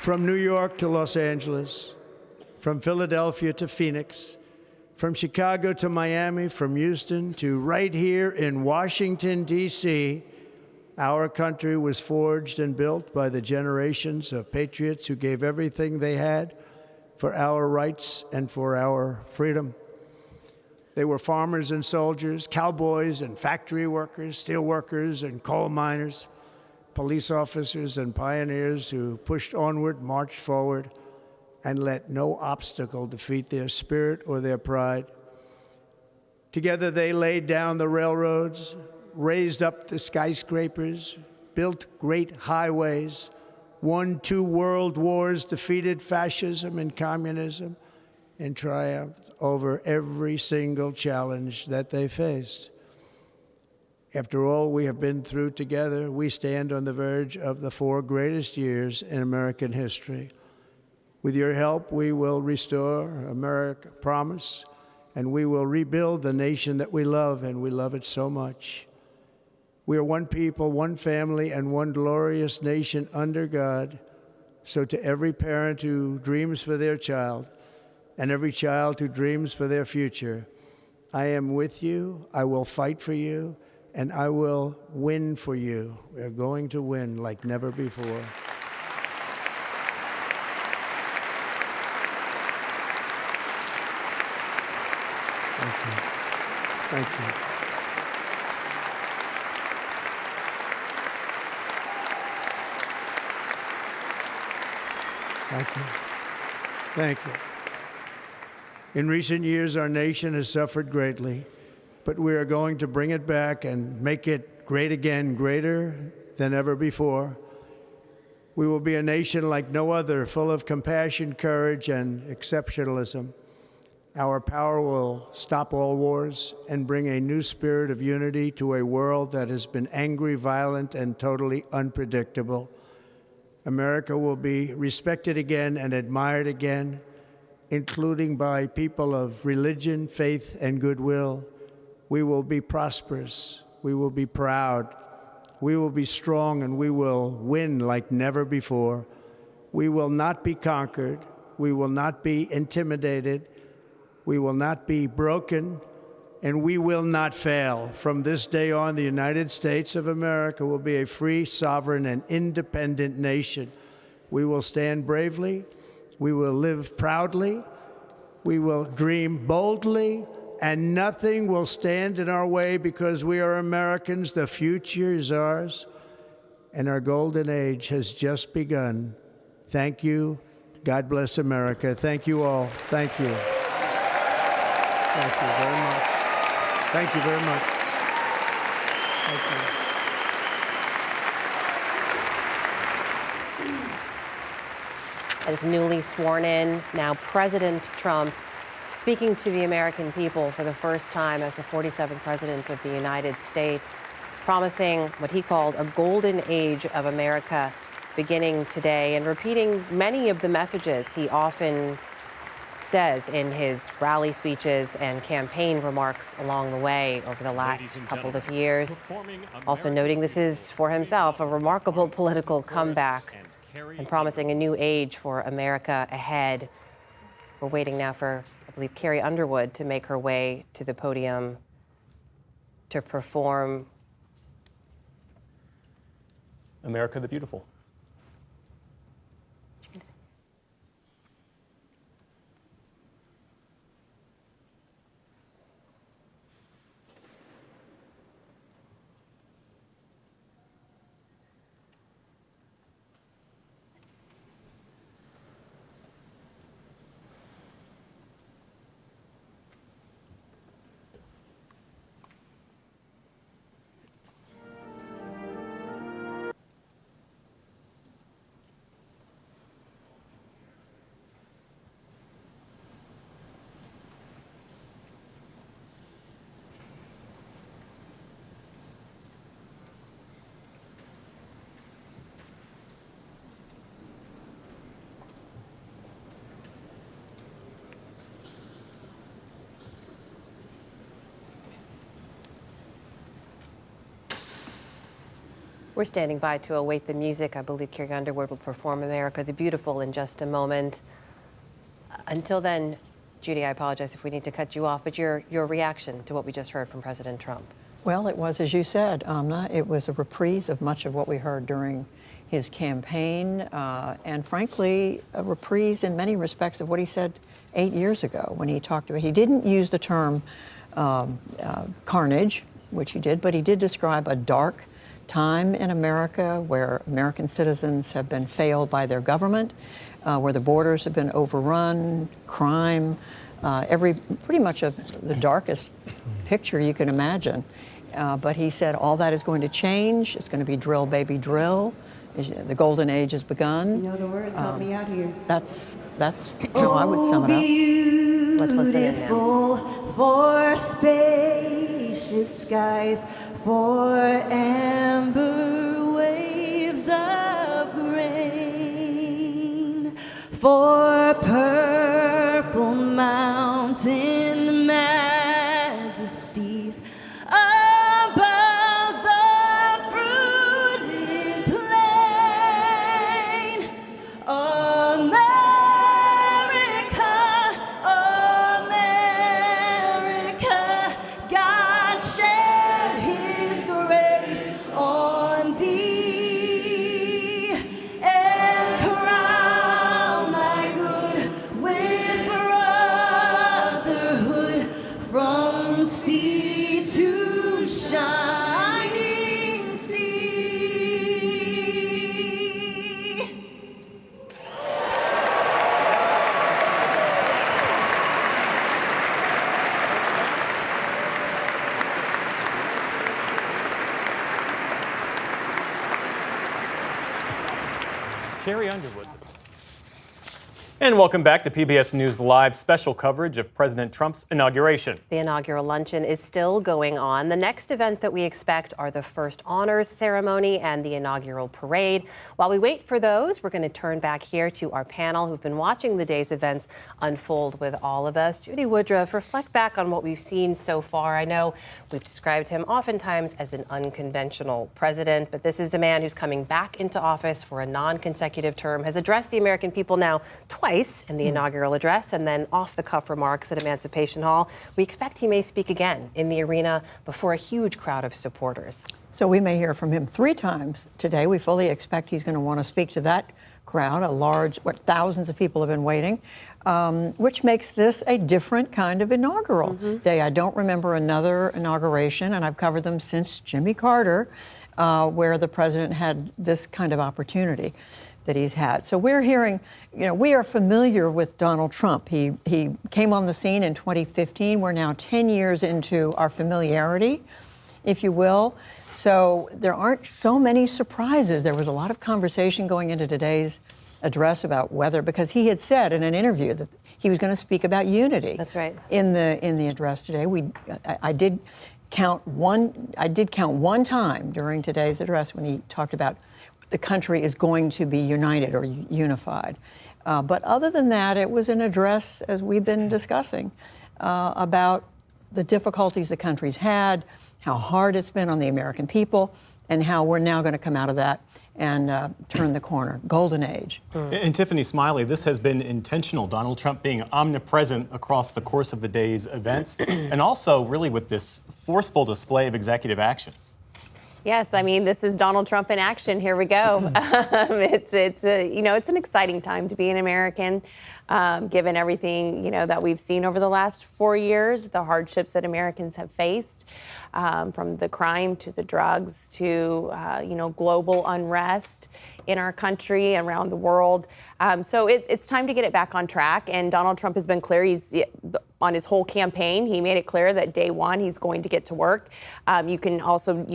From New York to Los Angeles, from Philadelphia to Phoenix, from Chicago to Miami, from Houston to right here in Washington, D.C., our country was forged and built by the generations of patriots who gave everything they had for our rights and for our freedom. They were farmers and soldiers, cowboys and factory workers, steel workers and coal miners, police officers and pioneers who pushed onward, marched forward, and let no obstacle defeat their spirit or their pride. Together they laid down the railroads, raised up the skyscrapers, built great highways, won 2 world wars, defeated fascism and communism, and triumphed over every single challenge that they faced. After all we have been through together, we stand on the verge of the 4 greatest years in American history. With your help, we will restore America, promise, and we will rebuild the nation that we love, and we love it so much. We are one people, one family, and one glorious nation under God. So to every parent who dreams for their child, and every child who dreams for their future, I am with you, I will fight for you, and I will win for you. We are going to win like never before. Thank you. Thank you. Thank you. Thank you. In recent years, our nation has suffered greatly, but we are going to bring it back and make it great again, greater than ever before. We will be a nation like no other, full of compassion, courage, and exceptionalism. Our power will stop all wars and bring a new spirit of unity to a world that has been angry, violent, and totally unpredictable. America will be respected again and admired again, including by people of religion, faith, and goodwill, we will be prosperous, we will be proud, we will be strong, and we will win like never before. We will not be conquered, we will not be intimidated, we will not be broken, and we will not fail. From this day on, the United States of America will be a free, sovereign, and independent nation. We will stand bravely, we will live proudly, we will dream boldly, and nothing will stand in our way because we are Americans. The future is ours, and our golden age has just begun. Thank you. God bless America. Thank you all. Thank you. Thank you very much. Thank you very much. Thank you. As newly sworn in, now President Trump speaking to the American people for the first time as the 47th President of the United States, promising what he called a golden age of America beginning today, and repeating many of the messages he often says in his rally speeches and campaign remarks along the way over the last couple of years. Also noting this is, for himself, a remarkable political comeback and promising a new age for America ahead. We're waiting now for, I believe, Carrie Underwood to make her way to the podium to perform America the Beautiful. We're standing by to await the music. I believe Carrie Underwood will perform America the Beautiful in just a moment. Until then, Judy, I apologize if we need to cut you off, but your reaction to what we just heard from President Trump. Well, it was, as you said, Amna, it was a reprise of much of what we heard during his campaign, and frankly, a reprise in many respects of what he said 8 years ago when he talked about, he didn't use the term carnage, which he did, but he did describe a dark time in America where American citizens have been failed by their government, where the borders have been overrun, crime, pretty much the darkest picture you can imagine. But he said all that is going to change. It's going to be drill, baby, drill. The golden age has begun. You know the words, help me out here. That's how I would sum it up. Let's listen in now. For spacious skies, for amber waves of grain, for purple mountain majesties above the fruited plain. America, God shed his grace on thee, and crown thy good with brotherhood from sea to shining sea. Carrie Underwood. And welcome back to PBS News Live special coverage of President Trump's inauguration. The inaugural luncheon is still going on. The next events that we expect are the first honors ceremony and the inaugural parade. While we wait for those, we're going to turn back here to our panel who've been watching the day's events unfold with all of us. Judy Woodruff, reflect back on what we've seen so far. I know we've described him oftentimes as an unconventional president, but this is a man who's coming back into office for a non-consecutive term, has addressed the American people now twice in the inaugural address and then off-the-cuff remarks at Emancipation Hall. We expect he may speak again in the arena before a huge crowd of supporters. So we may hear from him 3 times today. We fully expect he's going to want to speak to that crowd, a large, thousands of people have been waiting, which makes this a different kind of inaugural day. I don't remember another inauguration, and I've covered them since Jimmy Carter, where the president had this kind of opportunity that he's had. So we're hearing, we are familiar with Donald Trump. He came on the scene in 2015. We're now 10 years into our familiarity, if you will. So there aren't so many surprises. There was a lot of conversation going into today's address about whether, because he had said in an interview that he was going to speak about unity. That's right. In the address today, I did count one time during today's address when he talked about the country is going to be united or unified. But other than that, it was an address, as we've been discussing, about the difficulties the country's had, how hard it's been on the American people, and how we're now going to come out of that and turn the corner. Golden age. And Tiffany Smiley, this has been intentional. Donald Trump being omnipresent across the course of the day's events, and also really with this forceful display of executive actions. Yes, I mean, this is Donald Trump in action. Here we go. It's an exciting time to be an American, given everything, that we've seen over the last 4 years, the hardships that Americans have faced, from the crime to the drugs to, global unrest in our country, around the world. So it's time to get it back on track. And Donald Trump has been clear. He's on his whole campaign. He made it clear that day one, he's going to get to work. You can also,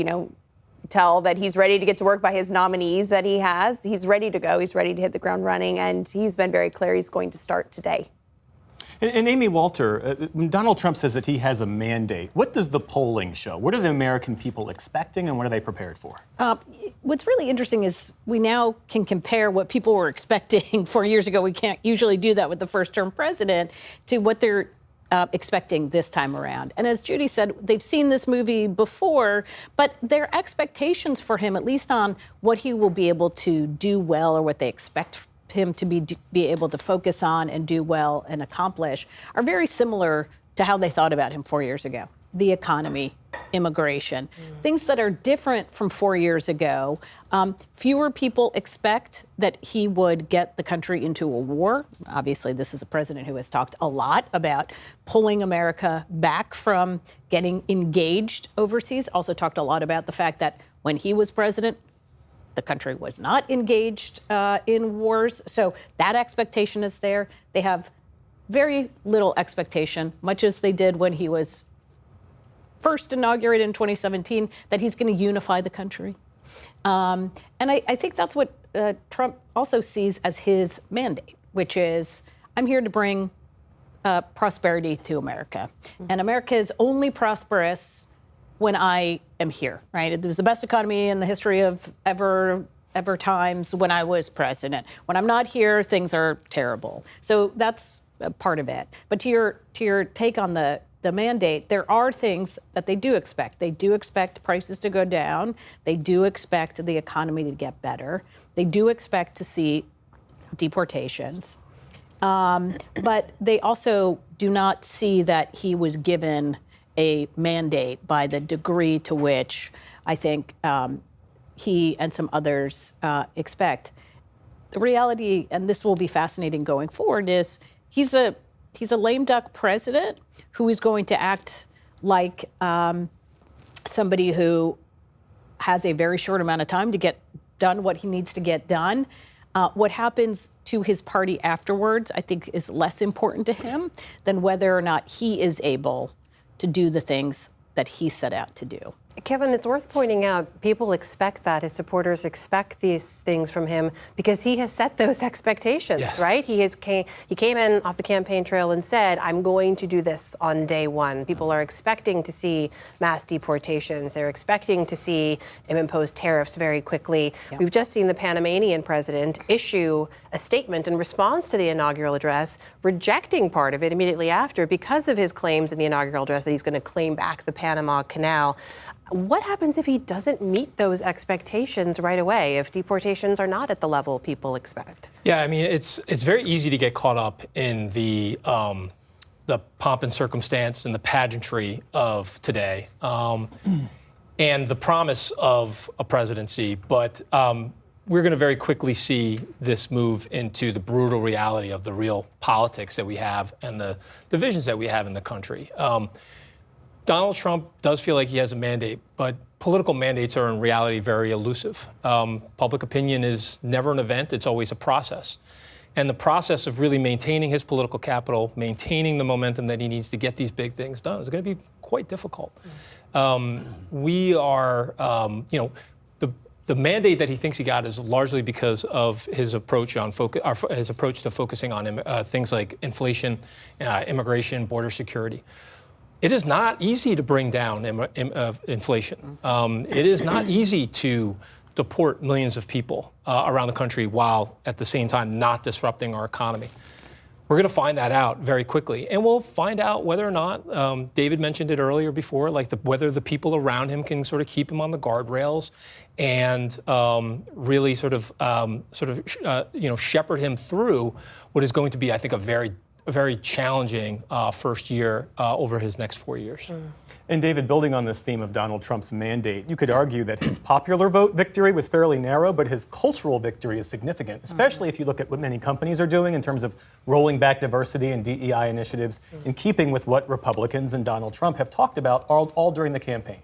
tell that he's ready to get to work by his nominees that he has. He's ready to go. He's ready to hit the ground running, and he's been very clear he's going to start today. And Amy Walter, Donald Trump says that he has a mandate. What does the polling show? What are the American people expecting, and what are they prepared for? What's really interesting is we now can compare what people were expecting 4 years ago. We can't usually do that with the first-term president, to what they're expecting this time around. And as Judy said, they've seen this movie before, but their expectations for him, at least on what he will be able to do well or what they expect him to be able to focus on and do well and accomplish, are very similar to how they thought about him 4 years ago. The economy, immigration, things that are different from 4 years ago. Fewer people expect that he would get the country into a war. Obviously, this is a president who has talked a lot about pulling America back from getting engaged overseas. Also talked a lot about the fact that when he was president, the country was not engaged in wars. So that expectation is there. They have very little expectation, much as they did when he was first inaugurated in 2017, that he's going to unify the country. And I think that's what Trump also sees as his mandate, which is, I'm here to bring prosperity to America. And America is only prosperous when I am here, right? It was the best economy in the history of ever times when I was president. When I'm not here, things are terrible. So that's a part of it. But to your take on the mandate, there are things that they do expect. They do expect prices to go down. They do expect the economy to get better. They do expect to see deportations. But they also do not see that he was given a mandate by the degree to which I think he and some others expect. The reality, and this will be fascinating going forward, is he's a lame duck president who is going to act like somebody who has a very short amount of time to get done what he needs to get done. What happens to his party afterwards, I think, is less important to him than whether or not he is able to do the things that he set out to do. Kevin, it's worth pointing out people expect that. His supporters expect these things from him because he has set those expectations, right? He came in off the campaign trail and said, I'm going to do this on day one. People are expecting to see mass deportations. They're expecting to see him impose tariffs very quickly. We've just seen the Panamanian president issue a statement in response to the inaugural address, rejecting part of it immediately after because of his claims in the inaugural address that he's going to claim back the Panama Canal. What happens if he doesn't meet those expectations right away, if deportations are not at the level people expect? Yeah, I mean, it's very easy to get caught up in the pomp and circumstance and the pageantry of today and the promise of a presidency. But we're going to very quickly see this move into the brutal reality of the real politics that we have and the divisions that we have in the country. Donald Trump does feel like he has a mandate, but political mandates are in reality very elusive. Public opinion is never an event, it's always a process. And the process of really maintaining his political capital, maintaining the momentum that he needs to get these big things done is going to be quite difficult. We are, the mandate that he thinks he got is largely because of his approach to focusing on things like inflation, immigration, border security. It is not easy to bring down inflation. It is not easy to deport millions of people around the country while at the same time not disrupting our economy. We're going to find that out very quickly, and we'll find out whether or not, David mentioned it earlier before, like whether the people around him can sort of keep him on the guardrails and really shepherd him through what is going to be, I think, a very challenging first year over his next 4 years. And David, building on this theme of Donald Trump's mandate, you could argue that his popular vote victory was fairly narrow, but his cultural victory is significant, especially if you look at what many companies are doing in terms of rolling back diversity and DEI initiatives in keeping with what Republicans and Donald Trump have talked about all during the campaign.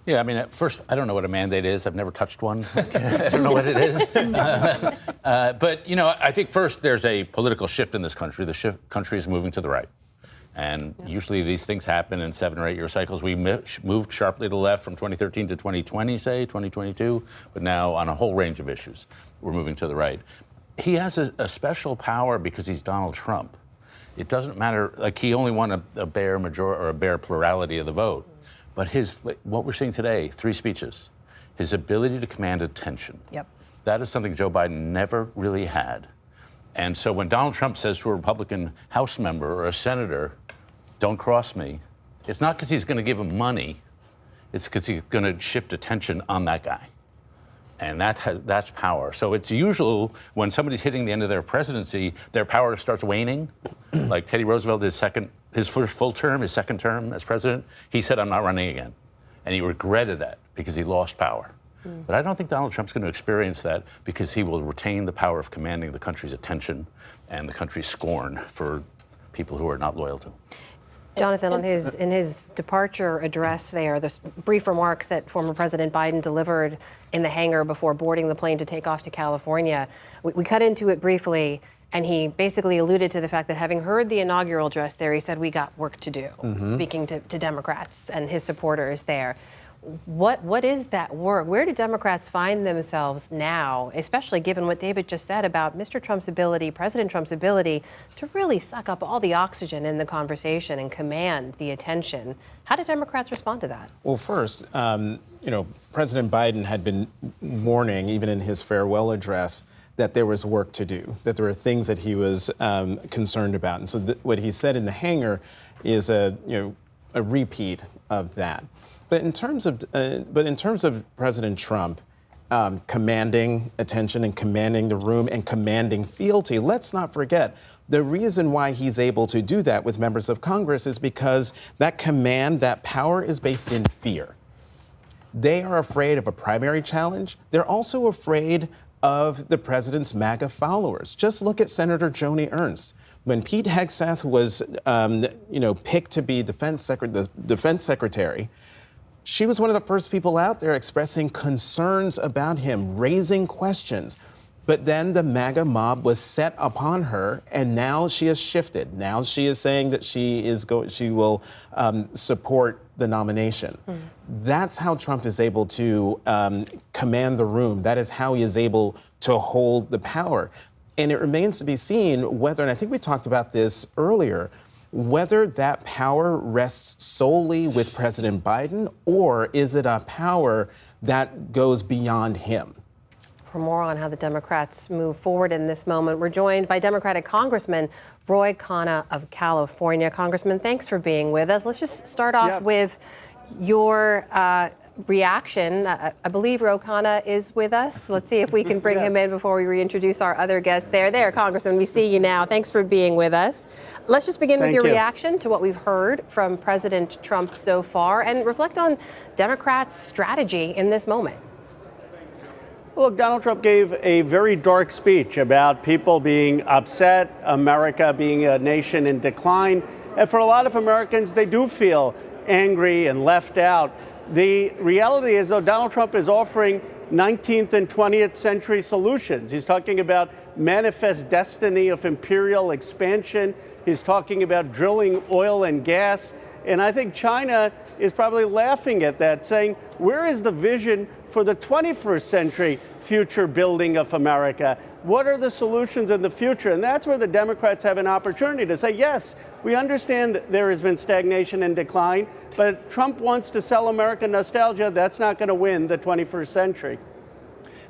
Yeah, I mean, at first, I don't know what a mandate is. I've never touched one. I don't know what it is. But, I think first there's a political shift in this country. The country is moving to the right. And usually these things happen in 7 or 8 year cycles. We moved sharply to the left from 2013 to 2020, say, 2022. But now on a whole range of issues, we're moving to the right. He has a special power because he's Donald Trump. It doesn't matter, like he only won a bare majority or a bare plurality of the vote. But what we're seeing today, 3 speeches, his ability to command attention. That is something Joe Biden never really had. And so when Donald Trump says to a Republican House member or a senator, don't cross me, it's not because he's going to give him money, it's because he's going to shift attention on that guy. And that's power. So it's usual when somebody's hitting the end of their presidency, their power starts waning. Like Teddy Roosevelt, his first full term, his second term as president, he said, I'm not running again. And he regretted that because he lost power. But I don't think Donald Trump's going to experience that because he will retain the power of commanding the country's attention and the country's scorn for people who are not loyal to him. Jonathan, in his departure address there, the brief remarks that former President Biden delivered in the hangar before boarding the plane to take off to California, we cut into it briefly, and he basically alluded to the fact that having heard the inaugural address there, he said, we got work to do, speaking to Democrats and his supporters there. What is that work? Where do Democrats find themselves now, especially given what David just said about Mr. Trump's ability, President Trump's ability to really suck up all the oxygen in the conversation and command the attention? How do Democrats respond to that? Well, first, President Biden had been warning, even in his farewell address, that there was work to do, that there were things that he was concerned about. And so what he said in the hangar is a repeat of that. But in terms of President Trump commanding attention and commanding the room and commanding fealty, let's not forget the reason why he's able to do that with members of Congress is because that command, that power is based in fear. They are afraid of a primary challenge. They're also afraid of the president's MAGA followers. Just look at Senator Joni Ernst. When Pete Hegseth was, picked to be the defense secretary, she was one of the first people out there expressing concerns about him, raising questions. But then the MAGA mob was set upon her, and now she has shifted. Now she is saying that she will support the nomination. That's how Trump is able to command the room. That is how he is able to hold the power. And it remains to be seen whether, and I think we talked about this earlier, whether that power rests solely with President Biden, or is it a power that goes beyond him? For more on how the Democrats move forward in this moment, we're joined by Democratic Congressman Roy Khanna of California. Congressman, thanks for being with us. Let's just start off with your reaction. I believe Roy Khanna is with us. Let's see if we can bring him in before we reintroduce our other guests. There, Congressman, we see you now. Thanks for being with us. Let's just begin with your reaction to what we've heard from President Trump so far and reflect on Democrats' strategy in this moment. Look, Donald Trump gave a very dark speech about people being upset, America being a nation in decline. And for a lot of Americans, they do feel angry and left out. The reality is, though, Donald Trump is offering 19th and 20th century solutions. He's talking about manifest destiny of imperial expansion. He's talking about drilling oil and gas. And I think China is probably laughing at that, saying, where is the vision for the 21st century future building of America? What are the solutions in the future? And that's where the Democrats have an opportunity to say, yes, we understand there has been stagnation and decline, but Trump wants to sell America nostalgia. That's not going to win the 21st century.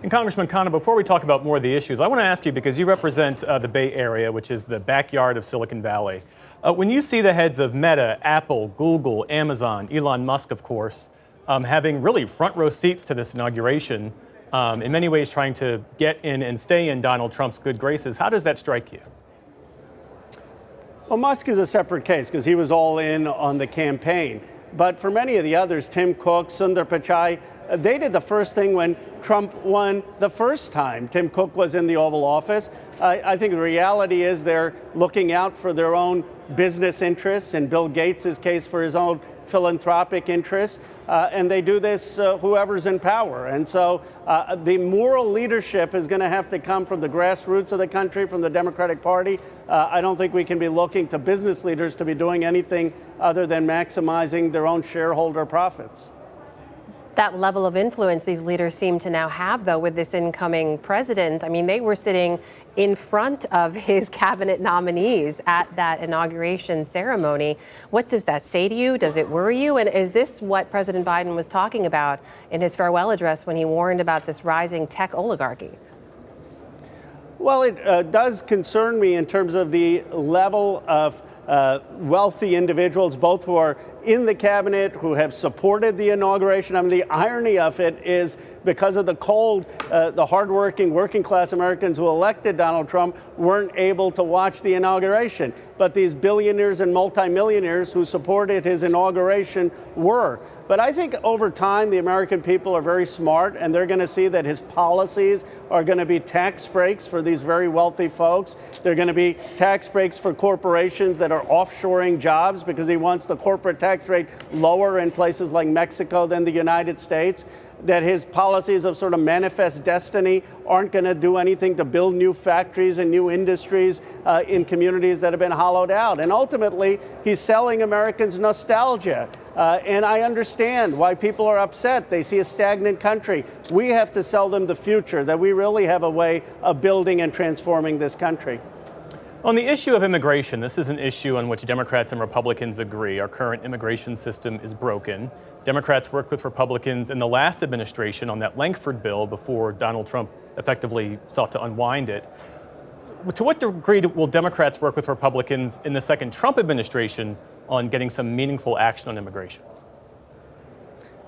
And Congressman Khanna, before we talk about more of the issues, I want to ask you, because you represent the Bay Area, which is the backyard of Silicon Valley. When you see the heads of Meta, Apple, Google, Amazon, Elon Musk, of course, having really front row seats to this inauguration, in many ways trying to get in and stay in Donald Trump's good graces, how does that strike you? Well, Musk is a separate case because he was all in on the campaign. But for many of the others, Tim Cook, Sundar Pichai, they did the first thing when Trump won the first time Tim Cook was in the Oval Office. I think the reality is they're looking out for their own business interests, in Bill Gates' case for his own philanthropic interests. And they do this whoever's in power. And so the moral leadership is going to have to come from the grassroots of the country, from the Democratic Party. I don't think we can be looking to business leaders to be doing anything other than maximizing their own shareholder profits. That level of influence these leaders seem to now have, though, with this incoming president. I mean, they were sitting in front of his cabinet nominees at that inauguration ceremony. What does that say to you? Does it worry you? And is this what President Biden was talking about in his farewell address when he warned about this rising tech oligarchy? Well, it does concern me in terms of the level of wealthy individuals, both who are in the cabinet, who have supported the inauguration. I mean, the irony of it is because of the cold, the hardworking, working class Americans who elected Donald Trump weren't able to watch the inauguration. But these billionaires and multimillionaires who supported his inauguration were. But I think over time, the American people are very smart, and they're going to see that his policies are going to be tax breaks for these very wealthy folks. They're going to be tax breaks for corporations that are offshoring jobs, because he wants the corporate tax rate lower in places like Mexico than the United States. That his policies of sort of manifest destiny aren't going to do anything to build new factories and new industries in communities that have been hollowed out. And ultimately, he's selling Americans nostalgia. And I understand why people are upset. They see a stagnant country. We have to sell them the future, that we really have a way of building and transforming this country. On the issue of immigration, this is an issue on which Democrats and Republicans agree. Our current immigration system is broken. Democrats worked with Republicans in the last administration on that Lankford bill before Donald Trump effectively sought to unwind it. To what degree will Democrats work with Republicans in the second Trump administration on getting some meaningful action on immigration?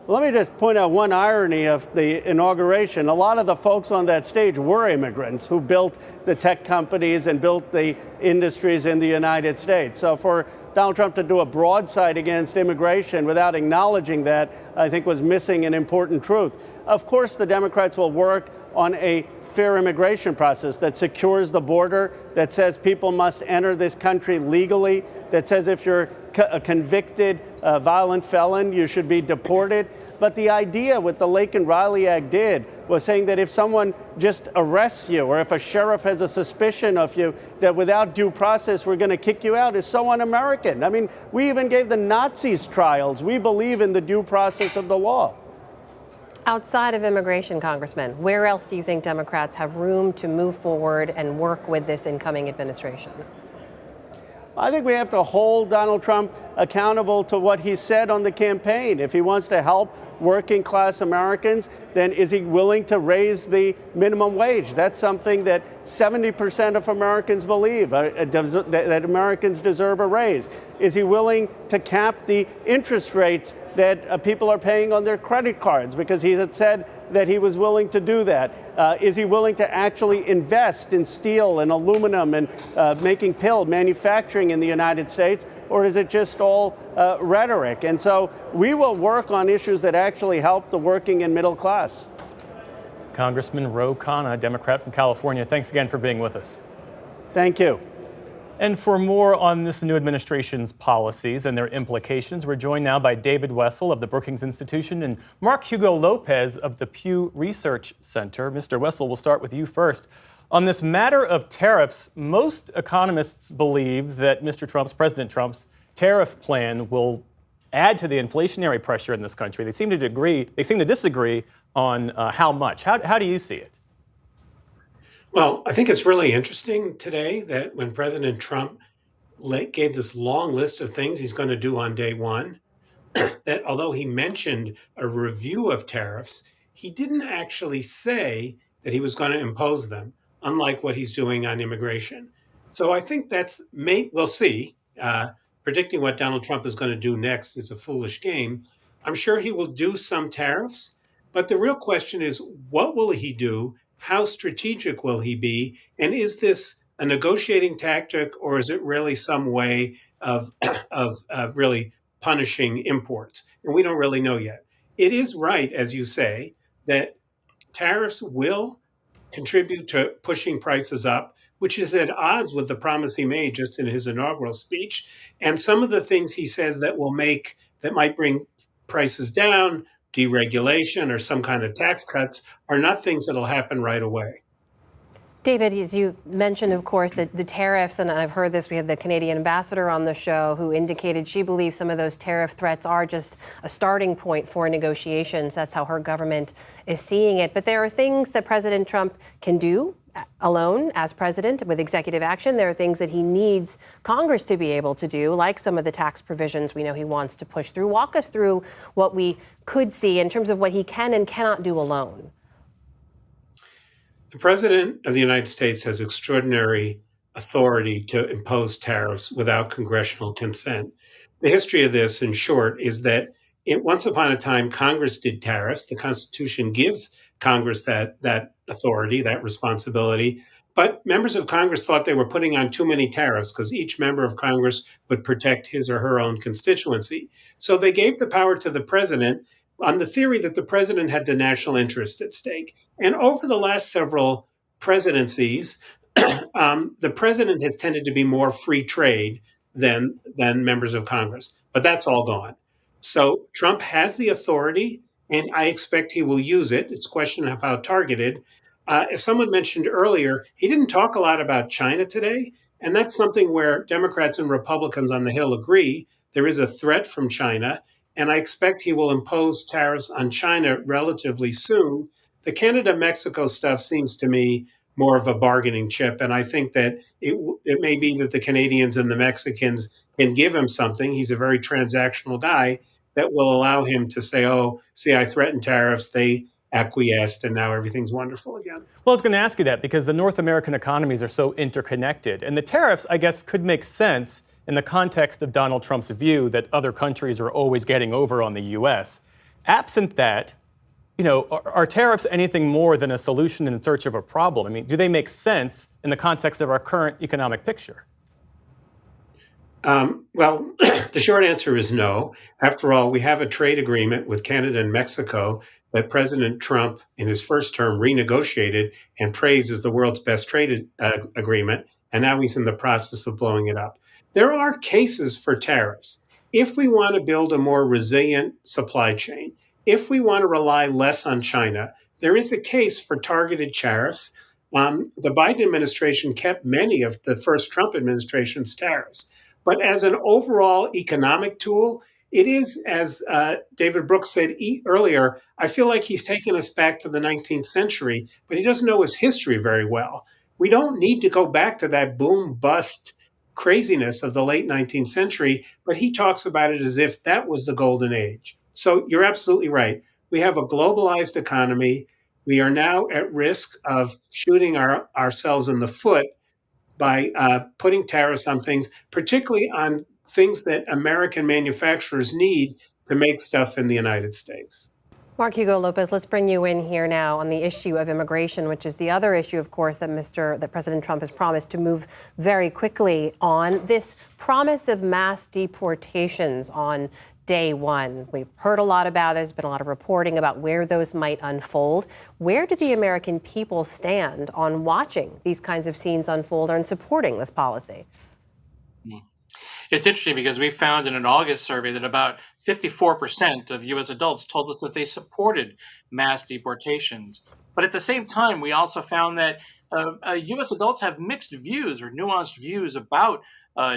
Let me just point out one irony of the inauguration. A lot of the folks on that stage were immigrants who built the tech companies and built the industries in the United States. So for Donald Trump to do a broadside against immigration without acknowledging that, I think was missing an important truth. Of course, the Democrats will work on a fair immigration process that secures the border, that says people must enter this country legally, that says if you're a convicted violent felon, you should be deported. But the idea what the Laken Riley Act did was saying that if someone just arrests you or if a sheriff has a suspicion of you, that without due process we're going to kick you out is so un-American. I mean, we even gave the Nazis trials. We believe in the due process of the law. Outside of immigration, Congressman, where else do you think Democrats have room to move forward and work with this incoming administration? I think we have to hold Donald Trump accountable to what he said on the campaign. If he wants to help working class Americans, then is he willing to raise the minimum wage? That's something that 70% of Americans believe, that Americans deserve a raise. Is he willing to cap the interest rates that people are paying on their credit cards? Because he had said that he was willing to do that. Is he willing to actually invest in steel and aluminum and making manufacturing in the United States? Or is it just all rhetoric? And so we will work on issues that actually help the working and middle class. Congressman Ro Khanna, Democrat from California, thanks again for being with us. Thank you. And for more on this new administration's policies and their implications, we're joined now by David Wessel of the Brookings Institution and Mark Hugo Lopez of the Pew Research Center. Mr. Wessel, we'll start with you first. On this matter of tariffs, most economists believe that President Trump's tariff plan will add to the inflationary pressure in this country. They seem to disagree on how much. How do you see it? Well, I think it's really interesting today that when President Trump gave this long list of things he's going to do on day one, that although he mentioned a review of tariffs, he didn't actually say that he was going to impose them, unlike what he's doing on immigration. So I think we'll see. Predicting what Donald Trump is going to do next is a foolish game. I'm sure he will do some tariffs, but the real question is, what will he do? How strategic will he be? And is this a negotiating tactic, or is it really some way of really punishing imports? And we don't really know yet. It is right, as you say, that tariffs will contribute to pushing prices up, which is at odds with the promise he made just in his inaugural speech. And some of the things he says that might bring prices down, deregulation or some kind of tax cuts, are not things that'll happen right away. David, as you mentioned, of course, the tariffs, and I've heard this, we had the Canadian ambassador on the show who indicated she believes some of those tariff threats are just a starting point for negotiations. That's how her government is seeing it. But there are things that President Trump can do alone as president with executive action. There are things that he needs Congress to be able to do, like some of the tax provisions we know he wants to push through. Walk us through what we could see in terms of what he can and cannot do alone. The President of the United States has extraordinary authority to impose tariffs without congressional consent. The history of this, in short, is that once upon a time, Congress did tariffs. The Constitution gives Congress that authority, that responsibility. But members of Congress thought they were putting on too many tariffs because each member of Congress would protect his or her own constituency. So they gave the power to the president on the theory that the president had the national interest at stake. And over the last several presidencies, the president has tended to be more free trade than members of Congress. But that's all gone. So Trump has the authority, and I expect he will use it. It's a question of how targeted. As someone mentioned earlier, he didn't talk a lot about China today, and that's something where Democrats and Republicans on the Hill agree. There is a threat from China, and I expect he will impose tariffs on China relatively soon. The Canada-Mexico stuff seems to me more of a bargaining chip, and I think that it may be that the Canadians and the Mexicans can give him something. He's a very transactional guy that will allow him to say, oh, see, I threatened tariffs, they acquiesced, and now everything's wonderful again. Well, I was going to ask you that because the North American economies are so interconnected. And the tariffs, I guess, could make sense in the context of Donald Trump's view that other countries are always getting over on the U.S. Absent that, are tariffs anything more than a solution in search of a problem? I mean, do they make sense in the context of our current economic picture? Well, the short answer is no. After all, we have a trade agreement with Canada and Mexico that President Trump, in his first term, renegotiated and praised as the world's best trade agreement, and now he's in the process of blowing it up. There are cases for tariffs. If we want to build a more resilient supply chain, if we want to rely less on China, there is a case for targeted tariffs. The Biden administration kept many of the first Trump administration's tariffs. But as an overall economic tool, it is, as David Brooks said earlier, I feel like he's taken us back to the 19th century, but he doesn't know his history very well. We don't need to go back to that boom-bust craziness of the late 19th century, but he talks about it as if that was the golden age. So you're absolutely right. We have a globalized economy. We are now at risk of shooting ourselves in the foot by putting tariffs on things, particularly on things that American manufacturers need to make stuff in the United States. Mark Hugo Lopez, let's bring you in here now on the issue of immigration, which is the other issue, of course, that President Trump has promised to move very quickly on. This promise of mass deportations on day one. We've heard a lot about it. There's been a lot of reporting about where those might unfold. Where do the American people stand on watching these kinds of scenes unfold and supporting this policy? It's interesting because we found in an August survey that about 54% of U.S. adults told us that they supported mass deportations. But at the same time, we also found that U.S. adults have mixed views or nuanced views about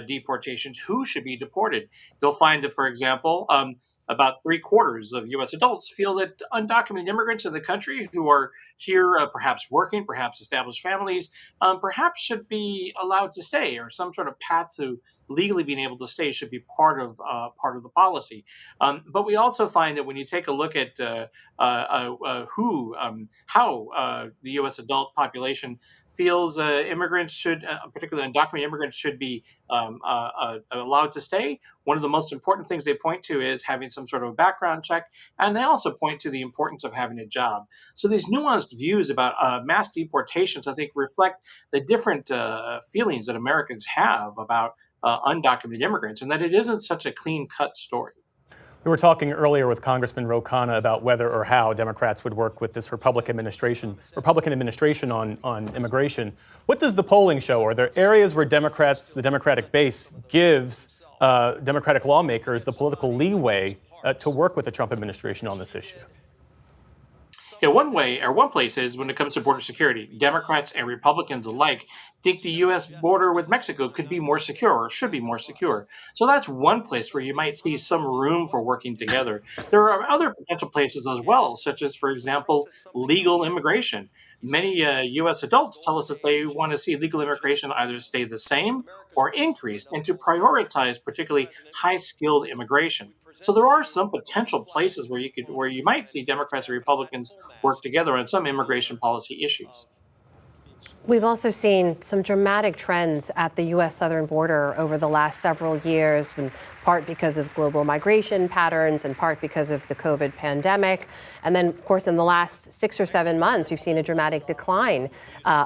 deportations, who should be deported. You'll find that, for example, about 3/4 of U.S. adults feel that undocumented immigrants in the country who are here perhaps working, perhaps established families, perhaps should be allowed to stay, or some sort of path to legally being able to stay should be part of the policy. But we also find that when you take a look at how the U.S. adult population feels immigrants should, particularly undocumented immigrants, should be allowed to stay. One of the most important things they point to is having some sort of a background check, and they also point to the importance of having a job. So these nuanced views about mass deportations, I think, reflect the different feelings that Americans have about undocumented immigrants, and that it isn't such a clean-cut story. We were talking earlier with Congressman Ro Khanna about whether or how Democrats would work with this Republican administration on immigration. What does the polling show? Are there areas where the Democratic base gives Democratic lawmakers the political leeway to work with the Trump administration on this issue? Yeah, one place is when it comes to border security. Democrats and Republicans alike think the U.S. border with Mexico could be more secure or should be more secure. So that's one place where you might see some room for working together. There are other potential places as well, such as, for example, legal immigration. Many U.S. adults tell us that they want to see legal immigration either stay the same or increase, and to prioritize particularly high-skilled immigration. So there are some potential places where you might see Democrats and Republicans work together on some immigration policy issues. We've also seen some dramatic trends at the U.S. southern border over the last several years, in part because of global migration patterns, in part because of the COVID pandemic. And then, of course, in the last 6 or 7 months, we've seen a dramatic decline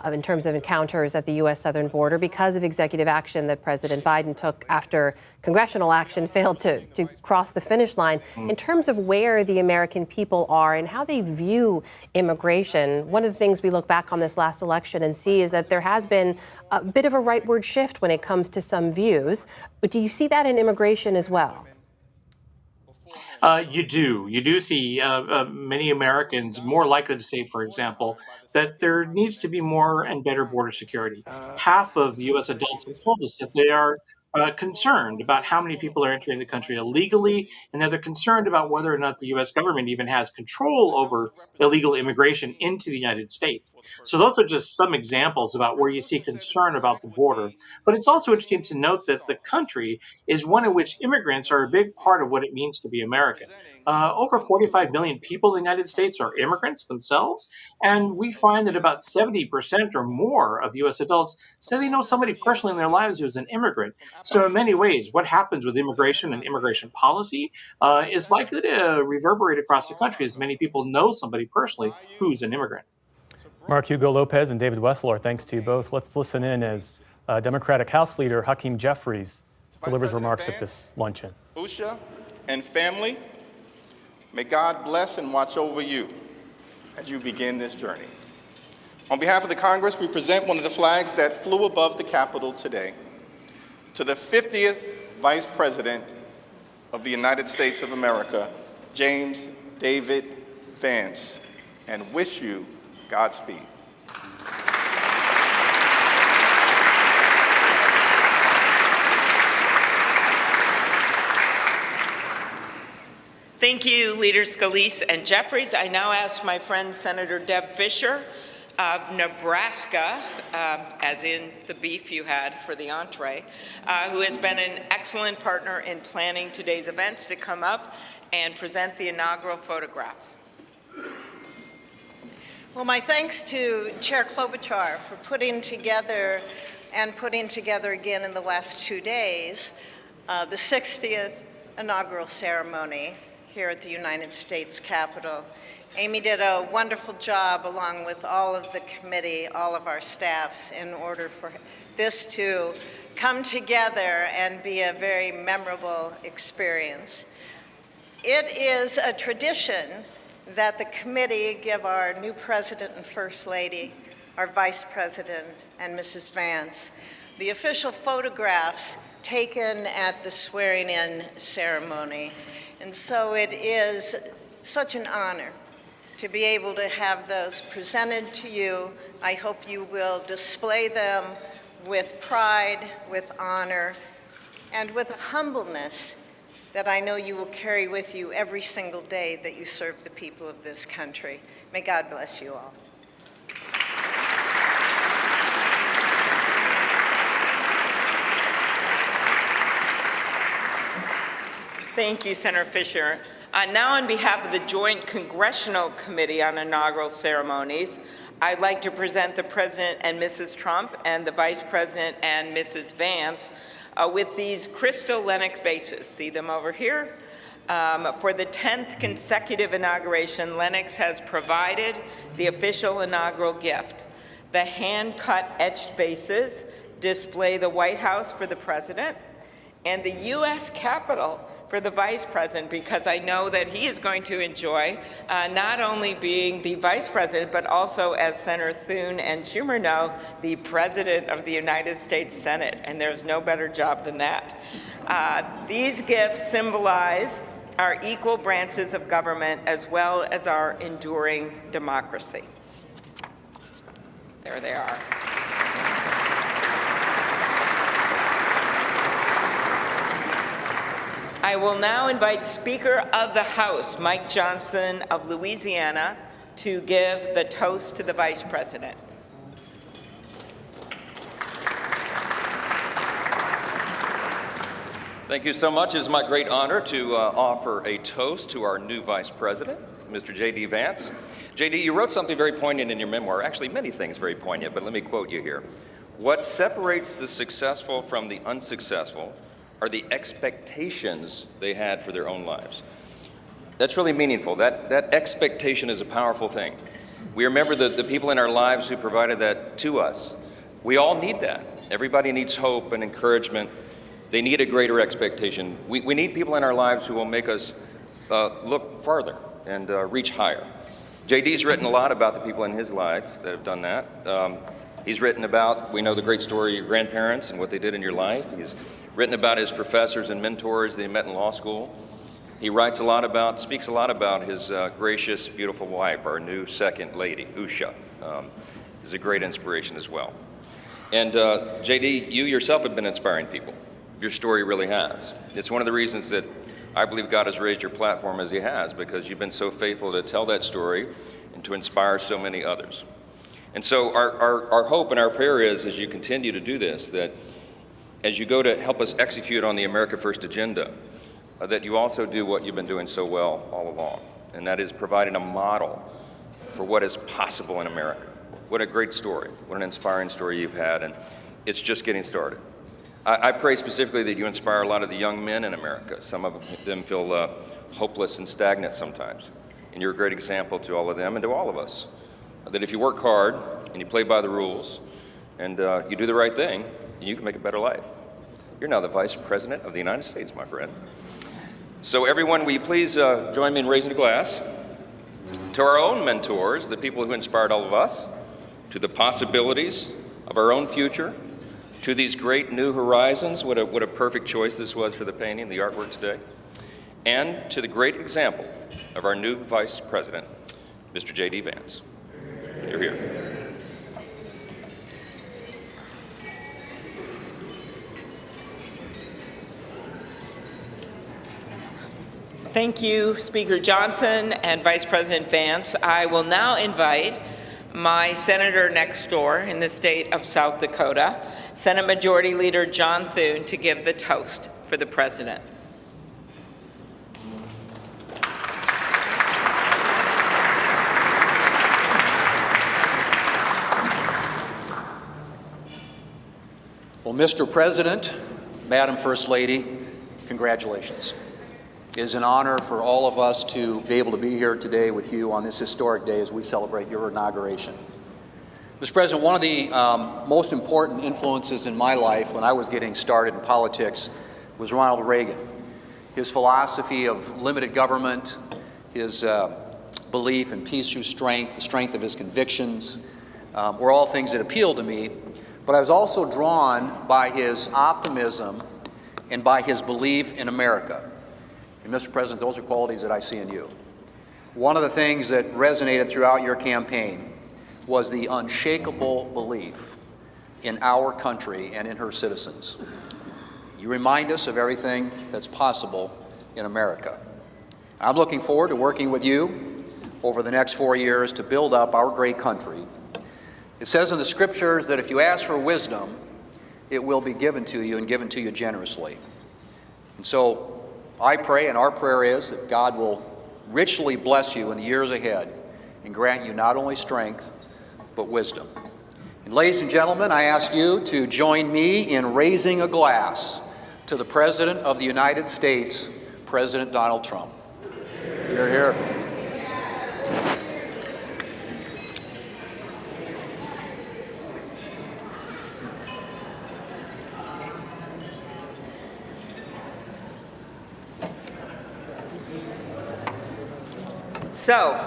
in terms of encounters at the U.S. southern border because of executive action that President Biden took after congressional action failed to cross the finish line. In terms of where the American people are and how they view immigration, one of the things we look back on this last election and see is that there has been a bit of a rightward shift when it comes to some views. But do you see that in immigration as well? You do see many Americans more likely to say, for example, that there needs to be more and better border security. Half of U.S. adults have told us that they are concerned about how many people are entering the country illegally, and that they're concerned about whether or not the U.S. government even has control over illegal immigration into the United States. So those are just some examples about where you see concern about the border. But it's also interesting to note that the country is one in which immigrants are a big part of what it means to be American. Over 45 million people in the United States are immigrants themselves, and we find that about 70% or more of U.S. adults say they know somebody personally in their lives who's an immigrant. So in many ways, what happens with immigration and immigration policy is likely to reverberate across the country, as many people know somebody personally who's an immigrant. Mark Hugo Lopez and David Wessler, thanks to you both. Let's listen in as Democratic House Leader Hakeem Jeffries delivers remarks at this luncheon. Usha and family, May God bless and watch over you as you begin this journey. On behalf of the Congress, we present one of the flags that flew above the Capitol today to the 50th Vice President of the United States of America, James David Vance, and wish you Godspeed. Thank you, Leaders Scalise and Jeffries. I now ask my friend Senator Deb Fischer of Nebraska, as in the beef you had for the entree, who has been an excellent partner in planning today's events, to come up and present the inaugural photographs. Well, my thanks to Chair Klobuchar for putting together again in the last 2 days the 60th inaugural ceremony here at the United States Capitol. Amy did a wonderful job, along with all of the committee, all of our staffs, in order for this to come together and be a very memorable experience. It is a tradition that the committee give our new President and First Lady, our Vice President, and Mrs. Vance the official photographs taken at the swearing-in ceremony. And so it is such an honor to be able to have those presented to you. I hope you will display them with pride, with honor, and with humbleness that I know you will carry with you every single day that you serve the people of this country. May God bless you all. Thank you, Senator Fischer. Now, on behalf of the Joint Congressional Committee on Inaugural Ceremonies, I'd like to present the President and Mrs. Trump and the Vice President and Mrs. Vance with these crystal Lennox vases. See them over here? For the 10th consecutive inauguration, Lennox has provided the official inaugural gift. The hand-cut etched vases display the White House for the President and the U.S. Capitol for the Vice President, because I know that he is going to enjoy not only being the Vice President, but also, as Senator Thune and Schumer know, the President of the United States Senate, and there's no better job than that. These gifts symbolize our equal branches of government as well as our enduring democracy. There they are. I will now invite Speaker of the House, Mike Johnson of Louisiana, to give the toast to the Vice President. Thank you so much. It is my great honor to offer a toast to our new Vice President, Mr. J.D. Vance. J.D., you wrote something very poignant in your memoir, actually many things very poignant, but let me quote you here. What separates the successful from the unsuccessful are the expectations they had for their own lives. That's really meaningful. That expectation is a powerful thing. We remember the people in our lives who provided that to us. We all need that. Everybody needs hope and encouragement. They need a greater expectation. We need people in our lives who will make us look farther and reach higher. JD's written a lot about the people in his life that have done that. He's written about, we know the great story of your grandparents and what they did in your life. He's written about his professors and mentors that he met in law school. He speaks a lot about his gracious, beautiful wife, our new second lady, Usha. Is a great inspiration as well. And JD, you yourself have been inspiring people. Your story really has. It's one of the reasons that I believe God has raised your platform as he has, because you've been so faithful to tell that story and to inspire so many others. And so our hope and our prayer is, as you continue to do this, that as you go to help us execute on the America First agenda, that you also do what you've been doing so well all along, and that is providing a model for what is possible in America. What a great story. What an inspiring story you've had, and it's just getting started. I pray specifically that you inspire a lot of the young men in America. Some of them feel hopeless and stagnant sometimes, and you're a great example to all of them and to all of us, that if you work hard and you play by the rules and you do the right thing, you can make a better life. You're now the Vice President of the United States, my friend. So everyone, will you please join me in raising a glass to our own mentors, the people who inspired all of us, to the possibilities of our own future, to these great new horizons. What a perfect choice this was for the painting, the artwork today. And to the great example of our new Vice President, Mr. J.D. Vance. You're here. Thank you, Speaker Johnson and Vice President Vance. I will now invite my senator next door in the state of South Dakota, Senate Majority Leader John Thune, to give the toast for the President. Well, Mr. President, Madam First Lady, congratulations. It is an honor for all of us to be able to be here today with you on this historic day as we celebrate your inauguration. Mr. President, one of the most important influences in my life when I was getting started in politics was Ronald Reagan. His philosophy of limited government, his belief in peace through strength, the strength of his convictions, were all things that appealed to me. But I was also drawn by his optimism and by his belief in America. And Mr. President, those are qualities that I see in you. One of the things that resonated throughout your campaign was the unshakable belief in our country and in her citizens. You remind us of everything that's possible in America. I'm looking forward to working with you over the next 4 years to build up our great country. It says in the scriptures that if you ask for wisdom, it will be given to you and given to you generously. And so I pray, and our prayer is, that God will richly bless you in the years ahead and grant you not only strength, but wisdom. And ladies and gentlemen, I ask you to join me in raising a glass to the President of the United States, President Donald Trump. Hear, hear. So,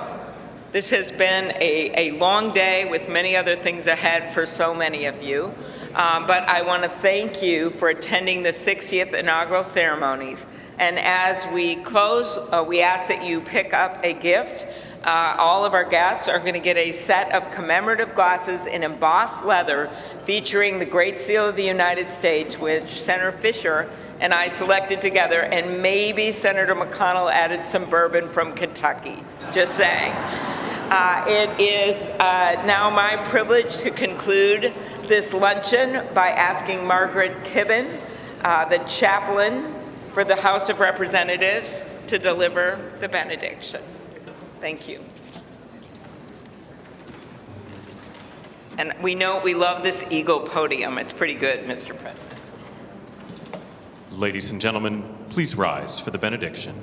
this has been a long day with many other things ahead for so many of you. But I want to thank you for attending the 60th inaugural ceremonies. And as we close, we ask that you pick up a gift. All of our guests are going to get a set of commemorative glasses in embossed leather featuring the Great Seal of the United States, which Senator Fisher and I selected together, and maybe Senator McConnell added some bourbon from Kentucky. Just saying. It is now my privilege to conclude this luncheon by asking Margaret Kibben, the chaplain for the House of Representatives, to deliver the benediction. Thank you. And we know we love this eagle podium. It's pretty good, Mr. President. Ladies and gentlemen, please rise for the benediction.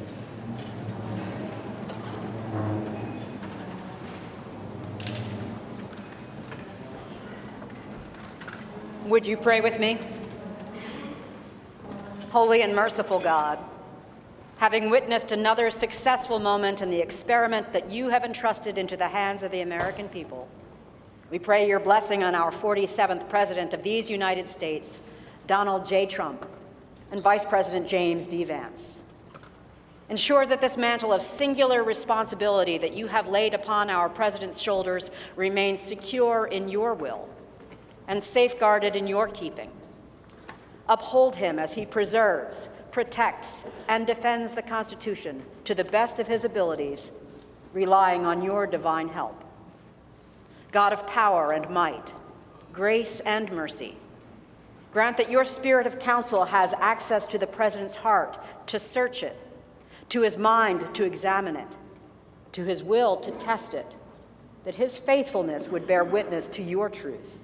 Would you pray with me? Holy and merciful God, having witnessed another successful moment in the experiment that you have entrusted into the hands of the American people, we pray your blessing on our 47th President of these United States, Donald J. Trump, and Vice President James D. Vance. Ensure that this mantle of singular responsibility that you have laid upon our President's shoulders remains secure in your will and safeguarded in your keeping. Uphold him as he preserves, protects, and defends the Constitution to the best of his abilities, relying on your divine help. God of power and might, grace and mercy, grant that your spirit of counsel has access to the President's heart to search it, to his mind to examine it, to his will to test it, that his faithfulness would bear witness to your truth.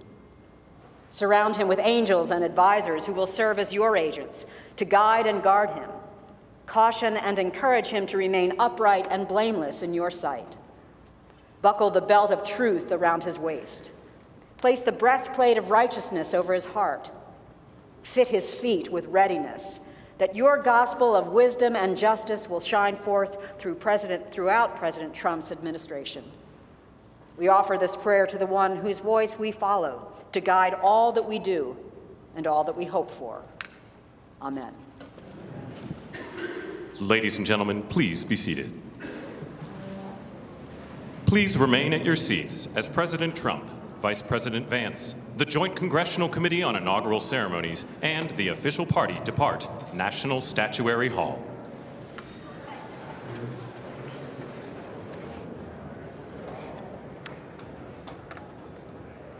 Surround him with angels and advisors who will serve as your agents to guide and guard him, caution and encourage him to remain upright and blameless in your sight. Buckle the belt of truth around his waist. Place the breastplate of righteousness over his heart. Fit his feet with readiness, that your gospel of wisdom and justice will shine forth throughout President Trump's administration. We offer this prayer to the one whose voice we follow to guide all that we do and all that we hope for. Amen. Ladies and gentlemen, please be seated. Please remain at your seats as President Trump, Vice President Vance, the Joint Congressional Committee on Inaugural Ceremonies, and the official party depart National Statuary Hall.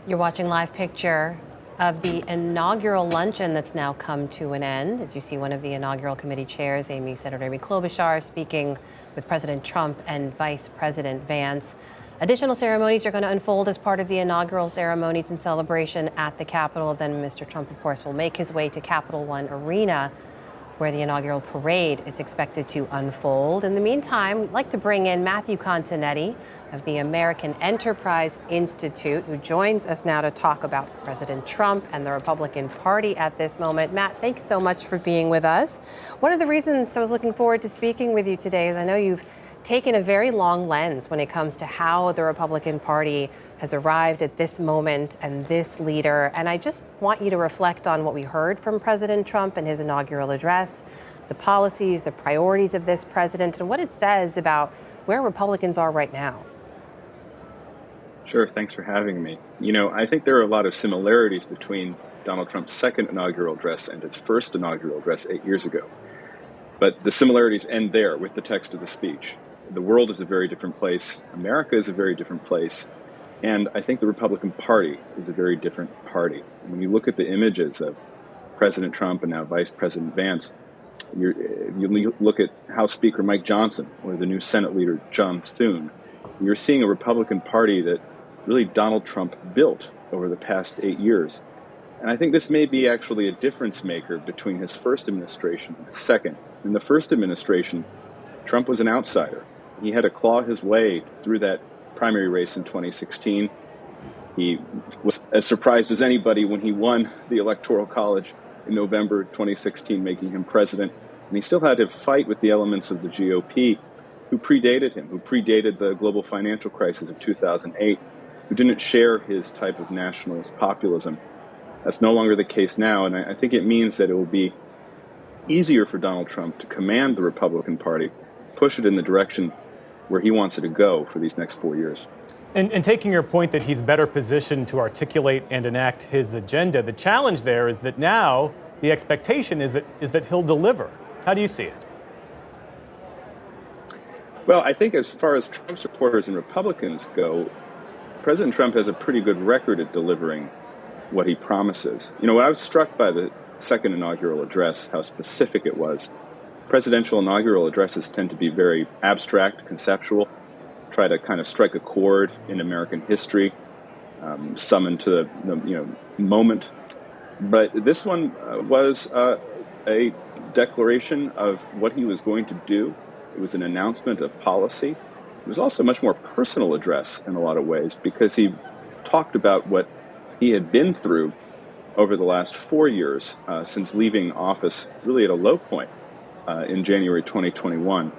You're watching live picture of the inaugural luncheon that's now come to an end. As you see, one of the inaugural committee chairs, Senator Amy Klobuchar, speaking with President Trump and Vice President Vance. Additional ceremonies are going to unfold as part of the inaugural ceremonies and celebration at the Capitol. Then Mr. Trump, of course, will make his way to Capital One Arena, where the inaugural parade is expected to unfold. In the meantime, we'd like to bring in Matthew Continetti of the American Enterprise Institute, who joins us now to talk about President Trump and the Republican Party at this moment. Matt, thanks so much for being with us. One of the reasons I was looking forward to speaking with you today is I know you've taken a very long lens when it comes to how the Republican Party has arrived at this moment and this leader. And I just want you to reflect on what we heard from President Trump in his inaugural address, the policies, the priorities of this president, and what it says about where Republicans are right now. Sure, thanks for having me. You know, I think there are a lot of similarities between Donald Trump's second inaugural address and his first inaugural address 8 years ago. But the similarities end there with the text of the speech. The world is a very different place. America is a very different place. And I think the Republican Party is a very different party. When you look at the images of President Trump and now Vice President Vance, you look at House Speaker Mike Johnson or the new Senate leader John Thune, you're seeing a Republican Party that really Donald Trump built over the past 8 years. And I think this may be actually a difference maker between his first administration and his second. In the first administration, Trump was an outsider. He had to claw his way through that primary race in 2016. He was as surprised as anybody when he won the Electoral College in November 2016, making him president. And he still had to fight with the elements of the GOP who predated him, who predated the global financial crisis of 2008, who didn't share his type of nationalist populism. That's no longer the case now, and I think it means that it will be easier for Donald Trump to command the Republican Party, push it in the direction where he wants it to go for these next 4 years. And taking your point that he's better positioned to articulate and enact his agenda, the challenge there is that now the expectation is that he'll deliver. How do you see it? Well, I think as far as Trump supporters and Republicans go, President Trump has a pretty good record at delivering what he promises. You know, I was struck by the second inaugural address, how specific it was. Presidential inaugural addresses tend to be very abstract, conceptual, try to kind of strike a chord in American history, summon to the moment. But this one was a declaration of what he was going to do. It was an announcement of policy. It was also a much more personal address in a lot of ways because he talked about what he had been through over the last 4 years since leaving office, really at a low point in January 2021.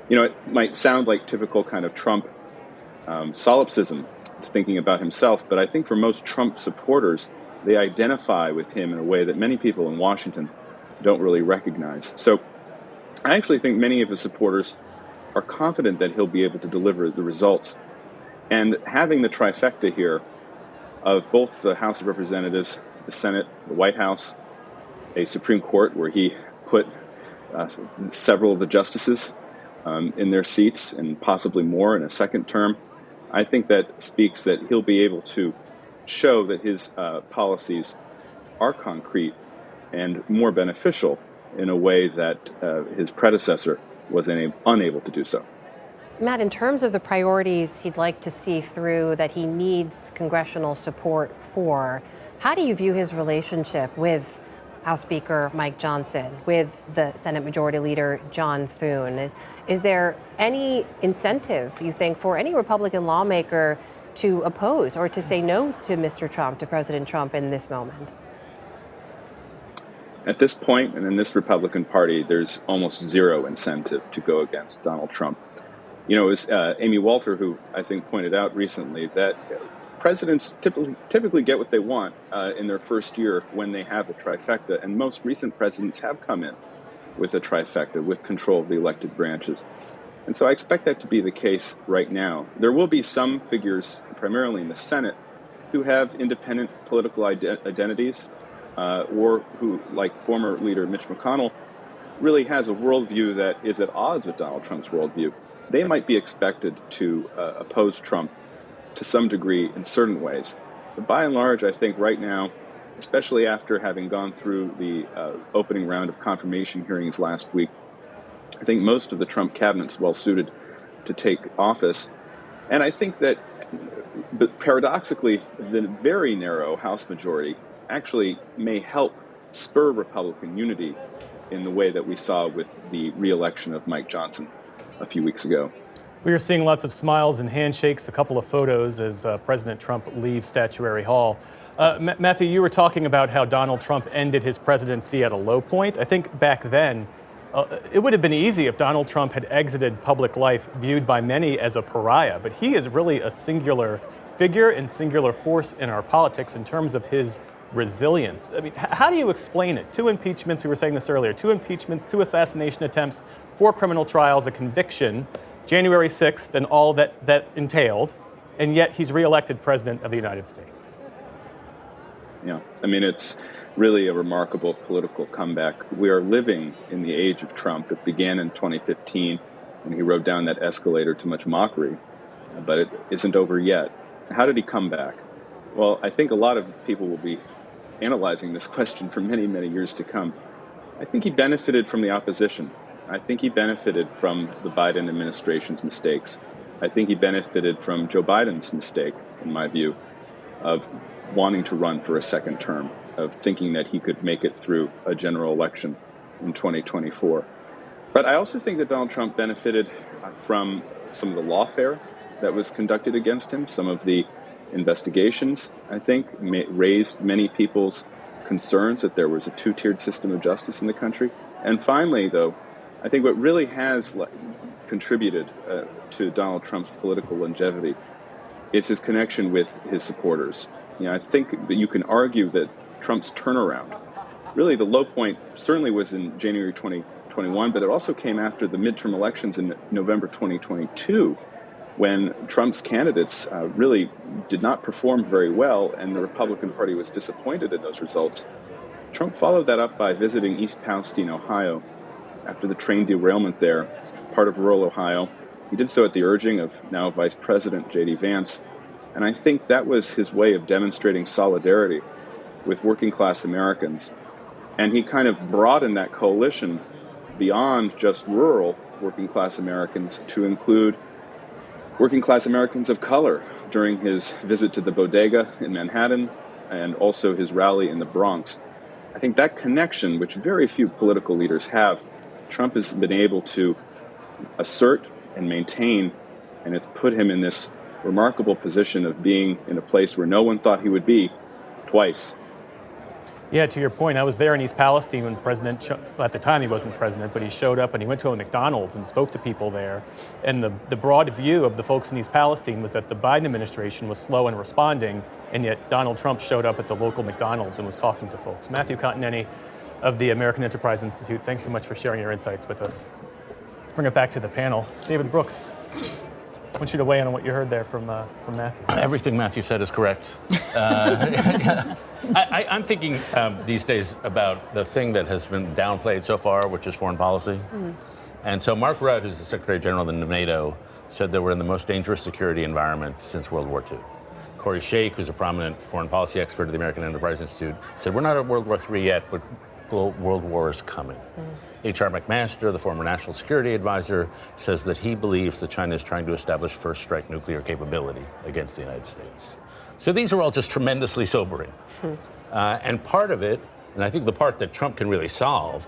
You know, it might sound like typical kind of Trump solipsism, thinking about himself, but I think for most Trump supporters, they identify with him in a way that many people in Washington don't really recognize. So I actually think many of his supporters are confident that he'll be able to deliver the results. And having the trifecta here of both the House of Representatives, the Senate, the White House, a Supreme Court where he put several of the justices in their seats and possibly more in a second term, I think that speaks that he'll be able to show that his policies are concrete and more beneficial in a way that his predecessor was unable to do so. Matt, in terms of the priorities he'd like to see through that he needs congressional support for, how do you view his relationship with House Speaker Mike Johnson, with the Senate Majority Leader John Thune? Is there any incentive, you think, for any Republican lawmaker to oppose or to say no to Mr. Trump, to President Trump in this moment? At this point, and in this Republican Party, there's almost zero incentive to go against Donald Trump. You know, it was Amy Walter who I think pointed out recently that presidents typically get what they want in their first year when they have a trifecta, and most recent presidents have come in with a trifecta, with control of the elected branches. And so I expect that to be the case right now. There will be some figures, primarily in the Senate, who have independent political identities, or who, like former leader Mitch McConnell, really has a worldview that is at odds with Donald Trump's worldview. They might be expected to oppose Trump to some degree in certain ways. But by and large, I think right now, especially after having gone through the opening round of confirmation hearings last week, I think most of the Trump cabinet's well suited to take office. And I think that, but paradoxically, the very narrow House majority actually may help spur Republican unity in the way that we saw with the re-election of Mike Johnson a few weeks ago. We are seeing lots of smiles and handshakes, a couple of photos as President Trump leaves Statuary Hall. Matthew, you were talking about how Donald Trump ended his presidency at a low point. I think back then, it would have been easy if Donald Trump had exited public life viewed by many as a pariah, but he is really a singular figure and singular force in our politics in terms of his resilience. I mean, how do you explain it? 2 impeachments, we were saying this earlier, 2 impeachments, 2 assassination attempts, 4 criminal trials, a conviction, January 6th, and all that entailed, and yet he's reelected president of the United States. Yeah, I mean, it's really a remarkable political comeback. We are living in the age of Trump. It began in 2015 when he rode down that escalator to much mockery, but it isn't over yet. How did he come back? Well, I think a lot of people will be analyzing this question for many, many years to come. I think he benefited from the opposition. I think he benefited from the Biden administration's mistakes. I think he benefited from Joe Biden's mistake, in my view, of wanting to run for a second term, of thinking that he could make it through a general election in 2024. But I also think that Donald Trump benefited from some of the lawfare that was conducted against him. Some of the investigations, I think, raised many people's concerns that there was a 2-tiered system of justice in the country. And finally, though, I think what really has contributed to Donald Trump's political longevity is his connection with his supporters. You know, I think that you can argue that Trump's turnaround, really the low point certainly was in January 2021, but it also came after the midterm elections in November 2022, when Trump's candidates really did not perform very well and the Republican Party was disappointed in those results. Trump followed that up by visiting East Palestine, Ohio, after the train derailment there, part of rural Ohio. He did so at the urging of now Vice President J.D. Vance, and I think that was his way of demonstrating solidarity with working class Americans. And he kind of broadened that coalition beyond just rural working class Americans to include working class Americans of color during his visit to the bodega in Manhattan and also his rally in the Bronx. I think that connection, which very few political leaders have, Trump has been able to assert and maintain, and it's put him in this remarkable position of being in a place where no one thought he would be twice. Yeah, to your point, I was there in East Palestine when at the time he wasn't president, but he showed up and he went to a McDonald's and spoke to people there. And the broad view of the folks in East Palestine was that the Biden administration was slow in responding, and yet Donald Trump showed up at the local McDonald's and was talking to folks. Matthew Continetti of the American Enterprise Institute, thanks so much for sharing your insights with us. Let's bring it back to the panel. David Brooks, I want you to weigh in on what you heard there from Matthew. Everything Matthew said is correct. I'm thinking these days about the thing that has been downplayed so far, which is foreign policy. And so Mark Rutte, who's the Secretary General of NATO, said that we're in the most dangerous security environment since World War II. Corey Sheikh, who's a prominent foreign policy expert at the American Enterprise Institute, said we're not at World War III yet, but World War is coming. H.R. McMaster, the former National Security Advisor, says that he believes that China is trying to establish first strike nuclear capability against the United States. So these are all just tremendously sobering. And part of it, and I think the part that Trump can really solve,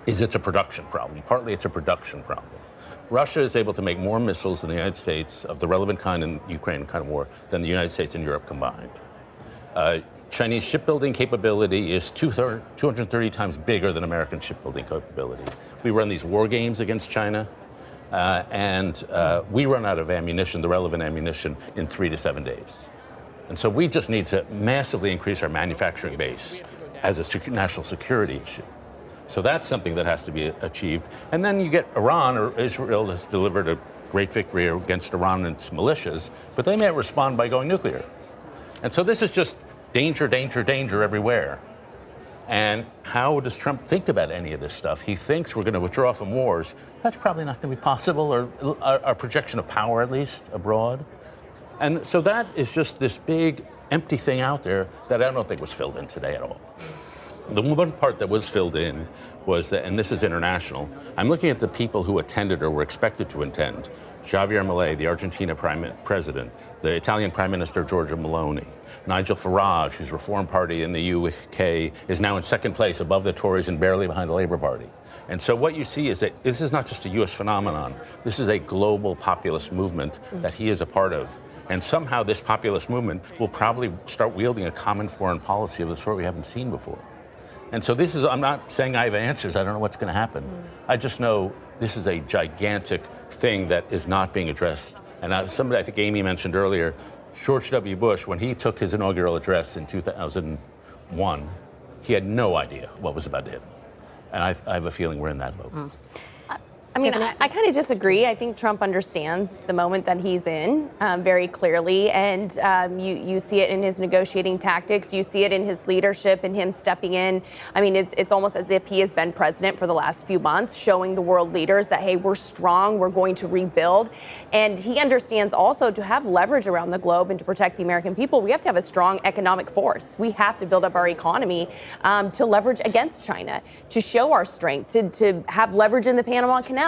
is it's a production problem. Partly it's a production problem. Russia is able to make more missiles in the United States of the relevant kind in Ukraine kind of war than the United States and Europe combined. Chinese shipbuilding capability is 230 times bigger than American shipbuilding capability. We run these war games against China, and we run out of ammunition, the relevant ammunition, in 3 to 7 days. And so we just need to massively increase our manufacturing base as a national security issue. So that's something that has to be achieved. And then you get Iran, or Israel has delivered a great victory against Iran and its militias, but they may respond by going nuclear. And so this is just danger, danger, danger everywhere. And how does Trump think about any of this stuff? He thinks we're going to withdraw from wars. That's probably not going to be possible, or our projection of power, at least, abroad. And so that is just this big, empty thing out there that I don't think was filled in today at all. The one part that was filled in was that, and this is international, I'm looking at the people who attended or were expected to attend. Javier Milei, the Argentina president, the Italian Prime Minister Giorgia Meloni, Nigel Farage, whose Reform Party in the UK is now in second place above the Tories and barely behind the Labour Party. And so what you see is that this is not just a US phenomenon, this is a global populist movement that he is a part of. And somehow this populist movement will probably start wielding a common foreign policy of the sort we haven't seen before. And so this is, I'm not saying I have answers, I don't know what's going to happen. I just know this is a gigantic thing that is not being addressed. And somebody, I think Amy mentioned earlier, George W. Bush, when he took his inaugural address in 2001, he had no idea what was about to hit him. And I have a feeling we're in that boat. I mean, I kind of disagree. I think Trump understands the moment that he's in very clearly, and you see it in his negotiating tactics. You see it in his leadership and him stepping in. I mean, it's almost as if he has been president for the last few months, showing the world leaders that, hey, we're strong, we're going to rebuild. And he understands also to have leverage around the globe and to protect the American people, we have to have a strong economic force. We have to build up our economy to leverage against China, to show our strength, to have leverage in the Panama Canal.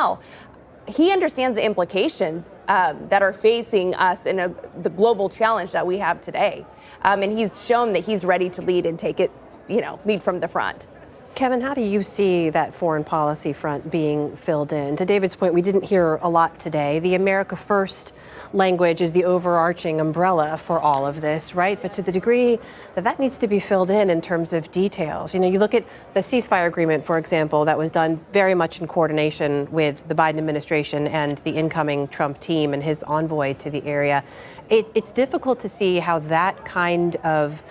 He understands the implications that are facing us in the global challenge that we have today. And he's shown that he's ready to lead and take it, lead from the front. Kevin, how do you see that foreign policy front being filled in? To David's point, we didn't hear a lot today. The America First language is the overarching umbrella for all of this, right? But to the degree that needs to be filled in terms of details. You look at the ceasefire agreement, for example, that was done very much in coordination with the Biden administration and the incoming Trump team and his envoy to the area. It's difficult to see how that kind of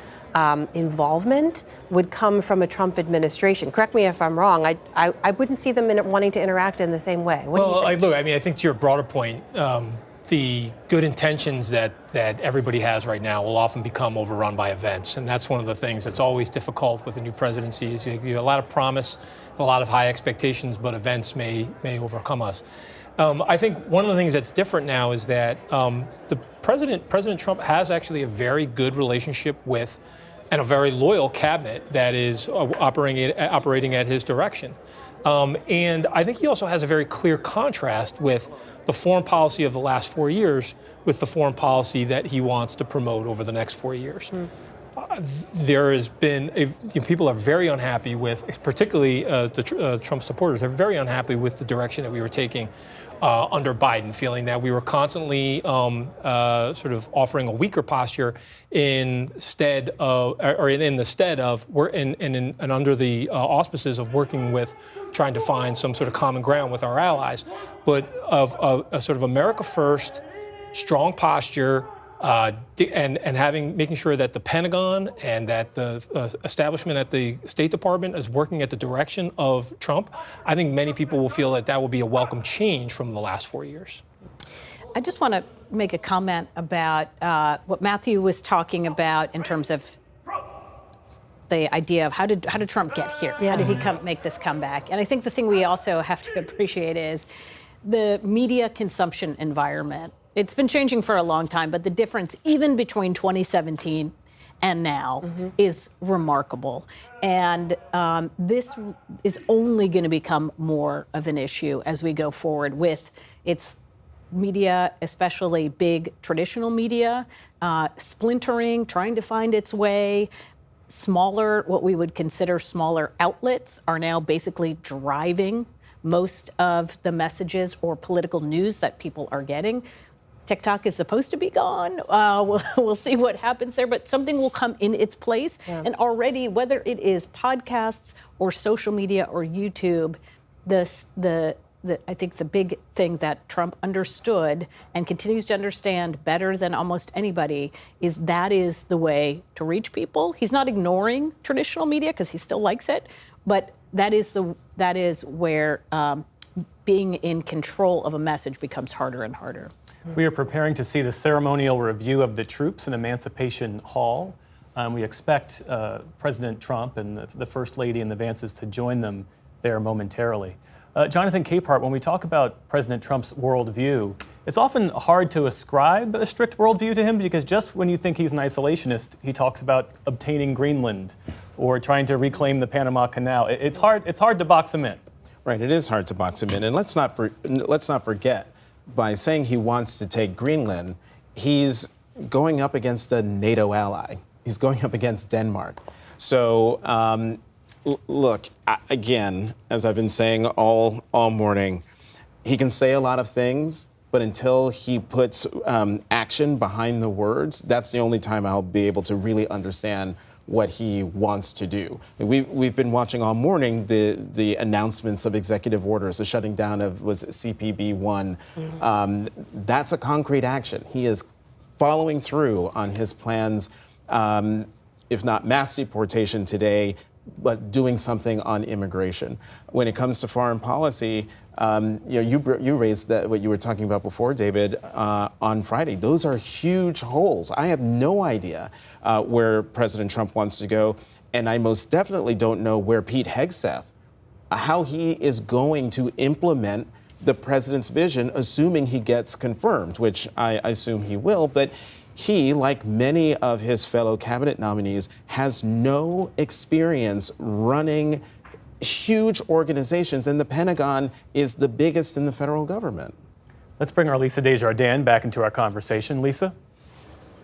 involvement would come from a Trump administration. Correct me if I'm wrong. I wouldn't see them wanting to interact in the same way. What do you think? I think to your broader point, the good intentions that everybody has right now will often become overrun by events. And that's one of the things that's always difficult with a new presidency is you have a lot of promise, a lot of high expectations, but events may overcome us. I think one of the things that's different now is that President Trump has actually a very good relationship with and a very loyal cabinet that is operating at his direction. And I think he also has a very clear contrast with the foreign policy of the last 4 years with the foreign policy that he wants to promote over the next 4 years. There has been, people are very unhappy with, particularly the Trump supporters, are very unhappy with the direction that we were taking under Biden, feeling that we were constantly sort of offering a weaker posture in the stead of under the auspices of working with, trying to find some sort of common ground with our allies, but of a sort of America first, strong posture, and making sure that the Pentagon and that the establishment at the State Department is working at the direction of Trump. I think many people will feel that will be a welcome change from the last 4 years. I just want to make a comment about what Matthew was talking about in terms of the idea of how did Trump get here? Yeah. How did he make this comeback? And I think the thing we also have to appreciate is the media consumption environment. It's been changing for a long time, but the difference even between 2017 and now is remarkable. And this is only going to become more of an issue as we go forward with its media, especially big traditional media, splintering, trying to find its way. Smaller, what we would consider smaller outlets are now basically driving most of the messages or political news that people are getting. TikTok is supposed to be gone. We'll see what happens there, but something will come in its place. Yeah. And already, whether it is podcasts or social media or YouTube, I think the big thing that Trump understood and continues to understand better than almost anybody is that is the way to reach people. He's not ignoring traditional media because he still likes it, but that is where being in control of a message becomes harder and harder. We are preparing to see the ceremonial review of the troops in Emancipation Hall. We expect President Trump and the First Lady and the Vances to join them there momentarily. Jonathan Capehart, when we talk about President Trump's worldview, it's often hard to ascribe a strict worldview to him because just when you think he's an isolationist, he talks about obtaining Greenland or trying to reclaim the Panama Canal. It's hard to box him in. Right, it is hard to box him in. And let's not forget, by saying he wants to take Greenland, he's going up against a NATO ally. He's going up against Denmark. So, look, again, as I've been saying all morning, he can say a lot of things, but until he puts action behind the words, that's the only time I'll be able to really understand what he wants to do. We've been watching all morning the announcements of executive orders, the shutting down of CPB-1. That's a concrete action. He is following through on his plans, if not mass deportation today, but doing something on immigration. When it comes to foreign policy, you raised that what you were talking about before, David, on Friday. Those are huge holes. I have no idea where President Trump wants to go, and I most definitely don't know where Pete Hegseth, how he is going to implement the president's vision, assuming he gets confirmed, which I assume he will, but he, like many of his fellow cabinet nominees, has no experience running huge organizations, and the Pentagon is the biggest in the federal government. Let's bring our Lisa Desjardins back into our conversation. Lisa?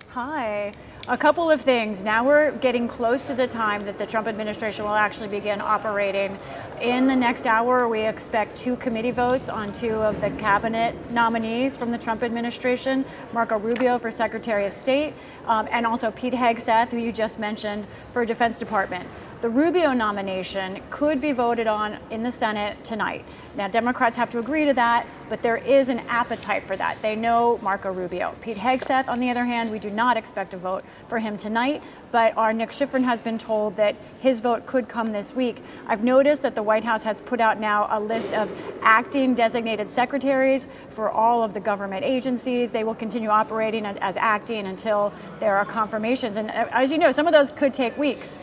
Hi. A couple of things. Now we're getting close to the time that the Trump administration will actually begin operating. In the next hour, we expect 2 committee votes on 2 of the cabinet nominees from the Trump administration, Marco Rubio for Secretary of State, and also Pete Hegseth, who you just mentioned, for Defense Department. The Rubio nomination could be voted on in the Senate tonight. Now, Democrats have to agree to that, but there is an appetite for that. They know Marco Rubio. Pete Hegseth, on the other hand, we do not expect a vote for him tonight, but our Nick Schifrin has been told that his vote could come this week. I've noticed that the White House has put out now a list of acting designated secretaries for all of the government agencies. They will continue operating as acting until there are confirmations. And as you know, some of those could take weeks.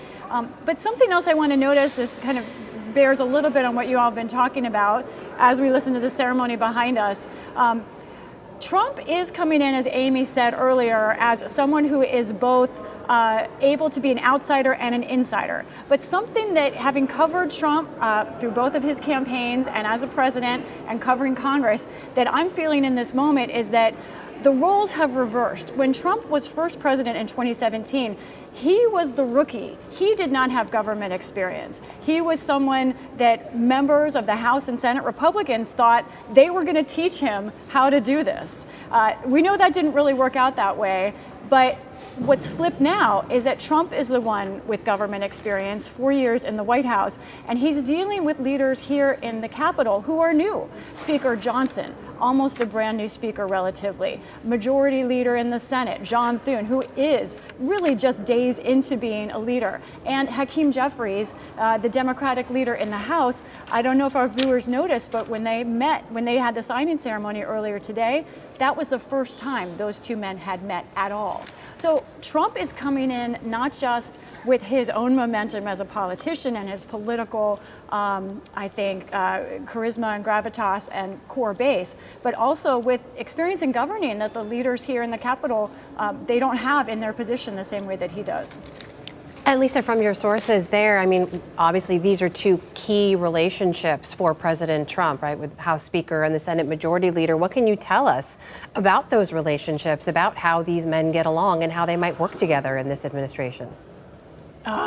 But something else I want to notice is kind of bears a little bit on what you all have been talking about as we listen to the ceremony behind us. Trump is coming in, as Amy said earlier, as someone who is both able to be an outsider and an insider. But something that, having covered Trump through both of his campaigns and as a president and covering Congress, that I'm feeling in this moment is that the roles have reversed. When Trump was first president in 2017, he was the rookie. He did not have government experience. He was someone that members of the House and Senate Republicans thought they were going to teach him how to do this. We know that didn't really work out that way, but what's flipped now is that Trump is the one with government experience, 4 years in the White House, and he's dealing with leaders here in the Capitol who are new. Speaker Johnson, almost a brand new speaker relatively. Majority Leader in the Senate, John Thune, who is really just days into being a leader. And Hakeem Jeffries, the Democratic leader in the House. I don't know if our viewers noticed, but when they had the signing ceremony earlier today, that was the first time those 2 men had met at all. So Trump is coming in not just with his own momentum as a politician and his political, charisma and gravitas and core base, but also with experience in governing that the leaders here in the Capitol, they don't have in their position the same way that he does. And Lisa, from your sources there, I mean, obviously these are 2 key relationships for President Trump, right, with House Speaker and the Senate Majority Leader. What can you tell us about those relationships, about how these men get along and how they might work together in this administration?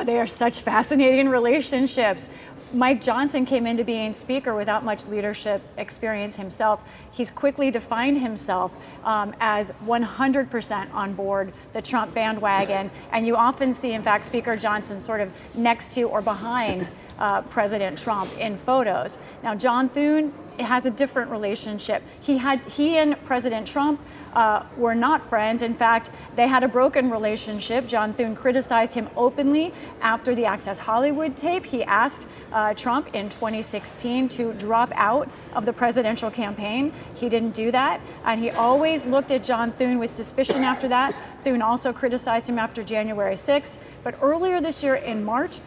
They are such fascinating relationships. Mike Johnson came into being Speaker without much leadership experience himself. He's quickly defined himself as 100% on board the Trump bandwagon. And you often see, in fact, Speaker Johnson sort of next to or behind President Trump in photos. Now, John Thune has a different relationship. He and President Trump were not friends. In fact, they had a broken relationship. John Thune criticized him openly after the Access Hollywood tape. He asked Trump in 2016 to drop out of the presidential campaign. He didn't do that, and he always looked at John Thune with suspicion after that. Thune also criticized him after January 6th. But earlier this year in March,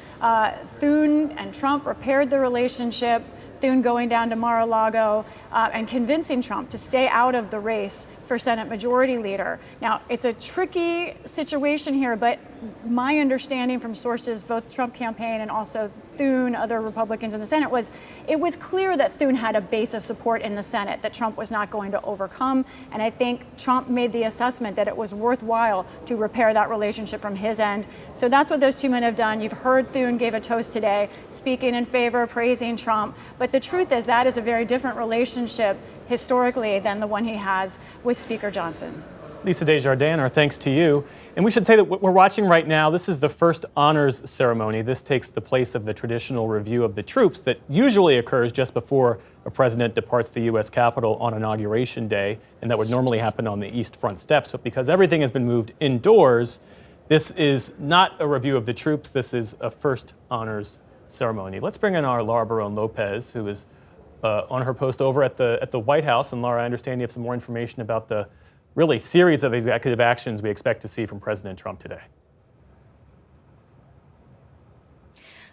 Thune and Trump repaired the relationship, Thune going down to Mar-a-Lago and convincing Trump to stay out of the race for Senate Majority Leader. Now, it's a tricky situation here, but my understanding from sources, both Trump campaign and also Thune, other Republicans in the Senate, was it was clear that Thune had a base of support in the Senate that Trump was not going to overcome. And I think Trump made the assessment that it was worthwhile to repair that relationship from his end. So that's what those two men have done. You've heard Thune gave a toast today, speaking in favor, praising Trump. But the truth is that is a very different relationship historically than the one he has with Speaker Johnson. Lisa Desjardins, our thanks to you. And we should say that what we're watching right now, this is the first honors ceremony. This takes the place of the traditional review of the troops that usually occurs just before a president departs the U.S. Capitol on Inauguration Day, and that would normally happen on the East Front steps. But because everything has been moved indoors, this is not a review of the troops. This is a first honors ceremony. Let's bring in our Laura Barone-Lopez, who is on her post over at the White House. And Laura, I understand you have some more information about the really series of executive actions we expect to see from President Trump today.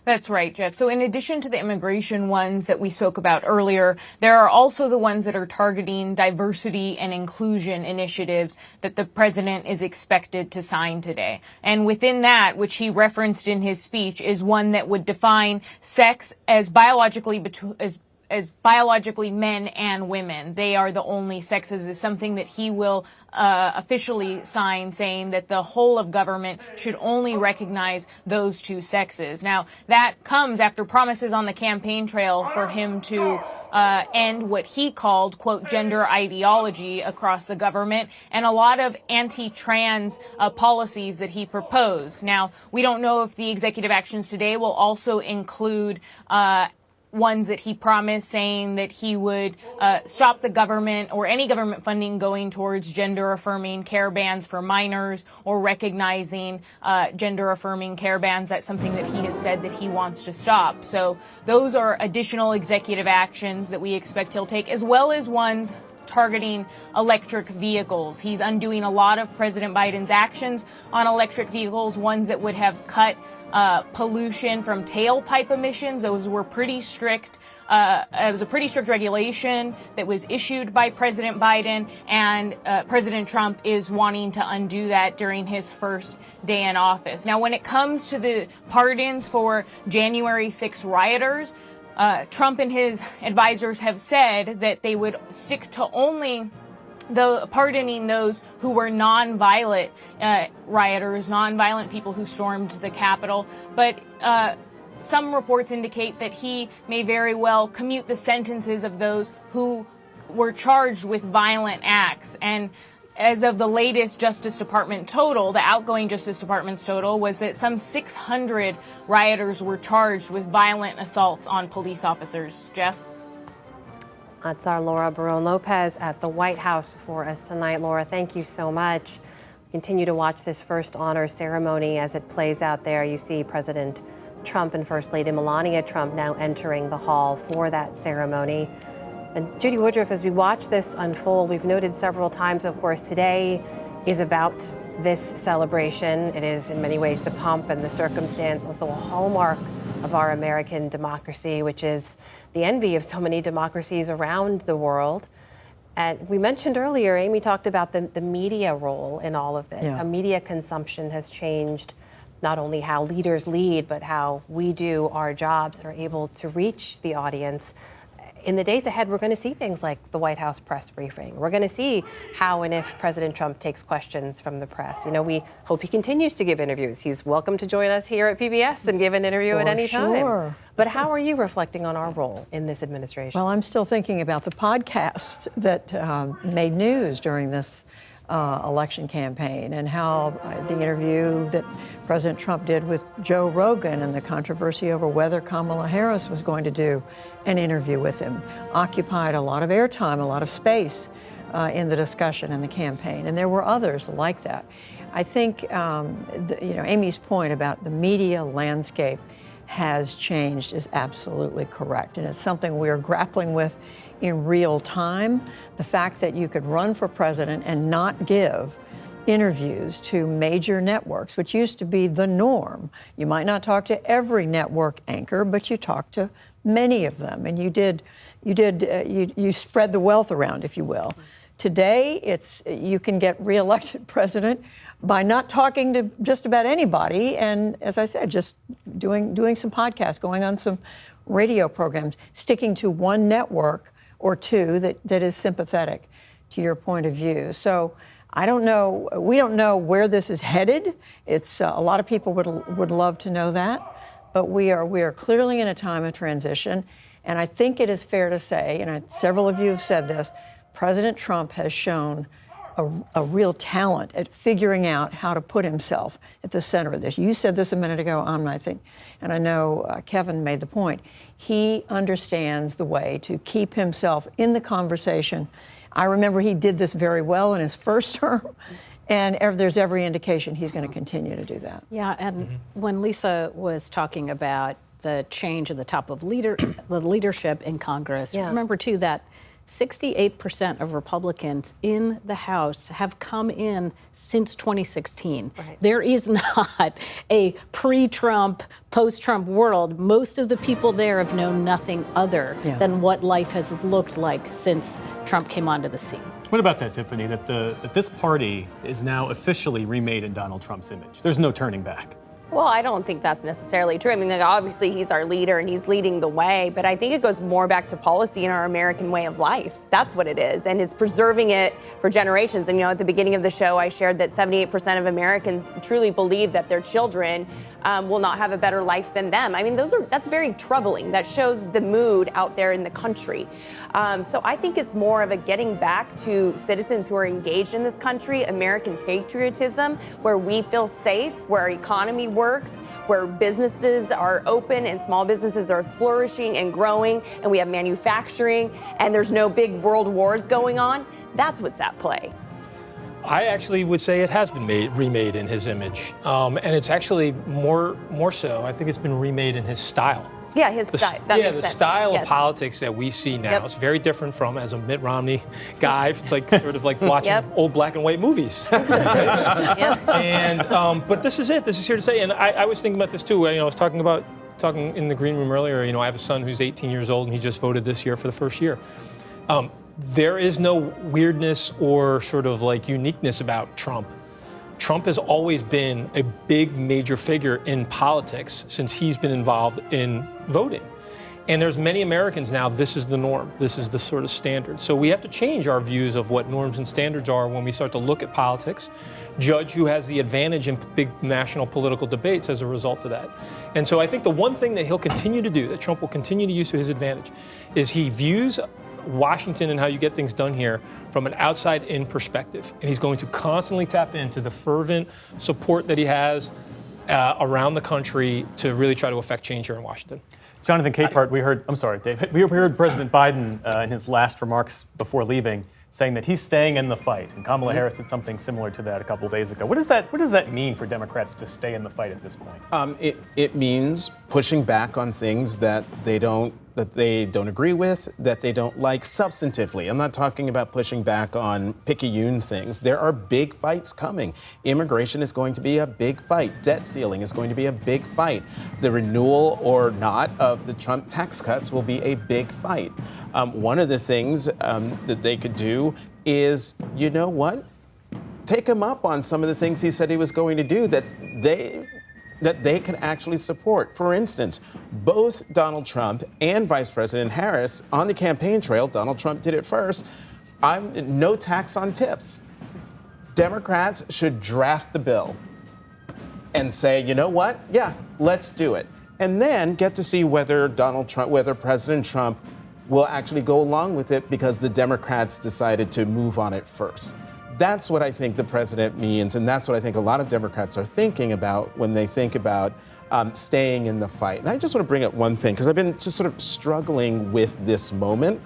That's right, Jeff. So in addition to the immigration ones that we spoke about earlier, there are also the ones that are targeting diversity and inclusion initiatives that the president is expected to sign today. And within that, which he referenced in his speech, is one that would define sex as biologically men and women. They are the only sexes, is something that he will officially sign, saying that the whole of government should only recognize those two sexes. Now, that comes after promises on the campaign trail for him to end what he called, quote, gender ideology across the government, and a lot of anti-trans policies that he proposed. Now, we don't know if the executive actions today will also include ones that he promised, saying that he would stop the government or any government funding going towards gender-affirming care bans for minors or recognizing gender-affirming care bans. That's something that he has said that he wants to stop. So those are additional executive actions that we expect he'll take, as well as ones targeting electric vehicles. He's undoing a lot of President Biden's actions on electric vehicles, ones that would have cut pollution from tailpipe emissions. Those were pretty strict. It was a pretty strict regulation that was issued by President Biden, and President Trump is wanting to undo that during his first day in office. Now, when it comes to the pardons for January 6 rioters, Trump and his advisors have said that they would stick to only pardoning those who were nonviolent rioters, nonviolent people who stormed the Capitol. But some reports indicate that he may very well commute the sentences of those who were charged with violent acts. And as of the latest Justice Department total, the outgoing Justice Department's total was that some 600 rioters were charged with violent assaults on police officers. Jeff? That's our Laura Barone-Lopez at the White House for us tonight. Laura, thank you so much. Continue to watch this first honor ceremony as it plays out there. You see President Trump and First Lady Melania Trump now entering the hall for that ceremony. And Judy Woodruff, as we watch this unfold, we've noted several times, of course, today is about this celebration. It is in many ways the pomp and the circumstance, also a hallmark of our American democracy, which is the envy of so many democracies around the world. And we mentioned earlier, Amy talked about the media role in all of this. Yeah. How media consumption has changed not only how leaders lead, but how we do our jobs and are able to reach the audience. in the days ahead, we're going to see things like the White House press briefing. We're going to see how and if President Trump takes questions from the press. We hope he continues to give interviews. He's welcome to join us here at PBS and give an interview at any time. But how are you reflecting on our role in this administration? Well, I'm still thinking about the podcast that made news during this election campaign, and how the interview that President Trump did with Joe Rogan and the controversy over whether Kamala Harris was going to do an interview with him occupied a lot of airtime, a lot of space in the discussion and the campaign. And there were others like that. I think, Amy's point about the media landscape has changed is absolutely correct. And it's something we're grappling with in real time. The fact that you could run for president and not give interviews to major networks, which used to be the norm. You might not talk to every network anchor, but you talked to many of them, and you spread the wealth around, if you will. Today, you can get reelected president by not talking to just about anybody, and as I said, just doing some podcasts, going on some radio programs, sticking to one network or two that is sympathetic to your point of view. So I don't know. We don't know where this is headed. It's a lot of people would love to know that, but we are clearly in a time of transition, and I think it is fair to say, and several of you have said this, President Trump has shown a real talent at figuring out how to put himself at the center of this. You said this a minute ago, I think, and I know Kevin made the point. He understands the way to keep himself in the conversation. I remember he did this very well in his first term, and there's every indication he's going to continue to do that. Yeah, and when Lisa was talking about the change at the top of the leadership in Congress, remember too that 68% of Republicans in the House have come in since 2016. Right. There is not a pre-Trump, post-Trump world. Most of the people there have known nothing other than what life has looked like since Trump came onto the scene. What about that, Tiffany, that this party is now officially remade in Donald Trump's image? There's no turning back. Well, I don't think that's necessarily true. I mean, obviously he's our leader and he's leading the way, but I think it goes more back to policy and our American way of life. That's what it is, and it's preserving it for generations. And at the beginning of the show, I shared that 78% of Americans truly believe that their children will not have a better life than them. I mean, that's very troubling. That shows the mood out there in the country. So I think it's more of a getting back to citizens who are engaged in this country, American patriotism, where we feel safe, where our economy works, where businesses are open and small businesses are flourishing and growing, and we have manufacturing, and there's no big world wars going on. That's what's at play. I actually would say it has been remade in his image, and it's actually more so. I think it's been remade in his style. Yeah, his style. That makes sense. The style of politics that we see now is very different from as a Mitt Romney guy. It's like sort of like watching old black and white movies. And but this is it. This is here to say. And I was thinking about this too. I was talking in the green room earlier. I have a son who's 18 years old, and he just voted this year for the first year. There is no weirdness or sort of like uniqueness about Trump. Trump has always been a big major figure in politics since he's been involved in voting. And there's many Americans now, this is the norm. This is the sort of standard. So we have to change our views of what norms and standards are when we start to look at politics, judge who has the advantage in big national political debates as a result of that. And so I think the one thing that he'll continue to do, that Trump will continue to use to his advantage, is he views Washington and how you get things done here from an outside-in perspective. And he's going to constantly tap into the fervent support that he has around the country to really try to affect change here in Washington. Jonathan Capehart, I'm sorry, Dave. We heard President Biden in his last remarks before leaving saying that he's staying in the fight. And Kamala Harris did something similar to that a couple days ago. What does that mean for Democrats to stay in the fight at this point? It means pushing back on things that they don't agree with, that they don't like substantively. I'm not talking about pushing back on picayune things. There are big fights coming. Immigration is going to be a big fight. Debt ceiling is going to be a big fight. The renewal or not of the Trump tax cuts will be a big fight. One of the things that they could do is, you know what? Take him up on some of the things he said he was going to do that that they can actually support. For instance, both Donald Trump and Vice President Harris on the campaign trail, Donald Trump did it first, no tax on tips. Democrats should draft the bill and say, you know what? Yeah, let's do it. And then get to see whether President Trump will actually go along with it because the Democrats decided to move on it first. That's what I think the president means, and that's what I think a lot of Democrats are thinking about when they think about staying in the fight. And I just want to bring up one thing, because I've been just sort of struggling with this moment.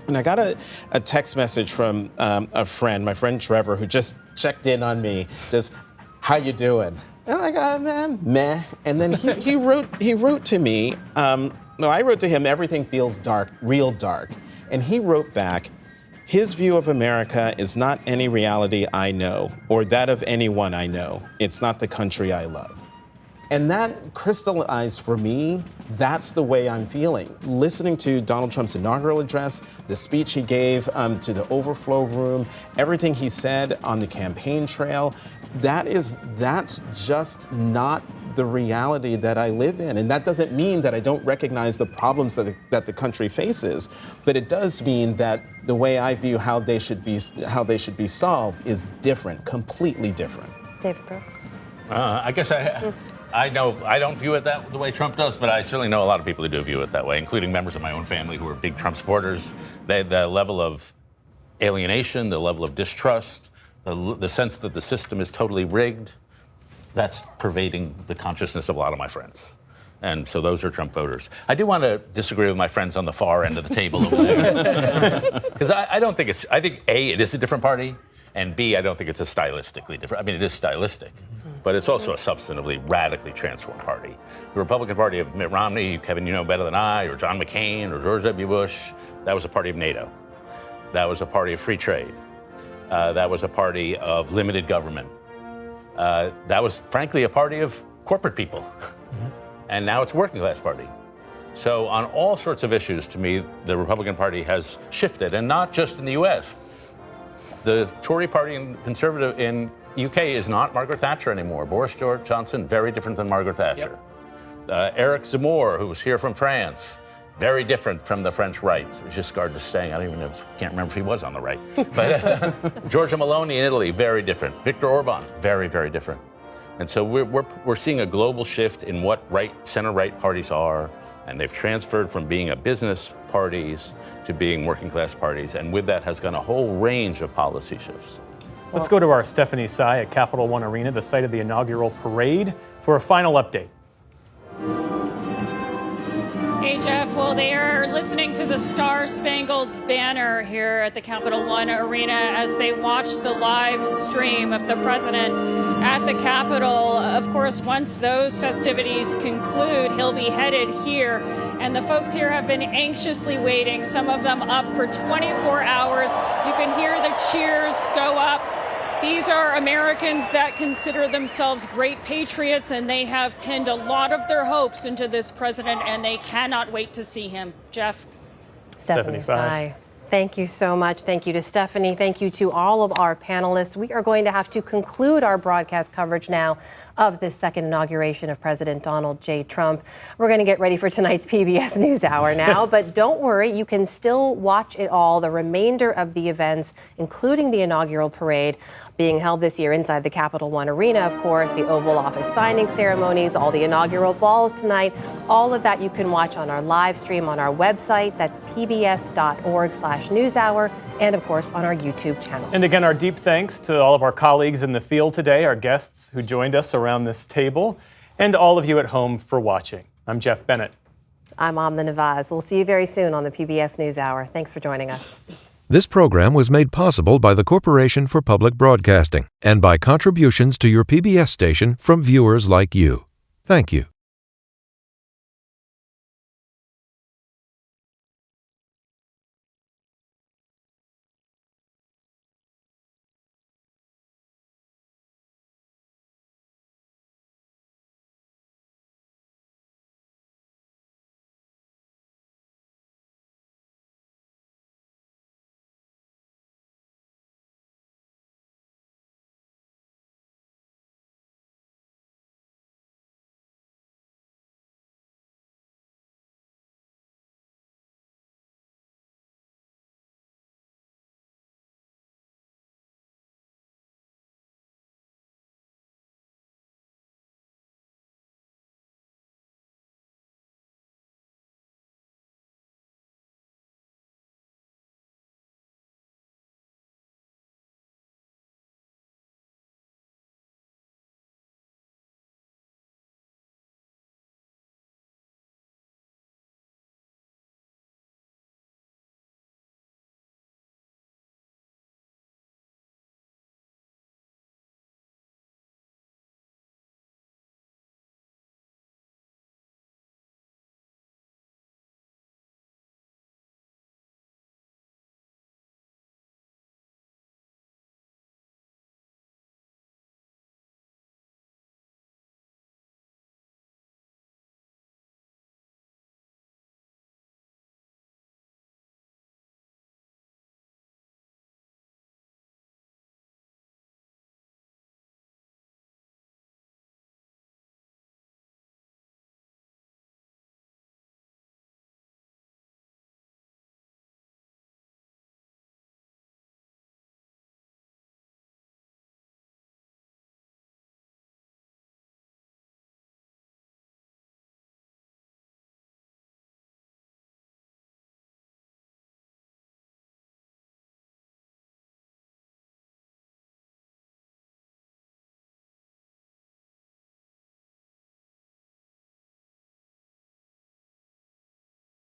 And I got a text message from a friend, my friend Trevor, who just checked in on me, just, how you doing? And I got, meh. And then he wrote to me, I wrote to him, everything feels dark, real dark. And he wrote back, his view of America is not any reality I know, or that of anyone I know. It's not the country I love. And that crystallized for me, that's the way I'm feeling. Listening to Donald Trump's inaugural address, the speech he gave to the overflow room, everything he said on the campaign trail, that's just not the reality that I live in. And that doesn't mean that I don't recognize the problems that the country faces, but it does mean that the way I view how they should be solved is different, completely different. David Brooks. I guess I know I don't view it the way Trump does, but I certainly know a lot of people who do view it that way, including members of my own family who are big Trump supporters. The level of alienation, the level of distrust, the sense that the system is totally rigged, that's pervading the consciousness of a lot of my friends. And so those are Trump voters. I do want to disagree with my friends on the far end of the table over there. Because I don't think I think A, it is a different party, and B, I don't think it's a stylistically different. I mean, it is stylistic, but it's also a substantively, radically transformed party. The Republican Party of Mitt Romney, Kevin, you know better than I, or John McCain, or George W. Bush, that was a party of NATO. That was a party of free trade. That was a party of limited government. That was, frankly, a party of corporate people. And now it's a working class party. So on all sorts of issues, to me, the Republican Party has shifted, and not just in the US. The Tory party and Conservative in UK is not Margaret Thatcher anymore. Boris Johnson, very different than Margaret Thatcher. Yep. Eric Zemmour, who was here from France, very different from the French right. Giscard d'Estaing, can't remember if he was on the right. But Giorgia Meloni in Italy, very different. Viktor Orban, very, very different. And so we're seeing a global shift in what center-right parties are, and they've transferred from being a business parties to being working class parties, and with that has gone a whole range of policy shifts. Let's go to our Stephanie Tsai at Capital One Arena, the site of the inaugural parade, for a final update. Hey, Jeff. Well, they are listening to the Star-Spangled Banner here at the Capital One Arena as they watch the live stream of the president at the Capitol. Of course, once those festivities conclude, he'll be headed here. And the folks here have been anxiously waiting, some of them up for 24 hours. You can hear the cheers go up. These are Americans that consider themselves great patriots, and they have pinned a lot of their hopes into this president, and they cannot wait to see him. Jeff? Stephanie Tsai. Thank you so much. Thank you to Stephanie. Thank you to all of our panelists. We are going to have to conclude our broadcast coverage now of this second inauguration of President Donald J. Trump. We're going to get ready for tonight's PBS NewsHour now, but don't worry, you can still watch it all, the remainder of the events, including the inaugural parade being held this year inside the Capital One Arena, of course, the Oval Office signing ceremonies, all the inaugural balls tonight. All of that you can watch on our live stream on our website. That's pbs.org/newshour, and of course on our YouTube channel. And again, our deep thanks to all of our colleagues in the field today, our guests who joined us around this table, and all of you at home for watching. I'm Jeff Bennett. I'm Amna Nawaz. We'll see you very soon on the PBS NewsHour. Thanks for joining us. This program was made possible by the Corporation for Public Broadcasting and by contributions to your PBS station from viewers like you. Thank you.